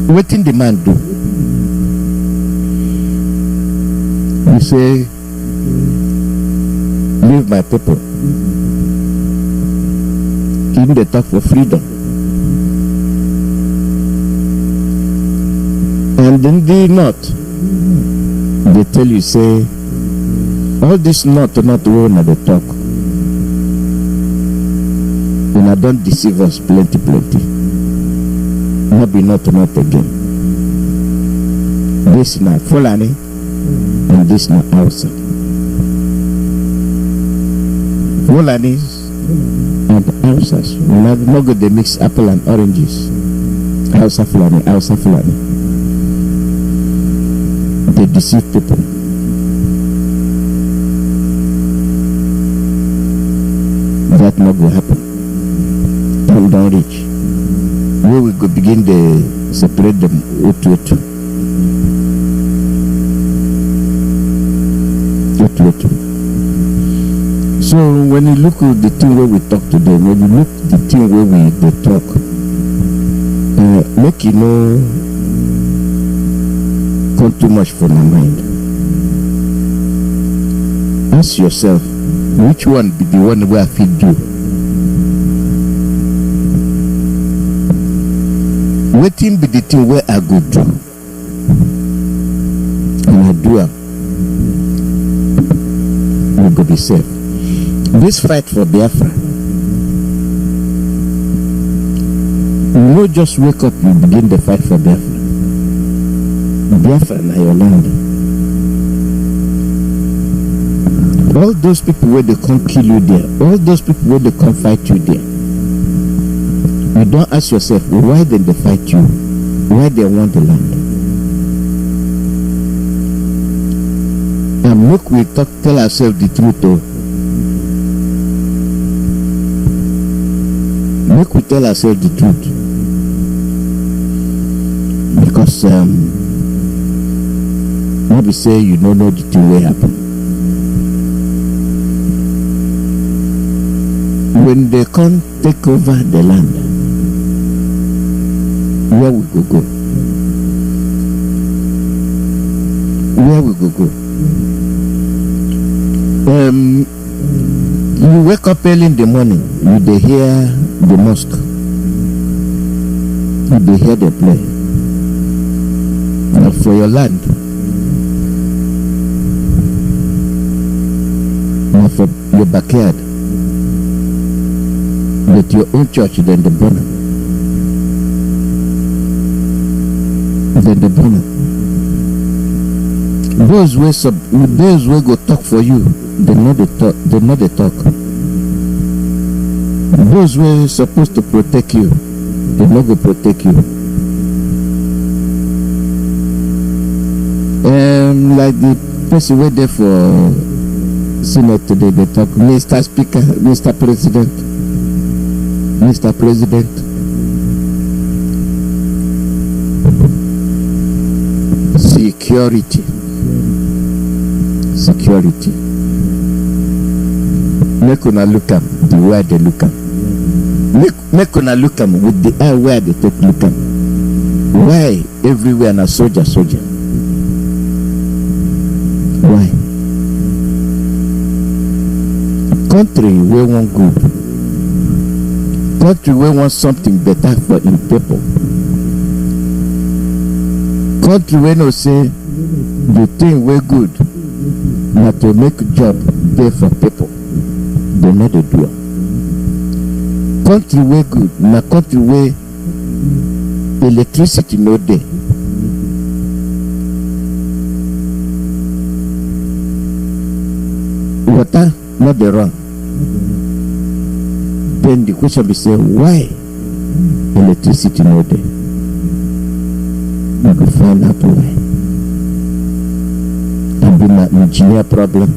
What did the man do? You say, leave my people. Even they talk for freedom. And then they not. They tell you, say, all this not one at the talk. And I don't deceive us plenty. Not again. This now Fulani and this now Hausa. Fulanis and Hausas. Not good they mix apple and oranges. Hausa Fulani. They deceive people. That not will happen. Time don't reach. We will go begin to separate them to it. So when you look at the thing where we talk today, when you look at the thing where they talk, make you know come too much for my mind. Ask yourself, which one be the one where I feed you? Waiting be the thing where I go do, and I do it. We go be safe. This fight for Biafra, you don't just wake up, you begin the fight for Biafra. Biafra na your land. All those people where they come kill you there, all those people where they come fight you there, you don't ask yourself, why did they fight you? Why they want the land? And look, we tell ourselves the truth, though. Make we tell ourselves the truth. Because maybe say you don't know the thing will happen. When they come take over the land, where we go? Where we go? You wake up early in the morning, you dey hear the mosque, you dey hear the play. Now for your land, now for your backyard, with your own church, then the burner. Those way go talk for you, they know the talk. Those were supposed to protect you, they not go protect you. Like the person wait there for Senate today, they talk, Mr. Speaker, Mr. President, Mr. President. Security. Make una look am the way they look am. Make una look am with the eye where they take look am. Why everywhere na soldier? Why? Country we want good. Country we want something better for in people. Country we no say the thing we good na to make job there for people. They not dey do am. Country we good na country where electricity no dey. Water not dey run. Then the question be say why electricity no dey? We go find out why. And be na engineer problem.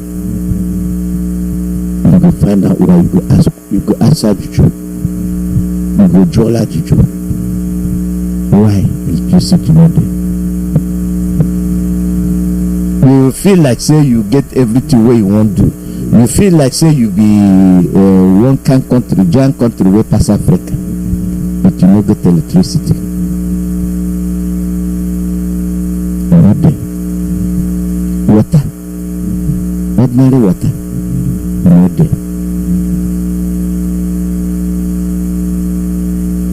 You go find out why. You go answer the truth. You go draw out the truth. Why electricity no dey? You feel like say you get everything where you want to do. You feel like say you be one kind country, giant country where pass Africa, but you no get electricity. Not there. Water, ordinary water, not there.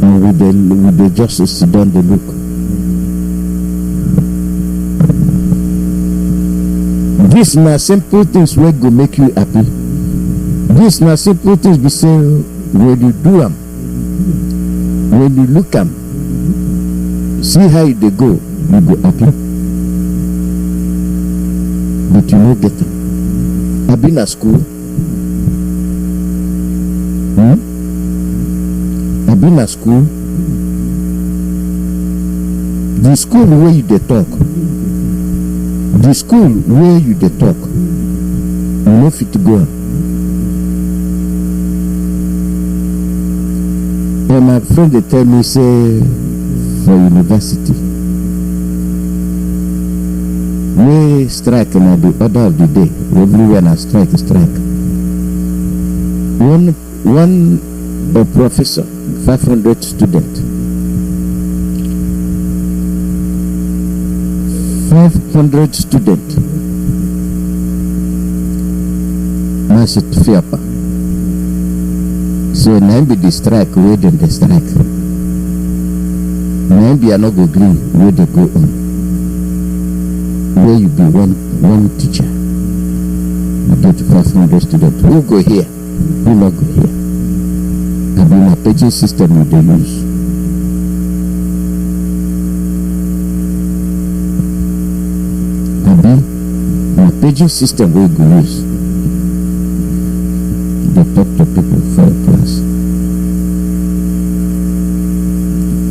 And with the justice sit down the look. These na simple things wey go make you happy. These na simple things be say when you do am, when you look am, see how e dey go, you go happy. But you no get am. I been at school. I been at school. The school where you dey talk. The school where you dey talk, you no fit go. And my friend they tell me say for university, we strike na the order of the day. Everywhere na strike. One professor, 500 students. 500 students. Now sit fiapa. So now be the strike where then the strike. Now be not go green where they go on. Where you be one teacher. You get 500 students. Who go here? Who not go here? I mean a paging system you they use. Paging system we go use. They talk to people for a class.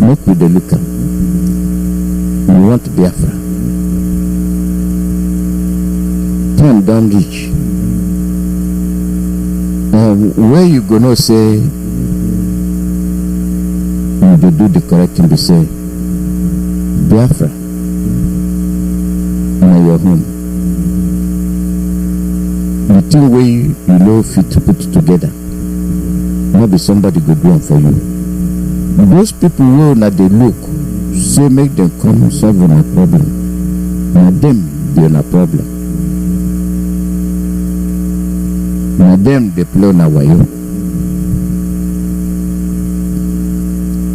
Make with the look up. We want Biafra. Time don't reach. Where you gonna say you do the correct thing to say Biafra na your home. The thing where you know fit to put together, not be somebody go do it for you. Those people who na they look, say make them come solve on a problem. Na them be on a problem. Na them they play on a wayo.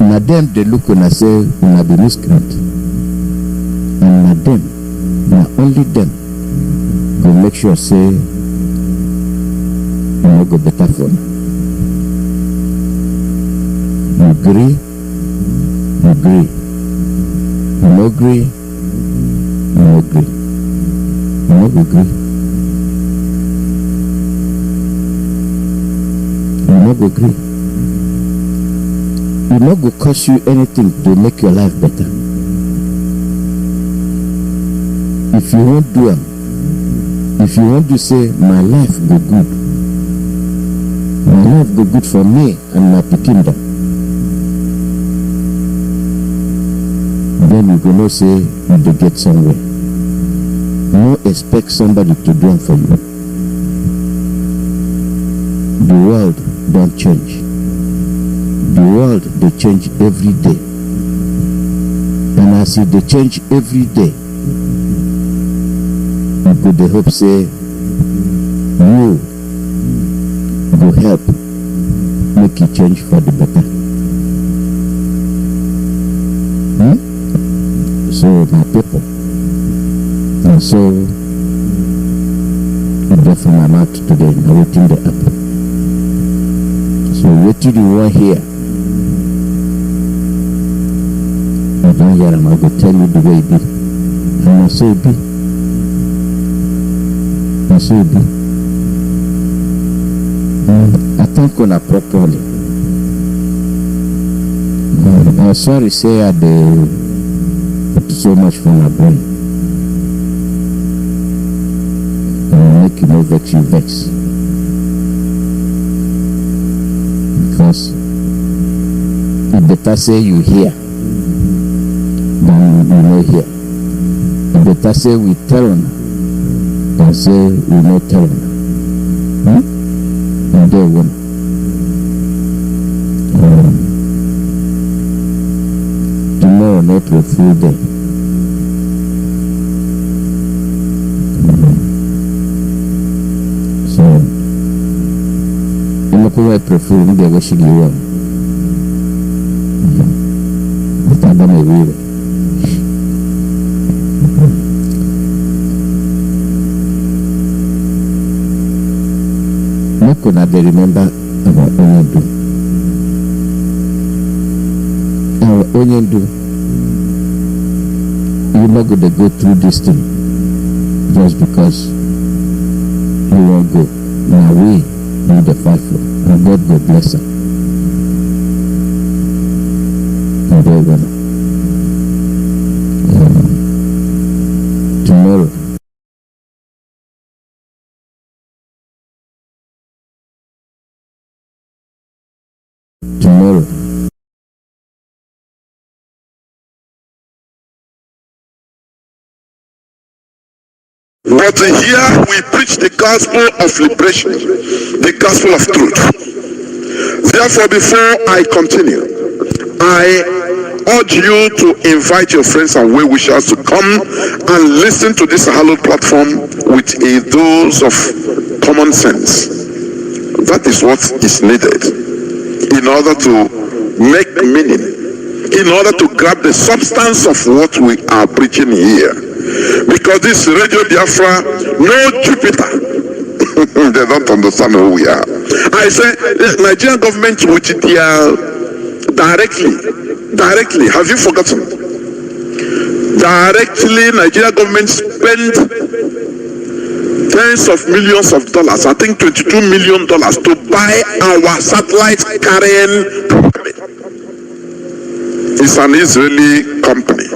Na them they look and say una be miscreant. And na them, na only them go make sure say no go better for now. You agree? You agree. You no agree? You no agree. You no agree. You no agree. not go cost you anything to make your life better. If you won't do it, if you want to say my life go good, my life go good for me and my kingdom, then you gonna say you dey get somewhere. No expect somebody to do it for you. The world don't change. The world they change every day, and as they change every day, you go dey hope say you go help make it change for the better. So my people, and so it dey from my mouth today. Now wetin dey happen. So wetin you want here, you don't hear am. I go tell you the way it be, and na so it be. Na so it be. I thank una properly. I'm sorry say I dey put so much for my brain. Make you no vex, you vex. Because it better say you hear than you no hear. It better say we tell una than say we no tell una. And they win. Tomorrow not a full day. So I'm going to prefer to be wishing you well. But I'm going to read it. Not going to remember about Onyendu. Our Onyendu, you're not going to go through this thing just because you won't go. Now we need the fight for, and God will bless her. And they're gonna. Tomorrow. Tomorrow. But here we preach the gospel of liberation, the gospel of truth. Therefore, before I continue, I urge you to invite your friends and well-wishers to come and listen to this hallowed platform with a dose of common sense. That is what is needed in order to make meaning, in order to grab the substance of what we are preaching here. Because this Radio Biafra, no Jupiter, they don't understand who we are. I say the Nigerian government with their directly, have you forgotten? Directly, Nigerian government spent tens of millions of dollars, I think $22 million, to buy our satellite carrying company. It's an Israeli company.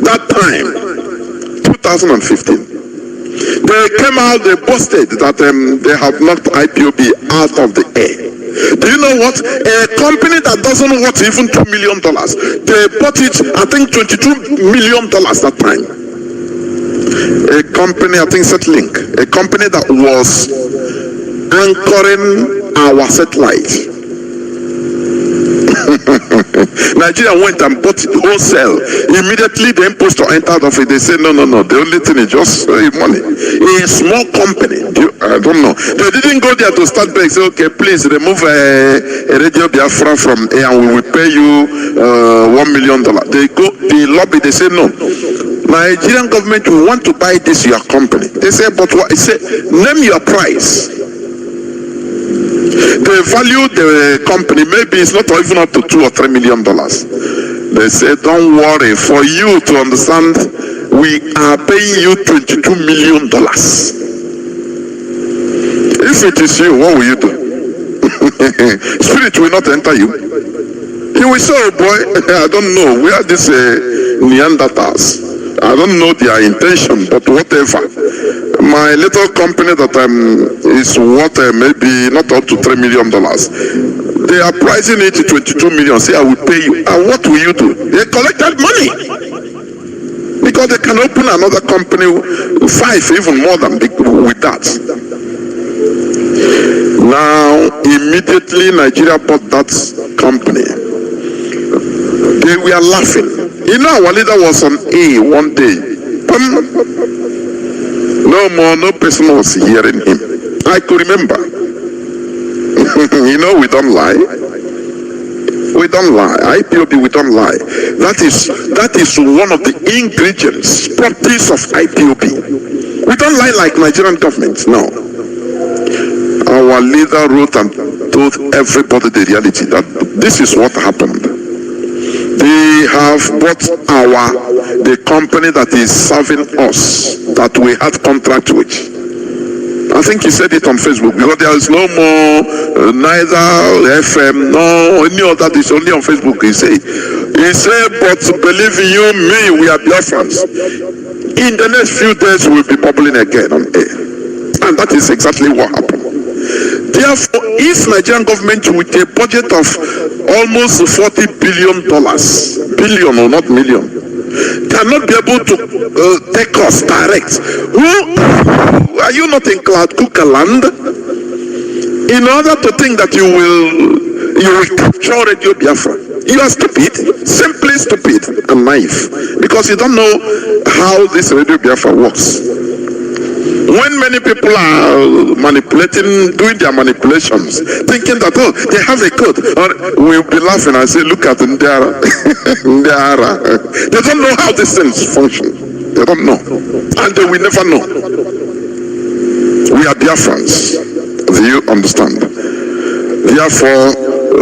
That time, 2015, they came out, they boasted that they have knocked IPOB out of the air. Do you know what? A company that doesn't worth even $2 million, they bought it, I think $22 million that time. A company, I think Setlink, a company that was anchoring our satellite. Nigeria went and bought it wholesale. Immediately the impostor entered of it. They said no, the only thing is just money. A small company, I don't know, they didn't go there to start by say, okay, please remove a Radio Biafra from here and we will pay you $1 million. They lobby, they say no, Nigerian government, we want to buy this your company. They say, but what? I say, name your price. They value the company, maybe it's not even up to $2 or $3 million. They say, don't worry, for you to understand, we are paying you $22 million. If it is you, what will you do? Spirit will not enter you. You will say, oh boy, I don't know. We are these Neanderthals. I don't know their intention, but whatever. My little company that is worth maybe not up to $3 million. They are pricing it to 22 million. Say, I will pay you. And what will you do? They collected money. Because they can open another company, 5, even more than with that. Now, immediately Nigeria bought that company. They were laughing. You know, our leader was on A one day. No more, no person was hearing him. I could remember. You know, we don't lie. We don't lie. IPOB, we don't lie. That is one of the ingredients, properties of IPOB. We don't lie like Nigerian government. No. Our leader wrote and told everybody the reality that this is what happened. They have bought the company that is serving us, that we had contract with. I think he said it on Facebook, because there is no more neither FM, no any other. It's only on Facebook. He said, but believe you me, we are Biafrans. In the next few days, we'll be bubbling again on air. And that is exactly what happened. Therefore, if Nigerian government with a budget of almost $40 billion, billion or not million, cannot be able to take us direct, are you not in Cloud Cooker land? In order to think that you will capture Radio Biafra, you are stupid, simply stupid and naive, because you don't know how this Radio Biafra works. When many people are manipulating, doing their manipulations, thinking that, oh, they have a code, we'll be laughing and say, look at Ndara. Ndara. They don't know how these things function. They don't know. And they will never know. We are Biafrans. Do you understand? Therefore,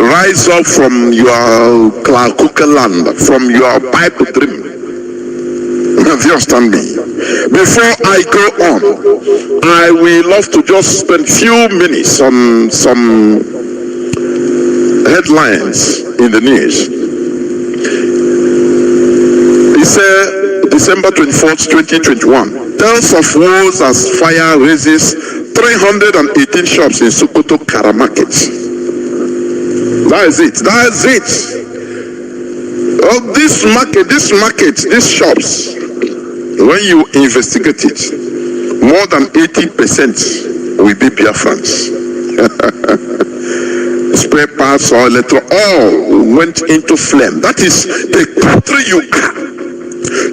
rise up from your Klakuka land, from your pipe dream. Do you understand me? Before I go on, I will love to just spend few minutes on some headlines in the news. It's December 24th, 2021. Tales of woes as fire raises 318 shops in Sokoto Kara Market. That is it. That's it. Oh, this market, these shops, when you investigate it, more than 80% will be Biafrans. Spare parts or electro, all went into flame. That is the country you are.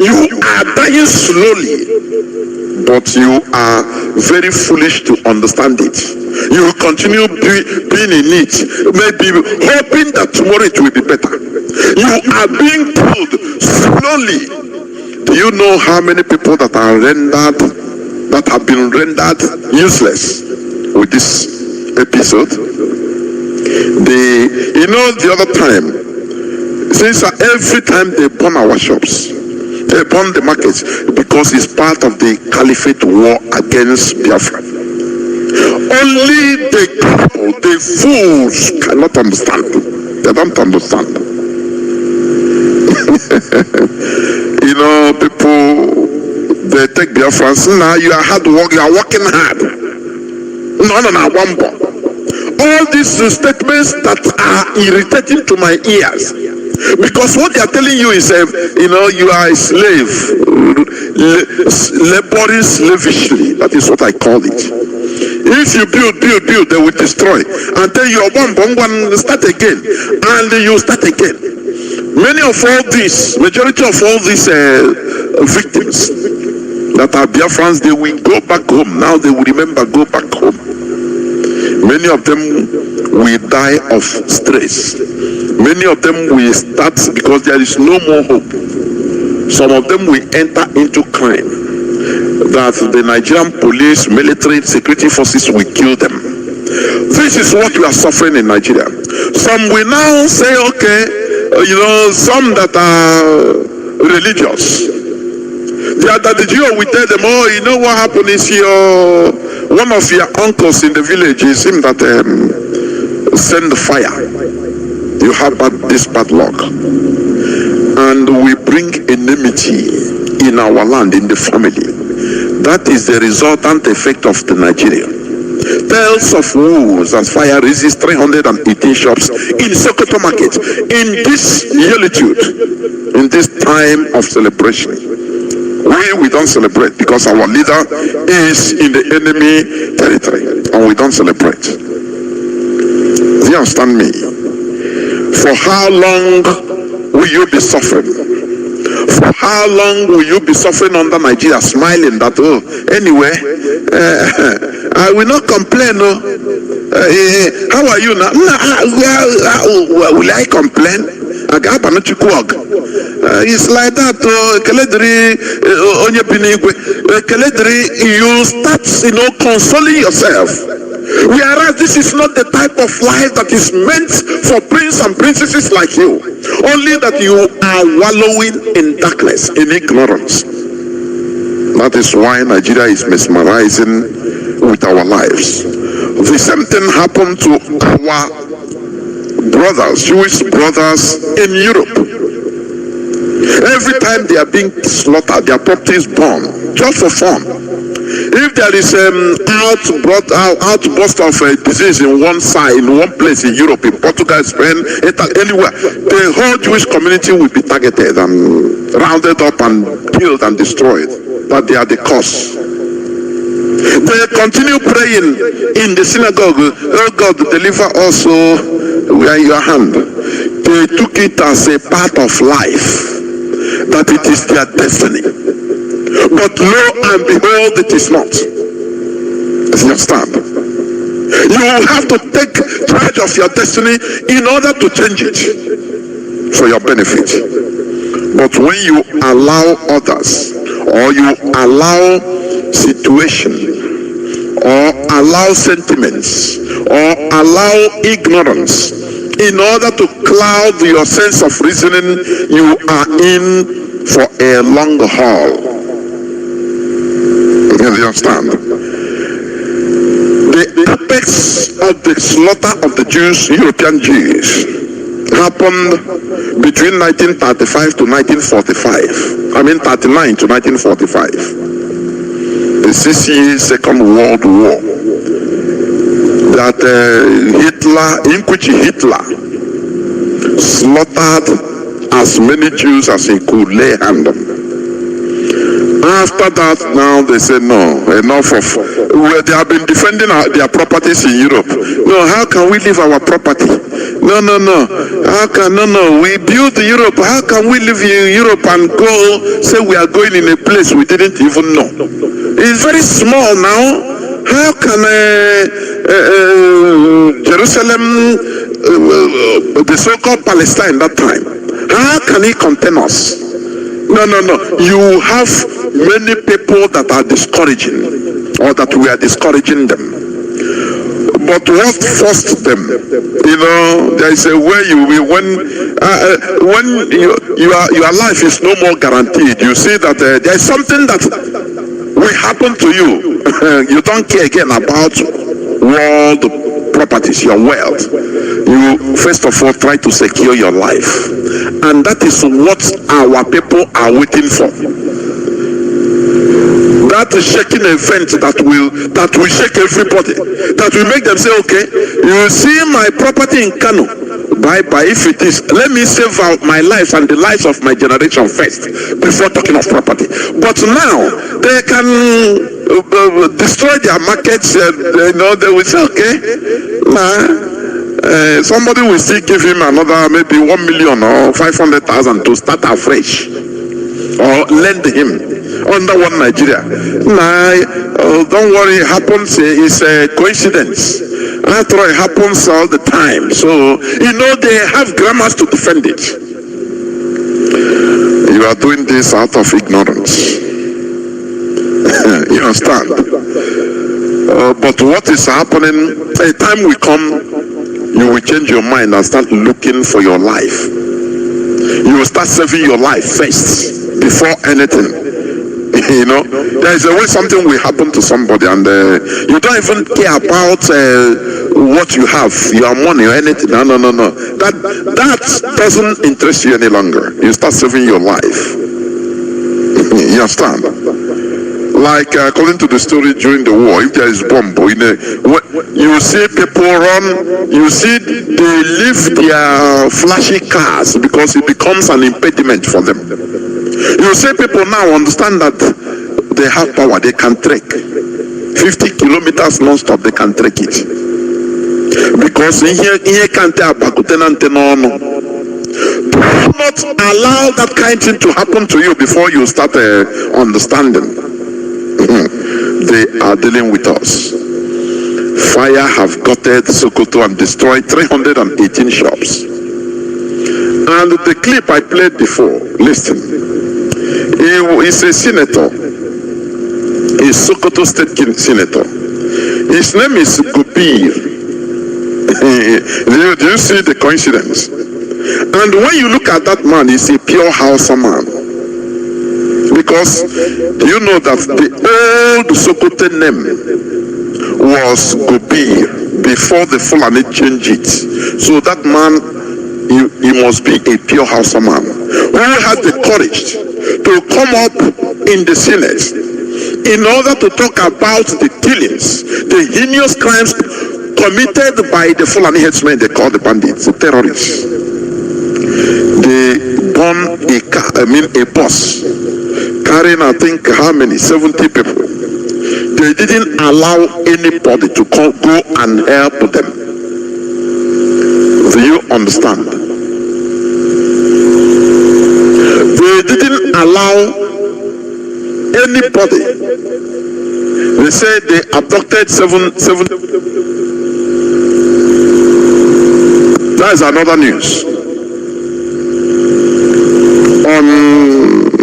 You are dying slowly, but you are very foolish to understand it. You will continue being in it, maybe hoping that tomorrow it will be better. You are being killed slowly. Do you know how many people that have been rendered useless with this episode? The other time, since every time they burn our shops, they burn the markets, because it's part of the caliphate war against Biafra. Only the fools cannot understand. They don't understand. People, they take Biafrans. Now you are hard work, you are working hard. No, Wambo. All these statements that are irritating to my ears, because what they are telling you is, you are a slave, laboring slavishly. That is what I call it. If you build, they will destroy. And then you are one, start again, and you start again. Majority of all these victims that are Biafrans, they will go back home. Now they will remember, go back home. Many of them will die of stress. Many of them will start because there is no more hope. Some of them will enter into crime, that the Nigerian police, military, security forces will kill them. This is what we are suffering in Nigeria. Some will now say, okay, some that are religious, the Jew will tell them, oh, you know what happened is one of your uncles in the village, it seemed that send the fire, you have this bad luck. And we bring enmity in our land, in the family. That is the resultant effect of the Nigeria. Tales of woes as fire raises 318 shops in Sokoto market in this solitude, in this time of celebration. We don't celebrate because our leader is in the enemy territory and we don't celebrate. Do you understand me? For how long will you be suffering? For how long will you be suffering under Nigeria, smiling that, oh, anyway, I will not complain. Oh. How are you now? Will I complain? It's like that. You start, consoling yourself. Whereas this is not the type of life that is meant for princes and princesses like you. Only that you are wallowing in darkness, in ignorance. That is why Nigeria is mesmerizing with our lives. The same thing happened to our brothers, Jewish brothers in Europe. Every time they are being slaughtered, their property is burned, just for fun. If there is outburst of a disease in one side, in one place in Europe, in Portugal, Spain, anywhere, the whole Jewish community will be targeted and rounded up and killed and destroyed. That they are the cause. They continue praying in the synagogue, oh God, deliver us, we are in your hand. They took it as a part of life, that it is their destiny. But lo and behold, it is not. You understand? You have to take charge of your destiny in order to change it for your benefit. But when you allow others, or you allow situation, or allow sentiments, or allow ignorance in order to cloud your sense of reasoning, you are in for a long haul. You understand? The apex of the slaughter of the Jews, European Jews, happened between 1935 to 1945. I mean 39 to 1945. The 6 years Second World War. That in which Hitler slaughtered as many Jews as he could lay hand on. After that, now they say no, enough of. Well, they have been defending their properties in Europe. No, how can we leave our property? No. How can we build Europe? How can we live in Europe and go say we are going in a place we didn't even know? It's very small now. How can Jerusalem, the so-called Palestine that time, how can it contain us? No. You have many people that are discouraging, or that we are discouraging them. But what forced them? There is a way you will, when your life is no more guaranteed, you see that there is something that will happen to you. You don't care again about world properties, your wealth. You first of all try to secure your life, and that is what our people are waiting for. That shaking event that will shake everybody, that will make them say, okay, you see my property in Kano, bye. If it is, let me save out my life and the lives of my generation first before talking of property. But now they can destroy their markets. They will say, okay, somebody will still give him another maybe 1 million or 500,000 to start afresh, or lend him under one Nigeria. Don't worry, it happens. It's a coincidence. After all, it happens all the time. So they have grammars to defend it. You are doing this out of ignorance. You understand? But what is happening? A time will come, you will change your mind and start looking for your life. You will start saving your life first before anything. There is a way something will happen to somebody, and you don't even care about what you have, your money or anything. No. That doesn't interest you any longer. You start saving your life. You understand? Like according to the story during the war, if there is bomb, you see people run, you see they leave their flashy cars because it becomes an impediment for them. You see people now understand that they have power, they can trek 50 kilometers non-stop, they can trek it. Because here can't do not allow that kind of thing to happen to you before you start understanding. They are dealing with us. Fire have gutted Sokoto and destroyed 318 shops. And the clip I played before, listen. He is a senator. He is Sokoto State Senator. His name is Gopir. Do you see the coincidence? And when you look at that man, he's a pure Hausa man. Because you know that the old Sokoto name was Gopir before the Fulani changed it. So that man, he must be a pure Hausa man who had the courage to come up in the Senate in order to talk about the killings, the heinous crimes committed by the Fulani headsmen they call the bandits, the terrorists. They bombed a bus carrying, I think, how many? 70 people. They didn't allow anybody to go and help them. Do you understand? They didn't allow anybody. They said they abducted seven. That is another news.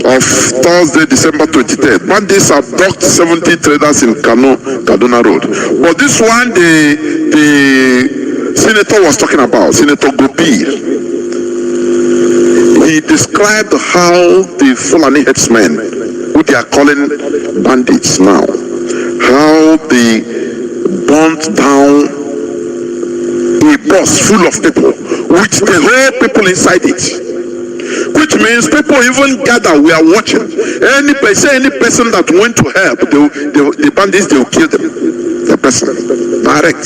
Of Thursday, December 23rd, bandits abduct 70 traders in Kaduna Road. But this one, the senator was talking about, Senator Gopir. He described how the Fulani headsmen, who they are calling bandits now, how they burnt down a bus full of people, with the whole people inside it. Which means people even gather, we are watching. Any person that went to help, the bandits, they will kill them. The person. Direct.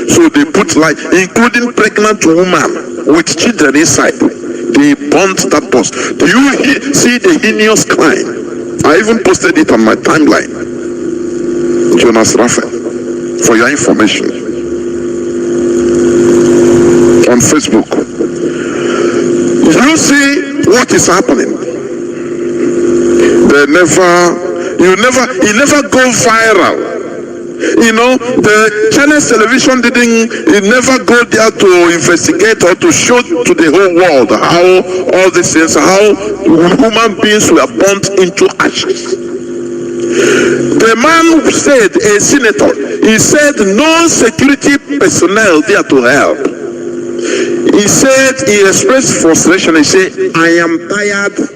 So they put including pregnant women with children inside. They burnt that bus. Do you see the heinous crime? I even posted it on my timeline. Jonas Raphael, for your information. On Facebook. You see what is happening. It never go viral. You know, the Chinese television it never go there to investigate or to show to the whole world how all these things, how human beings were burnt into ashes. The man said, a senator, he said no security personnel there to help. He said, he expressed frustration. He said, I am tired